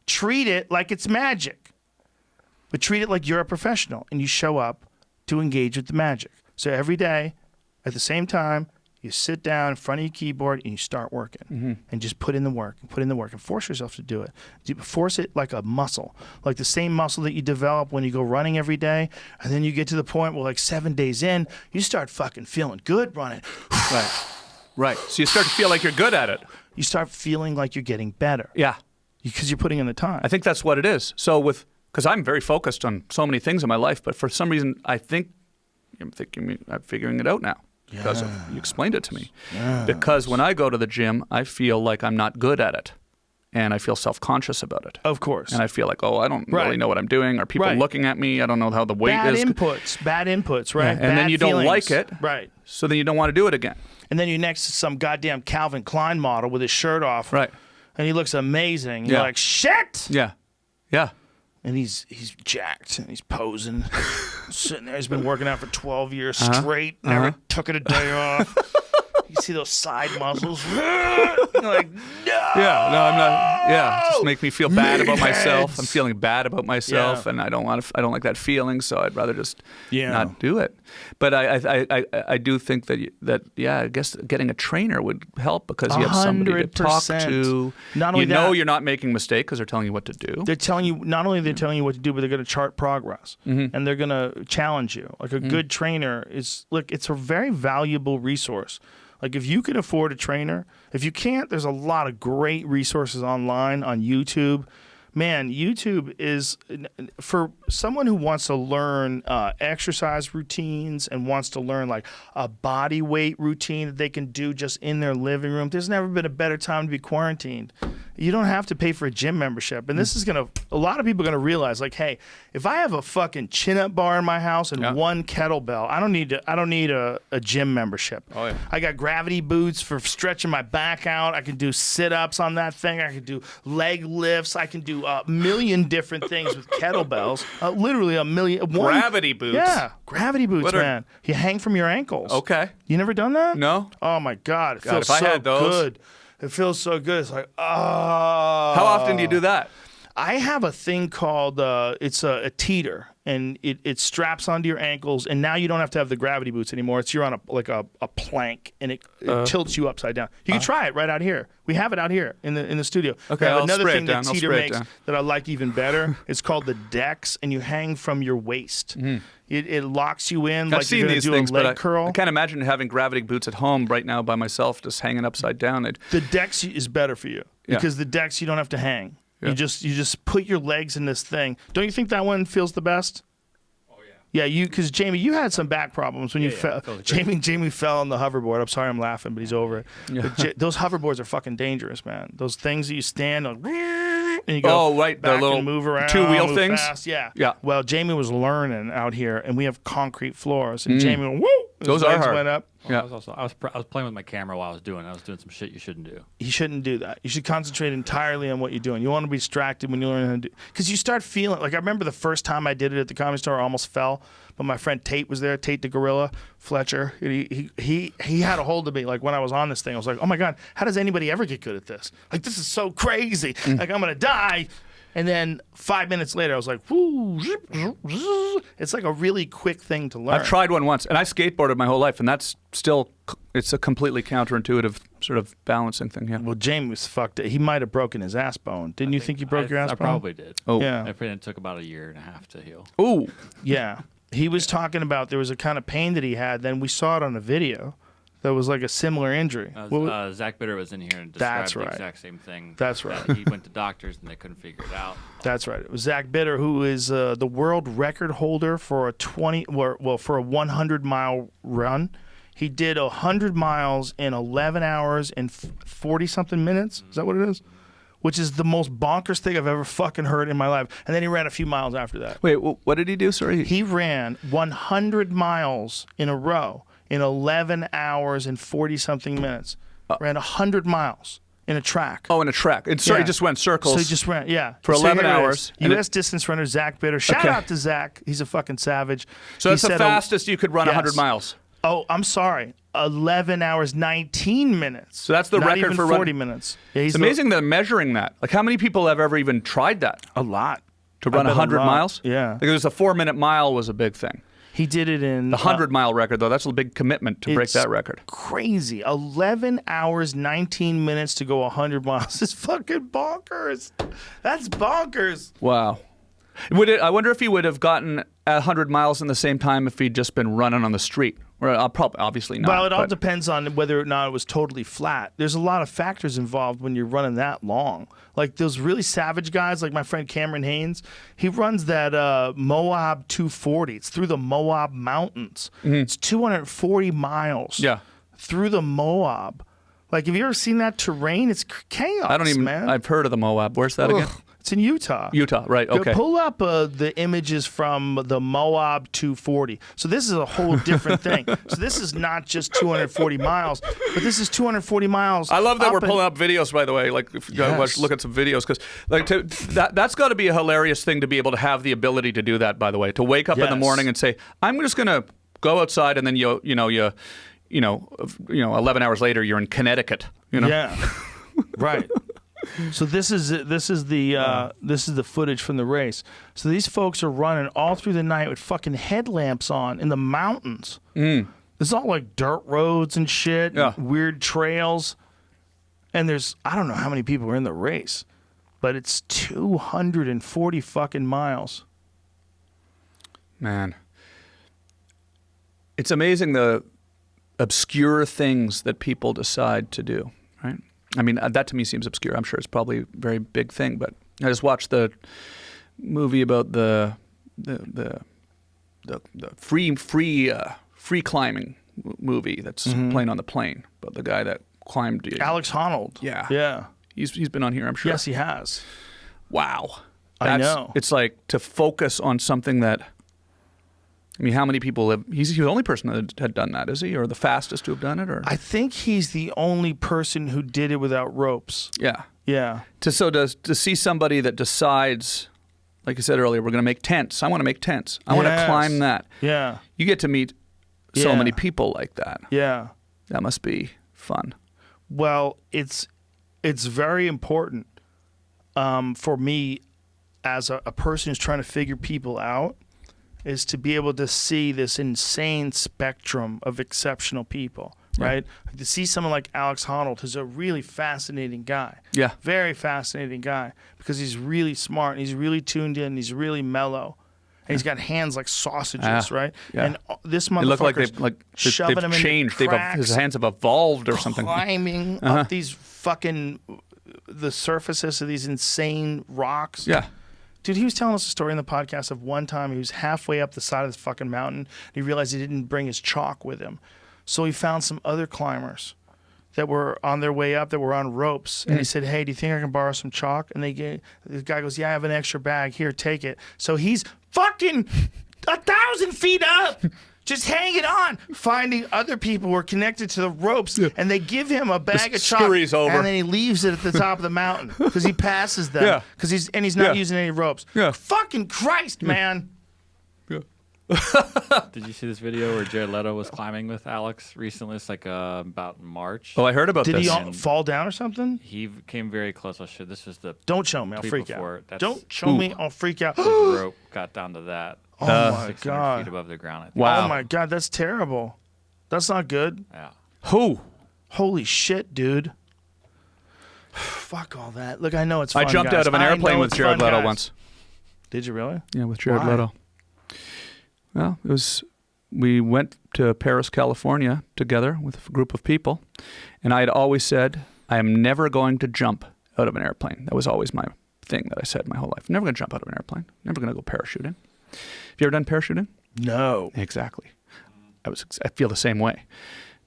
[SPEAKER 1] Treat it like it's magic. But treat it like you're a professional and you show up to engage with the magic. So every day, at the same time, you sit down in front of your keyboard and you start working and just put in the work and force yourself to do it. Force it like a muscle, like the same muscle that you develop when you go running every day. And then you get to the point where like 7 days in, you start fucking feeling good running.
[SPEAKER 2] Right. So you start to feel like you're good at it.
[SPEAKER 1] You start feeling like you're getting better.
[SPEAKER 2] Yeah.
[SPEAKER 1] Because you're putting in the time.
[SPEAKER 2] I think that's what it is. So because I'm very focused on so many things in my life, but for some reason I'm figuring it out now. Because you explained it to me. Yes. Because when I go to the gym, I feel like I'm not good at it. And I feel self-conscious about it.
[SPEAKER 1] Of course.
[SPEAKER 2] And I feel like, I don't really know what I'm doing. Are people looking at me? I don't know how the weight is.
[SPEAKER 1] Bad inputs, right?
[SPEAKER 2] Yeah. And then you don't like it.
[SPEAKER 1] Right.
[SPEAKER 2] So then you don't want to do it again.
[SPEAKER 1] And then you're next to some goddamn Calvin Klein model with his shirt off.
[SPEAKER 2] Right.
[SPEAKER 1] And he looks amazing. You're like, shit!
[SPEAKER 2] Yeah. Yeah.
[SPEAKER 1] And he's jacked and he's posing, sitting there. He's been working out for 12 years straight, never took it a day off. You see those side muscles. You're like, no.
[SPEAKER 2] Yeah, no, I'm not. Yeah, just make me feel bad about myself. I'm feeling bad about myself, and I don't want to. I don't like that feeling, so I'd rather just not do it. But I do think that I guess getting a trainer would help because you have somebody to talk to.
[SPEAKER 1] Not only
[SPEAKER 2] you're not making mistakes because they're telling you what to do.
[SPEAKER 1] They're telling you not only they're telling you what to do, but they're going to chart progress and they're going to challenge you. Like a good trainer is it's a very valuable resource. Like if you can afford a trainer, if you can't, there's a lot of great resources online on YouTube. Man, YouTube is for someone who wants to learn exercise routines and wants to learn like a body weight routine that they can do just in their living room. There's never been a better time to be quarantined. You don't have to pay for a gym membership. And this is a lot of people are going to realize like, hey, if I have a fucking chin-up bar in my house and one kettlebell, I don't need a gym membership. Oh, yeah. I got gravity boots for stretching my back out. I can do sit-ups on that thing. I can do leg lifts. I can do a million different things with kettlebells. Literally a million.
[SPEAKER 2] Gravity boots?
[SPEAKER 1] Yeah, gravity boots, man. You hang from your ankles.
[SPEAKER 2] Okay.
[SPEAKER 1] You never done that?
[SPEAKER 2] No.
[SPEAKER 1] Oh, my God. It feels so
[SPEAKER 2] if I had those,
[SPEAKER 1] good. It feels so good. It's like,
[SPEAKER 2] How often do you do that?
[SPEAKER 1] I have a thing called, it's a teeter, and it straps onto your ankles, and now you don't have to have the gravity boots anymore. You're on a plank, and it tilts you upside down. You can try it right out here. We have it out here in the studio.
[SPEAKER 2] Okay,
[SPEAKER 1] I'll
[SPEAKER 2] another
[SPEAKER 1] thing that teeter makes that I like even better. It's called the Dex, and you hang from your waist. It locks you in like you're going to do a leg curl.
[SPEAKER 2] I can't imagine having gravity boots at home right now by myself, just hanging upside down.
[SPEAKER 1] The Dex is better for you because the Dex you don't have to hang. Yeah. You just put your legs in this thing. Don't you think that one feels the best? Oh yeah. Yeah, because Jamie, you had some back problems when you fell. Jamie fell on the hoverboard. I'm sorry, I'm laughing, but he's over it. Yeah. Those hoverboards are fucking dangerous, man. Those things that you stand on. And you go back
[SPEAKER 2] the little
[SPEAKER 1] and move around,
[SPEAKER 2] two-wheel things.
[SPEAKER 1] Fast. Yeah. Well, Jamie was learning out here, and we have concrete floors. And Jamie went, woo!
[SPEAKER 2] Those are hard.
[SPEAKER 1] Went up.
[SPEAKER 3] Well, I was playing with my camera while I was doing some shit you shouldn't do.
[SPEAKER 1] You shouldn't do that. You should concentrate entirely on what you're doing. You want to be distracted when you learn how to do. Because you start feeling like I remember the first time I did it at the Comedy Store, I almost fell. But my friend Tate was there, Tate the Gorilla, Fletcher. He had a hold of me. Like when I was on this thing, I was like, oh my God, how does anybody ever get good at this? Like this is so crazy. Like I'm gonna die. And then 5 minutes later, I was like, whoo, it's like a really quick thing to learn.
[SPEAKER 2] I've tried one once, and I skateboarded my whole life, and that's still, it's a completely counterintuitive sort of balancing thing, yeah.
[SPEAKER 1] Well, Jamie was fucked. He might have broken his ass bone. Didn't you think you broke your ass bone?
[SPEAKER 3] I probably did.
[SPEAKER 2] Oh.
[SPEAKER 1] Yeah.
[SPEAKER 3] It took about 1.5 years to heal.
[SPEAKER 2] Ooh.
[SPEAKER 1] Yeah. He was talking about there was a kind of pain that he had. Then we saw it on the video. That was like a similar injury.
[SPEAKER 3] Zach Bitter was in here and described the exact same thing.
[SPEAKER 1] That's right.
[SPEAKER 3] He went to doctors and they couldn't figure it out.
[SPEAKER 1] That's right. It was Zach Bitter, who is the world record holder for a 100-mile run. He did 100 miles in 11 hours and 40-something minutes. Is that what it is? Which is the most bonkers thing I've ever fucking heard in my life. And then he ran a few miles after that.
[SPEAKER 2] Wait, what did he do? Sorry.
[SPEAKER 1] He ran 100 miles in a row in 11 hours and 40-something minutes. Ran 100 miles in a track.
[SPEAKER 2] Oh, in a track. He just went circles.
[SPEAKER 1] So he just ran,
[SPEAKER 2] for 11 hours.
[SPEAKER 1] U.S. distance runner Zach Bitter. Shout out to Zach. He's a fucking savage.
[SPEAKER 2] So that's the fastest you could run 100 miles.
[SPEAKER 1] Oh, I'm sorry. 11 hours, 19 minutes.
[SPEAKER 2] So that's the
[SPEAKER 1] Not
[SPEAKER 2] record
[SPEAKER 1] even
[SPEAKER 2] for
[SPEAKER 1] 40 minutes. Yeah,
[SPEAKER 2] it's amazing that measuring that. Like, how many people have ever even tried that?
[SPEAKER 1] A lot.
[SPEAKER 2] To run 100 miles?
[SPEAKER 1] Yeah.
[SPEAKER 2] Because a 4-minute mile was a big thing.
[SPEAKER 1] He did it in...
[SPEAKER 2] The 100-mile record, though, that's a big commitment to break that record.
[SPEAKER 1] Crazy. 11 hours, 19 minutes to go 100 miles. It's fucking bonkers. That's bonkers.
[SPEAKER 2] Wow. I wonder if he would have gotten 100 miles in the same time if he'd just been running on the street. Or probably, obviously not.
[SPEAKER 1] Well, it all depends on whether or not it was totally flat. There's a lot of factors involved when you're running that long. Like those really savage guys, like my friend Cameron Haynes, he runs that Moab 240. It's through the Moab Mountains. Mm-hmm. It's 240 miles through the Moab. Like, have you ever seen that terrain? It's chaos, man.
[SPEAKER 2] I've heard of the Moab. Where's that again?
[SPEAKER 1] It's in Utah.
[SPEAKER 2] Utah, right, okay.
[SPEAKER 1] Pull up the images from the Moab 240. So this is a whole different thing. So this is not just 240 miles, but this is 240 miles.
[SPEAKER 2] I love that we're pulling up videos, by the way. Like, if you look at some videos, because like that's got to be a hilarious thing to be able to have the ability to do that, by the way. To wake up in the morning and say, I'm just going to go outside, and then you 11 hours later, you're in Connecticut.
[SPEAKER 1] Yeah, right. So this is the footage from the race. So these folks are running all through the night with fucking headlamps on in the mountains. It's all like dirt roads and shit, and weird trails. And I don't know how many people are in the race, but it's 240 fucking miles.
[SPEAKER 2] Man, it's amazing the obscure things that people decide to do, right? I mean, that to me seems obscure. I'm sure it's probably a very big thing, but I just watched the movie about the free climbing movie that's playing on the plane, about the guy that climbed.
[SPEAKER 1] Alex Honnold. Yeah.
[SPEAKER 2] He's been on here, I'm sure.
[SPEAKER 1] Yes, he has.
[SPEAKER 2] Wow.
[SPEAKER 1] I know.
[SPEAKER 2] It's like to focus on something that. I mean, how many people have? He's the only person that had done that, is he, or the fastest to have done it? Or
[SPEAKER 1] I think he's the only person who did it without ropes.
[SPEAKER 2] Yeah.
[SPEAKER 1] Yeah.
[SPEAKER 2] To see somebody that decides, like I said earlier, we're going to make tents. I want to make tents. I want to climb that.
[SPEAKER 1] Yeah.
[SPEAKER 2] You get to meet so many people like that.
[SPEAKER 1] Yeah.
[SPEAKER 2] That must be fun.
[SPEAKER 1] Well, it's very important for me as a person who's trying to figure people out, is to be able to see this insane spectrum of exceptional people, right? To see someone like Alex Honnold, who's a really fascinating guy.
[SPEAKER 2] Yeah.
[SPEAKER 1] Very fascinating guy, because he's really smart, and he's really tuned in, and he's really mellow. And he's got hands like sausages, right?
[SPEAKER 2] Yeah.
[SPEAKER 1] And this
[SPEAKER 2] They look like
[SPEAKER 1] shoving
[SPEAKER 2] they've
[SPEAKER 1] him
[SPEAKER 2] changed.
[SPEAKER 1] into cracks,
[SPEAKER 2] His hands have evolved or something.
[SPEAKER 1] Climbing up these fucking the surfaces of these insane rocks.
[SPEAKER 2] Yeah.
[SPEAKER 1] Dude, he was telling us a story in the podcast of one time he was halfway up the side of this fucking mountain. And he realized he didn't bring his chalk with him. So he found some other climbers that were on their way up that were on ropes. And he said, hey, do you think I can borrow some chalk? And the guy goes, yeah, I have an extra bag. Here, take it. So he's fucking 1,000 feet up, just hanging on, finding other people who are connected to the ropes, and they give him a bag of chalk,
[SPEAKER 2] scurries over.
[SPEAKER 1] and then he leaves it at the top of the mountain because he passes them, because he's not using any ropes.
[SPEAKER 2] Yeah.
[SPEAKER 1] Fucking Christ, man.
[SPEAKER 3] Did you see this video where Jared Leto was climbing with Alex recently? It's like about March.
[SPEAKER 2] Oh, I heard about
[SPEAKER 1] Did
[SPEAKER 2] this.
[SPEAKER 1] he fall down or something?
[SPEAKER 3] He came very close. This is the
[SPEAKER 1] Don't show me, I'll
[SPEAKER 3] tweet
[SPEAKER 1] freak
[SPEAKER 3] before.
[SPEAKER 1] out.
[SPEAKER 3] That's-
[SPEAKER 1] Don't show me, I'll freak out.
[SPEAKER 3] his rope got down to that.
[SPEAKER 1] Oh my
[SPEAKER 3] 600
[SPEAKER 1] God.
[SPEAKER 3] feet above the ground. I think.
[SPEAKER 2] Wow.
[SPEAKER 1] Oh my God, that's terrible. That's not good.
[SPEAKER 3] Yeah.
[SPEAKER 2] Who?
[SPEAKER 1] Holy shit, dude. Fuck all that. Look, I know it's fun,
[SPEAKER 2] I jumped
[SPEAKER 1] guys.
[SPEAKER 2] out of an
[SPEAKER 1] I
[SPEAKER 2] airplane
[SPEAKER 1] know
[SPEAKER 2] with
[SPEAKER 1] it's
[SPEAKER 2] Jared
[SPEAKER 1] fun,
[SPEAKER 2] Leto
[SPEAKER 1] guys.
[SPEAKER 2] once.
[SPEAKER 1] Did you really?
[SPEAKER 2] Yeah, with Jared
[SPEAKER 1] Why?
[SPEAKER 2] Leto. Well, we went to Paris, California together with a group of people, and I had always said, I am never going to jump out of an airplane. That was always my thing that I said my whole life. Never going to jump out of an airplane. Never going to go parachuting. Have you ever done parachuting?
[SPEAKER 1] No.
[SPEAKER 2] Exactly. I feel the same way,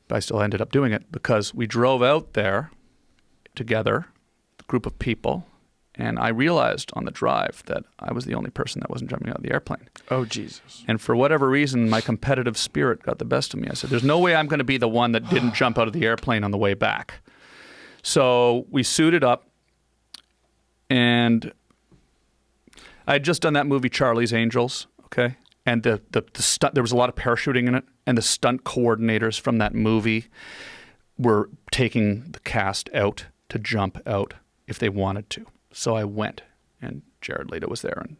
[SPEAKER 2] but I still ended up doing it because we drove out there together, a group of people, and I realized on the drive that I was the only person that wasn't jumping out of the airplane.
[SPEAKER 1] Oh, Jesus.
[SPEAKER 2] And for whatever reason, my competitive spirit got the best of me. I said, there's no way I'm going to be the one that didn't jump out of the airplane on the way back. So we suited up, and I had just done that movie, Charlie's Angels, okay? And the stunt, there was a lot of parachuting in it, and the stunt coordinators from that movie were taking the cast out to jump out if they wanted to. So I went, and Jared Leto was there, and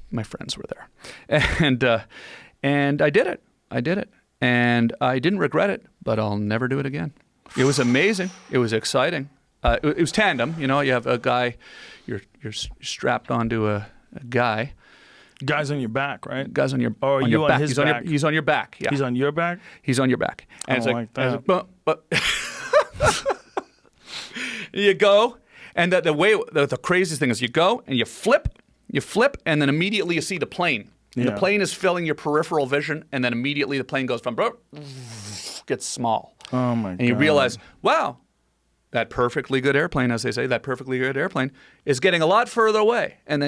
[SPEAKER 2] my friends were there, and I did it. And I didn't regret it, but I'll never do it again. It was amazing. It was exciting. It was tandem. You have a guy, you're strapped onto a guy.
[SPEAKER 1] Guy's on your back, right?
[SPEAKER 2] Guy's on your
[SPEAKER 1] Or
[SPEAKER 2] on
[SPEAKER 1] you
[SPEAKER 2] your
[SPEAKER 1] on
[SPEAKER 2] back.
[SPEAKER 1] his
[SPEAKER 2] He's
[SPEAKER 1] back?
[SPEAKER 2] on your he's on your back. Yeah.
[SPEAKER 1] He's on your back?
[SPEAKER 2] He's on your back. And
[SPEAKER 1] I like that.
[SPEAKER 2] But you go, and the craziest thing is you go and you flip, and then immediately you see the plane. And
[SPEAKER 1] Yeah.
[SPEAKER 2] the plane is filling your peripheral vision, and then immediately the plane goes from gets small.
[SPEAKER 1] Oh, my God.
[SPEAKER 2] And you realize, wow, that perfectly good airplane, as they say, that perfectly good airplane is getting a lot further away. And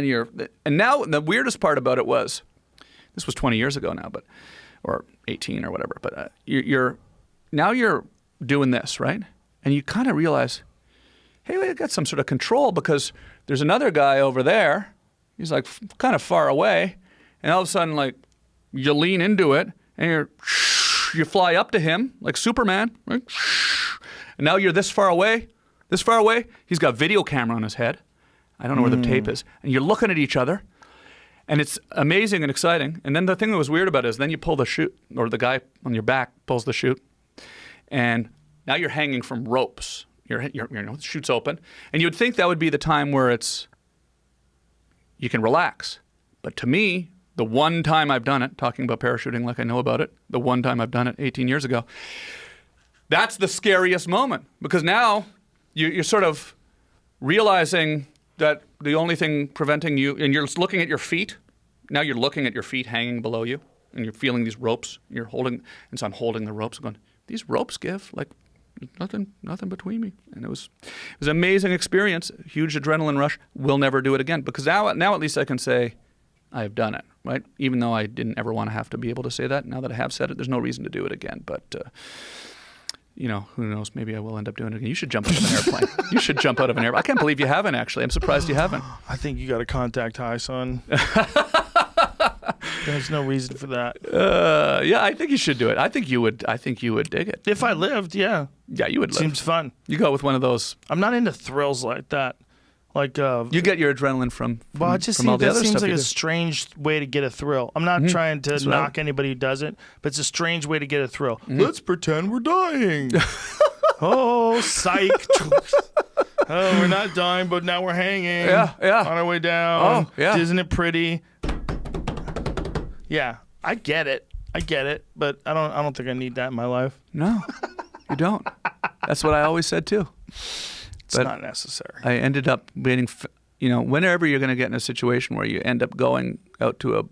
[SPEAKER 2] now the weirdest part about it was, this was 20 years ago now, or 18 or whatever, but you're doing this, right? And you kind of realize, hey, we got some sort of control because there's another guy over there. He's like kind of far away. And all of a sudden, like, you lean into it and you fly up to him like Superman, right? And now you're this far away. He's got video camera on his head. I don't know where the tape is. And you're looking at each other. And it's amazing and exciting. And then the thing that was weird about it is then you pull the chute, or the guy on your back pulls the chute. And now you're hanging from ropes. The chute's open. And you'd think that would be the time where you can relax. But to me, the one time I've done it, talking about parachuting like I know about it, the one time I've done it 18 years ago, that's the scariest moment. Because now you're sort of realizing that the only thing preventing you, and you're looking at your feet. Now you're looking at your feet hanging below you, and you're feeling these ropes. You're holding, and so I'm holding the ropes, going, these ropes give like nothing between me. And it was an amazing experience, huge adrenaline rush. We'll never do it again, because now at least I can say I have done it, right? Even though I didn't ever want to have to be able to say that. Now that I have said it, there's no reason to do it again. But who knows? Maybe I will end up doing it again. You should jump out of an airplane. You should jump out of an airplane. I can't believe you haven't, actually. I'm surprised you haven't.
[SPEAKER 1] I think you got to contact High Son. There's no reason for that.
[SPEAKER 2] Yeah, I think you should do it. I think you would dig it.
[SPEAKER 1] If I lived, yeah.
[SPEAKER 2] Yeah, you would live.
[SPEAKER 1] Seems fun.
[SPEAKER 2] You go with one of those.
[SPEAKER 1] I'm not into thrills like that. Like
[SPEAKER 2] you get your adrenaline from
[SPEAKER 1] well, it just
[SPEAKER 2] from all the other
[SPEAKER 1] seems
[SPEAKER 2] stuff
[SPEAKER 1] like
[SPEAKER 2] you
[SPEAKER 1] a
[SPEAKER 2] do.
[SPEAKER 1] strange way to get a thrill. I'm not trying to knock anybody who does it, but it's a strange way to get a thrill. Let's pretend we're dying. Oh, psych. Oh, we're not dying, but now we're hanging.
[SPEAKER 2] Yeah.
[SPEAKER 1] On our way down.
[SPEAKER 2] Oh, yeah.
[SPEAKER 1] Isn't it pretty? Yeah, I get it, but I don't think I need that in my life.
[SPEAKER 2] No, you don't. That's what I always said too.
[SPEAKER 1] It's not necessary.
[SPEAKER 2] I ended up waiting, whenever you're going to get in a situation where you end up going out to a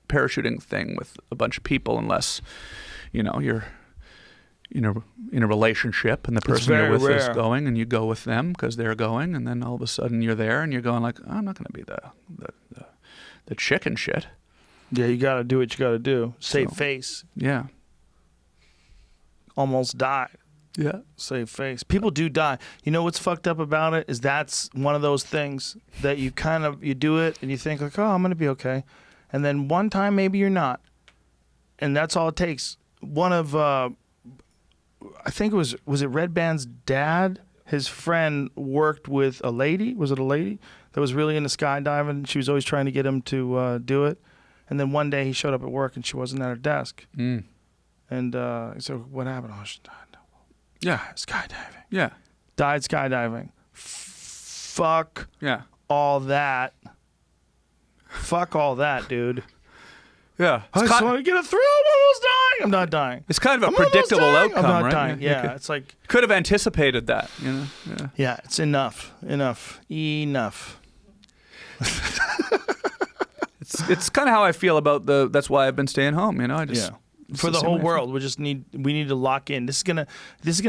[SPEAKER 2] parachuting thing with a bunch of people, unless, you're in a relationship and the person you're with is going, and you go with them because they're going, and then all of a sudden you're there and you're going like, I'm not going to be the chicken shit.
[SPEAKER 1] Yeah, you got to do what you got to do. Save face.
[SPEAKER 2] Yeah.
[SPEAKER 1] Almost died.
[SPEAKER 2] Yeah.
[SPEAKER 1] Save face. People do die. You know what's fucked up about it is that's one of those things that you do it and you think like, oh, I'm going to be okay. And then one time maybe you're not. And that's all it takes. One of, I think was it Red Band's dad? His friend worked with a lady. Was it a lady that was really into skydiving? She was always trying to get him to do it. And then one day he showed up at work and she wasn't at her desk. And he said, what happened? Oh, she died.
[SPEAKER 2] Yeah.
[SPEAKER 1] Skydiving.
[SPEAKER 2] Yeah.
[SPEAKER 1] Died skydiving. Fuck
[SPEAKER 2] Yeah.
[SPEAKER 1] all that. Fuck all that, dude.
[SPEAKER 2] Yeah.
[SPEAKER 1] I just want to get a thrill. I'm almost dying. I'm not dying.
[SPEAKER 2] It's kind of a predictable outcome,
[SPEAKER 1] I'm not
[SPEAKER 2] right?
[SPEAKER 1] dying.
[SPEAKER 2] You
[SPEAKER 1] Yeah, it's like...
[SPEAKER 2] could have anticipated that, Yeah.
[SPEAKER 1] Yeah, it's enough.
[SPEAKER 2] It's kind of how I feel about that's why I've been staying home, I just...
[SPEAKER 1] Yeah. For the whole world, we need to lock in. This is gonna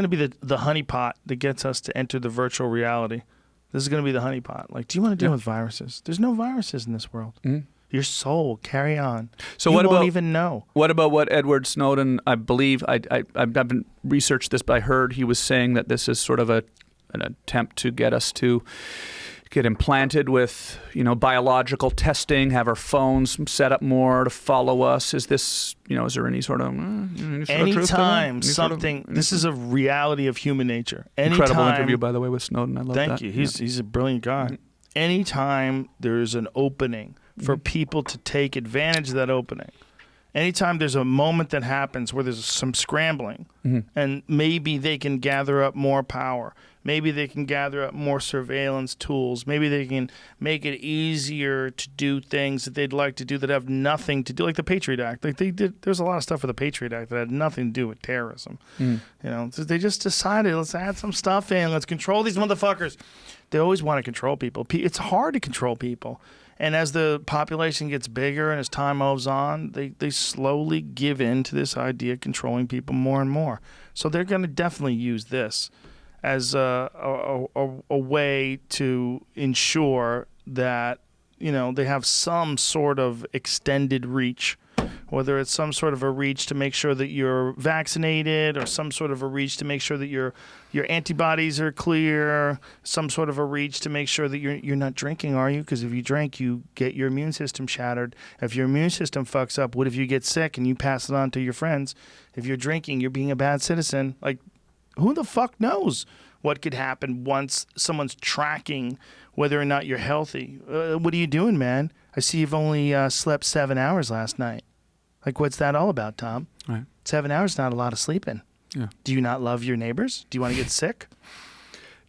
[SPEAKER 1] be the honeypot that gets us to enter the virtual reality. This is gonna be the honeypot. Like, do you want to deal with viruses? There's no viruses in this world. Your soul, carry on.
[SPEAKER 2] So
[SPEAKER 1] you
[SPEAKER 2] what
[SPEAKER 1] won't
[SPEAKER 2] about
[SPEAKER 1] even know?
[SPEAKER 2] What about what Edward Snowden? I believe I haven't researched this, but I heard he was saying that this is sort of an attempt to get us to get implanted with, biological testing, have our phones set up more to follow us. Is this, is there any sort of truth to that?
[SPEAKER 1] Anytime something, this is a reality of human nature.
[SPEAKER 2] Incredible interview, by the way, with Snowden. I love that.
[SPEAKER 1] Thank you. He's a brilliant guy. Anytime there's an opening for people to take advantage of that opening, anytime there's a moment that happens where there's some scrambling, and maybe they can gather up more power, maybe they can gather up more surveillance tools, maybe they can make it easier to do things that they'd like to do that have nothing to do, like the Patriot Act. Like there's a lot of stuff for the Patriot Act that had nothing to do with terrorism. So they just decided, let's add some stuff in, let's control these motherfuckers. They always want to control people. It's hard to control people. And as the population gets bigger and as time moves on, they slowly give in to this idea of controlling people more and more. So they're going to definitely use this as a way to ensure that, they have some sort of extended reach whether it's some sort of a reach to make sure that you're vaccinated, or some sort of a reach to make sure that your antibodies are clear, some sort of a reach to make sure that you're not drinking, are you? Because if you drink, you get your immune system shattered. If your immune system fucks up, what if you get sick and you pass it on to your friends? If you're drinking, you're being a bad citizen. Like, who the fuck knows what could happen once someone's tracking whether or not you're healthy? What are you doing, man? I see you've only slept 7 hours last night. Like, what's that all about, Tom?
[SPEAKER 2] Right.
[SPEAKER 1] 7 hours, not a lot of sleeping.
[SPEAKER 2] Yeah.
[SPEAKER 1] Do you not love your neighbors? Do you want to get sick?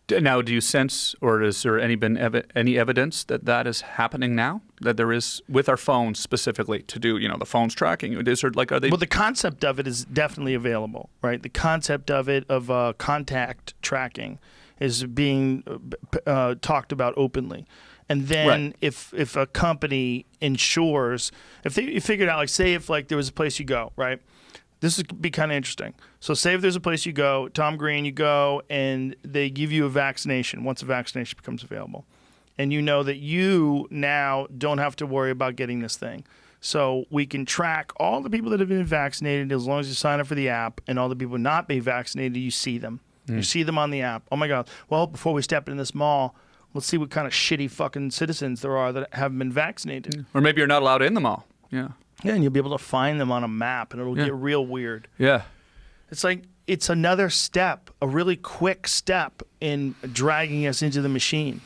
[SPEAKER 2] Now, do you sense, or is there been any evidence that is happening now? That there is, with our phones specifically, to do, the phones tracking? Is there, are they?
[SPEAKER 1] Well, the concept of it is definitely available, right? The concept of it, of contact tracking, is being talked about openly. And then if a company ensures, if you figured out, like, say if like there was a place you go, right? This would be kind of interesting. So say if there's a place you go, Tom Green, you go, and they give you a vaccination once a vaccination becomes available. And you know that you now don't have to worry about getting this thing. So we can track all the people that have been vaccinated as long as you sign up for the app, and all the people not being vaccinated, you see them. You see them on the app. Oh, my God. Well, before we step in this mall, let's see what kind of shitty fucking citizens there are that haven't been vaccinated.
[SPEAKER 2] Or maybe you're not allowed in the mall. Yeah.
[SPEAKER 1] Yeah, and you'll be able to find them on a map, and it'll get real weird.
[SPEAKER 2] Yeah.
[SPEAKER 1] It's like it's another step, a really quick step in dragging us into the machine,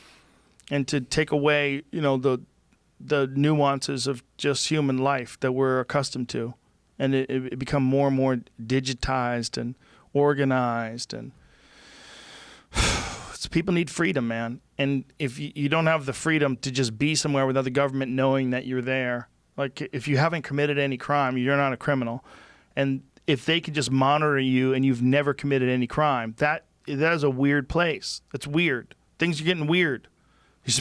[SPEAKER 1] and to take away, the nuances of just human life that we're accustomed to, and it become more and more digitized and organized, and people need freedom, man. And if you don't have the freedom to just be somewhere without the government knowing that you're there. Like, if you haven't committed any crime, you're not a criminal. And if they can just monitor you and you've never committed any crime, that is a weird place. That's weird. Things are getting weird. You're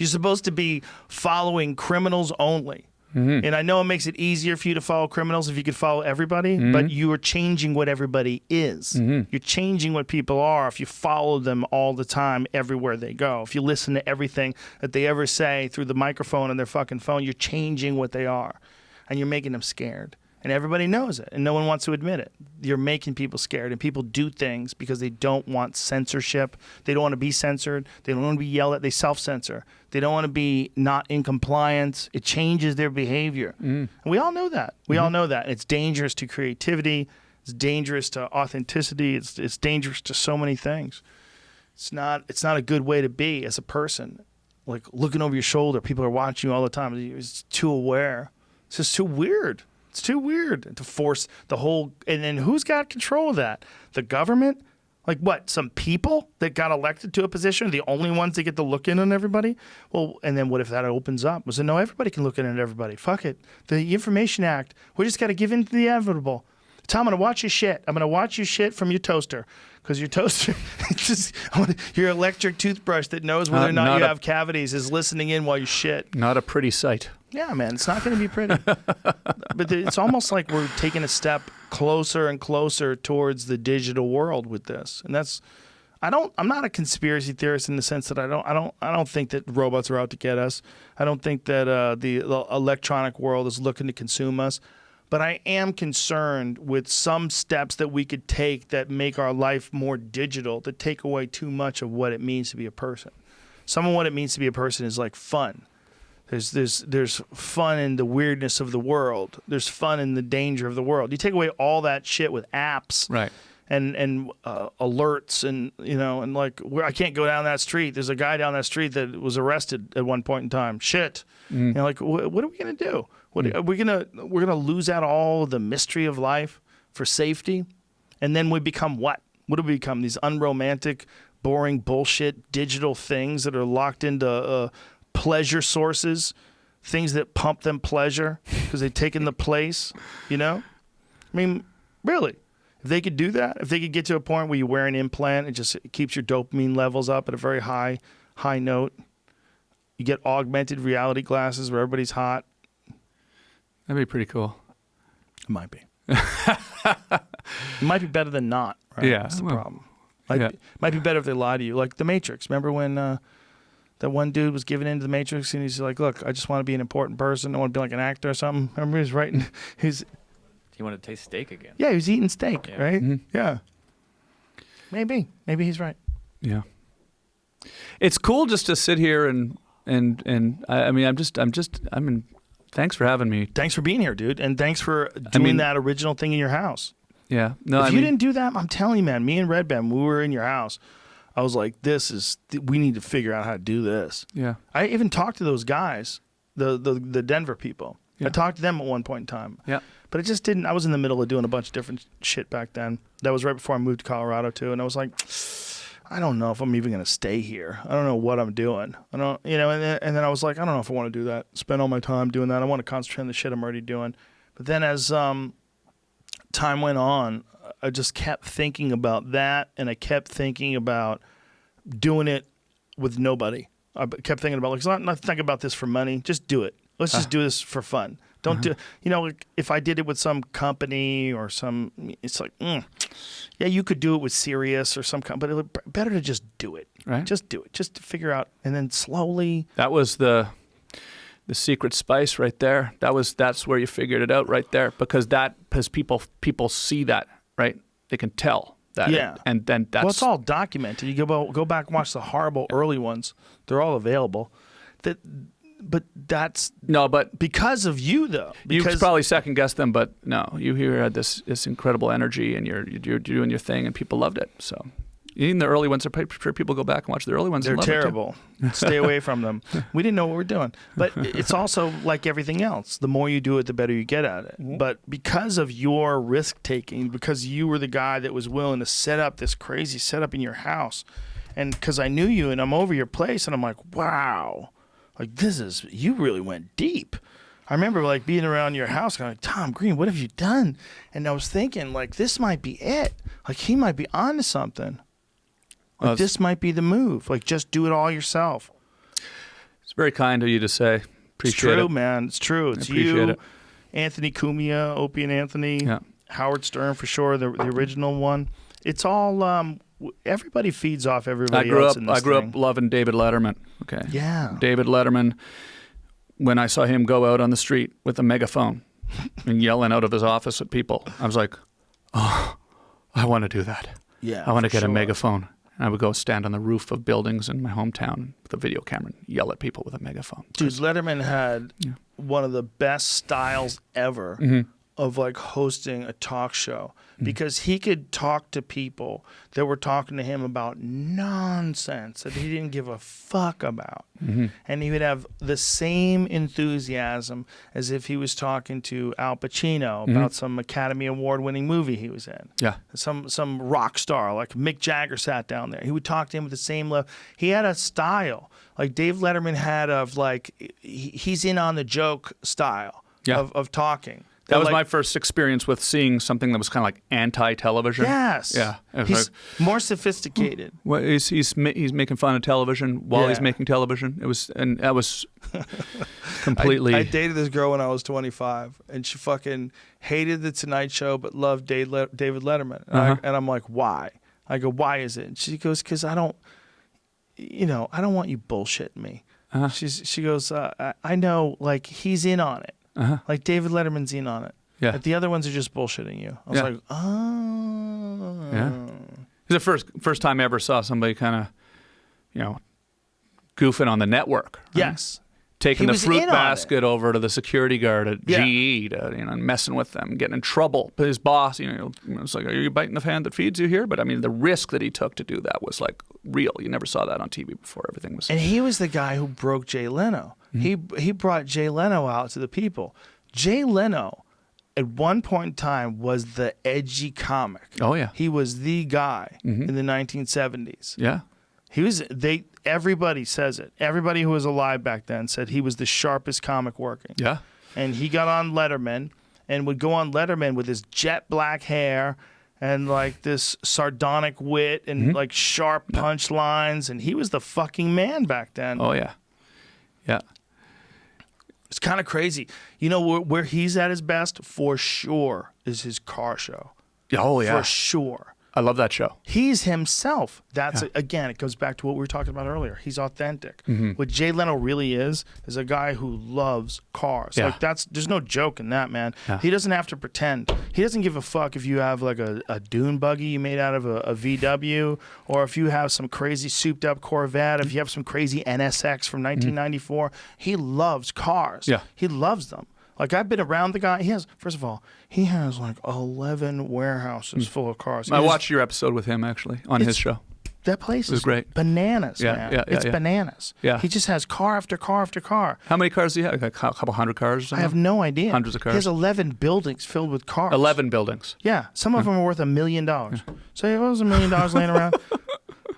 [SPEAKER 1] supposed to be following criminals only. Mm-hmm. And I know it makes it easier for you to follow criminals if you could follow everybody, but you are changing what everybody is. Mm-hmm. You're changing what people are if you follow them all the time everywhere they go. If you listen to everything that they ever say through the microphone on their fucking phone, you're changing what they are. And you're making them scared. And everybody knows it, and no one wants to admit it. You're making people scared, and people do things because they don't want censorship. They don't want to be censored. They don't want to be yelled at. They self-censor. They don't want to be not in compliance. It changes their behavior. And we all know that. We all know that. It's dangerous to creativity. It's dangerous to authenticity. It's dangerous to so many things. It's not a good way to be as a person. Like, looking over your shoulder, people are watching you all the time. It's too aware. It's just too weird. It's too weird to force the whole, and then who's got control of that? The government? Like what? Some people that got elected to a position are the only ones that get to look in on everybody? Well, and then what if that opens up? Was it no, everybody can look in on everybody. Fuck it. The Information Act, we just got to give in to the inevitable. Tom, I'm going to watch your shit. I'm going to watch your shit from your toaster. Because your toaster, your electric toothbrush that knows whether or not you have cavities is listening in while you shit.
[SPEAKER 2] Not a pretty sight.
[SPEAKER 1] Yeah, man, it's not going to be pretty. But it's almost like we're taking a step closer and closer towards the digital world with this. And that's, I'm not a conspiracy theorist in the sense that I don't think that robots are out to get us. I don't think that the electronic world is looking to consume us. But I am concerned with some steps that we could take that make our life more digital, that take away too much of what it means to be a person. Some of what it means to be a person is like fun. There's fun in the weirdness of the world. There's fun in the danger of the world. You take away all that shit with apps,
[SPEAKER 2] right?
[SPEAKER 1] And alerts, and and like, I can't go down that street. There's a guy down that street that was arrested at one point in time. Shit. Like, what are we gonna do? We're gonna lose out all the mystery of life for safety, and then we become what? What do we become? These unromantic, boring bullshit digital things that are locked into pleasure sources, things that pump them pleasure because they've taken the place. I mean, really, if they could do that, if they could get to a point where you wear an implant, it keeps your dopamine levels up at a very high note. You get augmented reality glasses where everybody's hot.
[SPEAKER 2] That'd be pretty cool.
[SPEAKER 1] It might be. It might be better than not, right?
[SPEAKER 2] Yeah.
[SPEAKER 1] That's the problem. Might be better if they lie to you. Like The Matrix. Remember when That one dude was giving into the Matrix, and he's like, "Look, I just want to be an important person. I want to be like an actor or something." Remember, he was writing.
[SPEAKER 3] You want to taste steak again?
[SPEAKER 1] Yeah, he was eating steak,
[SPEAKER 3] Yeah.
[SPEAKER 1] right? Yeah. Maybe he's right.
[SPEAKER 2] Yeah. It's cool just to sit here and I mean, thanks for having me.
[SPEAKER 1] Thanks for being here, dude, and thanks for doing that original thing in your house.
[SPEAKER 2] Yeah. No,
[SPEAKER 1] if you didn't do that, I'm telling you, man, me and Red Band, we were in your house. I was like, we need to figure out how to do this.
[SPEAKER 2] Yeah.
[SPEAKER 1] I even talked to those guys, the Denver people.
[SPEAKER 2] Yeah.
[SPEAKER 1] I talked to them at one point in time.
[SPEAKER 2] Yeah.
[SPEAKER 1] But it just didn't. I was in the middle of doing a bunch of different shit back then. That was right before I moved to Colorado too, and I was like, I don't know if I'm even gonna stay here. I don't know what I'm doing. I don't, and then I was like, I don't know if I want to do that. Spend all my time doing that. I want to concentrate on the shit I'm already doing. But then as time went on, I just kept thinking about that, and I kept thinking about doing it with nobody. I kept thinking about, like, not think about this for money. Just do it. Let's just do this for fun. Don't do, like, if I did it with some company or some, it's like, yeah, you could do it with Sirius or some company, but better to just do it.
[SPEAKER 2] Right.
[SPEAKER 1] Just do it. Just to figure out, and then slowly.
[SPEAKER 2] That was the secret spice right there. That's where you figured it out right there, because people see that, right? They can tell that.
[SPEAKER 1] Yeah.
[SPEAKER 2] And then that's.
[SPEAKER 1] Well, it's all documented. You go back and watch the horrible early ones. They're all available. But that's but because of you, though. Because
[SPEAKER 2] you probably second guessed them, but no, you here had this incredible energy, and you're doing your thing, and people loved it. So even the early ones, I'm sure people go back and watch the early ones.
[SPEAKER 1] They're
[SPEAKER 2] and love
[SPEAKER 1] terrible. Stay away from them. We didn't know what we were doing, but it's also like everything else. The more you do it, the better you get at it. Mm-hmm. But because of your risk taking, because you were the guy that was willing to set up this crazy setup in your house, and because I knew you, and I'm over your place, and I'm like, wow. Like, you really went deep. I remember, like, being around your house, going, like, Tom Green, what have you done? And I was thinking, like, this might be it. Like, he might be onto something. Like, this might be the move. Like, just do it all yourself.
[SPEAKER 2] It's very kind of you to say. Appreciate it.
[SPEAKER 1] It's true, man. It's true. It's you,
[SPEAKER 2] it.
[SPEAKER 1] Anthony Cumia, Opie and Anthony,
[SPEAKER 2] yeah.
[SPEAKER 1] Howard Stern for sure, the original one. It's all everybody feeds off everybody else in this
[SPEAKER 2] I grew
[SPEAKER 1] thing.
[SPEAKER 2] up loving David Letterman. Okay.
[SPEAKER 1] Yeah.
[SPEAKER 2] David Letterman, when I saw him go out on the street with a megaphone and yelling out of his office at people, I was like, oh, I want to do that.
[SPEAKER 1] Yeah.
[SPEAKER 2] I want to get a megaphone. And I would go stand on the roof of buildings in my hometown with a video camera and yell at people with a megaphone.
[SPEAKER 1] Dude, Letterman had one of the best styles ever of, like, hosting a talk show, because he could talk to people that were talking to him about nonsense that he didn't give a fuck about. And he would have the same enthusiasm as if he was talking to Al Pacino about some Academy Award-winning movie he was in.
[SPEAKER 2] Yeah.
[SPEAKER 1] Some rock star, like Mick Jagger sat down there. He would talk to him with the same level. He had a style, like Dave Letterman had, of, like, he's in on the joke style of talking.
[SPEAKER 2] That was my first experience with seeing something that was kind of like anti-television.
[SPEAKER 1] Yes.
[SPEAKER 2] Yeah.
[SPEAKER 1] He's more sophisticated.
[SPEAKER 2] Well, he's making fun of television while he's making television. That was completely.
[SPEAKER 1] I dated this girl when I was 25, and she fucking hated the Tonight Show but loved David Letterman. And I'm like, why? I go, why is it? And she goes, because I don't want you bullshitting me. She goes, I know, like, he's in on it. Like, David Letterman's in on it.
[SPEAKER 2] Yeah.
[SPEAKER 1] Like, the other ones are just bullshitting you. I was like, oh.
[SPEAKER 2] Yeah. It's the first time I ever saw somebody kind of, goofing on the network. Right?
[SPEAKER 1] Yes.
[SPEAKER 2] Taking the fruit basket over to the security guard at GE to, messing with them, getting in trouble. But his boss, it's like, are you biting the hand that feeds you here? But I mean, the risk that he took to do that was, like, real. You never saw that on TV before. Everything was.
[SPEAKER 1] And he was the guy who broke Jay Leno. He brought Jay Leno out to the people. Jay Leno, at one point in time, was the edgy comic.
[SPEAKER 2] Oh yeah.
[SPEAKER 1] He was the guy in the 1970s.
[SPEAKER 2] Yeah.
[SPEAKER 1] He was. Everybody says it. Everybody who was alive back then said he was the sharpest comic working.
[SPEAKER 2] Yeah.
[SPEAKER 1] And he got on Letterman and would go on Letterman with his jet black hair and, like, this sardonic wit and like sharp punchlines, and he was the fucking man back then.
[SPEAKER 2] Oh yeah. Yeah.
[SPEAKER 1] It's kind of crazy. You know where he's at his best for sure is his car show.
[SPEAKER 2] Oh yeah.
[SPEAKER 1] For sure.
[SPEAKER 2] I love that show.
[SPEAKER 1] He's himself. That's again, it goes back to what we were talking about earlier. He's authentic. What Jay Leno really is a guy who loves cars.
[SPEAKER 2] Yeah.
[SPEAKER 1] Like there's no joke in that, man. He doesn't have to pretend. He doesn't give a fuck if you have like a dune buggy you made out of a VW, or if you have some crazy souped up Corvette, if you have some crazy NSX from 1994. He loves cars.
[SPEAKER 2] Yeah.
[SPEAKER 1] He loves them. Like, I've been around the guy. First of all, he has like 11 warehouses full of cars.
[SPEAKER 2] I watched your episode with him, actually, on his show.
[SPEAKER 1] That place is
[SPEAKER 2] great.
[SPEAKER 1] Bananas, man. It's bananas.
[SPEAKER 2] Yeah.
[SPEAKER 1] He just has car after car after car.
[SPEAKER 2] How many cars do you have? Like a couple hundred cars or something?
[SPEAKER 1] I have no idea.
[SPEAKER 2] Hundreds of cars?
[SPEAKER 1] He has 11 buildings filled with cars.
[SPEAKER 2] 11 buildings.
[SPEAKER 1] Yeah. Some of them are worth $1 million. So it was $1 million laying around.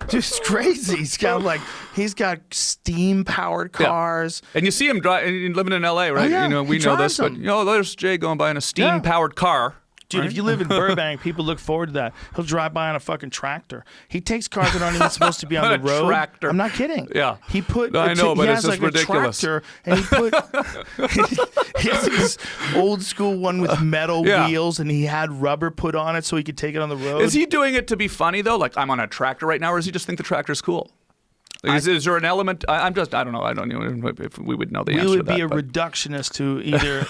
[SPEAKER 1] Just crazy. He's got steam powered cars.
[SPEAKER 2] And you see him living in LA, right?
[SPEAKER 1] Oh, yeah.
[SPEAKER 2] You know, we
[SPEAKER 1] He
[SPEAKER 2] know this,
[SPEAKER 1] drives
[SPEAKER 2] but
[SPEAKER 1] them.
[SPEAKER 2] there's Jay going by in a steam powered car.
[SPEAKER 1] Dude, if you live in Burbank, people look forward to that. He'll drive by on a fucking tractor. He takes cars that aren't even supposed to be on the road.
[SPEAKER 2] Tractor.
[SPEAKER 1] I'm not kidding.
[SPEAKER 2] Yeah.
[SPEAKER 1] He put.
[SPEAKER 2] I know, but
[SPEAKER 1] he
[SPEAKER 2] it's
[SPEAKER 1] has
[SPEAKER 2] just
[SPEAKER 1] like
[SPEAKER 2] ridiculous.
[SPEAKER 1] A tractor, and he put. He has this old school one with metal wheels, and he had rubber put on it so he could take it on the road.
[SPEAKER 2] Is he doing it to be funny though? Like, I'm on a tractor right now, or does he just think the tractor's cool? Is there an element? I don't know. I don't know if we would know the answer to that.
[SPEAKER 1] We would be a reductionist to either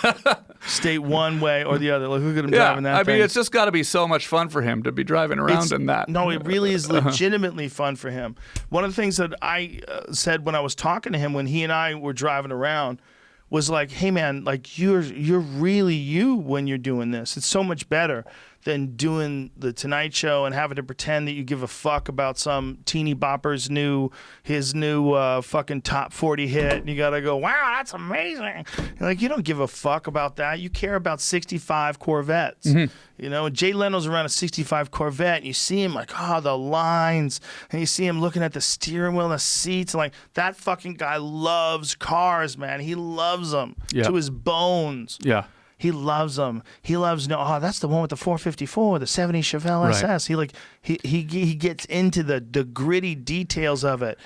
[SPEAKER 1] state one way or the other. Like, look at him driving that thing.
[SPEAKER 2] I mean, it's just got to be so much fun for him to be driving around in that.
[SPEAKER 1] No, it really is legitimately fun for him. One of the things that I said when I was talking to him when he and I were driving around was like, hey man, like you're really you when you're doing this. It's so much better than doing the Tonight Show and having to pretend that you give a fuck about some teeny bopper's new fucking top 40 hit. And you gotta go, wow, that's amazing. You're like, you don't give a fuck about that. You care about 65 Corvettes. You know, Jay Leno's around a 65 Corvette, and you see him like, the lines, and you see him looking at the steering wheel and the seats, and like, that fucking guy loves cars, man. He loves them to his bones.
[SPEAKER 2] Yeah.
[SPEAKER 1] He loves them. He loves that's the one with the 454, the 70 Chevelle SS. He gets into the gritty details of it.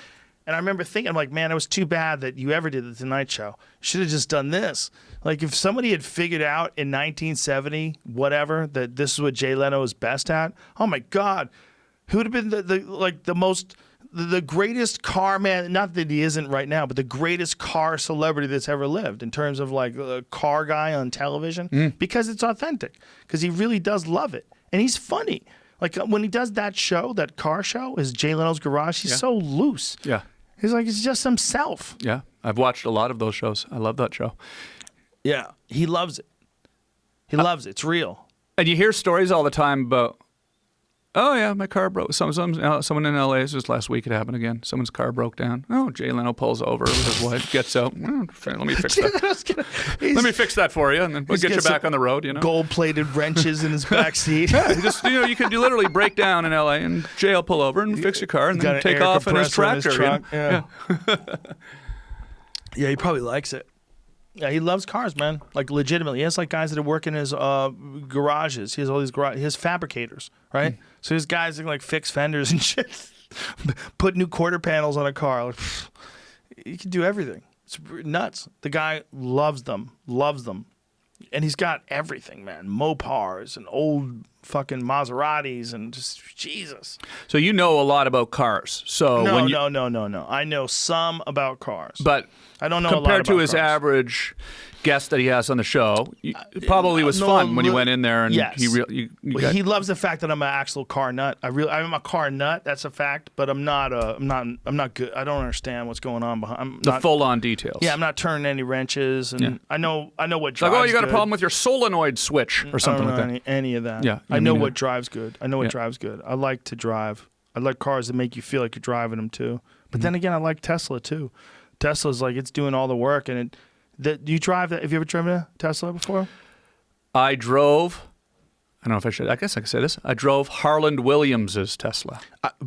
[SPEAKER 1] And I remember thinking, I'm like, man, it was too bad that you ever did the Tonight Show. Should have just done this. Like, if somebody had figured out in 1970, whatever, that this is what Jay Leno is best at, oh my God, who would have been the greatest car man, not that he isn't right now, but the greatest car celebrity that's ever lived in terms of like a car guy on television, because it's authentic, because he really does love it. And he's funny. Like when he does that show, that car show, is Jay Leno's Garage, he's so loose.
[SPEAKER 2] Yeah.
[SPEAKER 1] He's like, he's just himself.
[SPEAKER 2] Yeah. I've watched a lot of those shows. I love that show.
[SPEAKER 1] Yeah. He loves it. He loves it. It's real.
[SPEAKER 2] And you hear stories all the time about, oh yeah, my car broke. Someone in LA, just last week it happened again. Someone's car broke down. Oh, Jay Leno pulls over with his wife, gets out. Let me fix that. Let me fix that for you, and then we'll get you back on the road. You know,
[SPEAKER 1] gold-plated wrenches in his back seat.
[SPEAKER 2] Just you can literally break down in LA, and Jay will pull over and fix your car, and then take off in his tractor.
[SPEAKER 1] Yeah, he probably likes it. Yeah, he loves cars, man. Like, legitimately. He has, like, guys that work in his garages. He has all these he has fabricators, right? So there's guys that, like, fix fenders and shit. Put new quarter panels on a car. Like, he can do everything. It's nuts. The guy loves them. And he's got everything, man. Mopars and old fucking Maseratis and just, Jesus.
[SPEAKER 2] So you know a lot about cars. So
[SPEAKER 1] No. I know some about cars.
[SPEAKER 2] But
[SPEAKER 1] I don't know a lot
[SPEAKER 2] compared to
[SPEAKER 1] about
[SPEAKER 2] his
[SPEAKER 1] cars.
[SPEAKER 2] average guest that he has on the show, it probably was fun when you went in there and
[SPEAKER 1] he loves the fact that I'm an actual car nut. I'm a car nut. That's a fact. But I'm not good. I don't understand what's going on behind.
[SPEAKER 2] The full-on details.
[SPEAKER 1] Yeah, I'm not turning any wrenches, and I know what drives.
[SPEAKER 2] Like, oh, you got
[SPEAKER 1] good.
[SPEAKER 2] a problem with your solenoid switch or something like that.
[SPEAKER 1] Any of that.
[SPEAKER 2] Yeah,
[SPEAKER 1] I know what drives good. I know what drives good. I like to drive. I like cars that make you feel like you're driving them too. But then again, I like Tesla too. Tesla's like, it's doing all the work, and do you drive that? Have you ever driven a Tesla before?
[SPEAKER 2] I drove. I don't know if I should. I guess I could say this. I drove Harland Williams's Tesla.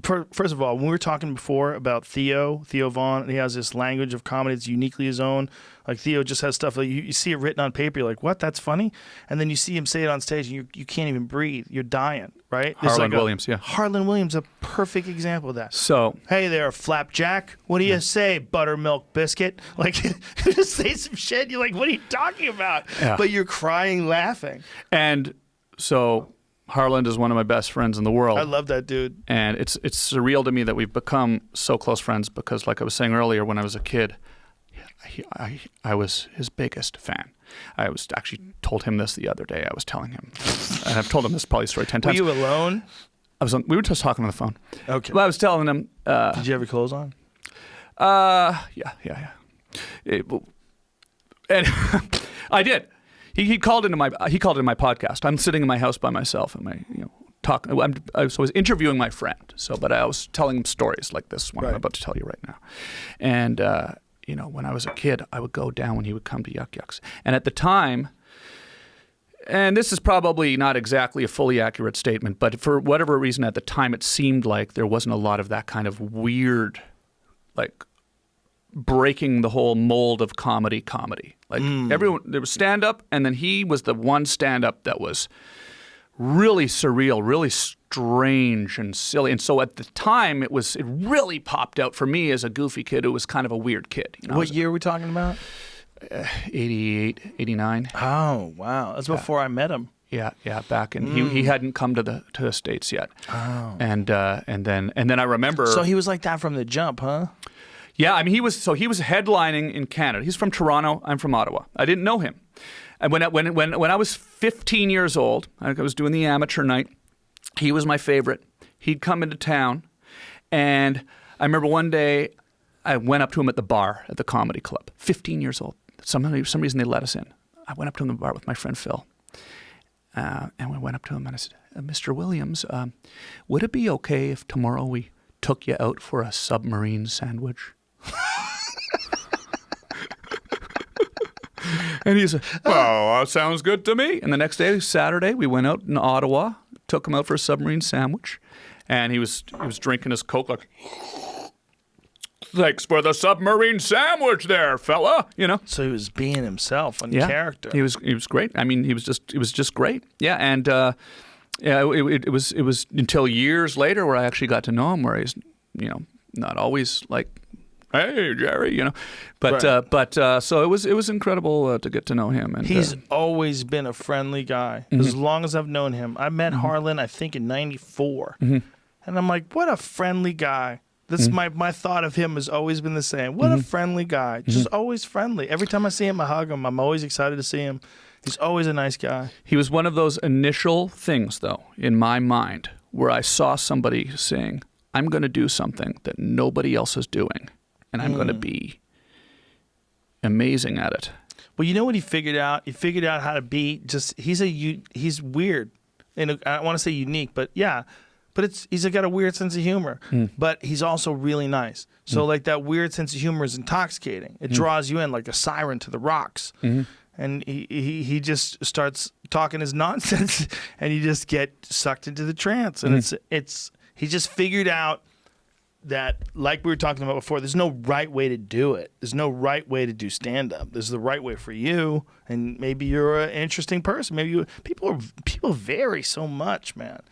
[SPEAKER 1] First of all, when we were talking before about Theo Vaughn, and he has this language of comedy that's uniquely his own. Like, Theo just has stuff like you see it written on paper, you're like, what? That's funny? And then you see him say it on stage, and you can't even breathe. You're dying, right?
[SPEAKER 2] Harland Williams, yeah.
[SPEAKER 1] Harland Williams, a perfect example of that.
[SPEAKER 2] So,
[SPEAKER 1] hey there, Flapjack. What do you say, buttermilk biscuit? Like, just say some shit. You're like, what are you talking about?
[SPEAKER 2] Yeah.
[SPEAKER 1] But you're crying laughing.
[SPEAKER 2] And so Harland is one of my best friends in the world.
[SPEAKER 1] I love that dude.
[SPEAKER 2] And it's surreal to me that we've become so close friends because, like I was saying earlier, when I was a kid, I was his biggest fan. I was actually told him this the other day. I was telling him, and I've told him this probably story 10 times.
[SPEAKER 1] Were you alone?
[SPEAKER 2] We were just talking on the phone.
[SPEAKER 1] Okay.
[SPEAKER 2] But I was telling him.
[SPEAKER 1] Did you have your clothes on?
[SPEAKER 2] Yeah. And I did. He called into my podcast. I'm sitting in my house by myself, and talking. I was interviewing my friend. But I was telling him stories like this one I'm about to tell you right now. And when I was a kid, I would go down when he would come to Yuck Yucks. And at the time, and this is probably not exactly a fully accurate statement, but for whatever reason at the time, it seemed like there wasn't a lot of that kind of weird, like breaking the whole mold of comedy. Like everyone, there was stand-up, and then he was the one stand-up that was really surreal, really strange and silly. And so at the time, it really popped out for me as a goofy kid who was kind of a weird kid.
[SPEAKER 1] What year are we talking about?
[SPEAKER 2] 88, 89.
[SPEAKER 1] Oh, wow. That's before I met him.
[SPEAKER 2] Yeah, back in he hadn't come to the States yet.
[SPEAKER 1] Oh.
[SPEAKER 2] And then I remember.
[SPEAKER 1] So he was like that from the jump, huh?
[SPEAKER 2] Yeah, I mean he was headlining in Canada. He's from Toronto. I'm from Ottawa. I didn't know him. And when I was 15 years old, I was doing the amateur night. He was my favorite. He'd come into town, and I remember one day I went up to him at the bar at the comedy club. 15 years old. For some reason they let us in. I went up to him at the bar with my friend Phil, and we went up to him and I said, "Mr. Williams, would it be okay if tomorrow we took you out for a submarine sandwich?" And he said, "Well, that sounds good to me." And the next day, Saturday, we went out in Ottawa, took him out for a submarine sandwich, and he was drinking his Coke like, "Thanks for the submarine sandwich there, fella,"
[SPEAKER 1] So he was being himself on character.
[SPEAKER 2] He was great. I mean, it was just great. Yeah, and it was until years later where I actually got to know him, where he's not always like, "Hey, Jerry," but
[SPEAKER 1] Right.
[SPEAKER 2] So it was incredible to get to know him. And
[SPEAKER 1] he's always been a friendly guy as long as I've known him. I met Harlan, I think, in '94, and I'm like, what a friendly guy. That's my thought of him has always been the same. What a friendly guy, just always friendly. Every time I see him, I hug him. I'm always excited to see him. He's always a nice guy.
[SPEAKER 2] He was one of those initial things, though, in my mind, where I saw somebody saying, "I'm going to do something that nobody else is doing, and I'm going to be amazing at it."
[SPEAKER 1] Well, you know what he figured out? He figured out how to be he's weird. And I don't want to say unique, but yeah. But he's got a weird sense of humor. But he's also really nice. So like that weird sense of humor is intoxicating. It draws you in like a siren to the rocks. And he just starts talking his nonsense and you just get sucked into the trance. And he just figured out that, like we were talking about before, there's no right way to do it. There's no right way to do stand-up. There's the right way for you, and maybe you're an interesting person. Maybe people vary so much, man.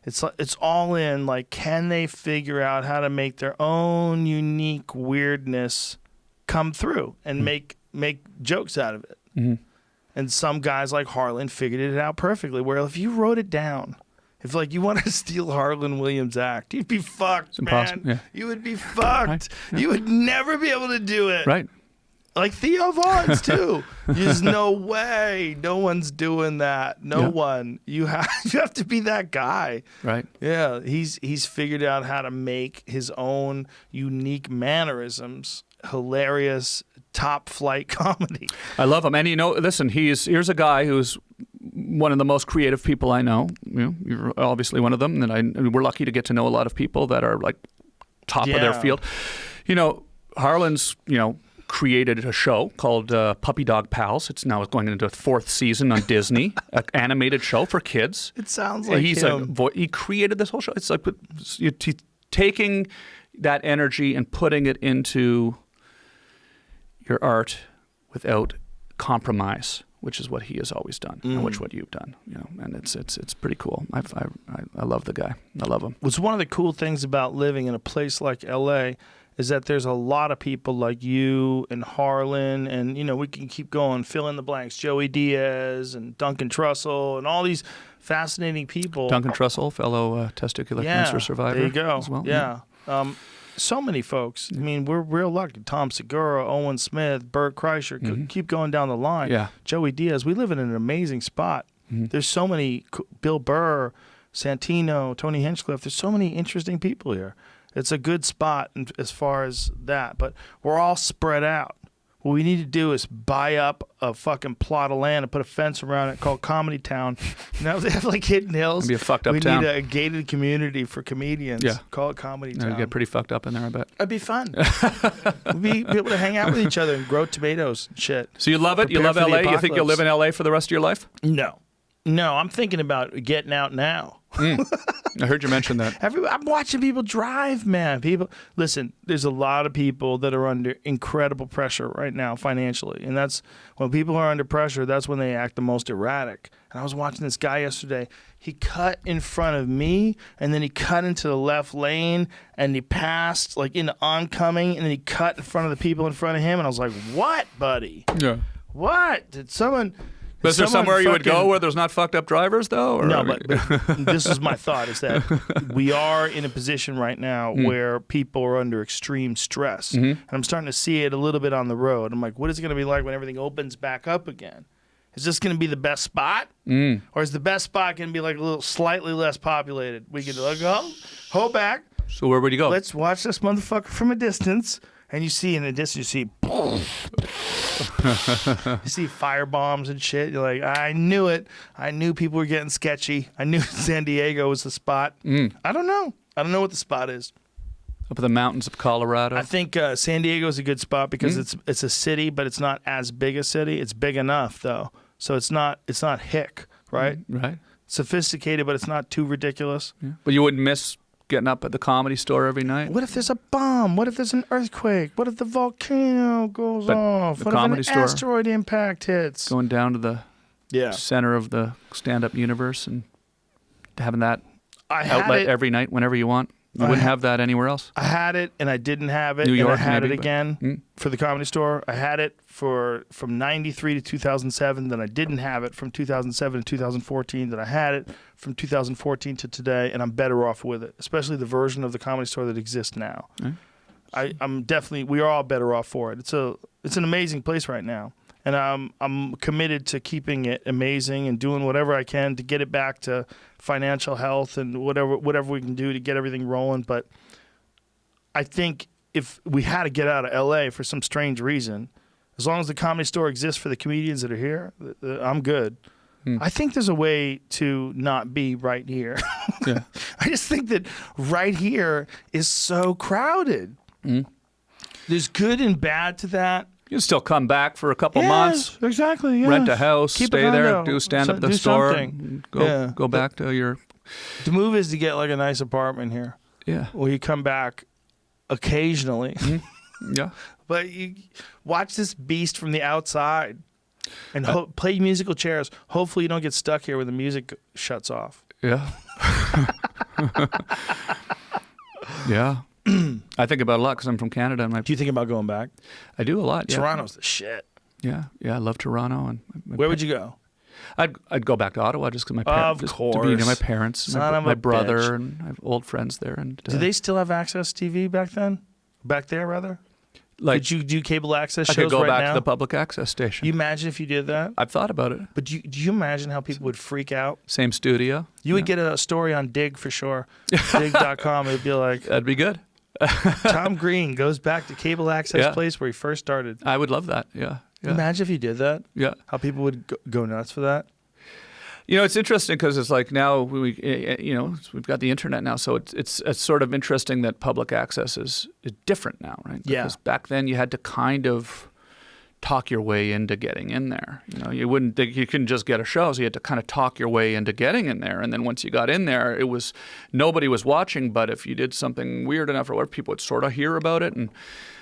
[SPEAKER 1] It's all in, like, can they figure out how to make their own unique weirdness come through and make jokes out of it. And some guys like Harlan figured it out perfectly, where if you wrote it down, if like you want to steal Harlan Williams' act, you'd be fucked, man. Yeah. You would be fucked. Right. Yeah. You would never be able to do it.
[SPEAKER 2] Right.
[SPEAKER 1] Like Theo Vaughn's too. There's no way. No one's doing that. No one. You have to be that guy.
[SPEAKER 2] Right.
[SPEAKER 1] Yeah. He's figured out how to make his own unique mannerisms hilarious, top flight comedy.
[SPEAKER 2] I love him. And listen, here's a guy who's one of the most creative people I know. You're obviously one of them, and we're lucky to get to know a lot of people that are like top of their field. Harlan's created a show called Puppy Dog Pals. It's now going into its 4th season on Disney, an animated show for kids.
[SPEAKER 1] It sounds like him.
[SPEAKER 2] He created this whole show. It's like taking that energy and putting it into your art without compromise, which is what he has always done, and which what you've done, and it's pretty cool. I love the guy. I love him.
[SPEAKER 1] What's one of the cool things about living in a place like LA is that there's a lot of people like you and Harlan, and we can keep going, fill in the blanks, Joey Diaz and Duncan Trussell and all these fascinating people.
[SPEAKER 2] Duncan Trussell, fellow testicular cancer survivor.
[SPEAKER 1] There you go.
[SPEAKER 2] As well.
[SPEAKER 1] Yeah. So many folks. I mean, we're real lucky. Tom Segura, Owen Smith, Bert Kreischer, keep going down the line.
[SPEAKER 2] Yeah.
[SPEAKER 1] Joey Diaz. We live in an amazing spot. There's so many, Bill Burr, Santino, Tony Hinchcliffe. There's so many interesting people here. It's a good spot as far as that, but we're all spread out. What we need to do is buy up a fucking plot of land and put a fence around it called Comedy Town. They have like Hidden Hills.
[SPEAKER 2] It'd be a fucked up
[SPEAKER 1] we
[SPEAKER 2] town.
[SPEAKER 1] need a gated community for comedians.
[SPEAKER 2] Yeah.
[SPEAKER 1] Call it Comedy Town.
[SPEAKER 2] It'd get pretty fucked up in there, I bet.
[SPEAKER 1] It'd be fun. We'd be able to hang out with each other and grow tomatoes and shit.
[SPEAKER 2] So you love it? You
[SPEAKER 1] Prepare
[SPEAKER 2] love
[SPEAKER 1] for the
[SPEAKER 2] LA? You think you'll live
[SPEAKER 1] apocalypse.
[SPEAKER 2] in LA for the rest of your life?
[SPEAKER 1] No, I'm thinking about getting out now.
[SPEAKER 2] I heard you mention that.
[SPEAKER 1] I'm watching people drive, man. Listen, there's a lot of people that are under incredible pressure right now financially. And that's when people are under pressure, that's when they act the most erratic. And I was watching this guy yesterday. He cut in front of me, and then he cut into the left lane, and he passed like into oncoming, and then he cut in front of the people in front of him. And I was like, what, buddy?
[SPEAKER 2] Yeah.
[SPEAKER 1] What? Did someone...
[SPEAKER 2] But is there somewhere you would go
[SPEAKER 1] fucking-
[SPEAKER 2] where there's not fucked up drivers, though? Or?
[SPEAKER 1] No, but this is my thought, is that we are in a position right now where people are under extreme stress. And I'm starting to see it a little bit on the road. I'm like, what is it going to be like when everything opens back up again? Is this going to be the best spot? Or is the best spot going to be like a little slightly less populated? We could like, hold back.
[SPEAKER 2] So where would you go?
[SPEAKER 1] Let's watch this motherfucker from a distance. And you see in the distance, you see fire bombs and shit. You're like, I knew it. I knew people were getting sketchy. I knew San Diego was the spot. I don't know. I don't know what the spot is.
[SPEAKER 2] Up in the mountains of Colorado?
[SPEAKER 1] I think San Diego is a good spot because it's a city, but it's not as big a city. It's big enough though, so it's not hick, right?
[SPEAKER 2] Right.
[SPEAKER 1] Sophisticated, but it's not too ridiculous.
[SPEAKER 2] Yeah. But you wouldn't miss getting up at the Comedy Store every night?
[SPEAKER 1] What if there's a bomb? What if there's an earthquake? What if the volcano goes off?
[SPEAKER 2] the
[SPEAKER 1] What if
[SPEAKER 2] Comedy
[SPEAKER 1] an
[SPEAKER 2] Store-
[SPEAKER 1] asteroid impact hits?
[SPEAKER 2] Going down to the
[SPEAKER 1] Yeah.
[SPEAKER 2] center of the stand-up universe and having that
[SPEAKER 1] I had
[SPEAKER 2] outlet
[SPEAKER 1] it.
[SPEAKER 2] every night whenever you want. You wouldn't have that anywhere else?
[SPEAKER 1] I had it, and I didn't have it.
[SPEAKER 2] New York,
[SPEAKER 1] and I had
[SPEAKER 2] maybe,
[SPEAKER 1] it
[SPEAKER 2] but-
[SPEAKER 1] again for the Comedy Store. I had it from 93 to 2007. Then I didn't have it from 2007 to 2014. Then I had it from 2014 to today, and I'm better off with it, especially the version of the Comedy Store that exists now. We are all better off for it. It's an amazing place right now. And I'm committed to keeping it amazing and doing whatever I can to get it back to financial health and whatever we can do to get everything rolling. But I think if we had to get out of LA for some strange reason, as long as the Comedy Store exists for the comedians that are here, I'm good. I think there's a way to not be right here.
[SPEAKER 2] Yeah.
[SPEAKER 1] I just think that right here is so crowded. There's good and bad to that.
[SPEAKER 2] You can still come back for a couple months,
[SPEAKER 1] Exactly. Yes.
[SPEAKER 2] rent a house,
[SPEAKER 1] Keep a
[SPEAKER 2] stay there,
[SPEAKER 1] condo.
[SPEAKER 2] do stand up at the
[SPEAKER 1] Do
[SPEAKER 2] store,
[SPEAKER 1] something.
[SPEAKER 2] go back to your...
[SPEAKER 1] The move is to get like a nice apartment here
[SPEAKER 2] Yeah.
[SPEAKER 1] where you come back occasionally.
[SPEAKER 2] Yeah.
[SPEAKER 1] But you watch this beast from the outside and play musical chairs. Hopefully you don't get stuck here when the music shuts off.
[SPEAKER 2] Yeah. Yeah. I think about it a lot because I'm from Canada. And
[SPEAKER 1] Do you think about going back?
[SPEAKER 2] I do a lot. Yeah.
[SPEAKER 1] Toronto's the shit.
[SPEAKER 2] Yeah. I love Toronto. And
[SPEAKER 1] Where would you go?
[SPEAKER 2] I'd go back to Ottawa just because my parents.
[SPEAKER 1] Of
[SPEAKER 2] To be near my
[SPEAKER 1] course.
[SPEAKER 2] parents,
[SPEAKER 1] Son of
[SPEAKER 2] my
[SPEAKER 1] a
[SPEAKER 2] brother,
[SPEAKER 1] bitch.
[SPEAKER 2] and I have old friends there. And
[SPEAKER 1] Do they still have access TV back then? Back there, rather?
[SPEAKER 2] like?
[SPEAKER 1] Could you do cable access
[SPEAKER 2] I
[SPEAKER 1] shows
[SPEAKER 2] could go
[SPEAKER 1] right
[SPEAKER 2] back
[SPEAKER 1] now?
[SPEAKER 2] to the public access station.
[SPEAKER 1] You imagine if you did that?
[SPEAKER 2] I've thought about it.
[SPEAKER 1] But do you imagine how people would freak out?
[SPEAKER 2] Same studio.
[SPEAKER 1] You would get a story on Dig for sure. Dig.com. It would be like,
[SPEAKER 2] That'd be good.
[SPEAKER 1] Tom Green goes back to cable access
[SPEAKER 2] Yeah.
[SPEAKER 1] place where he first started.
[SPEAKER 2] I would love that. Yeah. Yeah.
[SPEAKER 1] Imagine if you did that.
[SPEAKER 2] Yeah.
[SPEAKER 1] How people would go nuts for that.
[SPEAKER 2] You know, it's interesting because it's like now we've got the internet now, so it's sort of interesting that public access is different now, right?
[SPEAKER 1] Yeah.
[SPEAKER 2] Because back then you had to kind of talk your way into getting in there. You know, you couldn't just get a show, so you had to kind of talk your way into getting in there. And then once you got in there, it was nobody was watching, but if you did something weird enough or whatever, people would sort of hear about it. And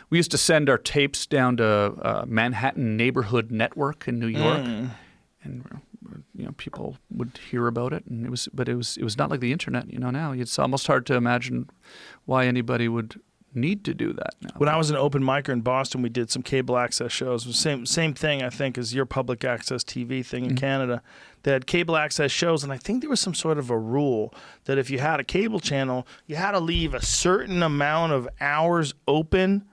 [SPEAKER 2] we used to send our tapes down to Manhattan Neighborhood Network in New York, and people would hear about it, and it was not like the internet. Now it's almost hard to imagine why anybody would need to do that now.
[SPEAKER 1] When I was an open micer in Boston, we did some cable access shows. It was same thing, I think, as your public access TV thing in Canada. They had cable access shows, and I think there was some sort of a rule that if you had a cable channel, you had to leave a certain amount of hours open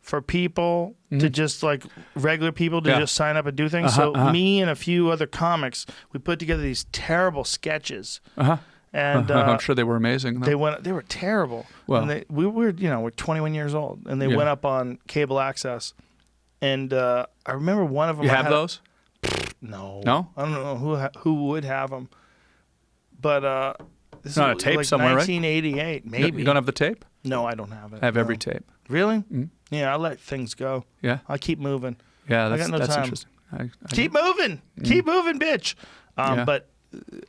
[SPEAKER 1] for people to just like regular people to just sign up and do things. Me and a few other comics, we put together these terrible sketches. And
[SPEAKER 2] I'm sure they were amazing. Though.
[SPEAKER 1] They were terrible.
[SPEAKER 2] Well,
[SPEAKER 1] and we're 21 years old, and they went up on cable access. And I remember one of them.
[SPEAKER 2] You have those?
[SPEAKER 1] No.
[SPEAKER 2] No?
[SPEAKER 1] I don't know who would have them. But this
[SPEAKER 2] is not a tape
[SPEAKER 1] like
[SPEAKER 2] somewhere,
[SPEAKER 1] 1988,
[SPEAKER 2] right?
[SPEAKER 1] maybe.
[SPEAKER 2] You don't have the tape?
[SPEAKER 1] No, I don't have it.
[SPEAKER 2] I have every tape.
[SPEAKER 1] Really? Yeah, I let things go.
[SPEAKER 2] Yeah.
[SPEAKER 1] I keep moving.
[SPEAKER 2] Yeah,
[SPEAKER 1] I got no
[SPEAKER 2] that's
[SPEAKER 1] time.
[SPEAKER 2] interesting.
[SPEAKER 1] Keep moving. Keep moving, bitch. But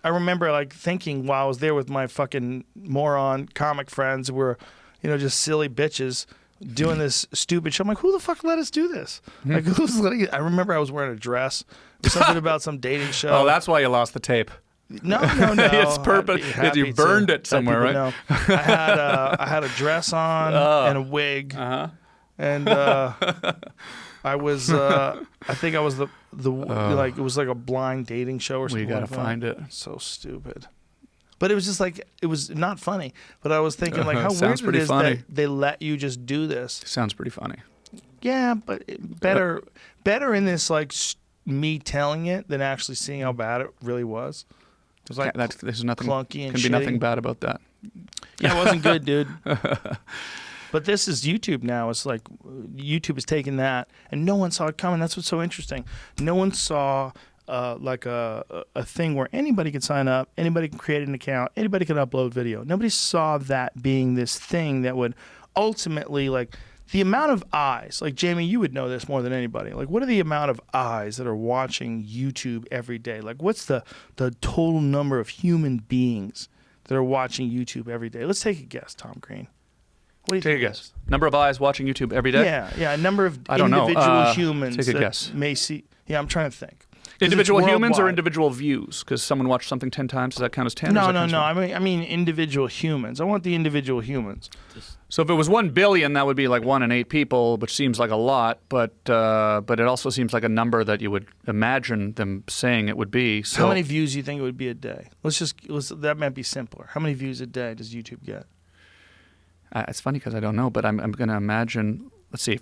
[SPEAKER 1] I remember like thinking while I was there with my fucking moron comic friends who were, just silly bitches doing this stupid shit. I'm like, who the fuck let us do this? Like, who's letting it? I remember I was wearing a dress. It was something about some dating show.
[SPEAKER 2] Oh, that's why you lost the tape.
[SPEAKER 1] No.
[SPEAKER 2] It's purpose. You burned it somewhere, right?
[SPEAKER 1] Know. I had a dress on and a wig, and I was. I think I was the like it was like a blind dating show or something.
[SPEAKER 2] We gotta
[SPEAKER 1] like
[SPEAKER 2] find it.
[SPEAKER 1] So stupid. But it was just like it was not funny. But I was thinking like how weird it is
[SPEAKER 2] funny.
[SPEAKER 1] that they let you just do this.
[SPEAKER 2] Sounds pretty funny.
[SPEAKER 1] Yeah, but better in this like me telling it than actually seeing how bad it really was. It was like
[SPEAKER 2] there's nothing
[SPEAKER 1] clunky and
[SPEAKER 2] can be nothing bad about that.
[SPEAKER 1] Yeah, it wasn't good, dude. But this is YouTube now. It's like YouTube has taken that, and no one saw it coming. That's what's so interesting. No one saw like a thing where anybody could sign up, anybody can create an account, anybody can upload video. Nobody saw that being this thing that would ultimately like the amount of eyes. Like Jamie, you would know this more than anybody. Like, what are the amount of eyes that are watching YouTube every day? Like, what's the total number of human beings that are watching YouTube every day? Let's take a guess, Tom Green. What do you
[SPEAKER 2] Take a guess. Number of eyes watching YouTube every day?
[SPEAKER 1] Yeah, a number of
[SPEAKER 2] I don't
[SPEAKER 1] individual
[SPEAKER 2] know.
[SPEAKER 1] humans
[SPEAKER 2] Take a
[SPEAKER 1] that
[SPEAKER 2] guess.
[SPEAKER 1] may see. Yeah, I'm trying to think.
[SPEAKER 2] Individual humans or
[SPEAKER 1] worldwide.
[SPEAKER 2] individual views? Because someone watched something 10 times, does that count as 10?
[SPEAKER 1] No. I mean individual humans. I want the individual humans.
[SPEAKER 2] So if it was 1 billion, that would be like 1 in 8 people, which seems like a lot, but it also seems like a number that you would imagine them saying it would be. So
[SPEAKER 1] How many views do you think it would be a day? That might be simpler. How many views a day does YouTube get?
[SPEAKER 2] It's funny because I don't know, but I'm going to imagine. Let's see.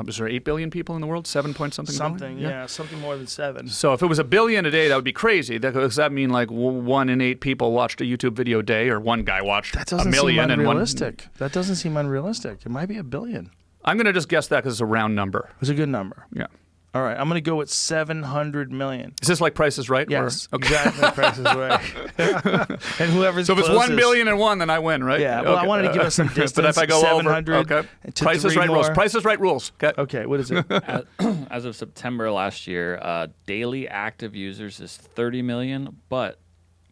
[SPEAKER 2] Is there 8 billion people in the world? 7 point something?
[SPEAKER 1] Something,
[SPEAKER 2] billion?
[SPEAKER 1] yeah, something more than 7.
[SPEAKER 2] So if it was 1 billion a day, that would be crazy. Does that mean like 1 in 8 people watched a YouTube video a day, or one guy watched
[SPEAKER 1] That doesn't
[SPEAKER 2] a million?
[SPEAKER 1] seem unrealistic. That doesn't seem unrealistic. It might be 1 billion.
[SPEAKER 2] I'm going to just guess that because it's a round number.
[SPEAKER 1] It's a good number.
[SPEAKER 2] Yeah.
[SPEAKER 1] All right, I'm going to go with 700 million.
[SPEAKER 2] Is this like Price is Right?
[SPEAKER 1] Yes,
[SPEAKER 2] or, okay.
[SPEAKER 1] exactly. Price is Right. And whoever's
[SPEAKER 2] So if it's
[SPEAKER 1] closest,
[SPEAKER 2] 1 billion and 1, then I win, right?
[SPEAKER 1] Yeah, well, I wanted to give us some distance.
[SPEAKER 2] But if I go
[SPEAKER 1] 700
[SPEAKER 2] over, okay.
[SPEAKER 1] to
[SPEAKER 2] Price is
[SPEAKER 1] 3
[SPEAKER 2] Right rules.
[SPEAKER 1] more.
[SPEAKER 2] Price is Right rules.
[SPEAKER 1] Okay, what is it?
[SPEAKER 3] As of September last year, daily active users is 30 million, but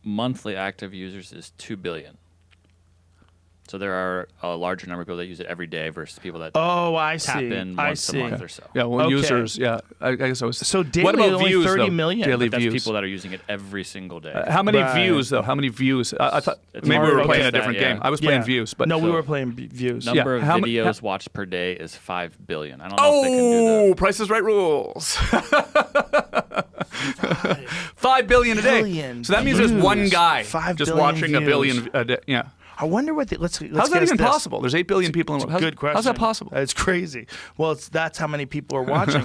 [SPEAKER 3] monthly active users is 2 billion. So there are a larger number of people that use it every day versus people that
[SPEAKER 1] I
[SPEAKER 3] tap
[SPEAKER 1] see.
[SPEAKER 3] in
[SPEAKER 1] I
[SPEAKER 3] once
[SPEAKER 1] see.
[SPEAKER 3] a month or so.
[SPEAKER 2] Yeah, well,
[SPEAKER 1] Okay.
[SPEAKER 2] users, yeah. I guess I was.
[SPEAKER 1] So daily
[SPEAKER 2] what about
[SPEAKER 1] only
[SPEAKER 2] views,
[SPEAKER 1] 30
[SPEAKER 2] though?
[SPEAKER 1] million.
[SPEAKER 2] Daily
[SPEAKER 3] That's
[SPEAKER 2] views.
[SPEAKER 3] people that are using it every single day.
[SPEAKER 2] How many
[SPEAKER 1] Right.
[SPEAKER 2] views, though? How many views? I thought
[SPEAKER 3] It's
[SPEAKER 2] maybe we
[SPEAKER 3] hard
[SPEAKER 2] were
[SPEAKER 3] to
[SPEAKER 2] playing
[SPEAKER 3] guess
[SPEAKER 2] a different
[SPEAKER 3] that, yeah.
[SPEAKER 2] game. I was playing
[SPEAKER 1] Yeah.
[SPEAKER 2] views, but
[SPEAKER 1] No, we were playing views.
[SPEAKER 3] Number of
[SPEAKER 2] How
[SPEAKER 3] videos watched per day is 5 billion. I don't know if they can do
[SPEAKER 2] Oh, Price is Right rules. 5 billion a day.
[SPEAKER 1] Billion
[SPEAKER 2] So that means there's one
[SPEAKER 1] views.
[SPEAKER 2] guy
[SPEAKER 1] 5
[SPEAKER 2] just
[SPEAKER 1] billion
[SPEAKER 2] watching a
[SPEAKER 1] views.
[SPEAKER 2] billion a day. Yeah.
[SPEAKER 1] I wonder what let's
[SPEAKER 2] How's that
[SPEAKER 1] guess
[SPEAKER 2] even
[SPEAKER 1] this.
[SPEAKER 2] possible? There's 8 billion people in the world.
[SPEAKER 1] Good question.
[SPEAKER 2] How's that possible?
[SPEAKER 1] It's crazy. Well, that's how many people are watching.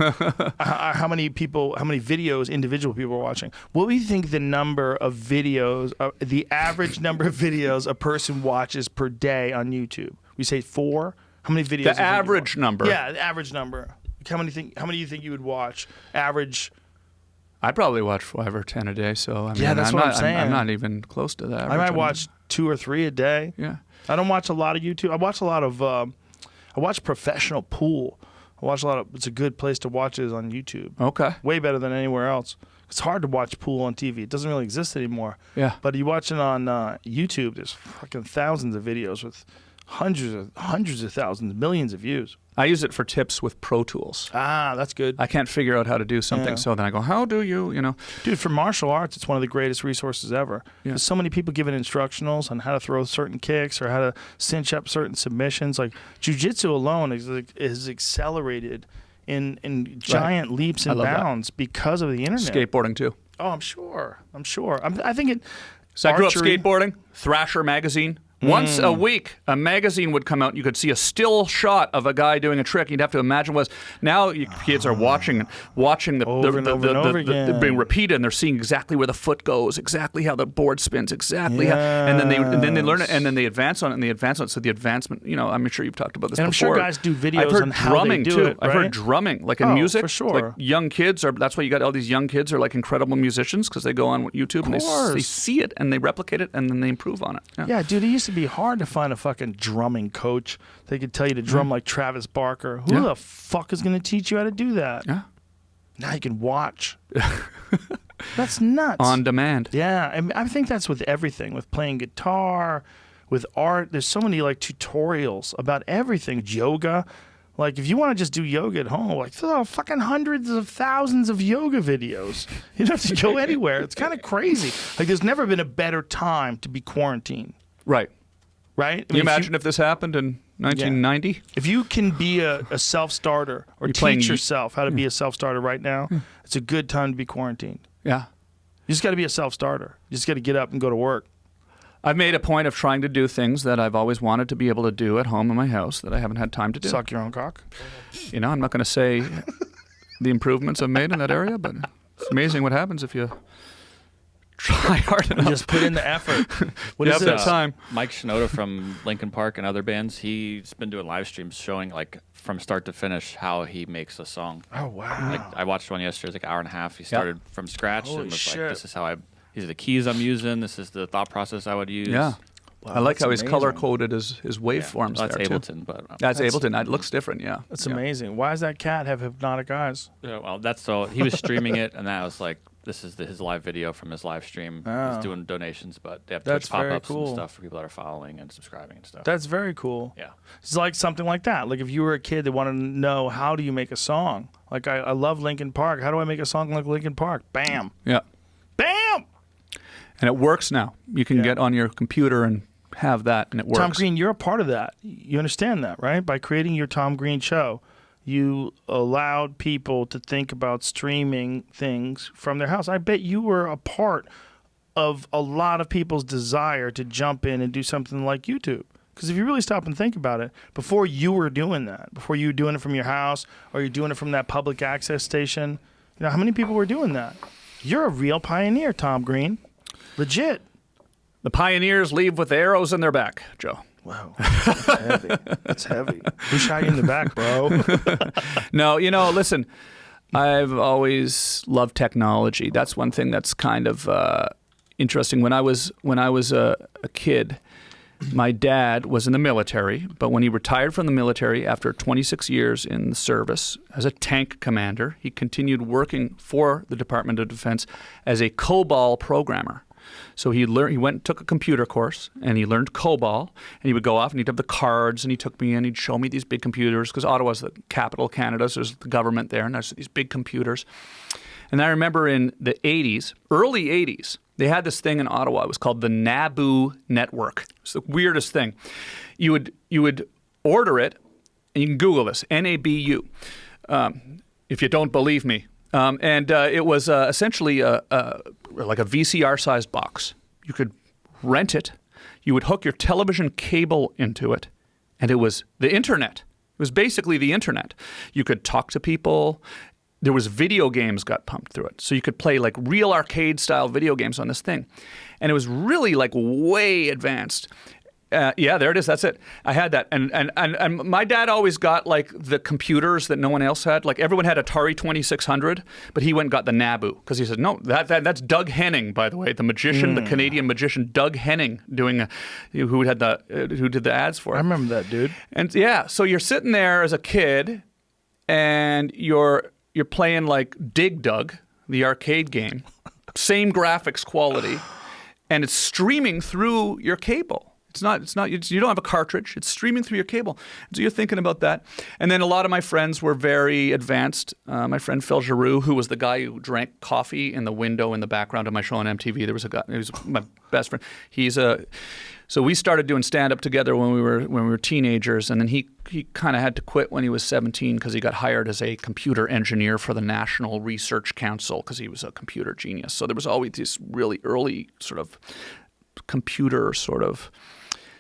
[SPEAKER 1] How many videos individual people are watching. What do you think the number of videos, the average number of videos a person watches per day on YouTube? We say 4. How many videos? do you think you
[SPEAKER 2] average
[SPEAKER 1] watch?
[SPEAKER 2] number.
[SPEAKER 1] Yeah, the average number. How many do you think you would watch? Average.
[SPEAKER 2] I probably watch 5 or 10 a day, so I mean,
[SPEAKER 1] Yeah, that's what I'm saying.
[SPEAKER 2] I'm not even close to that.
[SPEAKER 1] I might watch 2 or 3 a day.
[SPEAKER 2] Yeah.
[SPEAKER 1] I don't watch a lot of YouTube. I watch a lot of. I watch professional pool. I watch a lot of. It's a good place to watch it is on YouTube.
[SPEAKER 2] Okay.
[SPEAKER 1] Way better than anywhere else. It's hard to watch pool on TV. It doesn't really exist anymore.
[SPEAKER 2] Yeah.
[SPEAKER 1] But you watch it on YouTube. There's fucking thousands of videos with hundreds of thousands, millions of views.
[SPEAKER 2] I use it for tips with Pro Tools.
[SPEAKER 1] Ah, that's good.
[SPEAKER 2] I can't figure out how to do something, so then I go, how do you know?
[SPEAKER 1] Dude, for martial arts, it's one of the greatest resources ever.
[SPEAKER 2] Yeah.
[SPEAKER 1] There's so many people giving instructionals on how to throw certain kicks or how to cinch up certain submissions. Like, jiu-jitsu alone is accelerated in giant leaps and bounds because of the internet.
[SPEAKER 2] Skateboarding, too.
[SPEAKER 1] Oh, I'm sure. I think it...
[SPEAKER 2] So I grew up skateboarding, Thrasher magazine. Once a week, a magazine would come out, and you could see a still shot of a guy doing a trick. You'd have to imagine now kids are watching the being repeated, and they're seeing exactly where the foot goes, exactly how the board spins, exactly how, and then they learn it, and then they advance on it, and they advance on it. So the advancement, I'm sure you've talked about this
[SPEAKER 1] and
[SPEAKER 2] before.
[SPEAKER 1] I'm sure guys do videos
[SPEAKER 2] I've heard
[SPEAKER 1] on how
[SPEAKER 2] drumming
[SPEAKER 1] they do
[SPEAKER 2] too.
[SPEAKER 1] it.
[SPEAKER 2] I've heard drumming, like in music,
[SPEAKER 1] for sure.
[SPEAKER 2] like young kids that's why you got all these young kids are like incredible musicians because they go on YouTube and they see it and they replicate it and then they improve on it.
[SPEAKER 1] Yeah, dude, it used to be hard to find a fucking drumming coach. They could tell you to drum like Travis Barker. Who the fuck is going to teach you how to do that?
[SPEAKER 2] Yeah.
[SPEAKER 1] Now you can watch. That's nuts.
[SPEAKER 2] On demand.
[SPEAKER 1] Yeah, I think that's with everything. With playing guitar, with art. There's so many like tutorials about everything. Yoga. Like, if you want to just do yoga at home, like, fucking hundreds of thousands of yoga videos. You don't have to go anywhere. It's kind of crazy. Like, there's never been a better time to be quarantined.
[SPEAKER 2] Right.
[SPEAKER 1] Right?
[SPEAKER 2] Can you imagine if this happened in 1990?
[SPEAKER 1] Yeah. If you can be a self-starter or teach yourself how to be a self-starter right now, it's a good time to be quarantined.
[SPEAKER 2] Yeah.
[SPEAKER 1] You just got to be a self-starter. You just got to get up and go to work.
[SPEAKER 2] I've made a point of trying to do things that I've always wanted to be able to do at home in my house that I haven't had time to do.
[SPEAKER 1] Suck your own cock?
[SPEAKER 2] I'm not going to say the improvements I've made in that area, but it's amazing what happens if you try hard enough.
[SPEAKER 1] Just put in the effort.
[SPEAKER 2] What is that time?
[SPEAKER 3] Mike Shinoda from Linkin Park and other bands, he's been doing live streams showing like from start to finish how he makes a song.
[SPEAKER 1] Oh, wow.
[SPEAKER 3] Like I watched one yesterday, it was like an hour and a half. He started from scratch
[SPEAKER 1] Holy
[SPEAKER 3] and was
[SPEAKER 1] shit.
[SPEAKER 3] like, this is how these are the keys I'm using, this is the thought process I would use.
[SPEAKER 2] Yeah.
[SPEAKER 1] Wow,
[SPEAKER 2] I like how he's
[SPEAKER 1] amazing.
[SPEAKER 2] color-coded his waveforms
[SPEAKER 3] That's
[SPEAKER 2] there,
[SPEAKER 3] Ableton,
[SPEAKER 2] too.
[SPEAKER 3] but
[SPEAKER 2] That's Ableton. It looks different, yeah.
[SPEAKER 1] That's amazing. Why does that cat have hypnotic eyes?
[SPEAKER 3] yeah, well, that's so he was streaming it, and that was like, this is his live video from his live stream.
[SPEAKER 1] Oh.
[SPEAKER 3] He's doing donations, but they have
[SPEAKER 1] That's
[SPEAKER 3] Twitch
[SPEAKER 1] very
[SPEAKER 3] pop-ups
[SPEAKER 1] cool.
[SPEAKER 3] and stuff for people that are following and subscribing and stuff.
[SPEAKER 1] That's very cool.
[SPEAKER 3] Yeah.
[SPEAKER 1] It's like something like that. Like if you were a kid that wanted to know how do you make a song. Like I love Linkin Park. How do I make a song like Linkin Park? Bam.
[SPEAKER 2] Yeah.
[SPEAKER 1] Bam!
[SPEAKER 2] And it works now. You can get on your computer and have that, and it works.
[SPEAKER 1] Tom Green, you're a part of that. You understand that, right? By creating your Tom Green show, you allowed people to think about streaming things from their house. I bet you were a part of a lot of people's desire to jump in and do something like YouTube. Because if you really stop and think about it, before you were doing that, before you were doing it from your house or you're doing it from that public access station, how many people were doing that? You're a real pioneer, Tom Green. Legit.
[SPEAKER 2] The pioneers leave with arrows in their back, Joe.
[SPEAKER 1] Wow. That's heavy. That's heavy. Who shot you in the back, bro?
[SPEAKER 2] No, listen, I've always loved technology. That's one thing that's kind of interesting. When I was a kid, my dad was in the military, but when he retired from the military after 26 years in the service as a tank commander, he continued working for the Department of Defense as a COBOL programmer. So he went and took a computer course, and he learned COBOL, and he would go off, and he'd have the cards, and he took me in, he'd show me these big computers, because Ottawa's the capital of Canada, so there's the government there, and there's these big computers. And I remember in the 80s, early 80s, they had this thing in Ottawa. It was called the NABU network. It's the weirdest thing. You would order it, and you can Google this, NABU, if you don't believe me. And it was essentially like a VCR-sized box. You could rent it. You would hook your television cable into it, and it was the internet. It was basically the internet. You could talk to people. There was video games got pumped through it. So you could play like real arcade-style video games on this thing. And it was really like way advanced. Yeah, there it is. That's it. I had that. And my dad always got like the computers that no one else had. Like everyone had Atari 2600, but he went and got the NABU because he said, no, that's Doug Henning, by the way, the magician, the Canadian magician, Doug Henning, who did the ads for it.
[SPEAKER 1] I remember that, dude.
[SPEAKER 2] And yeah, so you're sitting there as a kid and you're playing like Dig Dug, the arcade game, same graphics quality, and it's streaming through your cable. It's not. You don't have a cartridge. It's streaming through your cable. So you're thinking about that. And then a lot of my friends were very advanced. My friend Phil Giroux, who was the guy who drank coffee in the window in the background of my show on MTV. There was a guy. He was my best friend. So we started doing stand-up together when we were teenagers, and then he kind of had to quit when he was 17 because he got hired as a computer engineer for the National Research Council because he was a computer genius. So there was always these really early sort of computer sort of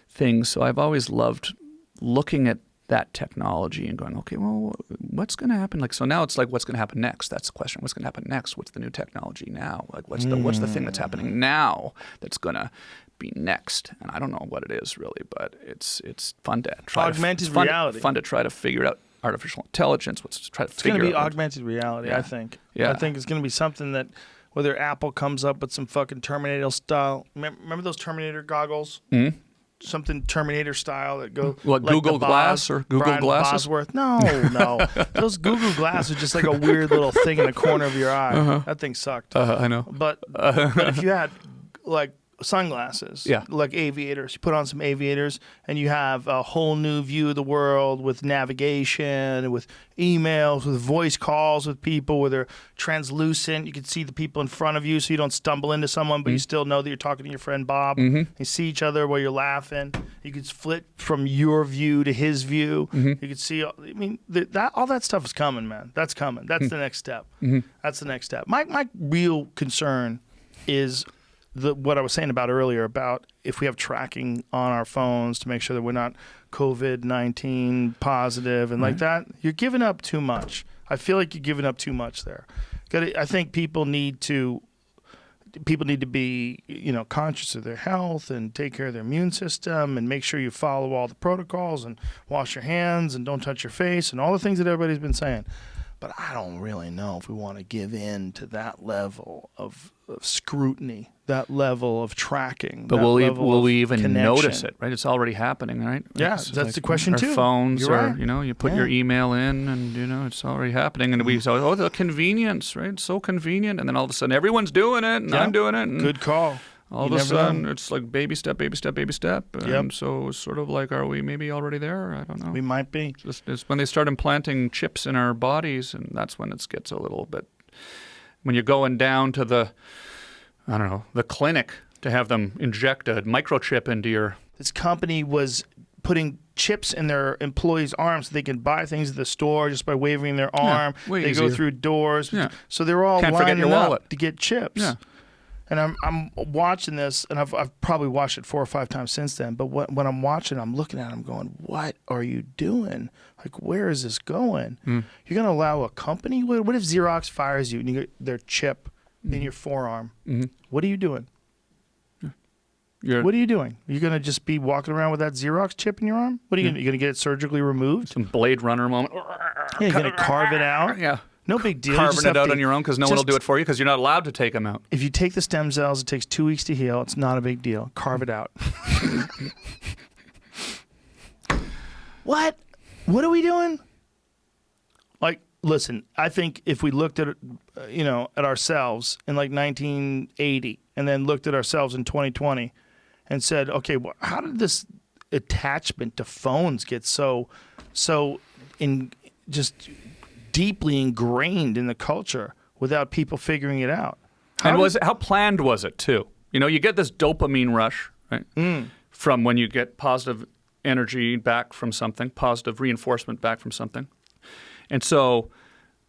[SPEAKER 2] things. So I've always loved looking at that technology and going, okay, well, what's going to happen? Like, so now it's like, what's going to happen next? That's the question. What's going to happen next? What's the new technology now? Like, what's the thing that's happening now that's going to be next? And I don't know what it is really, but it's fun to try.
[SPEAKER 1] Augmented reality.
[SPEAKER 2] Fun to try to figure out artificial intelligence. It's going to
[SPEAKER 1] be augmented reality. Yeah. I think. Yeah. I think it's going to be something that whether Apple comes up with some fucking Terminator style. Remember those Terminator goggles? Mm-hmm. Something Terminator style that go
[SPEAKER 2] what, like Google Glass or Google
[SPEAKER 1] Brian
[SPEAKER 2] Glasses?
[SPEAKER 1] Bosworth. No. Those Google Glass are just like a weird little thing in the corner of your eye. Uh-huh. That thing sucked.
[SPEAKER 2] I know.
[SPEAKER 1] But if you had like sunglasses, like aviators, you put on some aviators and you have a whole new view of the world with navigation, with emails, with voice calls with people where they're translucent. You can see the people in front of you so you don't stumble into someone, but you still know that you're talking to your friend Bob. Mm-hmm. You see each other while you're laughing. You could flip from your view to his view. Mm-hmm. You could see, I mean, all that stuff is coming, man. That's coming. That's the next step. Mm-hmm. That's the next step. My real concern is what I was saying about earlier about if we have tracking on our phones to make sure that we're not COVID-19 positive and like that, you're giving up too much. I feel like you're giving up too much there. I think people need to be, conscious of their health and take care of their immune system and make sure you follow all the protocols and wash your hands and don't touch your face and all the things that everybody's been saying. But I don't really know if we want to give in to that level of scrutiny, that level of tracking.
[SPEAKER 2] But will we even notice it, right? It's already happening, right?
[SPEAKER 1] Yeah, that's like the question too.
[SPEAKER 2] Our phones,
[SPEAKER 1] You're right.
[SPEAKER 2] You put your email in and, it's already happening. And we say, the convenience, right? It's so convenient. And then all of a sudden everyone's doing it and I'm doing it. And
[SPEAKER 1] good call.
[SPEAKER 2] All of a sudden, it's like baby step, baby step, baby step. And so it's sort of like, are we maybe already there? I don't know.
[SPEAKER 1] We might be.
[SPEAKER 2] It's when they start implanting chips in our bodies, and that's when it gets a little bit, when you're going down to the clinic to have them inject a microchip into your...
[SPEAKER 1] This company was putting chips in their employees' arms so they can buy things at the store just by waving their arm. They
[SPEAKER 2] easier.
[SPEAKER 1] go through doors.
[SPEAKER 2] Yeah.
[SPEAKER 1] So they're all
[SPEAKER 2] Can't forget your
[SPEAKER 1] lining
[SPEAKER 2] wallet
[SPEAKER 1] up to get chips.
[SPEAKER 2] Yeah.
[SPEAKER 1] And I'm watching this, and I've probably watched it 4 or 5 times since then. But when I'm watching, I'm looking at it, I'm going, what are you doing? Like, where is this going? You're going to allow a company? What if Xerox fires you and you get their chip in your forearm? What are you doing? What are you doing? You're going to just be walking around with that Xerox chip in your arm? What are you going to get it surgically removed?
[SPEAKER 2] Some Blade Runner moment.
[SPEAKER 1] Yeah, you're going to carve it out?
[SPEAKER 2] Yeah.
[SPEAKER 1] No big deal.
[SPEAKER 2] Carving it out on your own because no one will do it for you because you're not allowed to take them out.
[SPEAKER 1] If you take the stem cells, it takes 2 weeks to heal. It's not a big deal. Carve it out. What? What are we doing? Like, listen, I think if we looked at, at ourselves in like 1980 and then looked at ourselves in 2020 and said, okay, well, how did this attachment to phones get so deeply ingrained in the culture without people figuring it out?
[SPEAKER 2] How planned was it too? You get this dopamine rush, right? From when you get positive energy back from something, positive reinforcement back from something. And so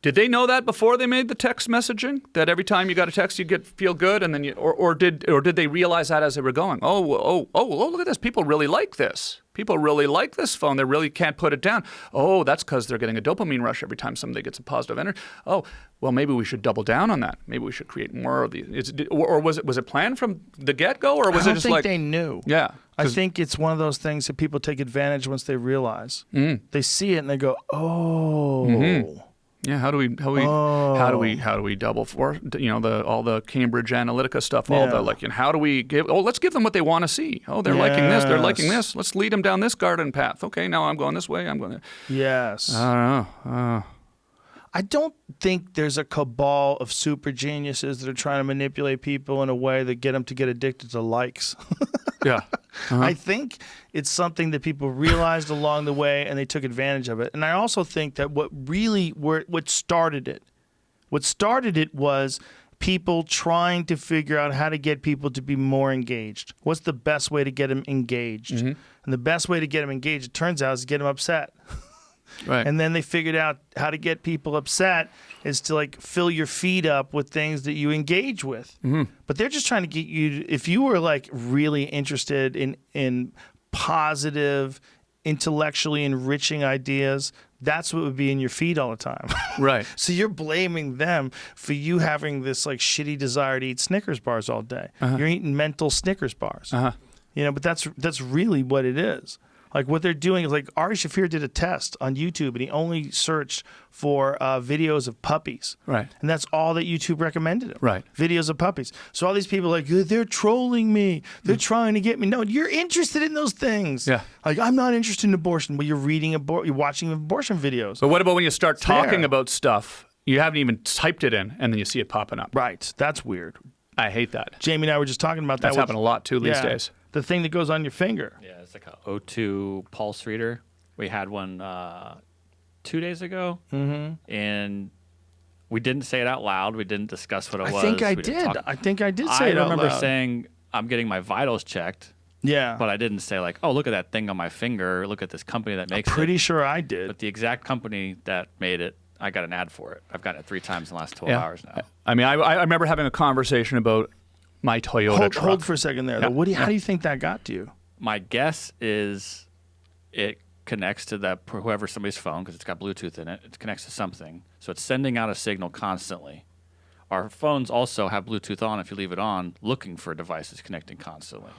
[SPEAKER 2] did they know that before they made the text messaging? That every time you got a text you feel good, and then or did they realize that as they were going? Oh, look at this. People really like this. People really like this phone. They really can't put it down. Oh, that's because they're getting a dopamine rush every time somebody gets a positive energy. Oh, well, maybe we should double down on that. Maybe we should create more of these. Or was it planned from the get-go, or was it just like...
[SPEAKER 1] I don't think they knew.
[SPEAKER 2] Yeah.
[SPEAKER 1] I think it's one of those things that people take advantage once they realize. They see it and they go, oh... Mm-hmm.
[SPEAKER 2] Yeah, how do we double for all the Cambridge Analytica stuff, all the how do we let's give them what they want to see. Oh, they're liking this, they're liking this. Let's lead them down this garden path. Okay, now I'm going this way. I'm going there.
[SPEAKER 1] Yes.
[SPEAKER 2] I don't know.
[SPEAKER 1] I don't think there's a cabal of super geniuses that are trying to manipulate people in a way that get them to get addicted to likes.
[SPEAKER 2] Yeah.
[SPEAKER 1] I think it's something that people realized along the way and they took advantage of it. And I also think that what started it was people trying to figure out how to get people to be more engaged. What's the best way to get them engaged? And the best way to get them engaged, it turns out, is to get them upset.
[SPEAKER 2] Right.
[SPEAKER 1] And then they figured out how to get people upset is to like fill your feed up with things that you engage with. But they're just trying to get you, if you were like really interested in positive, intellectually enriching ideas, that's what would be in your feed all the time.
[SPEAKER 2] Right.
[SPEAKER 1] So you're blaming them for you having this like shitty desire to eat Snickers bars all day. You're eating mental Snickers bars. You know, but that's really what it is. Like what they're doing is like Ari Shaffir did a test on YouTube and he only searched for videos of puppies.
[SPEAKER 2] Right.
[SPEAKER 1] And that's all that YouTube recommended him.
[SPEAKER 2] Right.
[SPEAKER 1] Videos of puppies. So all these people are like, they're trolling me. They're trying to get me. No, you're interested in those things.
[SPEAKER 2] Yeah.
[SPEAKER 1] Like I'm not interested in abortion, but you're you're watching abortion videos.
[SPEAKER 2] But what about when you start talking
[SPEAKER 1] there.
[SPEAKER 2] about stuff, you haven't even typed it in, and then you see it popping up?
[SPEAKER 1] Right. That's weird.
[SPEAKER 2] I hate that.
[SPEAKER 1] Jamie and I were just talking about that.
[SPEAKER 2] That's happened a lot too these days.
[SPEAKER 1] The thing that goes on your finger.
[SPEAKER 3] Yeah, it's like a O2 pulse reader. We had one 2 days ago, and we didn't say it out loud. We didn't discuss what it was.
[SPEAKER 1] I think I
[SPEAKER 3] We didn't
[SPEAKER 1] did.
[SPEAKER 3] talk-
[SPEAKER 1] I think I did say it
[SPEAKER 3] I
[SPEAKER 1] out
[SPEAKER 3] remember
[SPEAKER 1] loud.
[SPEAKER 3] saying, I'm getting my vitals checked,
[SPEAKER 1] Yeah.
[SPEAKER 3] but I didn't say like, oh, look at that thing on my finger. Look at this company that makes
[SPEAKER 1] Pretty
[SPEAKER 3] it.
[SPEAKER 1] sure I did.
[SPEAKER 3] But the exact company that made it, I got an ad for it. I've gotten it 3 times in the last 12
[SPEAKER 2] Yeah.
[SPEAKER 3] hours now.
[SPEAKER 2] I mean, I remember having a conversation about my Toyota truck.
[SPEAKER 1] Hold for a second there.
[SPEAKER 2] Yeah.
[SPEAKER 1] Though. How do you think that got to you?
[SPEAKER 3] My guess is it connects to that whoever somebody's phone because it's got Bluetooth in it. It connects to something, so it's sending out a signal constantly. Our phones also have Bluetooth on. If you leave it on, looking for devices connecting constantly.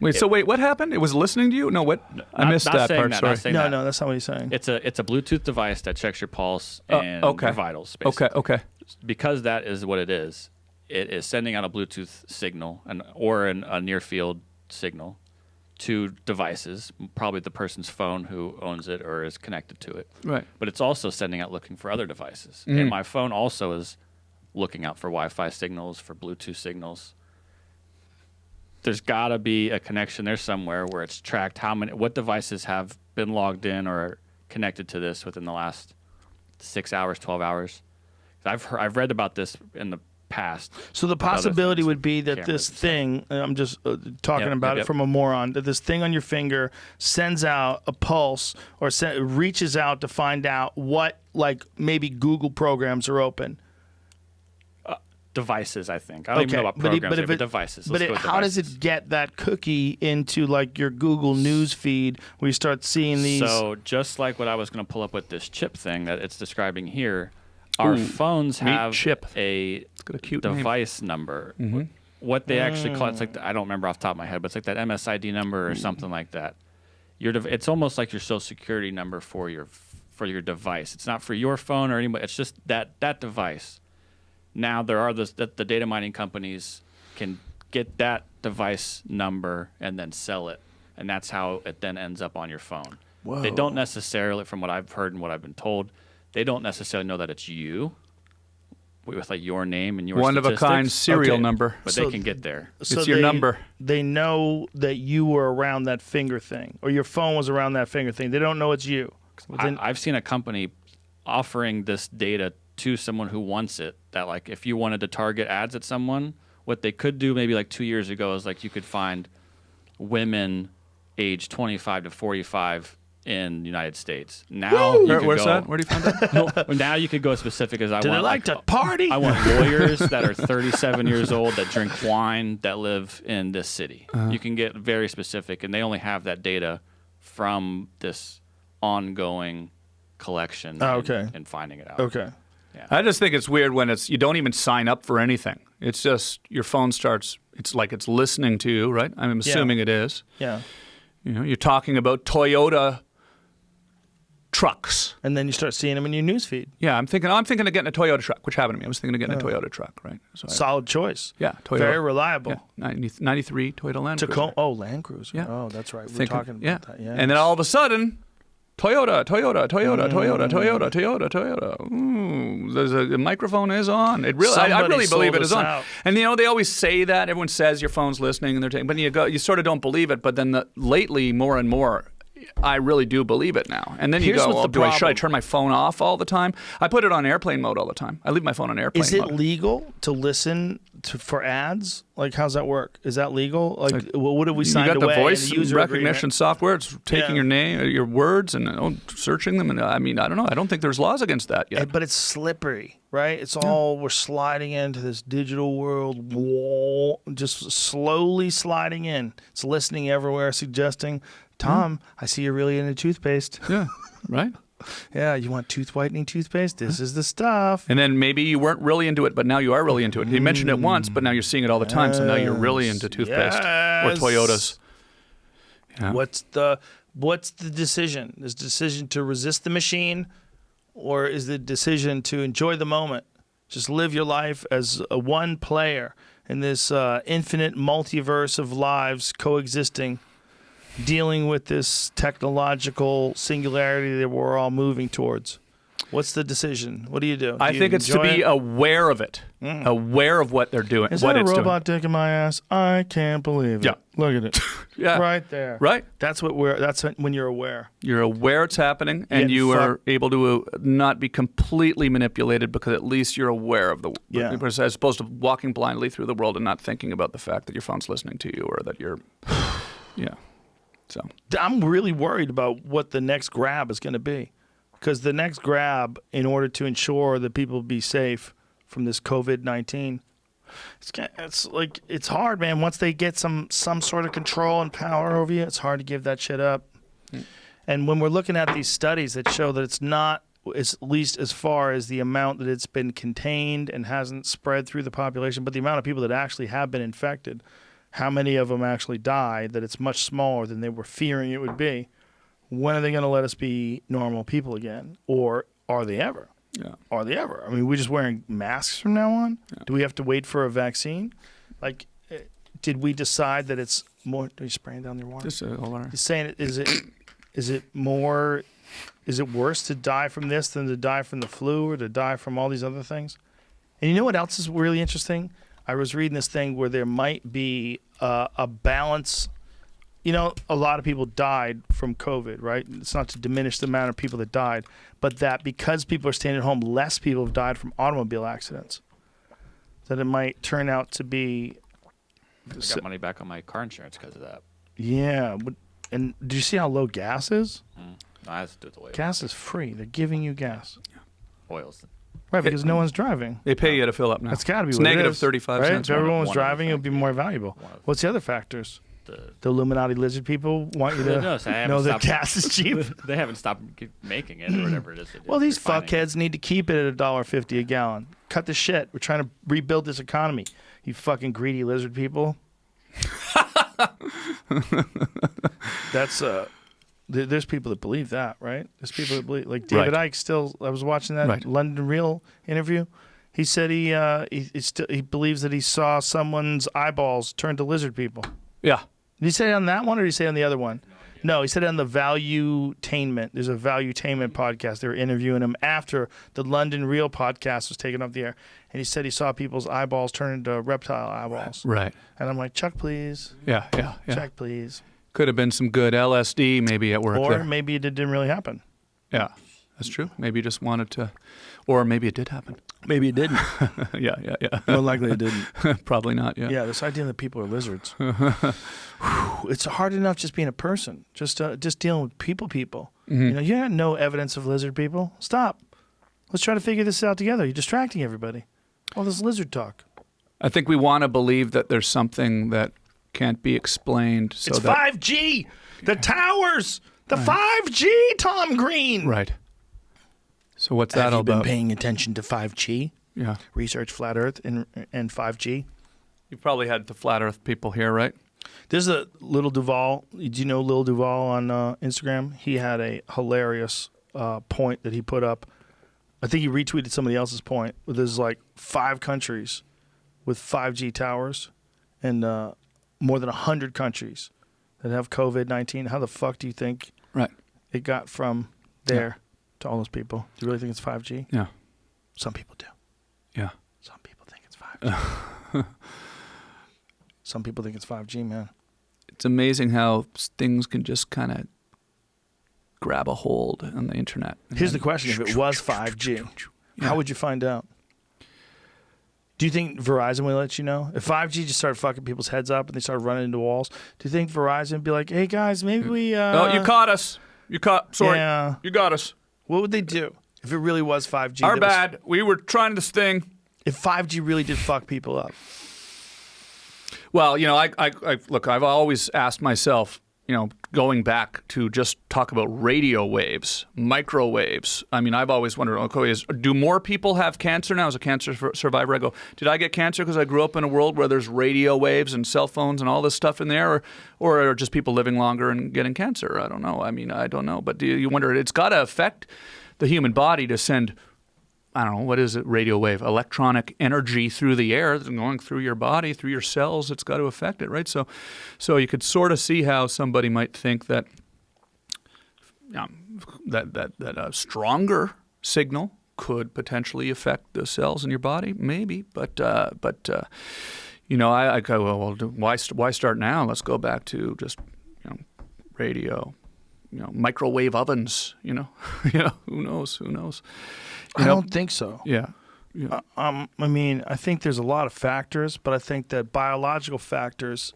[SPEAKER 2] Wait, what happened? It was listening to you? No, what? I missed
[SPEAKER 3] not
[SPEAKER 2] that
[SPEAKER 3] saying
[SPEAKER 2] part.
[SPEAKER 3] that,
[SPEAKER 2] Sorry.
[SPEAKER 3] not saying
[SPEAKER 1] No,
[SPEAKER 3] that.
[SPEAKER 1] no, that's not what he's saying.
[SPEAKER 3] It's a Bluetooth device that checks your pulse and
[SPEAKER 2] okay.
[SPEAKER 3] your vitals. Basically.
[SPEAKER 2] Okay.
[SPEAKER 3] Because that is what it is. It is sending out a Bluetooth signal or a near field signal to devices, probably the person's phone who owns it or is connected to it.
[SPEAKER 2] Right.
[SPEAKER 3] But it's also sending out looking for other devices. And my phone also is looking out for Wi-Fi signals, for Bluetooth signals. There's got to be a connection there somewhere where it's tracked what devices have been logged in or connected to this within the last 6 hours, 12 hours. I've read about this in the past.
[SPEAKER 1] So the possibility would be that
[SPEAKER 3] Cameras
[SPEAKER 1] this
[SPEAKER 3] and stuff.
[SPEAKER 1] thing, I'm just talking
[SPEAKER 3] Yep,
[SPEAKER 1] about
[SPEAKER 3] yep.
[SPEAKER 1] it from a moron, that this thing on your finger sends out a pulse or reaches out to find out what, like, maybe Google programs are open.
[SPEAKER 3] Devices, I think. I don't even know about programs, but devices.
[SPEAKER 1] But
[SPEAKER 3] Let's go with
[SPEAKER 1] how does
[SPEAKER 3] devices.
[SPEAKER 1] it get that cookie into, like, your Google News feed where you start seeing these?
[SPEAKER 3] So just like what I was going to pull up with this chip thing that it's describing here, our phones
[SPEAKER 2] meet
[SPEAKER 3] have
[SPEAKER 2] chip.
[SPEAKER 3] a
[SPEAKER 2] got a cute name.
[SPEAKER 3] device number. What they actually call it's like I don't remember off the top of my head, but it's like that MSID number or something like that. It's almost like your social security number for your device. It's not for your phone or anybody. It's just that device. Now there are the data mining companies can get that device number and then sell it, and that's how it then ends up on your phone.
[SPEAKER 1] Whoa.
[SPEAKER 3] They don't necessarily, from what I've heard and what I've been told, they don't necessarily know that it's you with like your name and your
[SPEAKER 2] One of a kind
[SPEAKER 3] statistics,
[SPEAKER 2] serial
[SPEAKER 1] Okay.
[SPEAKER 2] number.
[SPEAKER 3] but
[SPEAKER 1] So-
[SPEAKER 3] they can get there.
[SPEAKER 1] So
[SPEAKER 2] It's your number.
[SPEAKER 1] They know that you were around that finger thing, or your phone was around that finger thing. They don't know it's you.
[SPEAKER 3] I've seen a company offering this data to someone who wants it, that like if you wanted to target ads at someone, what they could do maybe like 2 years ago is like you could find women age 25 to 45 in the United States. Now you could
[SPEAKER 2] Where's
[SPEAKER 3] go,
[SPEAKER 2] that? Where do you find that?
[SPEAKER 3] Now you could go as specific as I
[SPEAKER 1] Do
[SPEAKER 3] want.
[SPEAKER 1] they like to party?
[SPEAKER 3] I want lawyers that are 37 years old that drink wine that live in this city. You can get very specific, and they only have that data from this ongoing collection and finding it out.
[SPEAKER 1] Okay.
[SPEAKER 2] I just think it's weird when you don't even sign up for anything. It's just your phone starts. It's like it's listening to you, right? I'm assuming it is.
[SPEAKER 1] Yeah.
[SPEAKER 2] You know, you're talking about Toyota trucks.
[SPEAKER 1] And then you start seeing them in your newsfeed.
[SPEAKER 2] Yeah, I'm thinking of getting a Toyota truck, which happened to me. I was thinking of getting a Toyota truck, right? So
[SPEAKER 1] Solid choice.
[SPEAKER 2] Toyota.
[SPEAKER 1] Very reliable.
[SPEAKER 2] Yeah, 93 Toyota Land Cruiser.
[SPEAKER 1] Tacoma. Oh, Land Cruiser.
[SPEAKER 2] Yeah.
[SPEAKER 1] Oh, that's right. We're
[SPEAKER 2] Thinking-
[SPEAKER 1] talking about that. Yeah.
[SPEAKER 2] And then all of a sudden, Toyota. Ooh, the microphone is on. It really, I really believe it is on.
[SPEAKER 1] Out.
[SPEAKER 2] And they always say that. Everyone says your phone's listening and they're taking, but you sort of don't believe it. But then lately, more and more, I really do believe it now. And then you go, well, should I turn my phone off all the time? I put it on airplane mode all the time. I leave my phone on airplane mode.
[SPEAKER 1] Is it legal to listen for ads? Like, how's that work? Is that legal? Like what have we signed away?
[SPEAKER 2] You got the voice
[SPEAKER 1] user
[SPEAKER 2] recognition
[SPEAKER 1] agreement?
[SPEAKER 2] software. It's taking your name, your words, and searching them. And I mean, I don't know. I don't think there's laws against that yet.
[SPEAKER 1] But it's slippery, right? It's all, we're sliding into this digital world, just slowly sliding in. It's listening everywhere, suggesting, Tom, I see you're really into toothpaste.
[SPEAKER 2] Yeah, right?
[SPEAKER 1] Yeah, you want tooth whitening toothpaste? This is the stuff.
[SPEAKER 2] And then maybe you weren't really into it, but now you are really into it. You mentioned it once, but now you're seeing it all the time, so now you're really into toothpaste or Toyotas. Yeah.
[SPEAKER 1] What's the decision? Is the decision to resist the machine, or is the decision to enjoy the moment? Just live your life as a one player in this infinite multiverse of lives coexisting, dealing with this technological singularity that we're all moving towards. What's the decision? What do you do?
[SPEAKER 2] I think it's to be aware of it, aware of what they're doing.
[SPEAKER 1] Is
[SPEAKER 2] what
[SPEAKER 1] that a
[SPEAKER 2] it's
[SPEAKER 1] robot dick in my ass? I can't believe it.
[SPEAKER 2] Yeah.
[SPEAKER 1] Look at it.
[SPEAKER 2] Yeah.
[SPEAKER 1] Right there.
[SPEAKER 2] Right.
[SPEAKER 1] That's when you're aware.
[SPEAKER 2] You're aware it's happening, and you are able to not be completely manipulated because at least you're aware of as opposed to walking blindly through the world and not thinking about the fact that your phone's listening to you or that you're, yeah. So
[SPEAKER 1] I'm really worried about what the next grab is going to be, because the next grab, in order to ensure that people be safe from this COVID-19, it's hard, man. Once they get some sort of control and power over you, it's hard to give that shit up. And when we're looking at these studies that show that it's not, at least as far as the amount that it's been contained and hasn't spread through the population, but the amount of people that actually have been infected, how many of them actually died, that it's much smaller than they were fearing it would be. When are they going to let us be normal people again? Or are they ever?
[SPEAKER 2] Yeah.
[SPEAKER 1] Are they ever? I mean, we're just wearing masks from now on? Yeah. Do we have to wait for a vaccine? Like, did we decide that it's more... Are you spraying down your water?
[SPEAKER 2] Just water.
[SPEAKER 1] He's saying, is it worse to die from this than to die from the flu or to die from all these other things? And you know what else is really interesting? I was reading this thing where there might be a balance. You know, a lot of people died from COVID, right? It's not to diminish the amount of people that died, but that because people are staying at home, less people have died from automobile accidents. That it might turn out to be...
[SPEAKER 3] I got money back on my car insurance because of that.
[SPEAKER 1] Yeah. And do you see how low gas is?
[SPEAKER 3] No, I have to do it the way.
[SPEAKER 1] Gas is free. They're giving you gas.
[SPEAKER 3] Yeah. Oil's...
[SPEAKER 1] Right, because no one's driving.
[SPEAKER 2] They pay you to fill up now.
[SPEAKER 1] That's got to be
[SPEAKER 2] it's
[SPEAKER 1] what
[SPEAKER 2] negative
[SPEAKER 1] it is.
[SPEAKER 2] 35
[SPEAKER 1] right?
[SPEAKER 2] cents.
[SPEAKER 1] If everyone was driving, it would be more valuable. What's the other factors? The Illuminati lizard people want you to know that gas is cheap.
[SPEAKER 3] They haven't stopped making it or whatever it is.
[SPEAKER 1] Well, these fuckheads need to keep it at $1.50 a gallon. Cut the shit. We're trying to rebuild this economy. You fucking greedy lizard people. That's there's people that believe that, right? There's people that believe, like David Icke. Still, I was watching that London Real interview. He said he believes that he saw someone's eyeballs turn to lizard people.
[SPEAKER 2] Yeah.
[SPEAKER 1] Did he say it on that one, or did he say it on the other one? No, he said it on the Valuetainment. There's a Valuetainment podcast. They were interviewing him after the London Real podcast was taken off the air, and he said he saw people's eyeballs turn into reptile eyeballs.
[SPEAKER 2] Right.
[SPEAKER 1] And I'm like, Chuck, please.
[SPEAKER 2] Yeah.
[SPEAKER 1] Chuck, please.
[SPEAKER 2] Could have been some good LSD maybe at work.
[SPEAKER 1] Or maybe it didn't really happen.
[SPEAKER 2] Yeah, that's true. Maybe you just wanted to, or maybe it did happen.
[SPEAKER 1] Maybe it didn't.
[SPEAKER 2] Yeah.
[SPEAKER 1] More likely it didn't.
[SPEAKER 2] Probably not, yeah.
[SPEAKER 1] Yeah, this idea that people are lizards. It's hard enough just being a person, just dealing with people. Mm-hmm. You know, you got no evidence of lizard people. Stop. Let's try to figure this out together. You're distracting everybody. All this lizard talk.
[SPEAKER 2] I think we want to believe that there's something that can't be explained. So
[SPEAKER 1] it's
[SPEAKER 2] that
[SPEAKER 1] 5G. The towers. The 5G, Tom Green.
[SPEAKER 2] Right. So what's that all about?
[SPEAKER 1] Have you been paying attention to 5G?
[SPEAKER 2] Yeah.
[SPEAKER 1] Research flat Earth and 5G.
[SPEAKER 2] You've probably had the flat Earth people here, right?
[SPEAKER 1] There's a Lil Duval. Do you know Lil Duval on Instagram? He had a hilarious point that he put up. I think he retweeted somebody else's point. There's like 5 countries with 5G towers and more than 100 countries that have COVID-19. How the fuck do you think it got from there to all those people? Do you really think it's 5G?
[SPEAKER 2] Yeah.
[SPEAKER 1] Some people do.
[SPEAKER 2] Yeah.
[SPEAKER 1] Some people think it's 5G. Some people think it's 5G, man.
[SPEAKER 2] It's amazing how things can just kind of grab a hold on the internet.
[SPEAKER 1] Here's the question. If it was 5G, how would you find out? Do you think Verizon would let you know? If 5G just started fucking people's heads up and they started running into walls, do you think Verizon would be like, hey, guys, maybe we...
[SPEAKER 2] oh, you caught us. Sorry.
[SPEAKER 1] Yeah.
[SPEAKER 2] You got us.
[SPEAKER 1] What would they do if it really was 5G?
[SPEAKER 2] Our bad. We were trying this thing.
[SPEAKER 1] If 5G really did fuck people up.
[SPEAKER 2] Well, you know, look, I've always asked myself, you know, going back to just talk about radio waves, microwaves. I mean, I've always wondered, okay, do more people have cancer now? As a cancer survivor, I go, did I get cancer because I grew up in a world where there's radio waves and cell phones and all this stuff in there? Or are just people living longer and getting cancer? I don't know. I mean, I don't know. But do you wonder, it's got to affect the human body to send, I don't know, what is it, radio wave, electronic energy through the air, going through your body, through your cells. It's got to affect it, right? So you could sort of see how somebody might think that that a stronger signal could potentially affect the cells in your body, maybe. But you know, I go, well, why start now? Let's go back to just, you know, radio, you know, microwave ovens. You know, who knows?
[SPEAKER 1] I don't think so.
[SPEAKER 2] Yeah.
[SPEAKER 1] I mean, I think there's a lot of factors, but I think that biological factors,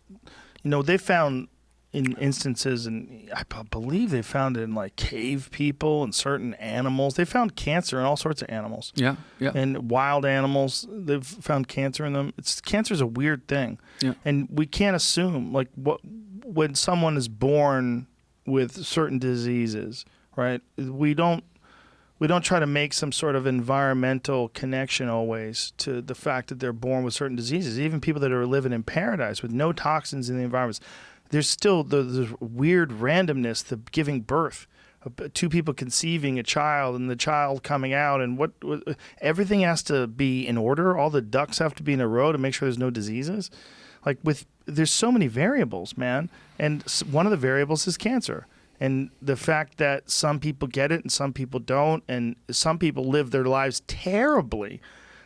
[SPEAKER 1] you know, they found in instances, and I believe they found it in like cave people and certain animals. They found cancer in all sorts of animals.
[SPEAKER 2] Yeah.
[SPEAKER 1] And wild animals, they've found cancer in them. Cancer's a weird thing.
[SPEAKER 2] Yeah.
[SPEAKER 1] And we can't assume, like, when someone is born with certain diseases, right? We don't try to make some sort of environmental connection always to the fact that they're born with certain diseases. Even people that are living in paradise with no toxins in the environments, there's still the weird randomness, the giving birth, two people conceiving a child and the child coming out, and what everything has to be in order. All the ducks have to be in a row to make sure there's no diseases. Like there's so many variables, man, and one of the variables is cancer. And the fact that some people get it and some people don't, and some people live their lives terribly.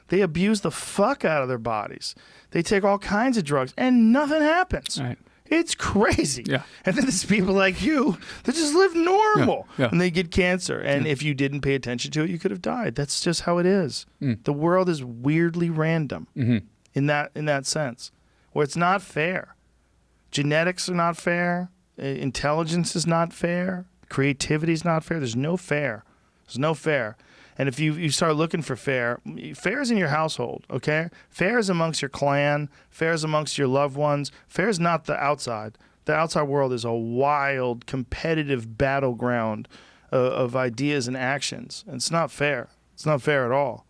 [SPEAKER 1] They abuse the fuck out of their bodies. They take all kinds of drugs, and nothing happens.
[SPEAKER 2] Right.
[SPEAKER 1] It's crazy.
[SPEAKER 2] Yeah.
[SPEAKER 1] And then there's people like you that just live normal,
[SPEAKER 2] Yeah.
[SPEAKER 1] and they get cancer. And if you didn't pay attention to it, you could have died. That's just how it is. The world is weirdly random in that sense, where it's not fair. Genetics are not fair. Intelligence is not fair. Creativity is not fair. There's no fair. There's no fair. And if you start looking for fair is in your household, okay? Fair is amongst your clan. Fair is amongst your loved ones. Fair is not the outside. The outside world is a wild, competitive battleground of ideas and actions. And it's not fair. It's not fair at all.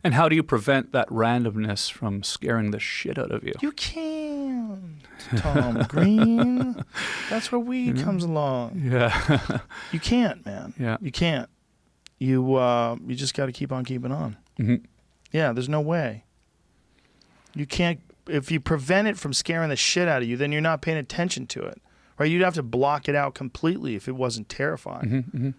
[SPEAKER 2] And how do you prevent that randomness from scaring the shit out of you?
[SPEAKER 1] You can't, Tom Green. That's where weed comes along.
[SPEAKER 2] Yeah.
[SPEAKER 1] You can't, man.
[SPEAKER 2] Yeah.
[SPEAKER 1] You can't. You just got to keep on keeping on. Yeah, there's no way. You can't. If you prevent it from scaring the shit out of you, then you're not paying attention to it, right? You'd have to block it out completely if it wasn't terrifying.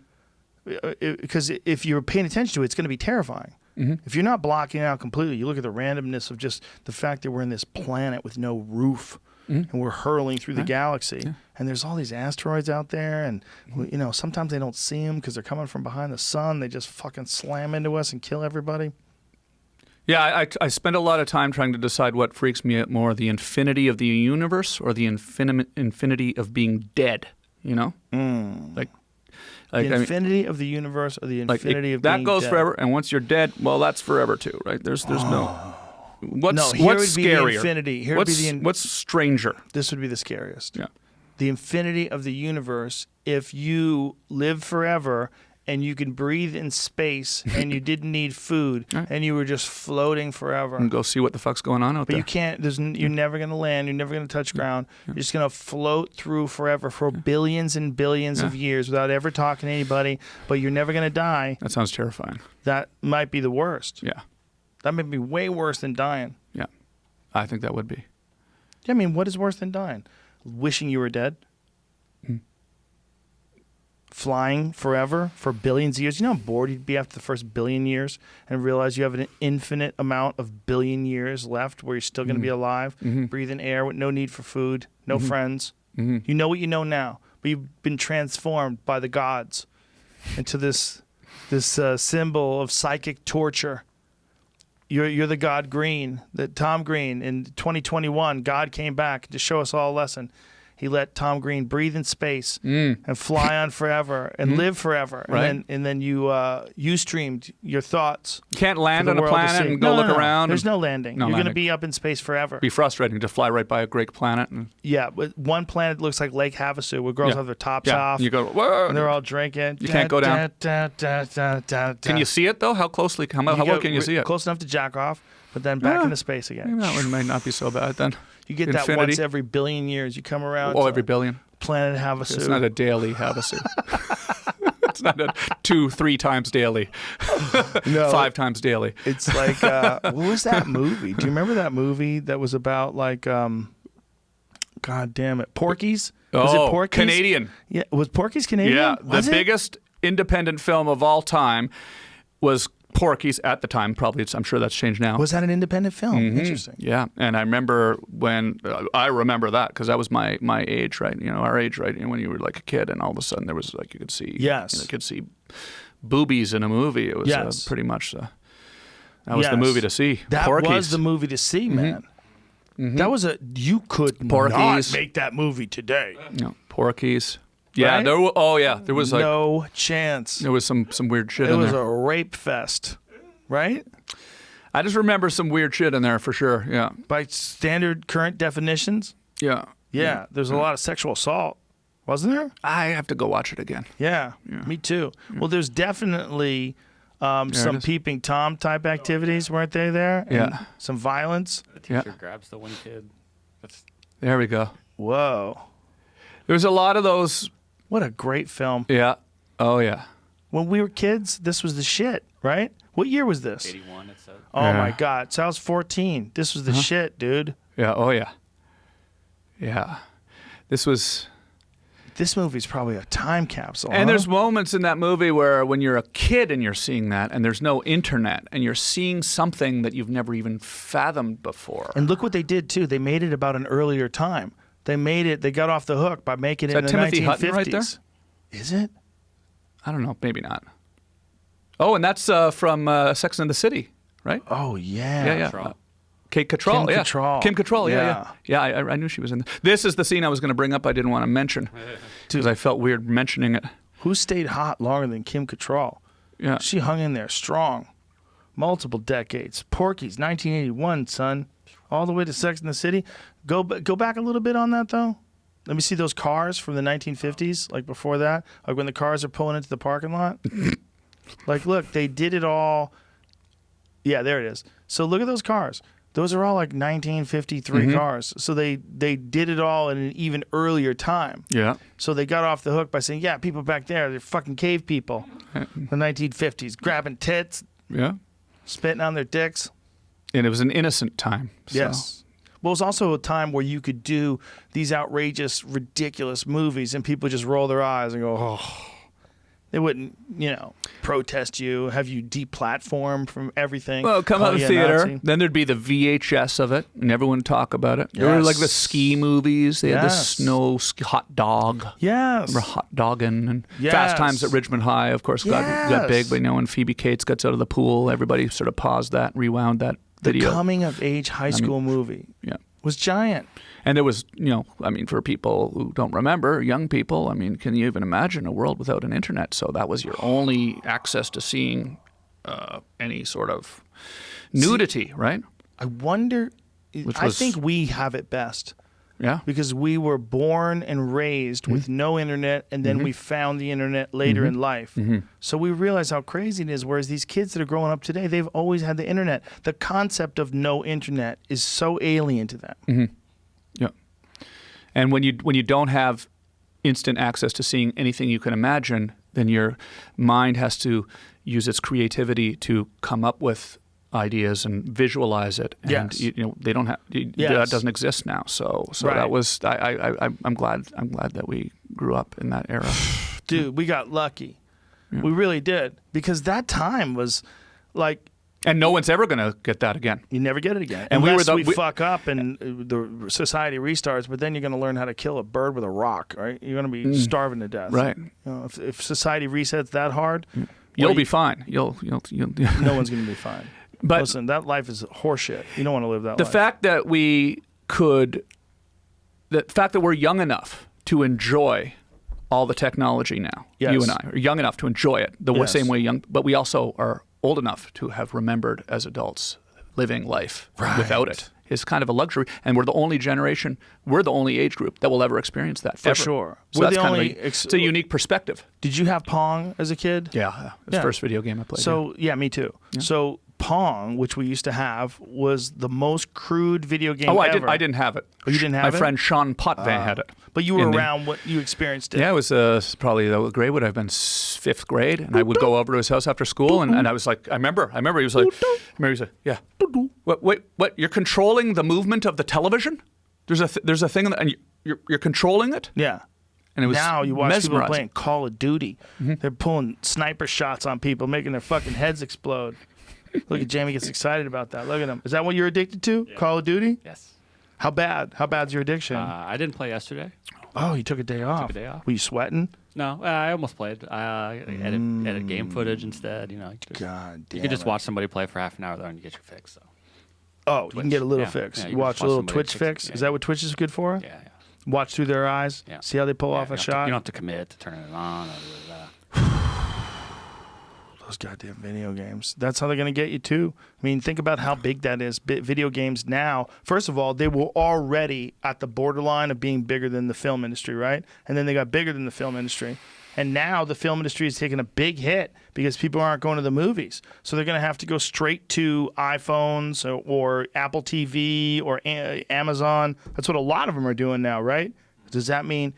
[SPEAKER 1] Because if you're paying attention to it, it's going to be terrifying. If you're not blocking it out completely, you look at the randomness of just the fact that we're in this planet with no roof and we're hurling through the galaxy. And there's all these asteroids out there, and you know, sometimes they don't see them because they're coming from behind the sun. They just fucking slam into us and kill everybody.
[SPEAKER 2] Yeah, I spend a lot of time trying to decide what freaks me out more, the infinity of the universe or the infinity of being dead, you know? Like
[SPEAKER 1] the infinity of the universe or the infinity of being dead.
[SPEAKER 2] That goes forever, and once you're dead, well, that's forever too, right? There's no... What's
[SPEAKER 1] here would
[SPEAKER 2] scarier?
[SPEAKER 1] be the infinity. Here would be
[SPEAKER 2] what's stranger?
[SPEAKER 1] This would be the scariest.
[SPEAKER 2] Yeah.
[SPEAKER 1] The infinity of the universe, if you live forever and you can breathe in space and you didn't need food and you were just floating forever.
[SPEAKER 2] And go see what the fuck's going on out there.
[SPEAKER 1] But you can't, you're never going to land, you're never going to touch ground. You're just going to float through forever for billions and billions of years without ever talking to anybody, but you're never going to die.
[SPEAKER 2] That sounds terrifying.
[SPEAKER 1] That might be the worst.
[SPEAKER 2] Yeah.
[SPEAKER 1] That might be way worse than dying.
[SPEAKER 2] Yeah. I think that would be.
[SPEAKER 1] I mean, what is worse than dying? Wishing you were dead? flying forever for billions of years. You know how bored you'd be after the first billion years and realize you have an infinite amount of billion years left where you're still going to be alive, breathing air with no need for food, no friends. You know what you know now, but you've been transformed by the gods into this symbol of psychic torture. You're the God Green, the Tom Green. In 2021, God came back to show us all a lesson. He let Tom Green breathe in space and fly on forever and live forever.
[SPEAKER 2] Right.
[SPEAKER 1] And then you streamed your thoughts.
[SPEAKER 2] You can't land
[SPEAKER 1] for
[SPEAKER 2] on
[SPEAKER 1] the
[SPEAKER 2] a
[SPEAKER 1] world to
[SPEAKER 2] planet
[SPEAKER 1] see.
[SPEAKER 2] and go
[SPEAKER 1] No,
[SPEAKER 2] look around.
[SPEAKER 1] There's no landing.
[SPEAKER 2] No
[SPEAKER 1] You're going to
[SPEAKER 2] landing.
[SPEAKER 1] be up in space forever.
[SPEAKER 2] Be frustrating to fly right by a great planet. And,
[SPEAKER 1] Yeah, but one planet looks like Lake Havasu where girls
[SPEAKER 2] Yeah.
[SPEAKER 1] have their tops
[SPEAKER 2] yeah,
[SPEAKER 1] off.
[SPEAKER 2] and you go, whoa.
[SPEAKER 1] And they're all drinking.
[SPEAKER 2] You can't go down. Can you see it though? How closely? How well can you see it?
[SPEAKER 1] Close enough to jack off, but then back
[SPEAKER 2] Yeah.
[SPEAKER 1] into space again.
[SPEAKER 2] Maybe that one might not be so bad then.
[SPEAKER 1] You get that
[SPEAKER 2] Infinity.
[SPEAKER 1] once every billion years. You come around.
[SPEAKER 2] Oh,
[SPEAKER 1] to
[SPEAKER 2] every billion.
[SPEAKER 1] planet Havasu.
[SPEAKER 2] It's not a daily Havasu. It's not a 2-3 times daily.
[SPEAKER 1] No.
[SPEAKER 2] 5 times daily.
[SPEAKER 1] It's like what was that movie? Do you remember that movie that was about like God damn it, Porky's? Was it Porky's?
[SPEAKER 2] Canadian.
[SPEAKER 1] Yeah, was Porky's Canadian?
[SPEAKER 2] Yeah,
[SPEAKER 1] Was
[SPEAKER 2] the
[SPEAKER 1] it?
[SPEAKER 2] biggest independent film of all time was Porky's at the time. Probably, I'm sure that's changed now.
[SPEAKER 1] Was that an independent film? Interesting.
[SPEAKER 2] Yeah, and I remember when I remember that because that was my age, right? You know, our age, right? When you were like a kid, and all of a sudden there was like you could see,
[SPEAKER 1] Yes.
[SPEAKER 2] you could see boobies in a movie. It was
[SPEAKER 1] Yes.
[SPEAKER 2] pretty much that was
[SPEAKER 1] Yes.
[SPEAKER 2] the movie to see.
[SPEAKER 1] That
[SPEAKER 2] Porky's.
[SPEAKER 1] was the movie to see, man. That was you could not
[SPEAKER 2] Porky's.
[SPEAKER 1] make that movie today.
[SPEAKER 2] No, Porky's. Yeah,
[SPEAKER 1] Right?
[SPEAKER 2] there was like
[SPEAKER 1] No chance.
[SPEAKER 2] there was some weird shit
[SPEAKER 1] It
[SPEAKER 2] in
[SPEAKER 1] was
[SPEAKER 2] there.
[SPEAKER 1] a rape fest, right?
[SPEAKER 2] I just remember some weird shit in there for sure. Yeah,
[SPEAKER 1] By standard current definitions.
[SPEAKER 2] yeah.
[SPEAKER 1] Yeah, there's a lot of sexual assault, wasn't there?
[SPEAKER 2] I have to go watch it again.
[SPEAKER 1] Yeah, me too. Well, there's definitely
[SPEAKER 2] it
[SPEAKER 1] some
[SPEAKER 2] is.
[SPEAKER 1] peeping Tom type activities, weren't they there? And
[SPEAKER 2] Yeah.
[SPEAKER 1] some violence.
[SPEAKER 3] The teacher
[SPEAKER 2] Yeah.
[SPEAKER 3] grabs the one kid. That's
[SPEAKER 2] There we go.
[SPEAKER 1] Whoa.
[SPEAKER 2] There's a lot of those.
[SPEAKER 1] What a great film.
[SPEAKER 2] Yeah. Oh yeah.
[SPEAKER 1] When we were kids, this was the shit, right? What year was this?
[SPEAKER 3] 81, it said.
[SPEAKER 1] Oh
[SPEAKER 2] Yeah.
[SPEAKER 1] my God. So I was 14. This was the shit, dude.
[SPEAKER 2] Yeah. Oh yeah. Yeah. This was.
[SPEAKER 1] This movie's probably a time capsule.
[SPEAKER 2] And
[SPEAKER 1] huh?
[SPEAKER 2] there's moments in that movie where when you're a kid and you're seeing that and there's no internet and you're seeing something that you've never even fathomed before.
[SPEAKER 1] And look what they did too. They made it about an earlier time. They got off the hook by making it
[SPEAKER 2] Is
[SPEAKER 1] in
[SPEAKER 2] that
[SPEAKER 1] the
[SPEAKER 2] Timothy
[SPEAKER 1] 1950s.
[SPEAKER 2] Hutton right there?
[SPEAKER 1] Is it?
[SPEAKER 2] I don't know. Maybe not. Oh, and that's from Sex and the City, right?
[SPEAKER 1] Oh yeah.
[SPEAKER 2] Yeah, yeah.
[SPEAKER 3] Cattrall.
[SPEAKER 2] Kate Cattrall,
[SPEAKER 1] Kim
[SPEAKER 2] yeah.
[SPEAKER 1] Cattrall.
[SPEAKER 2] Kim Cattrall,
[SPEAKER 1] Yeah.
[SPEAKER 2] yeah. Yeah, I knew she was in there. This is the scene I was going to bring up I didn't want to mention because I felt weird mentioning it.
[SPEAKER 1] Who stayed hot longer than Kim Cattrall?
[SPEAKER 2] Yeah.
[SPEAKER 1] She hung in there strong. Multiple decades. Porky's, 1981, son. All the way to Sex and the City. Go back a little bit on that, though. Let me see those cars from the 1950s, like before that. Like when the cars are pulling into the parking lot. Like, look, they did it all. Yeah, there it is. So look at those cars. Those are all like 1953 cars. So they did it all in an even earlier time.
[SPEAKER 2] Yeah.
[SPEAKER 1] So they got off the hook by saying, yeah, people back there, they're fucking cave people. The 1950s, grabbing tits,
[SPEAKER 2] Yeah.
[SPEAKER 1] spitting on their dicks.
[SPEAKER 2] And it was an innocent time. So.
[SPEAKER 1] Yes. Well, it was also a time where you could do these outrageous, ridiculous movies and people just roll their eyes and go, oh. They wouldn't, protest you, have you deplatformed from everything.
[SPEAKER 2] Well, come
[SPEAKER 1] call
[SPEAKER 2] out of
[SPEAKER 1] you
[SPEAKER 2] the
[SPEAKER 1] a
[SPEAKER 2] theater.
[SPEAKER 1] Nazi.
[SPEAKER 2] Then there'd be the VHS of it, and everyone would talk about it. There were like the
[SPEAKER 1] Yes.
[SPEAKER 2] ski movies. They had the
[SPEAKER 1] Yes.
[SPEAKER 2] snow hot dog.
[SPEAKER 1] Yes.
[SPEAKER 2] Remember hot dogging and
[SPEAKER 1] Yes.
[SPEAKER 2] Fast Times at Ridgemont High, of course, got
[SPEAKER 1] Yes.
[SPEAKER 2] big. But when Phoebe Cates gets out of the pool, everybody sort of paused that, rewound that
[SPEAKER 1] The
[SPEAKER 2] video.
[SPEAKER 1] coming of age high school movie
[SPEAKER 2] Yeah.
[SPEAKER 1] was giant.
[SPEAKER 2] And there was, for people who don't remember, young people, can you even imagine a world without an internet? So that was your only access to seeing any sort of nudity, right?
[SPEAKER 1] I wonder, I
[SPEAKER 2] was-
[SPEAKER 1] think we have it best.
[SPEAKER 2] Yeah.
[SPEAKER 1] Because we were born and raised with no internet, and then we found the internet later in life. So we realize how crazy it is. Whereas these kids that are growing up today, they've always had the internet. The concept of no internet is so alien to them.
[SPEAKER 2] Yeah. And when you don't have instant access to seeing anything you can imagine, then your mind has to use its creativity to come up with ideas and visualize it. And
[SPEAKER 1] Yes.
[SPEAKER 2] they don't have
[SPEAKER 1] Yes.
[SPEAKER 2] that doesn't exist now. So
[SPEAKER 1] Right.
[SPEAKER 2] that was I'm glad that we grew up in that era.
[SPEAKER 1] Dude, we got lucky. Yeah. We really did. Because that time was like...
[SPEAKER 2] And no one's ever going to get that again.
[SPEAKER 1] You never get it again.
[SPEAKER 2] And
[SPEAKER 1] Unless we fuck up and the society restarts, but then you're going to learn how to kill a bird with a rock, right? You're going to be starving to death.
[SPEAKER 2] Right.
[SPEAKER 1] You know, if society resets that hard...
[SPEAKER 2] You'll be fine. You'll
[SPEAKER 1] no one's going to be fine.
[SPEAKER 2] But
[SPEAKER 1] listen, that life is horseshit. You don't want to live that life.
[SPEAKER 2] The fact that we're young enough to enjoy all the technology now, you and I are young enough to enjoy it the same way but we also are old enough to have remembered as adults living life without it. Is kind of a luxury, and we're the only generation, we're the only age group that will ever experience that.
[SPEAKER 1] For sure.
[SPEAKER 2] So that's kind of it's a unique perspective.
[SPEAKER 1] Did you have Pong as a kid?
[SPEAKER 2] Yeah. It was the first video game I played.
[SPEAKER 1] So, me too. Yeah. So Pong, which we used to have, was the most crude video game ever.
[SPEAKER 2] I didn't have it.
[SPEAKER 1] Oh, you didn't have it?
[SPEAKER 2] My friend Sean Potvin had it.
[SPEAKER 1] But you were around when you experienced it.
[SPEAKER 2] Yeah, it was probably the grade would have been 5th grade, and I would go over to his house after school, and I was like, I remember he was like, yeah. What? You're controlling the movement of the television? There's a thing, and you're controlling it?
[SPEAKER 1] Yeah.
[SPEAKER 2] And it was
[SPEAKER 1] now you watch
[SPEAKER 2] mesmerizing.
[SPEAKER 1] people playing Call of Duty. Mm-hmm. They're pulling sniper shots on people, making their fucking heads explode. Look at Jamie gets excited about that. Look at him. Is that what you're addicted to? Yeah. Call of Duty?
[SPEAKER 3] Yes.
[SPEAKER 1] How bad? How bad's your addiction?
[SPEAKER 3] I didn't play yesterday.
[SPEAKER 1] Oh, you took a day off. Were you sweating?
[SPEAKER 3] No, I almost played. Edit game footage instead. You know.
[SPEAKER 1] God damn.
[SPEAKER 3] You could just watch somebody play for half an hour there and you get your fix. So.
[SPEAKER 1] Oh, Twitch. You can get a little fix. Yeah, you watch a little Twitch fix. Is that what Twitch is good for?
[SPEAKER 3] Yeah.
[SPEAKER 1] Watch through their eyes. Yeah. See how they pull off a shot.
[SPEAKER 3] You don't have to commit to turning it on.
[SPEAKER 1] Those goddamn video games. That's how they're going to get you too. I mean, think about how big that is. Video games now, first of all, they were already at the borderline of being bigger than the film industry, right? And then they got bigger than the film industry. And now the film industry is taking a big hit because people aren't going to the movies. So they're going to have to go straight to iPhones or Apple TV or Amazon. That's what a lot of them are doing now, right? Does that mean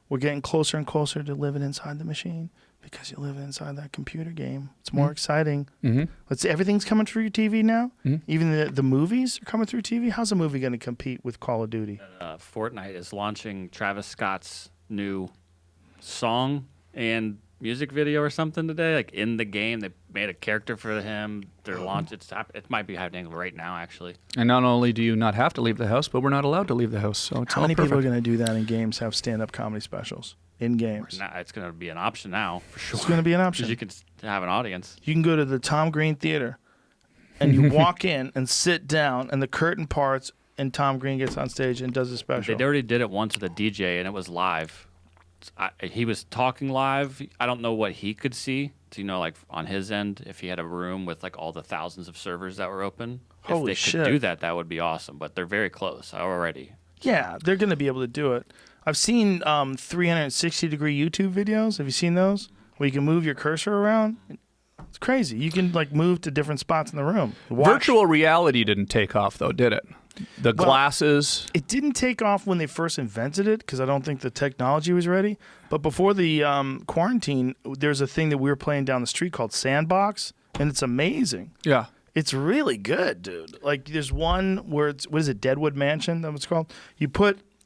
[SPEAKER 1] we're getting closer and closer to living inside the machine? Because you live inside that computer game. It's more exciting. Mm-hmm. Everything's coming through your TV now. Mm-hmm. Even the movies are coming through TV. How's a movie going to compete with Call of Duty?
[SPEAKER 3] Fortnite is launching Travis Scott's new song and music video or something today. Like in the game, they made a character for him. They're launched. It might be happening right now, actually.
[SPEAKER 2] And not only do you not have to leave the house, but we're not allowed to leave the house. So it's
[SPEAKER 1] how many people are going to do that in games? Have stand-up comedy specials? In games.
[SPEAKER 3] It's going to be an option now, for sure.
[SPEAKER 1] It's going to be an option.
[SPEAKER 3] Because you can have an audience.
[SPEAKER 1] You can go to the Tom Green Theater, and you walk in and sit down, and the curtain parts, and Tom Green gets on stage and does a special.
[SPEAKER 3] They already did it once with a DJ, and it was live. He was talking live. I don't know what he could see. So, like on his end, if he had a room with like all the thousands of servers that were open.
[SPEAKER 1] Holy
[SPEAKER 3] if they could do that, that would be awesome. But they're very close already.
[SPEAKER 1] Yeah, they're going to be able to do it. I've seen 360-degree YouTube videos. Have you seen those? Where you can move your cursor around. It's crazy. You can like move to different spots in the room.
[SPEAKER 2] Virtual reality didn't take off, though, did it? The glasses.
[SPEAKER 1] It didn't take off when they first invented it because I don't think the technology was ready. But before the quarantine, there's a thing that we were playing down the street called Sandbox, and it's amazing.
[SPEAKER 2] Yeah.
[SPEAKER 1] It's really good, dude. Like there's one where it's, what is it, Deadwood Mansion, that's what it's called?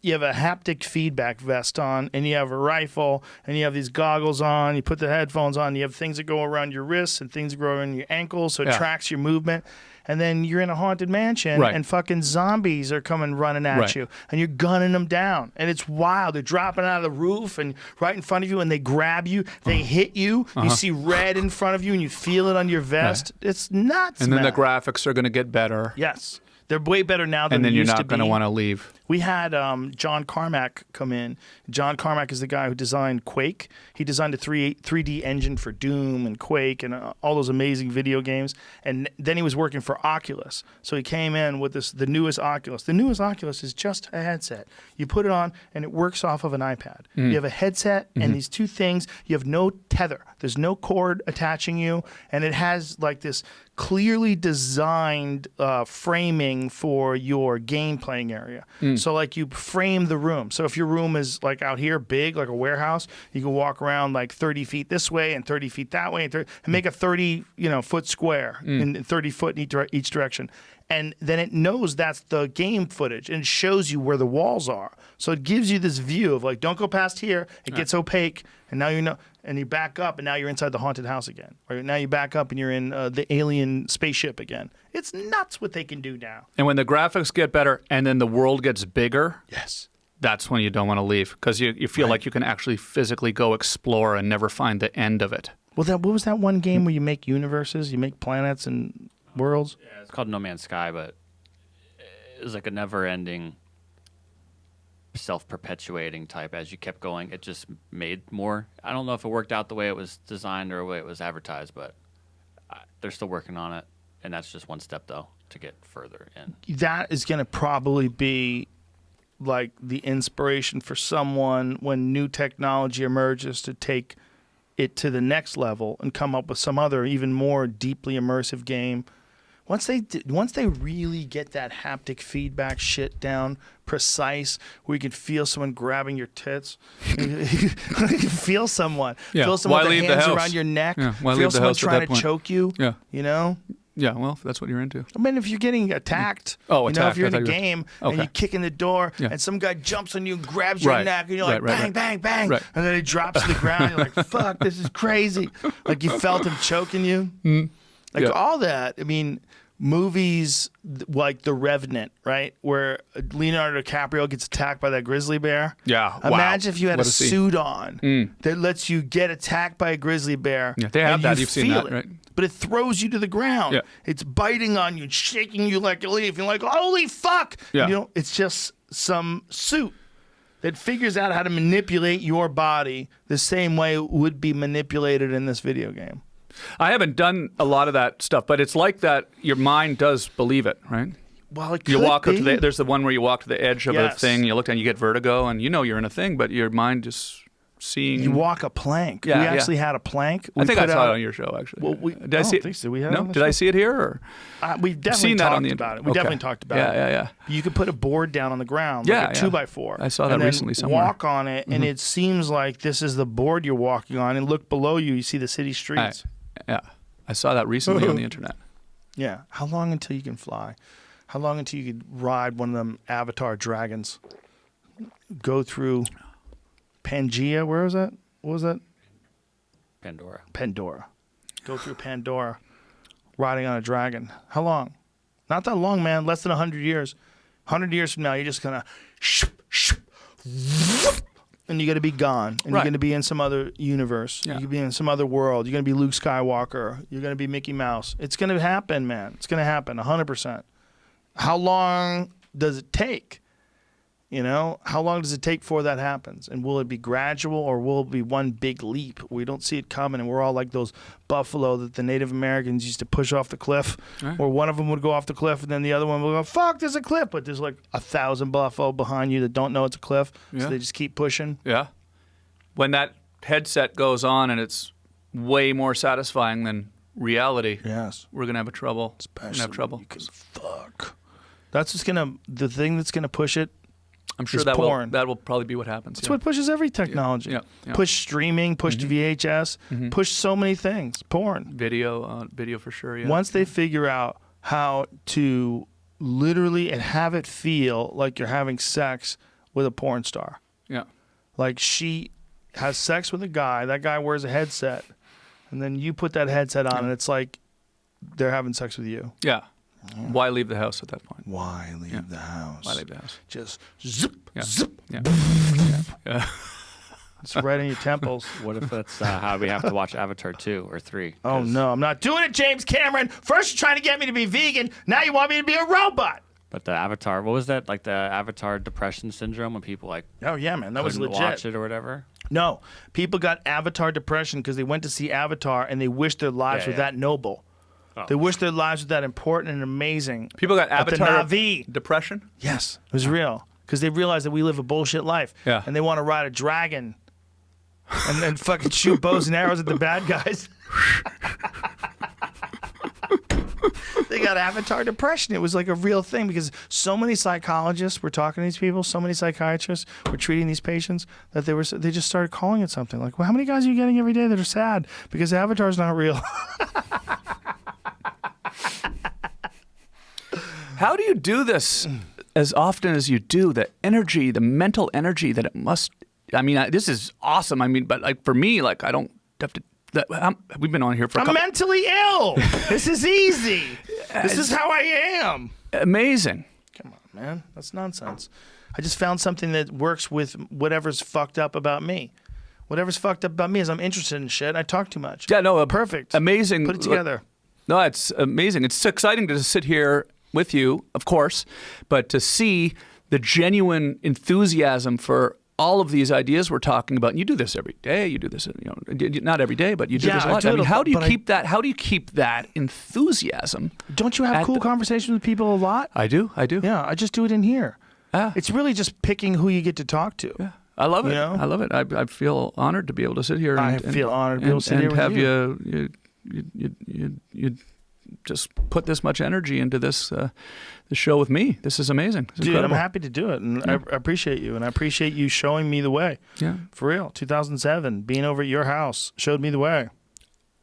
[SPEAKER 1] You have a haptic feedback vest on, and you have a rifle, and you have these goggles on, you put the headphones on, you have things that go around your wrists and things that go around your ankles, so it tracks your movement. And then you're in a haunted mansion, and fucking zombies are coming running at you, and you're gunning them down. And it's wild. They're dropping out of the roof and right in front of you, and they grab you. They hit you. You see red in front of you, and you feel it on your vest. It's nuts,
[SPEAKER 2] And then the graphics are going to get better.
[SPEAKER 1] Yes. They're way better now than
[SPEAKER 2] they used to be. And then you're not
[SPEAKER 1] going
[SPEAKER 2] to want to leave.
[SPEAKER 1] We had John Carmack come in. John Carmack is the guy who designed Quake. He designed a 3D engine for Doom and Quake and all those amazing video games. And then he was working for Oculus. So he came in with the newest Oculus. The newest Oculus is just a headset. You put it on, and it works off of an iPad. You have a headset and these two things. You have no tether. There's no cord attaching you. And it has like this clearly designed framing for your game playing area. So like you frame the room. So if your room is like out here big, like a warehouse, you can walk around like 30 feet this way and 30 feet that way and make a 30 foot square and 30 foot in each direction. And then it knows that's the game footage and it shows you where the walls are. So it gives you this view of like, don't go past here. It gets opaque, and now you know. And you back up, and now you're inside the haunted house again. Or now you back up, and you're in the alien spaceship again. It's nuts what they can do now.
[SPEAKER 2] And when the graphics get better, and then the world gets bigger,
[SPEAKER 1] Yes.
[SPEAKER 2] that's when you don't want to leave because you feel like you can actually physically go explore and never find the end of it.
[SPEAKER 1] Well, what was that one game where you make universes, you make planets and worlds?
[SPEAKER 3] Yeah, it's called No Man's Sky, but it was like a never-ending, self-perpetuating type. As you kept going, it just made more. I don't know if it worked out the way it was designed or the way it was advertised, but they're still working on it, and that's just one step, though, to get further in.
[SPEAKER 1] That is going to probably be like the inspiration for someone when new technology emerges to take it to the next level and come up with some other even more deeply immersive game. Once they really get that haptic feedback shit down precise, where you can feel someone grabbing your tits, you can feel someone, feel someone with their hands around your neck, feel someone trying to choke you.
[SPEAKER 2] Yeah.
[SPEAKER 1] You know.
[SPEAKER 2] Yeah, well, if that's what you're into.
[SPEAKER 1] I mean, if you're getting attacked, if you're in a game and you kick in the door and some guy jumps on you and grabs your neck and you're like, bang, bang, bang. Right. And then he drops to the ground. You're like, fuck, this is crazy. Like you felt him choking you. Like all that. I mean, movies like The Revenant, right? Where Leonardo DiCaprio gets attacked by that grizzly bear.
[SPEAKER 2] Yeah.
[SPEAKER 1] Imagine if you had a suit on that lets you get attacked by a grizzly bear.
[SPEAKER 2] Yeah, they have that. You've seen that, right?
[SPEAKER 1] But it throws you to the ground.
[SPEAKER 2] Yeah.
[SPEAKER 1] It's biting on you and shaking you like a leaf. You're like, holy fuck.
[SPEAKER 2] Yeah.
[SPEAKER 1] You know, it's just some suit that figures out how to manipulate your body the same way it would be manipulated in this video game.
[SPEAKER 2] I haven't done a lot of that stuff, but it's like that your mind does believe it, right?
[SPEAKER 1] Well, it could
[SPEAKER 2] you walk
[SPEAKER 1] be.
[SPEAKER 2] up to there's the one where you walk to the edge of a thing, you look down, you get vertigo, and you know you're in a thing, but your mind just seeing.
[SPEAKER 1] You walk a plank.
[SPEAKER 2] Yeah,
[SPEAKER 1] we actually had a plank.
[SPEAKER 2] I think I saw it on your show, actually.
[SPEAKER 1] Well,
[SPEAKER 2] did I see it?
[SPEAKER 1] Did we have
[SPEAKER 2] no?
[SPEAKER 1] it on the
[SPEAKER 2] Did
[SPEAKER 1] show?
[SPEAKER 2] I see it here? Or?
[SPEAKER 1] We've definitely
[SPEAKER 2] seen that
[SPEAKER 1] talked
[SPEAKER 2] on the
[SPEAKER 1] about it. We
[SPEAKER 2] okay.
[SPEAKER 1] definitely talked about it.
[SPEAKER 2] Yeah.
[SPEAKER 1] You could put a board down on the ground, like a 2x4.
[SPEAKER 2] I saw that
[SPEAKER 1] and then
[SPEAKER 2] recently somewhere.
[SPEAKER 1] Walk on it, and it seems like this is the board you're walking on, and look below you, you see the city streets.
[SPEAKER 2] I saw that recently on the internet.
[SPEAKER 1] Yeah. How long until you can fly? How long until you could ride one of them Avatar dragons? Go through Pangea. Where was that? What was that? Pandora. Go through Pandora, riding on a dragon. How long? Not that long, man. Less than 100 years. 100 years from now, you're just gonna and you're gonna be gone, and you're gonna be in some other universe. You're gonna be in some other world. You're gonna be Luke Skywalker. You're gonna be Mickey Mouse. It's gonna happen, man. It's gonna happen, 100%. How long does it take? You know, how long does it take before that happens? And will it be gradual, or will it be one big leap? We don't see it coming, and we're all like those buffalo that the Native Americans used to push off the cliff, or one of them would go off the cliff, and then the other one would go, fuck, there's a cliff, but there's like 1,000 buffalo behind you that don't know it's a cliff, so they just keep pushing.
[SPEAKER 2] Yeah. When that headset goes on and it's way more satisfying than reality, we're going to have trouble.
[SPEAKER 1] Fuck. That's just the thing that's going to push it.
[SPEAKER 2] I'm sure that will probably be what happens.
[SPEAKER 1] That's what pushes every technology.
[SPEAKER 2] Yeah.
[SPEAKER 1] Push streaming, push VHS, push so many things. Porn.
[SPEAKER 2] Video for sure, yeah.
[SPEAKER 1] Once they figure out how to literally and have it feel like you're having sex with a porn star.
[SPEAKER 2] Yeah.
[SPEAKER 1] Like she has sex with a guy, that guy wears a headset, and then you put that headset on and it's like they're having sex with you.
[SPEAKER 2] Yeah. Why leave the house at that point?
[SPEAKER 1] Why leave the house?
[SPEAKER 2] Why leave the house?
[SPEAKER 1] Just zip, zip.
[SPEAKER 2] Yeah.
[SPEAKER 1] It's right in your temples.
[SPEAKER 3] What if that's how we have to watch Avatar 2 or 3?
[SPEAKER 1] Oh, no. I'm not doing it, James Cameron. First you're trying to get me to be vegan. Now you want me to be a robot.
[SPEAKER 3] But the Avatar, what was that? Like the Avatar depression syndrome when people like
[SPEAKER 1] oh, yeah, man. That was legit.
[SPEAKER 3] Watch it or whatever?
[SPEAKER 1] No. People got Avatar depression because they went to see Avatar and they wished their lives were that noble. Oh. They wish their lives were that important and amazing.
[SPEAKER 2] People got Avatar
[SPEAKER 1] Na'vi.
[SPEAKER 2] Depression?
[SPEAKER 1] Yes, it was real. Because they realized that we live a bullshit life.
[SPEAKER 2] Yeah.
[SPEAKER 1] And they want to ride a dragon and then fucking shoot bows and arrows at the bad guys. They got Avatar depression. It was like a real thing because so many psychologists were talking to these people, so many psychiatrists were treating these patients that they just started calling it something. Like, well, how many guys are you getting every day that are sad? Because Avatar's not real.
[SPEAKER 2] How do you do this as often as you do? The energy, the mental energy that it must. I mean, this is awesome. I mean, but like for me, like I don't have to. We've been on here for.
[SPEAKER 1] I'm mentally ill. This is easy. This is how I am.
[SPEAKER 2] Amazing.
[SPEAKER 1] Come on, man. That's nonsense. I just found something that works with whatever's fucked up about me. Whatever's fucked up about me is I'm interested in shit. I talk too much.
[SPEAKER 2] Yeah, no,
[SPEAKER 1] perfect.
[SPEAKER 2] Amazing.
[SPEAKER 1] Put it together.
[SPEAKER 2] No, it's amazing. It's exciting to sit here with you, of course, but to see the genuine enthusiasm for all of these ideas we're talking about. And you do this every day. You do this, not every day, but you do this a lot. I mean, how do you keep that? How do you keep that enthusiasm?
[SPEAKER 1] Don't you have cool conversations with people a lot?
[SPEAKER 2] I do.
[SPEAKER 1] Yeah, I just do it in here. It's really just picking who you get to talk to.
[SPEAKER 2] Yeah. I love it. I love it. I feel honored to be able to sit here.
[SPEAKER 1] I feel honored to be able to sit here with
[SPEAKER 2] you. You just put this much energy into this show with me. This is amazing. It's incredible.
[SPEAKER 1] I'm happy to do it, and I appreciate you, and I appreciate you showing me the way.
[SPEAKER 2] Yeah,
[SPEAKER 1] for real. 2007, being over at your house showed me the way.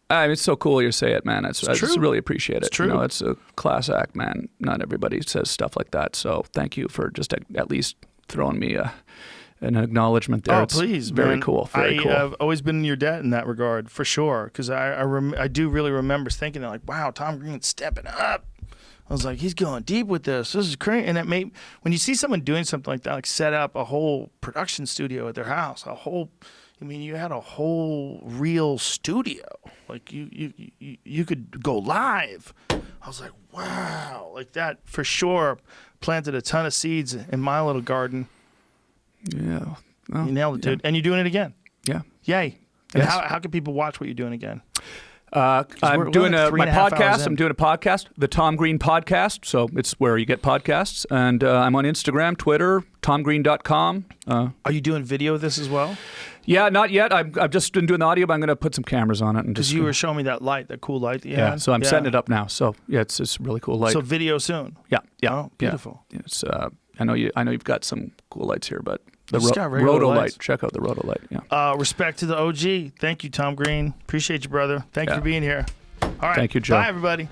[SPEAKER 2] I mean, it's so cool you say it, man. I just really appreciate it.
[SPEAKER 1] It's true.
[SPEAKER 2] It's a class act, man. Not everybody says stuff like that. So thank you for just at least throwing me an acknowledgement there.
[SPEAKER 1] Oh, please,
[SPEAKER 2] very
[SPEAKER 1] man.
[SPEAKER 2] cool. Very cool.
[SPEAKER 1] I've always been in your debt in that regard, for sure. Because I do really remember thinking that, like, wow, Tom Green's stepping up. I was like, he's going deep with this. This is crazy. And when you see someone doing something like that, like set up a whole production studio at their house, you had a whole real studio. Like you could go live. I was like, wow, like that for sure planted a ton of seeds in my little garden.
[SPEAKER 2] Yeah. Oh,
[SPEAKER 1] you nailed it, dude. And you're doing it again.
[SPEAKER 2] Yeah.
[SPEAKER 1] Yay. And
[SPEAKER 2] Yes.
[SPEAKER 1] how can people watch what you're doing again?
[SPEAKER 2] I'm doing my podcast. I'm doing a podcast, the Tom Green Podcast. So it's where you get podcasts. And I'm on Instagram, Twitter, tomgreen.com.
[SPEAKER 1] Are you doing video of this as well?
[SPEAKER 2] Yeah, not yet. I've just been doing the audio, but I'm going to put some cameras on it.
[SPEAKER 1] Because you were showing me that cool light that you had.
[SPEAKER 2] So I'm setting it up now. So yeah, it's a really cool light.
[SPEAKER 1] So video soon.
[SPEAKER 2] Yeah.
[SPEAKER 1] Oh, beautiful.
[SPEAKER 2] Yeah. It's I know you've got some cool lights here, but the
[SPEAKER 1] got regular
[SPEAKER 2] Roto
[SPEAKER 1] lights.
[SPEAKER 2] light. Check out the Roto light. Yeah.
[SPEAKER 1] Respect to the OG. Thank you, Tom Green. Appreciate you, brother. Thank you for being here. All right.
[SPEAKER 2] Thank you, Joe.
[SPEAKER 1] Bye, everybody.